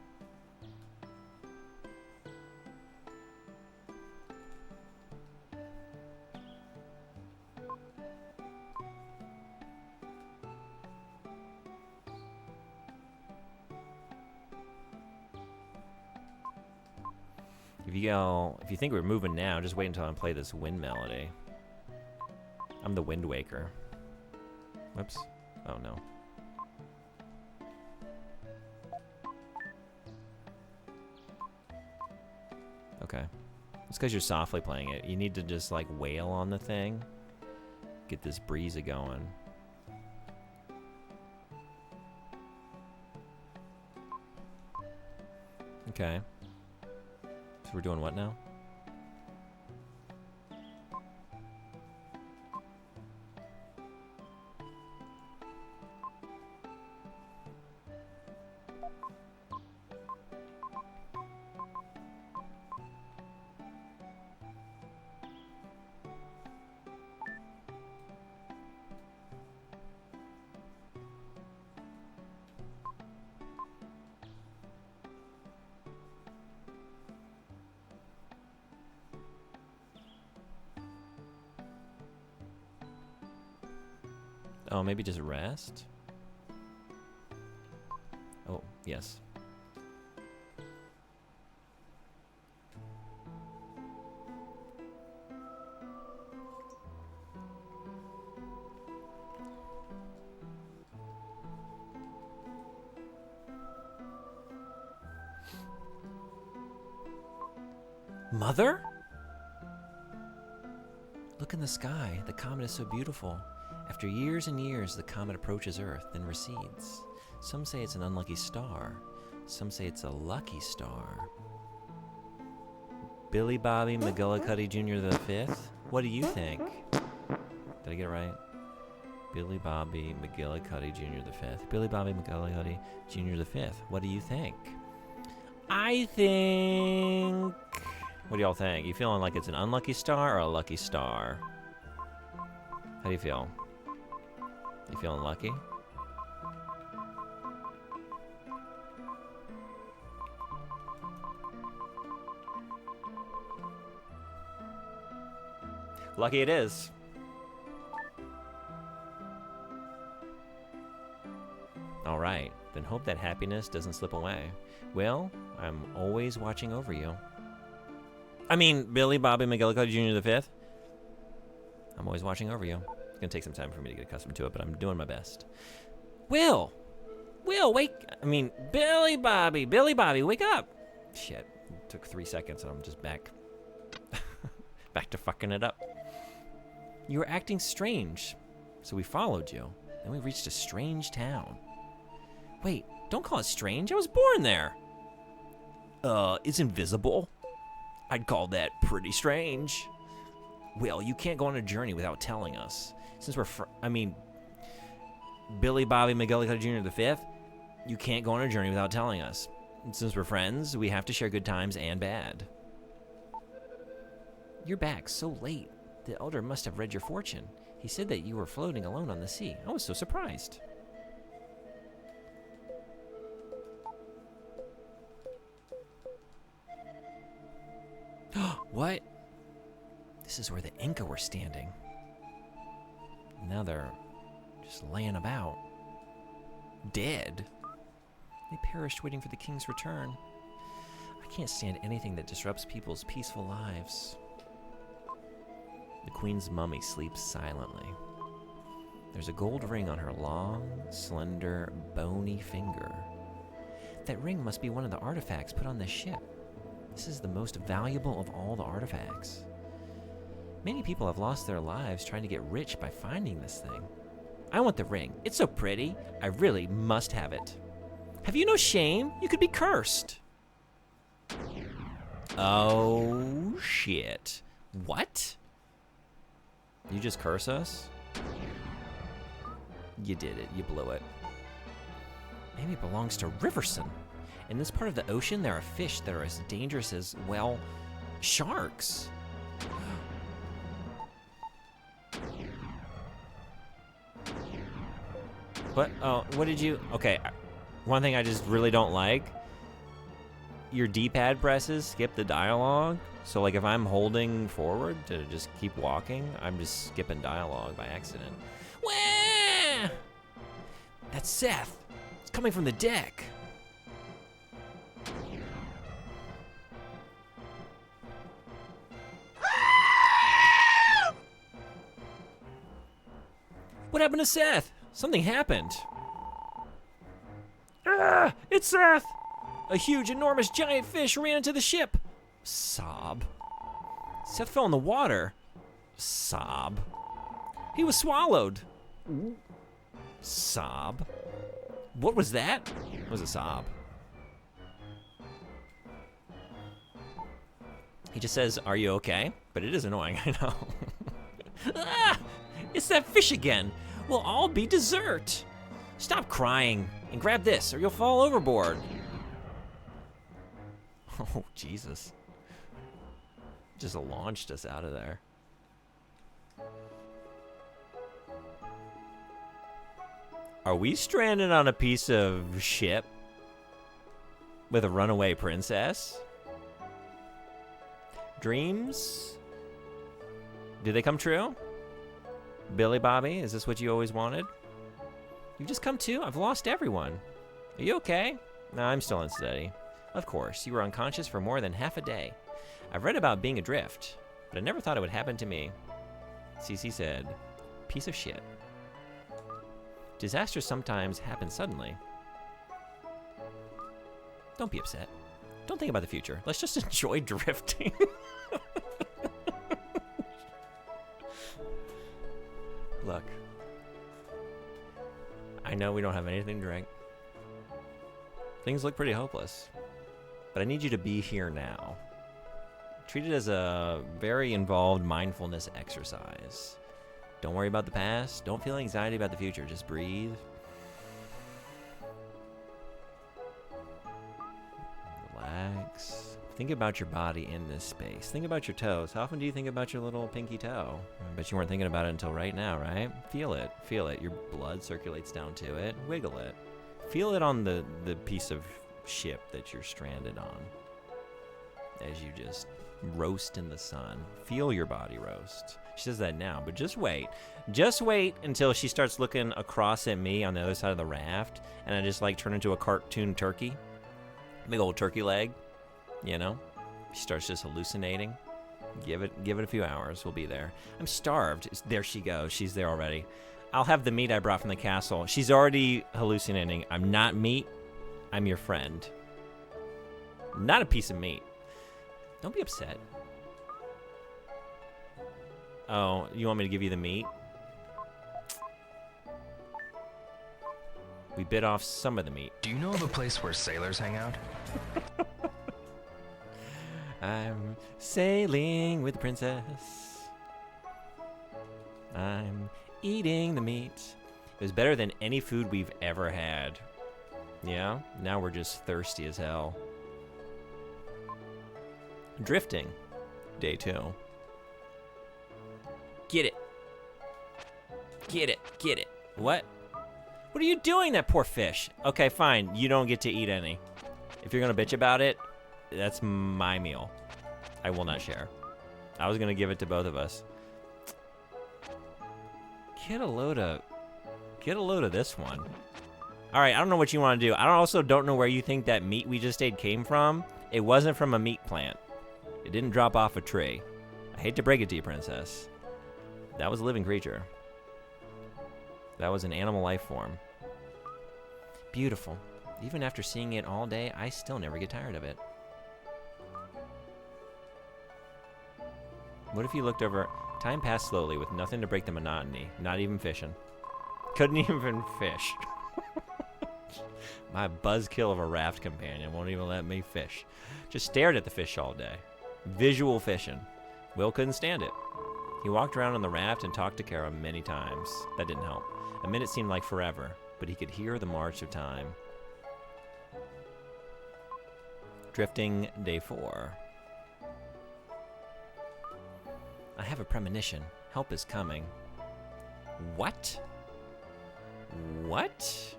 If you think we're moving now, just wait until I play this wind melody. I'm the Wind Waker. Whoops. Oh no. Okay. It's because you're softly playing it. You need to just like wail on the thing. Get this breeze going. Okay. So we're doing what now? Oh, maybe just rest? Oh, yes. Mother? Look in the sky. The comet is so beautiful. After years and years, the comet approaches Earth, then recedes. Some say it's an unlucky star. Some say it's a lucky star. Billy Bobby McGillicuddy Jr. the Fifth? What do you think? Did I get it right? Billy Bobby McGillicuddy Jr. the Fifth. Billy Bobby McGillicuddy Jr. the Fifth. What do you think? I think... What do y'all think? You feeling like it's an unlucky star or a lucky star? How do you feel? You feeling lucky? Lucky it is. All right, then hope that happiness doesn't slip away. Well, I'm always watching over you. I mean, Billy Bobby McGillicuddy Jr. the Fifth. I'm always watching over you. It's gonna take some time for me to get accustomed to it, but I'm doing my best. Will, wake! I mean, Billy Bobby, wake up! Shit, it took 3 seconds, and I'm just back, back to fucking it up. You were acting strange, so we followed you. Then we reached a strange town. Wait, don't call it strange. I was born there. It's invisible. I'd call that pretty strange. Will, you can't go on a journey without telling us. Since we're, Billy Bobby McGillicuddy Jr. the Fifth, you can't go on a journey without telling us. And since we're friends, we have to share good times and bad. You're back so late. The elder must have read your fortune. He said that you were floating alone on the sea. I was so surprised. What? This is where the Inca were standing. Now they're just laying about. Dead. They perished waiting for the king's return. I can't stand anything that disrupts people's peaceful lives. The queen's mummy sleeps silently. There's a gold ring on her long, slender, bony finger. That ring must be one of the artifacts put on this ship. This is the most valuable of all the artifacts. Many people have lost their lives trying to get rich by finding this thing. I want the ring. It's so pretty. I really must have it. Have you no shame? You could be cursed. Oh, shit. What? You just curse us? You did it. You blew it. Maybe it belongs to Riverson. In this part of the ocean, there are fish that are as dangerous as, well, Sharks. What? Oh, what did you? Okay, one thing I just really don't like. Your D-pad presses skip the dialogue. So like if I'm holding forward to just keep walking, I'm just skipping dialogue by accident. Wah! That's Seth. It's coming from the deck. What happened to Seth? Something happened. Ah, it's Seth! A huge, enormous, giant fish ran into the ship. Sob. Seth fell in the water. Sob. He was swallowed. Sob. What was that? It was a sob. He just says, "Are you okay?" But it is annoying, I know. Ah! It's that fish again. We'll all be dessert. Stop crying and grab this or you'll fall overboard. Oh, Jesus. Just launched us out of there. Are we stranded on a piece of ship with a runaway princess? Dreams? Do they come true? Billy Bobby, is this what you always wanted? You've just come to? I've lost everyone. Are you okay? No, I'm still unsteady. Of course, you were unconscious for more than half a day. I've read about being adrift, but I never thought it would happen to me. Cece said, piece of shit. Disasters sometimes happen suddenly. Don't be upset. Don't think about the future. Let's just enjoy drifting. Look, I know we don't have anything to drink. Things look pretty hopeless, but I need you to be here now. Treat it as a very involved mindfulness exercise. Don't worry about the past. Don't feel anxiety about the future. Just breathe. Relax. Think about your body in this space. Think about your toes. How often do you think about your little pinky toe? I bet you weren't thinking about it until right now, right? Feel it. Feel it. Your blood circulates down to it. Wiggle it. Feel it on the piece of ship that you're stranded on. As you just roast in the sun. Feel your body roast. She says that now, but just wait. Just wait until she starts looking across at me on the other side of the raft, and I just like turn into a cartoon turkey. Big old turkey leg. You know, she starts just hallucinating. Give it a few hours. We'll be there. I'm starved. There she goes. She's there already. I'll have the meat I brought from the castle. She's already hallucinating. I'm not meat. I'm your friend. Not a piece of meat. Don't be upset. Oh, you want me to give you the meat? We bit off some of the meat. Do you know of a place where sailors hang out? I'm sailing with the princess. I'm eating the meat. It was better than any food we've ever had. Yeah? Now we're just thirsty as hell. Drifting. Day 2. Get it. Get it. Get it. What? What are you doing, that poor fish? Okay, fine. You don't get to eat any. If you're going to bitch about it, that's my meal. I will not share. I was going to give it to both of us. Get a load of this one. All right, I don't know what you want to do. I also don't know where you think that meat we just ate came from. It wasn't from a meat plant. It didn't drop off a tree. I hate to break it to you, princess. That was a living creature. That was an animal life form. Beautiful. Even after seeing it all day, I still never get tired of it. What if you looked over? Time passed slowly with nothing to break the monotony. Not even fishing. Couldn't even fish. My buzzkill of a raft companion won't even let me fish. Just stared at the fish all day. Visual fishing. Will couldn't stand it. He walked around on the raft and talked to Kara many times. That didn't help. A minute seemed like forever, but he could hear the march of time. Drifting, day 4. I have a premonition. Help is coming. What? What?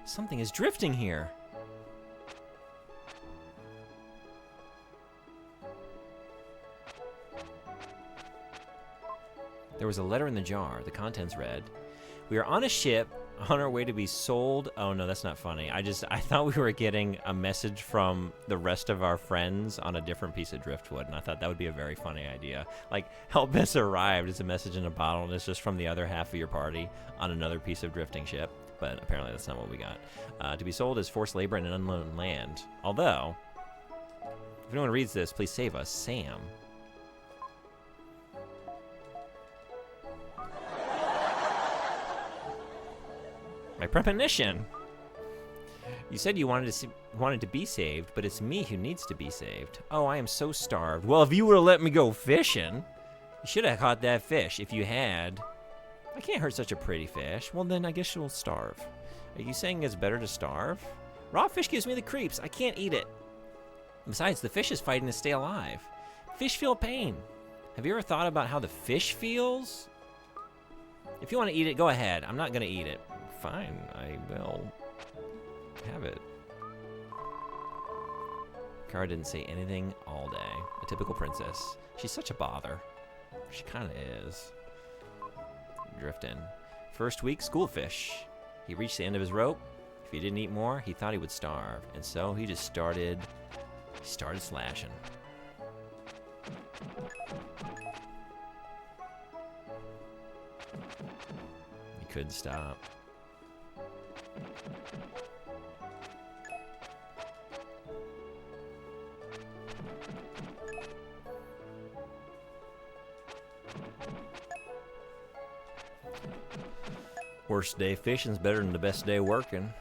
Something is drifting here. There was a letter in the jar. The contents read, "We are on a ship on our way to be sold." Oh no, that's not funny. I thought we were getting a message from the rest of our friends on a different piece of driftwood, and I thought that would be a very funny idea. Like, help has arrived. It's a message in a bottle, and it's just from the other half of your party on another piece of drifting ship. But apparently that's not what we got. To be sold as forced labor in an unknown land. Although, if anyone reads this, please save us, Sam. My premonition. You said you wanted to be saved, but it's me who needs to be saved. Oh, I am so starved. Well, if you would have let me go fishing, you should have caught that fish. If you had, I can't hurt such a pretty fish. Well, then I guess you'll starve. Are you saying it's better to starve? Raw fish gives me the creeps. I can't eat it. Besides, the fish is fighting to stay alive. Fish feel pain. Have you ever thought about how the fish feels? If you want to eat it, go ahead. I'm not going to eat it. Fine, I will have it. Kara didn't say anything all day. A typical princess. She's such a bother. She kind of is. Drifting. First week, schoolfish. He reached the end of his rope. If he didn't eat more, he thought he would starve. And so he just started slashing. He couldn't stop. Worst day fishing's better than the best day working.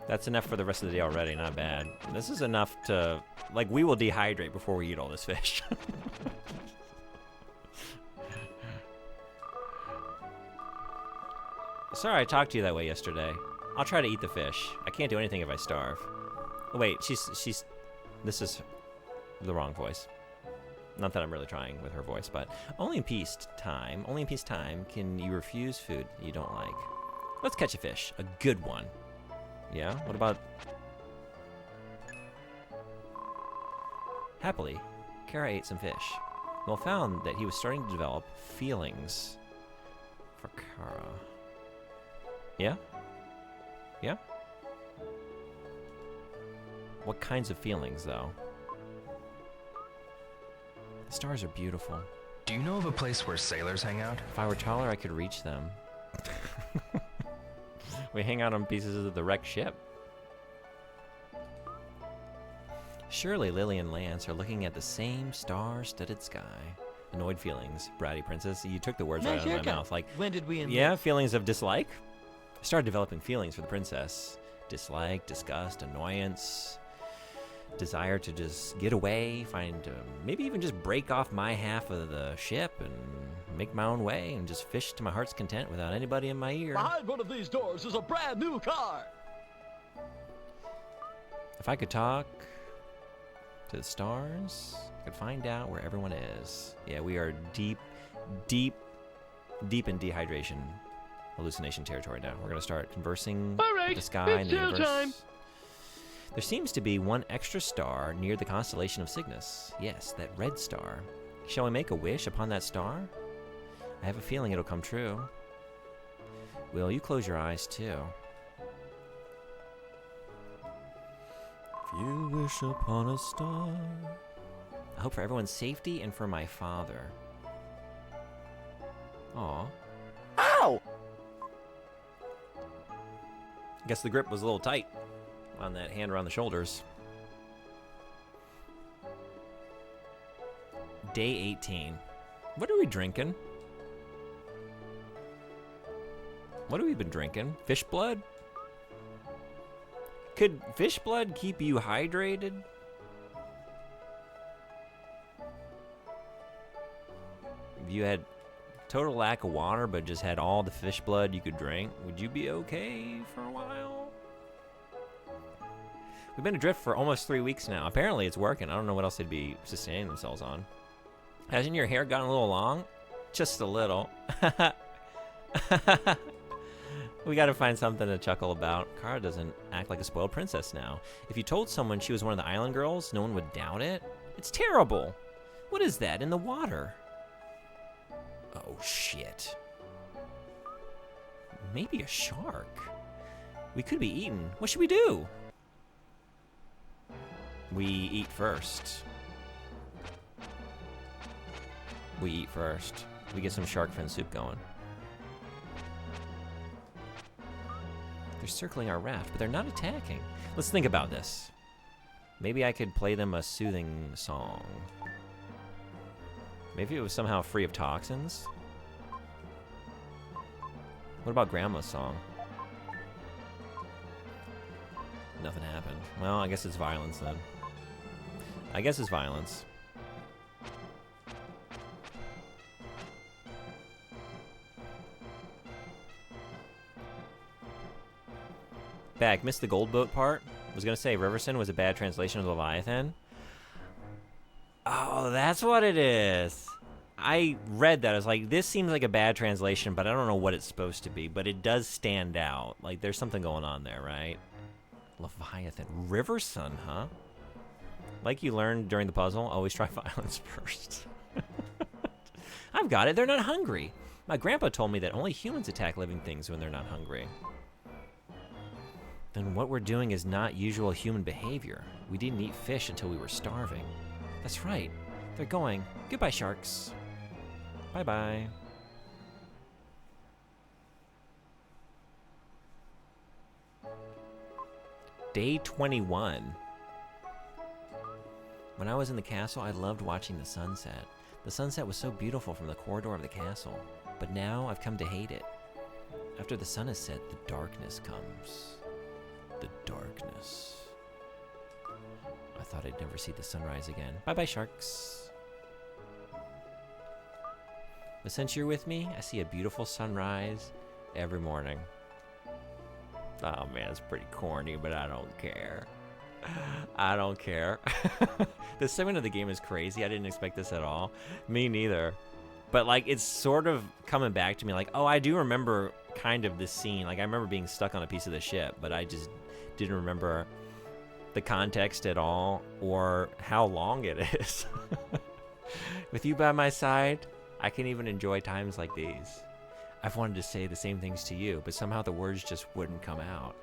That's enough for the rest of the day already, not bad. This is enough to, like, we will dehydrate before we eat all this fish. Sorry I talked to you that way yesterday. I'll try to eat the fish. I can't do anything if I starve. Oh, wait, she's, this is the wrong voice. Not that I'm really trying with her voice, but only in peace time can you refuse food you don't like. Let's catch a fish, a good one. Yeah, what about... Happily, Kara ate some fish. Well, found that he was starting to develop feelings for Kara. Yeah? Yeah? What kinds of feelings, though? The stars are beautiful. Do you know of a place where sailors hang out? If I were taller, I could reach them. We hang out on pieces of the wrecked ship. Surely Lily and Lance are looking at the same star-studded sky. Annoyed feelings, bratty princess. You took the words right out of my mouth. Like, when did we yeah, feelings of dislike? I started developing feelings for the princess. Dislike, disgust, annoyance, desire to just get away, maybe even just break off my half of the ship and make my own way and just fish to my heart's content without anybody in my ear. Behind one of these doors is a brand new car. If I could talk to the stars, I could find out where everyone is. Yeah, we are deep in dehydration, hallucination territory now. We're going to start conversing with the sky and the universe. Time. There seems to be one extra star near the constellation of Cygnus. Yes, that red star. Shall we make a wish upon that star? I have a feeling it'll come true. Will you close your eyes too? If you wish upon a star. I hope for everyone's safety and for my father. Aw. Ow! Guess the grip was a little tight on that hand around the shoulders. Day 18. What are we drinking? What have we been drinking? Fish blood? Could fish blood keep you hydrated? If you had total lack of water, but just had all the fish blood you could drink, would you be okay for a while? We've been adrift for almost 3 weeks now. Apparently it's working. I don't know what else they'd be sustaining themselves on. Hasn't your hair gotten a little long? Just a little. We gotta find something to chuckle about. Kara doesn't act like a spoiled princess now. If you told someone she was one of the island girls, no one would doubt it. It's terrible. What is that in the water? Oh, shit. Maybe a shark. We could be eaten. What should we do? We eat first. We eat first. We get some shark fin soup going. They're circling our raft, but they're not attacking. Let's think about this. Maybe I could play them a soothing song. Maybe it was somehow free of toxins. What about Grandma's song? Nothing happened. Well, I guess it's violence then. I guess it's violence. Back, missed the gold boat part. Was gonna say Riverson was a bad translation of Leviathan. Oh, that's what it is. I read that. I was like, this seems like a bad translation, but I don't know what it's supposed to be. But it does stand out. Like, there's something going on there, right? Leviathan. Riverson, huh? Like you learned during the puzzle, always try violence first. I've got it. They're not hungry. My grandpa told me that only humans attack living things when they're not hungry. Then what we're doing is not usual human behavior. We didn't eat fish until we were starving. That's right. They're going. Goodbye, sharks. Bye-bye. Day 21. When I was in the castle, I loved watching the sunset. The sunset was so beautiful from the corridor of the castle. But now I've come to hate it. After the sun has set, the darkness comes. The darkness. I thought I'd never see the sunrise again. Bye-bye, sharks. But since you're with me, I see a beautiful sunrise every morning. Oh man, it's pretty corny, but I don't care. I don't care. This segment of the game is crazy. I didn't expect this at all. Me neither. But like, it's sort of coming back to me like, oh, I do remember kind of this scene. Like, I remember being stuck on a piece of the ship, but I just didn't remember the context at all or how long it is. With you by my side, I can even enjoy times like these. I've wanted to say the same things to you, but somehow the words just wouldn't come out.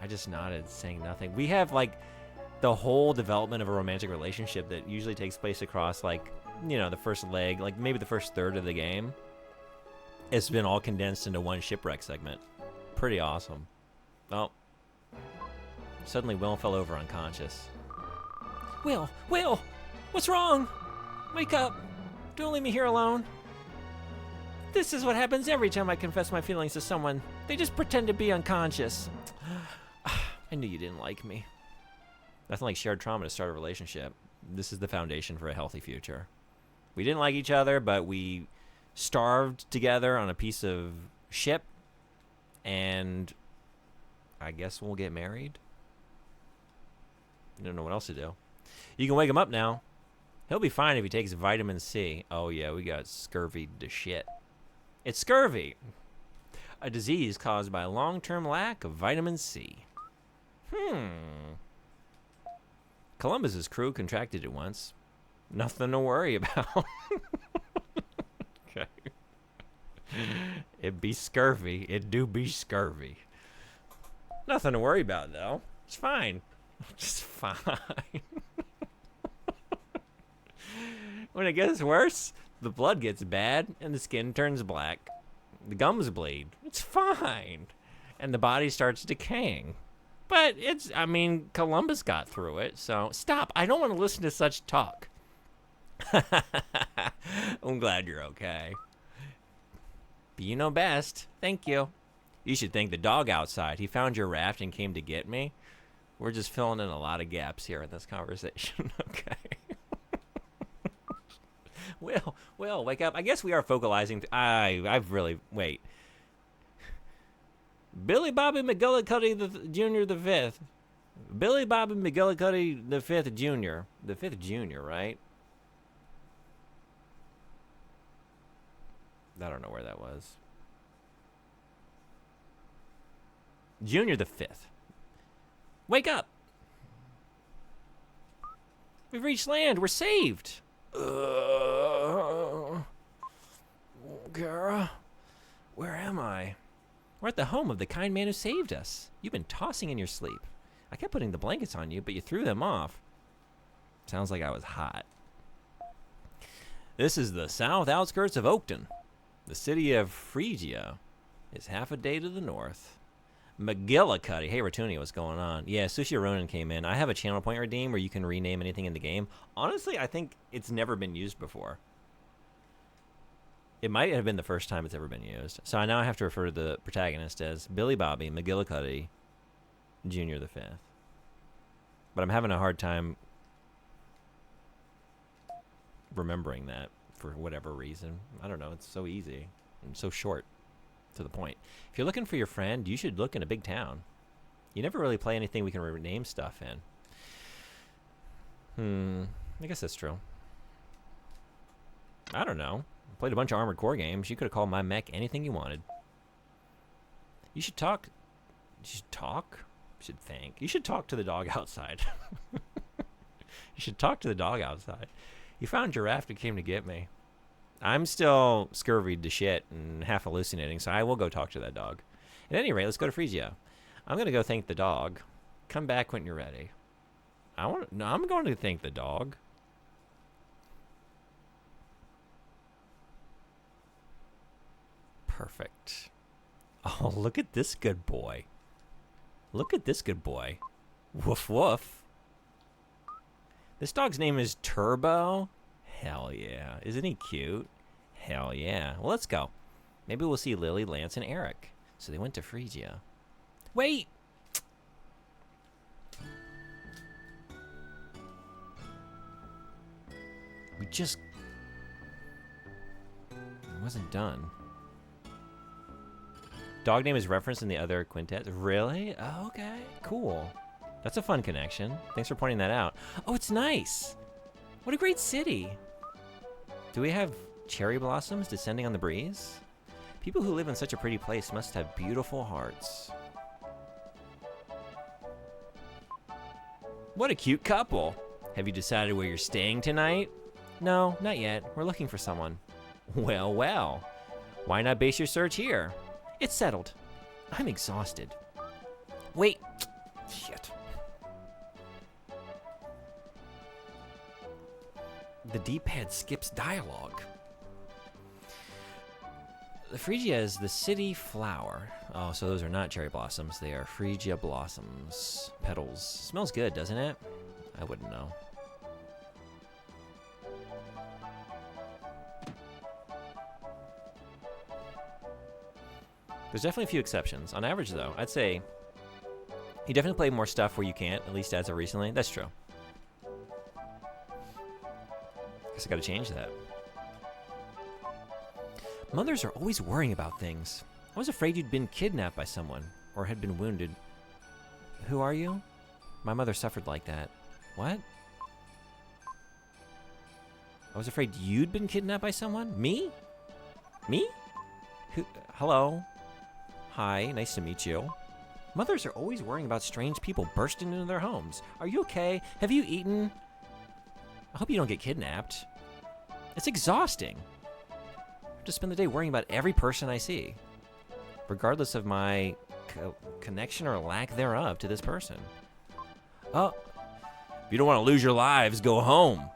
I just nodded, saying nothing. We have like the whole development of a romantic relationship that usually takes place across like, you know, the first leg, like maybe the first third of the game. It's been all condensed into one shipwreck segment. Pretty awesome. Oh. Suddenly Will fell over unconscious. Will! What's wrong? Wake up! Don't leave me here alone. This is what happens every time I confess my feelings to someone. They just pretend to be unconscious. I knew you didn't like me. Nothing like shared trauma to start a relationship. This is the foundation for a healthy future. We didn't like each other, but we starved together on a piece of ship, and I guess we'll get married. I don't know what else to do. You can wake him up now. He'll be fine if he takes vitamin C. Oh yeah, we got scurvy to shit. It's scurvy, a disease caused by a long-term lack of vitamin C. Columbus's crew contracted it once. Nothing to worry about. Okay. It be scurvy. It do be scurvy. Nothing to worry about, though. It's fine. Just fine. When it gets worse, the blood gets bad and the skin turns black. The gums bleed. It's fine. And the body starts decaying. But it's, I mean, Columbus got through it, so stop. I don't want to listen to such talk. I'm glad you're okay. But you know best. Thank you. You should thank the dog outside. He found your raft and came to get me. We're just filling in a lot of gaps here in this conversation, okay? Will, wake up. I guess we are focalizing. I've really wait. Billy Bobby McGillicuddy Jr. the fifth. Billy Bobby McGillicuddy the fifth Jr. The fifth Jr. Right? I don't know where that was. Junior the fifth. Wake up! We've reached land. We're saved. Kara, where am I? We're at the home of the kind man who saved us. You've been tossing in your sleep. I kept putting the blankets on you, but you threw them off. Sounds like I was hot. This is the south outskirts of Oakton. The city of Phrygia is half a day to the north. McGillicuddy. Hey, Ratunia, what's going on? Yeah, Sushi Ronin came in. I have a channel point redeem where you can rename anything in the game. Honestly, I think it's never been used before. It might have been the first time it's ever been used. So I now have to refer to the protagonist as Billy Bobby McGillicuddy Jr. the Fifth. But I'm having a hard time remembering that for whatever reason. I don't know. It's so easy and so short. To the point. If you're looking for your friend, you should look in a big town. You never really play anything we can rename stuff in. I guess that's true. I don't know. I played a bunch of Armored Core games. You could have called my mech anything you wanted. You should talk. You should talk? You should think. You should talk to the dog outside. You should talk to the dog outside. You found Giraffe and came to get me. I'm still scurvied to shit and half hallucinating, so I will go talk to that dog. At any rate, let's go to Phrygia. I'm going to go thank the dog. Come back when you're ready. I'm going to thank the dog. Perfect. Oh, look at this good boy. Look at this good boy. Woof woof. This dog's name is Turbo. Hell yeah. Isn't he cute? Hell yeah. Well, let's go. Maybe we'll see Lily, Lance, and Eric. So they went to Phrygia. Wait! We just... It wasn't done. Dog name is referenced in the other quintet. Really? Oh, okay. Cool. That's a fun connection. Thanks for pointing that out. Oh, it's nice. What a great city. Do we have cherry blossoms descending on the breeze? People who live in such a pretty place must have beautiful hearts. What a cute couple. Have you decided where you're staying tonight? No, not yet. We're looking for someone. Well, well. Why not base your search here? It's settled. I'm exhausted. Wait. Shit. The D-pad skips dialogue. The Phrygia is the city flower. Oh, so those are not cherry blossoms. They are Phrygia blossoms. Petals. Smells good, doesn't it? I wouldn't know. There's definitely a few exceptions. On average, though, I'd say you definitely play more stuff where you can't, at least as of recently. That's true. Guess I gotta change that. Mothers are always worrying about things. I was afraid you'd been kidnapped by someone, or had been wounded. Who are you? My mother suffered like that. What? I was afraid you'd been kidnapped by someone? Me? Me? Who? Hello? Hi, nice to meet you. Mothers are always worrying about strange people bursting into their homes. Are you okay? Have you eaten? I hope you don't get kidnapped. It's exhausting. I have to spend the day worrying about every person I see, regardless of my connection or lack thereof to this person. Oh, if you don't want to lose your lives, go home.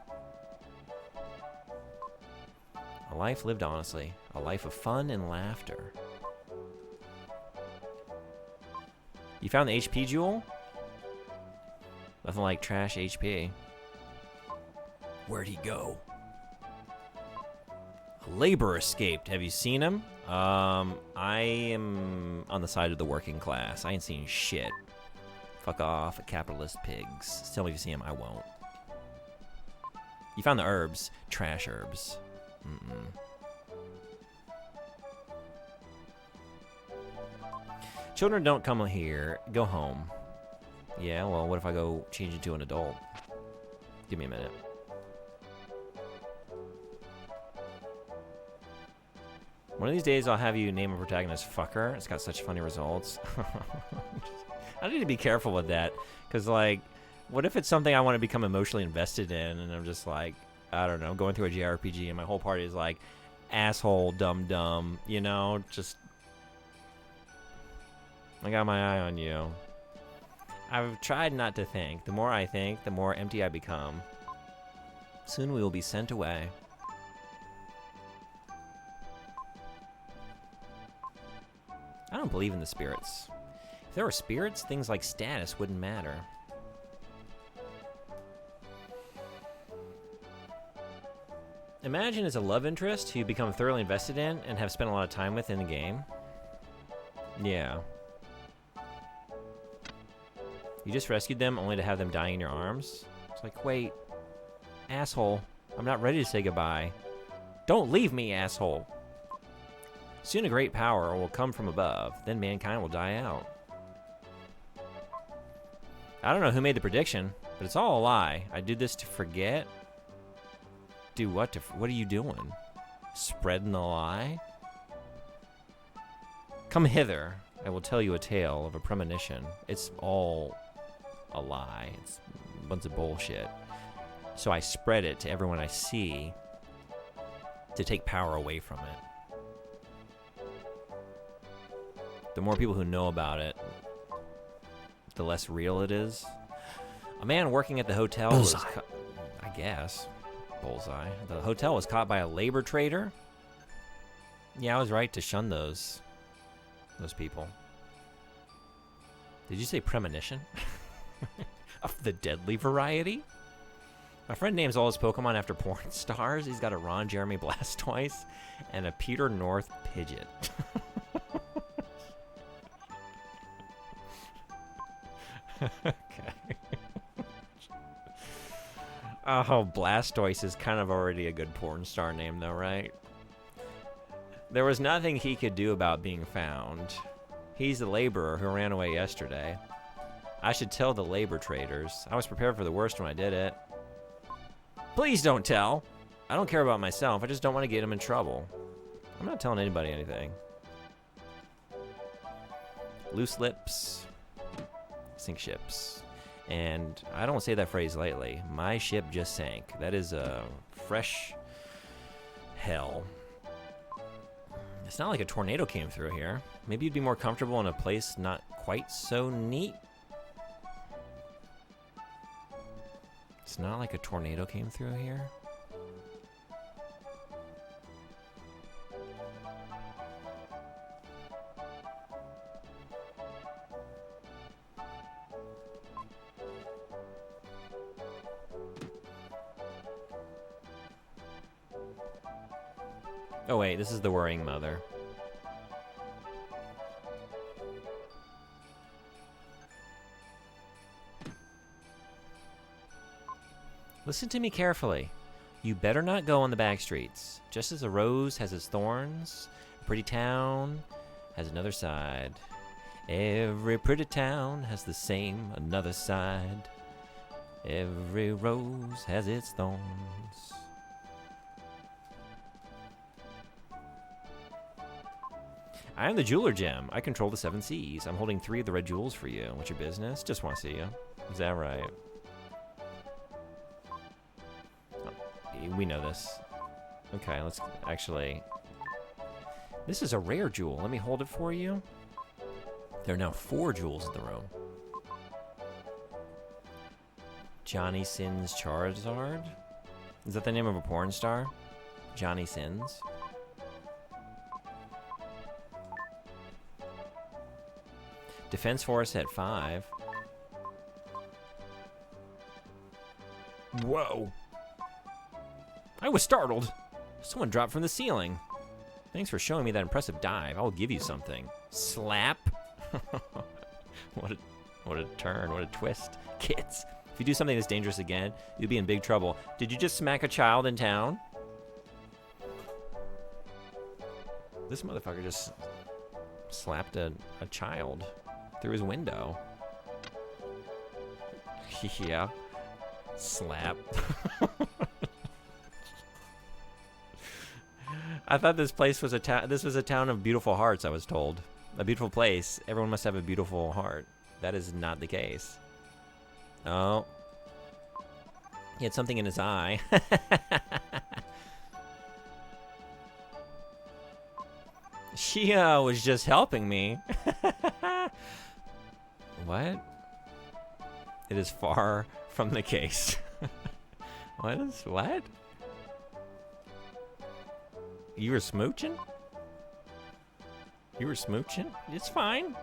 A life lived honestly, a life of fun and laughter. You found the HP jewel? Nothing like trash HP. Where'd he go? A laborer escaped. Have you seen him? I am on the side of the working class. I ain't seen shit. Fuck off, capitalist pigs. Tell me if you see him, I won't. You found the herbs. Trash herbs. Children don't come here. Go home. Yeah, well, what if I go change into an adult? Give me a minute. One of these days, I'll have you name a protagonist Fucker. It's got such funny results. I need to be careful with that. Because, like, what if it's something I want to become emotionally invested in, and I'm just like, I don't know, going through a JRPG, and my whole party is like, asshole, dumb, you know? Just, I got my eye on you. I've tried not to think. The more I think, the more empty I become. Soon we will be sent away. I don't believe in the spirits. If there were spirits, things like status wouldn't matter. Imagine as a love interest who you become thoroughly invested in and have spent a lot of time with in the game. Yeah. You just rescued them only to have them dying in your arms? It's like, wait, asshole, I'm not ready to say goodbye. Don't leave me, asshole. Soon a great power will come from above, then mankind will die out. I don't know who made the prediction, but it's all a lie. I do this to forget. Do what to, what are you doing? Spreading the lie? Come hither, I will tell you a tale of a premonition. It's all a lie. It's a bunch of bullshit. So I spread it to everyone I see to take power away from it. The more people who know about it, the less real it is. A man working at the hotel was I guess. Bullseye. The hotel was caught by a labor trader. Yeah, I was right to shun those people. Did you say premonition? Of the deadly variety? My friend names all his Pokemon after porn stars. He's got a Ron Jeremy Blastoise and a Peter North Pidgeot. Okay. Oh, Blastoise is kind of already a good porn star name, though, right? There was nothing he could do about being found. He's the laborer who ran away yesterday. I should tell the labor traders. I was prepared for the worst when I did it. Please don't tell. I don't care about myself. I just don't want to get him in trouble. I'm not telling anybody anything. Loose lips sink ships. And I don't say that phrase lightly. My ship just sank. That is a fresh hell. It's not like a tornado came through here. Maybe you'd be more comfortable in a place not quite so neat. It's not like a tornado came through here. Oh wait, this is the worrying mother. Listen to me carefully. You better not go on the back streets. Just as a rose has its thorns, a pretty town has another side. Every pretty town has the same another side. Every rose has its thorns. I am the jeweler, Jim. I control the 7 seas. I'm holding 3 of the red jewels for you. What's your business? Just want to see you. Is that right? Oh, we know this. Okay, let's actually... This is a rare jewel. Let me hold it for you. There are now 4 jewels in the room. Johnny Sins Charizard? Is that the name of a porn star? Johnny Sins? Defense Force at 5. Whoa. I was startled. Someone dropped from the ceiling. Thanks for showing me that impressive dive. I will give you something. Slap. What a turn. What a twist. Kids, If you do something that's dangerous again, you'll be in big trouble. Did you just smack a child in town? This motherfucker just slapped a child through his window. Yeah. Slap. I thought this place was a town. This was a town of beautiful hearts, I was told. A beautiful place. Everyone must have a beautiful heart. That is not the case. Oh. He had something in his eye. She was just helping me. What? It is far from the case. What? You were smooching? You were smooching? It's fine.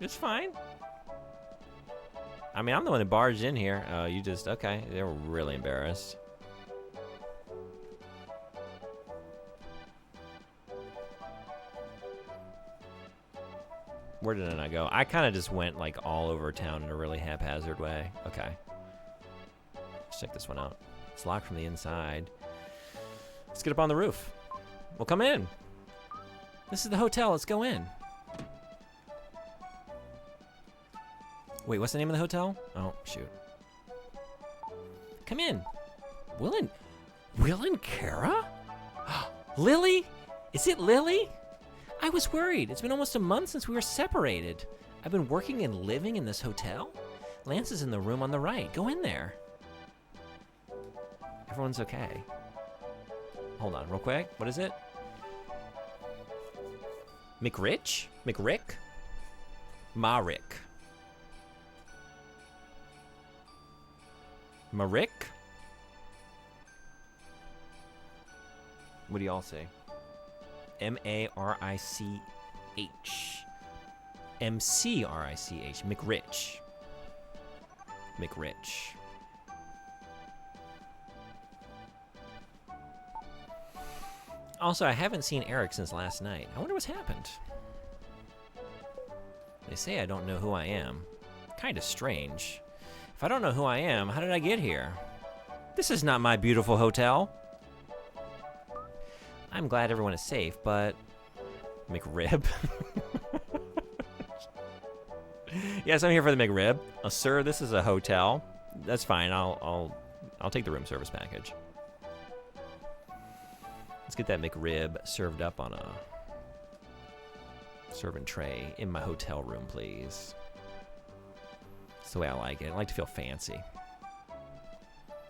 It's fine. I mean, I'm the one that barged in here. Oh, you just, okay. They were really embarrassed. Where did I go? I kind of just went like all over town in a really haphazard way. Okay. Let's check this one out. It's locked from the inside. Let's get up on the roof. Well, come in. This is the hotel. Let's go in. Wait, what's the name of the hotel? Oh, shoot. Come in. Will and Kara? Lily? Is it Lily? I was worried. It's been almost a month since we were separated. I've been working and living in this hotel. Lance is in the room on the right. Go in there. Everyone's okay. Hold on, real quick. What is it? McRich? McRick? Marick. Marick? What do y'all say? M-A-R-I-C-H. M-C-R-I-C-H. McRich. McRich. Also, I haven't seen Eric since last night. I wonder what's happened. They say I don't know who I am. Kinda strange. If I don't know who I am, how did I get here? This is not my beautiful hotel. I'm glad everyone is safe, but... McRib? Yes, I'm here for the McRib. Sir, this is a hotel. That's fine. I'll take the room service package. Let's get that McRib served up on a serving tray in my hotel room, please. That's the way I like it. I like to feel fancy.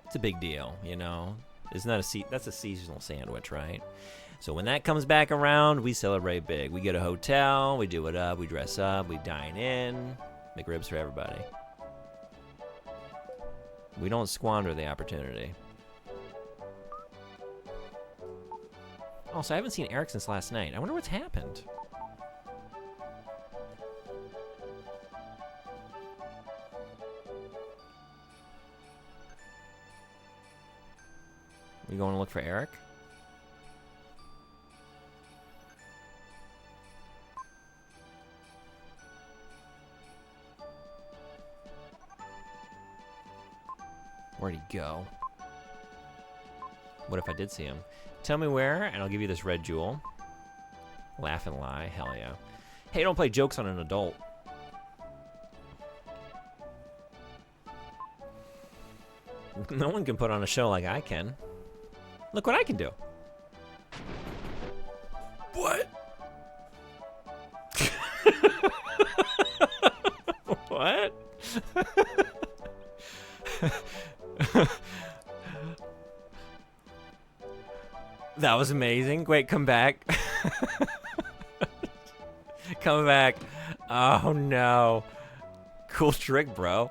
It's a big deal, you know? Isn't that that's a seasonal sandwich, right? So when that comes back around, we celebrate big. We get a hotel, we do it up, we dress up, we dine in. McRibs for everybody. We don't squander the opportunity. Also, I haven't seen Eric since last night. I wonder what's happened. We going to look for Eric? Where'd he go? What if I did see him? Tell me where, and I'll give you this red jewel. Laugh and lie. Hell yeah. Hey, don't play jokes on an adult. No one can put on a show like I can. Look what I can do. What? What? That was amazing. Wait, come back. Come back. Oh no. Cool trick, bro.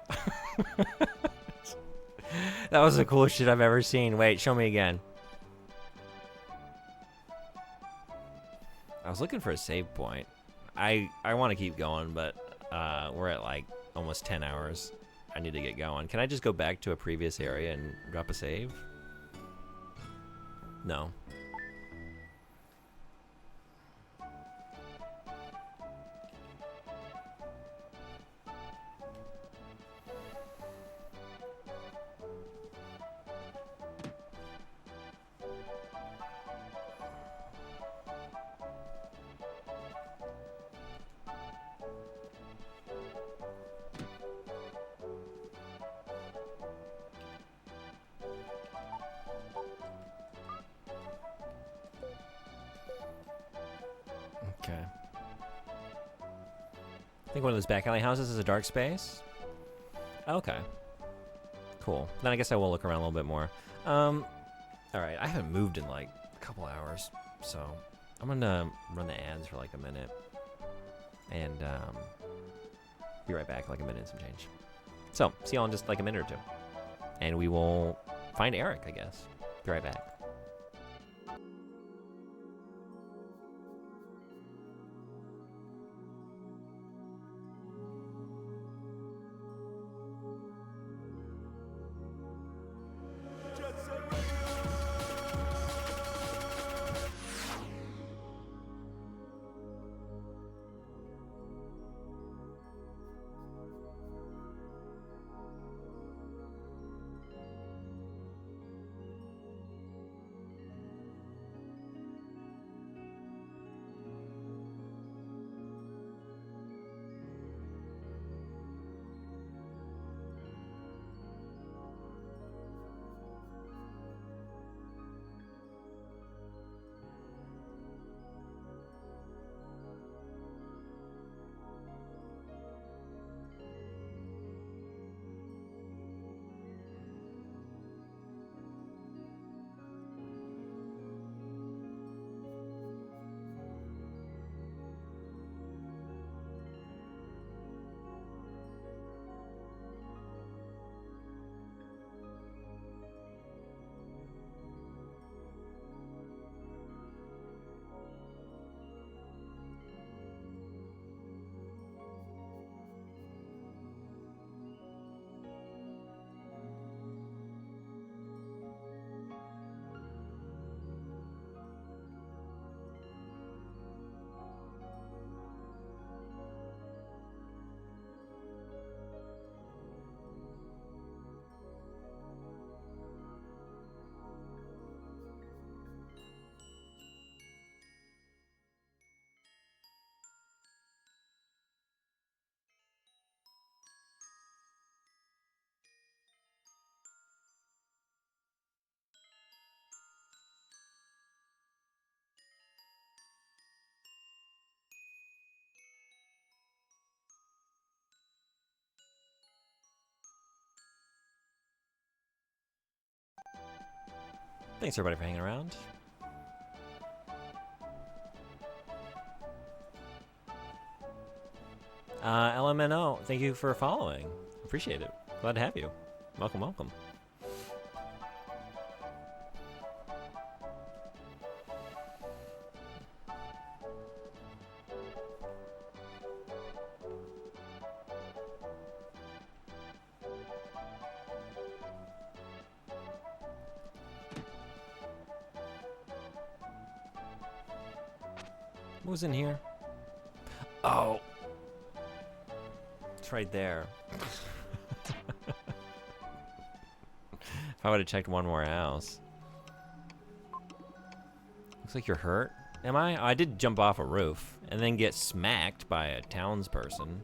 That was the coolest shit I've ever seen. Wait, show me again. I was looking for a save point. I want to keep going, but we're at like almost 10 hours. I need to get going. Can I just go back to a previous area and drop a save? No. I think one of those back alley houses is a dark space. Okay. Cool. Then I guess I will look around a little bit more. All right. I haven't moved in like a couple hours, so I'm gonna run the ads for like a minute, and be right back. Like a minute and some change. So see y'all in just like a minute or two, and we will find Eric, I guess. Be right back. Thanks everybody for hanging around. LMNO, thank you for following. Appreciate it. Glad to have you. Welcome, welcome. What was in here? Oh. It's right there. If I would have checked one more house. Looks like you're hurt. Am I? Oh, I did jump off a roof and then get smacked by a townsperson.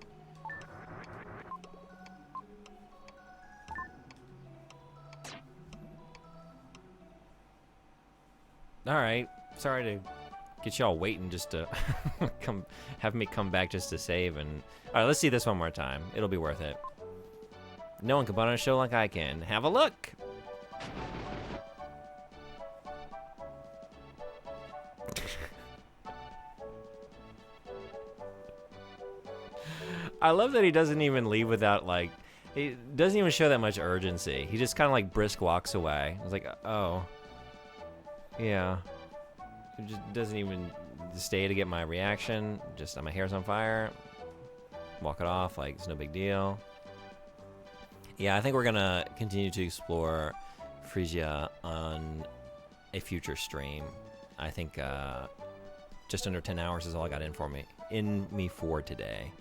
Alright. Sorry to get y'all waiting just to have me come back just to save. And all right, let's see this one more time. It'll be worth it. No one can put on a show like I can. Have a look. I love that he doesn't even leave without, like, he doesn't even show that much urgency. He just kind of like brisk walks away. I was like, oh, yeah. He just doesn't even stay to get my reaction. Just, my hair's on fire. Walk it off like it's no big deal. Yeah, I think we're gonna continue to explore Frisia on a future stream. I think just under 10 hours is all I got in me for today.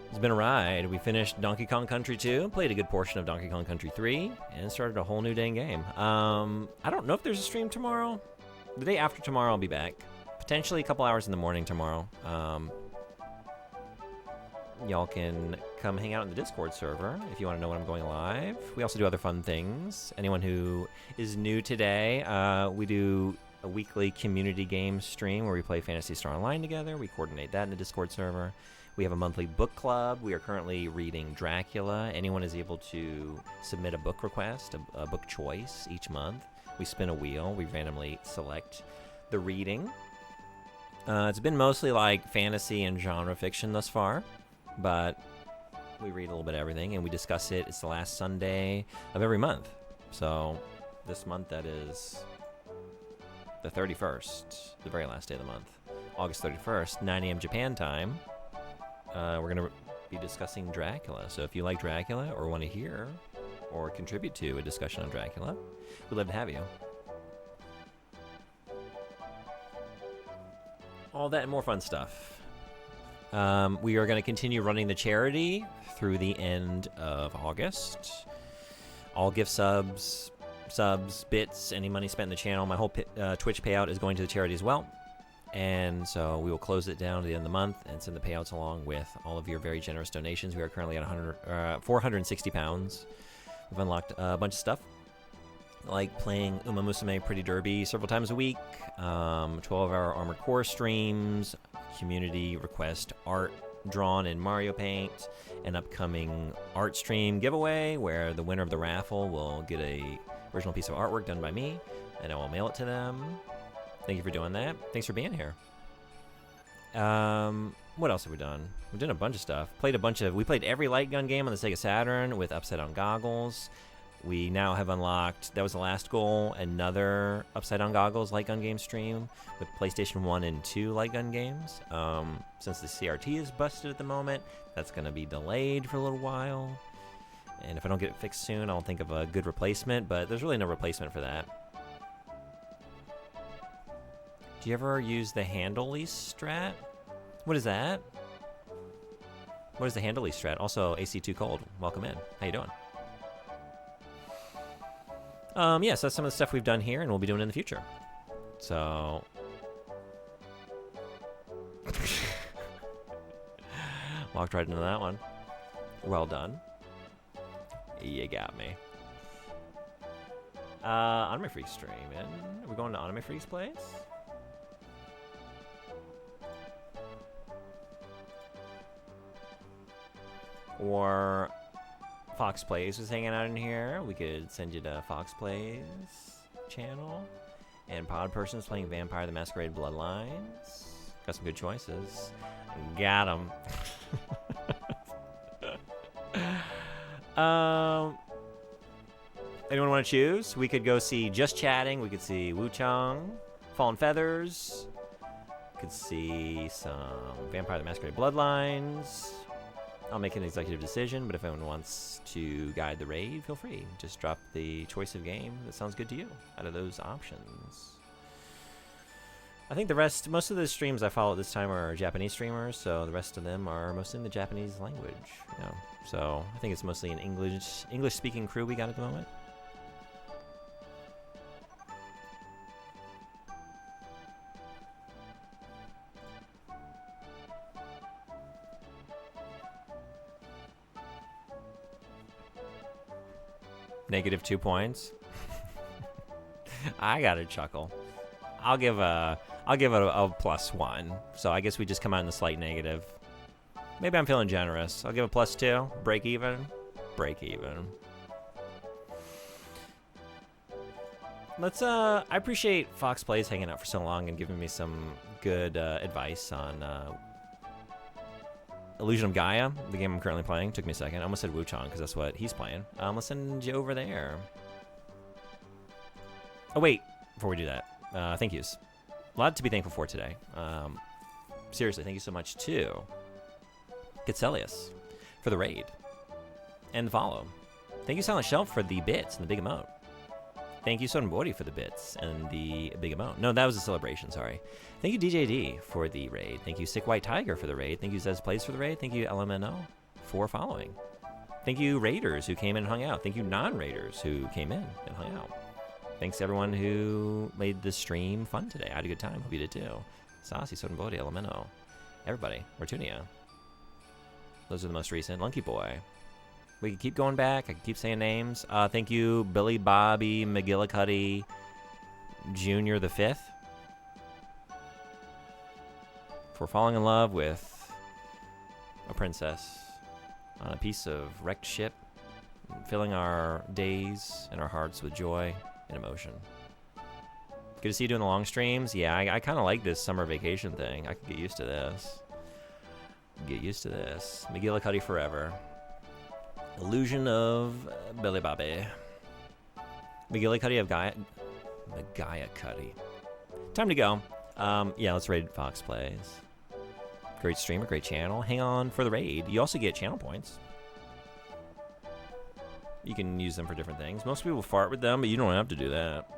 It's been a ride. We finished Donkey Kong Country 2, played a good portion of Donkey Kong Country 3, and started a whole new dang game. I don't know if there's a stream tomorrow. The day after tomorrow, I'll be back. Potentially a couple hours in the morning tomorrow. Y'all can come hang out in the Discord server if you want to know when I'm going live. We also do other fun things. Anyone who is new today, we do a weekly community game stream where we play Phantasy Star Online together. We coordinate that in the Discord server. We have a monthly book club. We are currently reading Dracula. Anyone is able to submit a book request, a book choice each month. We spin a wheel. We randomly select the reading. It's been mostly like fantasy and genre fiction thus far, but we read a little bit of everything and we discuss it. It's the last Sunday of every month. So this month, that is the 31st, the very last day of the month, August 31st, 9 a.m. Japan time. We're going to be discussing Dracula. So if you like Dracula or want to hear or contribute to a discussion on Dracula, we'd love to have you. All that and more fun stuff. We are going to continue running the charity through the end of August. All gift subs, bits, any money spent in the channel, my whole Twitch payout is going to the charity as well. And so we will close it down at the end of the month and send the payouts along with all of your very generous donations. We are currently at 460 pounds. We've unlocked a bunch of stuff, like playing Uma Musume Pretty Derby several times a week, 12-hour Armored Core streams, community request art drawn in Mario Paint, an upcoming art stream giveaway where the winner of the raffle will get a original piece of artwork done by me, and I will mail it to them. Thank you for doing that. Thanks for being here. What else have we done? We've done a bunch of stuff. We played every light gun game on the Sega Saturn with upside down goggles. We now have unlocked, that was the last goal, another upside down goggles light gun game stream with PlayStation 1 and 2 light gun games. Since the CRT is busted at the moment, that's going to be delayed for a little while. And if I don't get it fixed soon, I'll think of a good replacement, but there's really no replacement for that. Do you ever use the handle lease strat? What is that? What is the handle lease strat? Also, AC2 Cold, welcome in. How you doing? Yes, that's some of the stuff we've done here and we'll be doing in the future. So... walked right into that one. Well done. You got me. Anime Freaks streaming. Are we going to Anime Freaks place? Or Fox Plays was hanging out in here. We could send you to Fox Plays channel. And Pod Person's playing Vampire the Masquerade Bloodlines. Got some good choices. Got 'em. Anyone want to choose? We could go see Just Chatting. We could see Wu Chang, Fallen Feathers. Could see some Vampire the Masquerade Bloodlines. I'll make an executive decision, but if anyone wants to guide the raid, feel free. Just drop the choice of game that sounds good to you out of those options. I think most of the streams I follow at this time are Japanese streamers, so the rest of them are mostly in the Japanese language. Yeah. So I think it's mostly an English-speaking crew we got at the moment. -2 points. I got a chuckle. I'll give it a +1. So I guess we just come out in the slight negative. Maybe I'm feeling generous. I'll give a +2. Break even. Break even. Let's I appreciate Fox Plays hanging out for so long and giving me some good advice on Illusion of Gaia, the game I'm currently playing. Took me a second. I almost said Wu Chang because that's what he's playing. Let's send you over there. Oh, wait. Before we do that, thank yous. A lot to be thankful for today. Seriously, thank you so much to Getselius for the raid and the follow. Thank you, Silent Shelf, for the bits and the big emote. Thank you, Sodenbody, for the bits and the big emote. No, that was a celebration, sorry. Thank you, DJD, for the raid. Thank you, Sick White Tiger, for the raid. Thank you, Zez Plays, for the raid. Thank you, LMNO, for following. Thank you, Raiders, who came in and hung out. Thank you, non-Raiders, who came in and hung out. Thanks to everyone who made the stream fun today. I had a good time. Hope you did too. Saucy, Sodenbody, LMNO. Everybody. Ortunia. Those are the most recent. Lunky Boy. We can keep going back. I can keep saying names. Thank you, Billy Bobby McGillicuddy Jr. the 5th, for falling in love with a princess on a piece of wrecked ship, filling our days and our hearts with joy and emotion. Good to see you doing the long streams. Yeah, I kind of like this summer vacation thing. I could get used to this. McGillicuddy forever. Illusion of Billy Bobby. McGillicuddy of Gaia. Gaia Cuddy. Time to go. Yeah, let's raid Fox Plays. Great streamer, great channel. Hang on for the raid. You also get channel points. You can use them for different things. Most people fart with them, but you don't have to do that.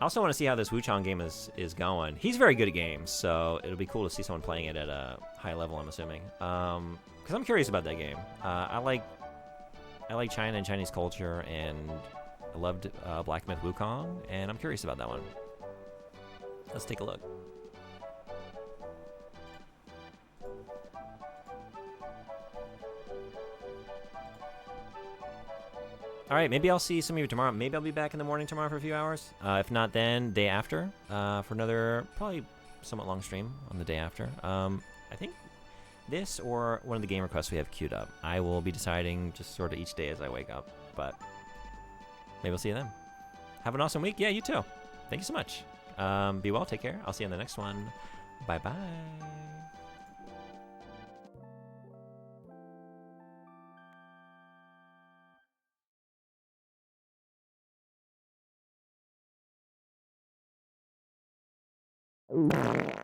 I also want to see how this Wuchang game is going. He's very good at games, so it'll be cool to see someone playing it at a high level, I'm assuming. Because I'm curious about that game. I like China and Chinese culture, and I loved Black Myth Wukong, and I'm curious about that one. Let's take a look. All right, maybe I'll see some of you tomorrow. Maybe I'll be back in the morning tomorrow for a few hours. If not, then day after for another probably somewhat long stream on the day after. I think this or one of the game requests we have queued up. I will be deciding just sort of each day as I wake up, but maybe we'll see you then. Have an awesome week. Yeah, you too. Thank you so much. Be well. Take care. I'll see you on the next one. Bye-bye. Ooh.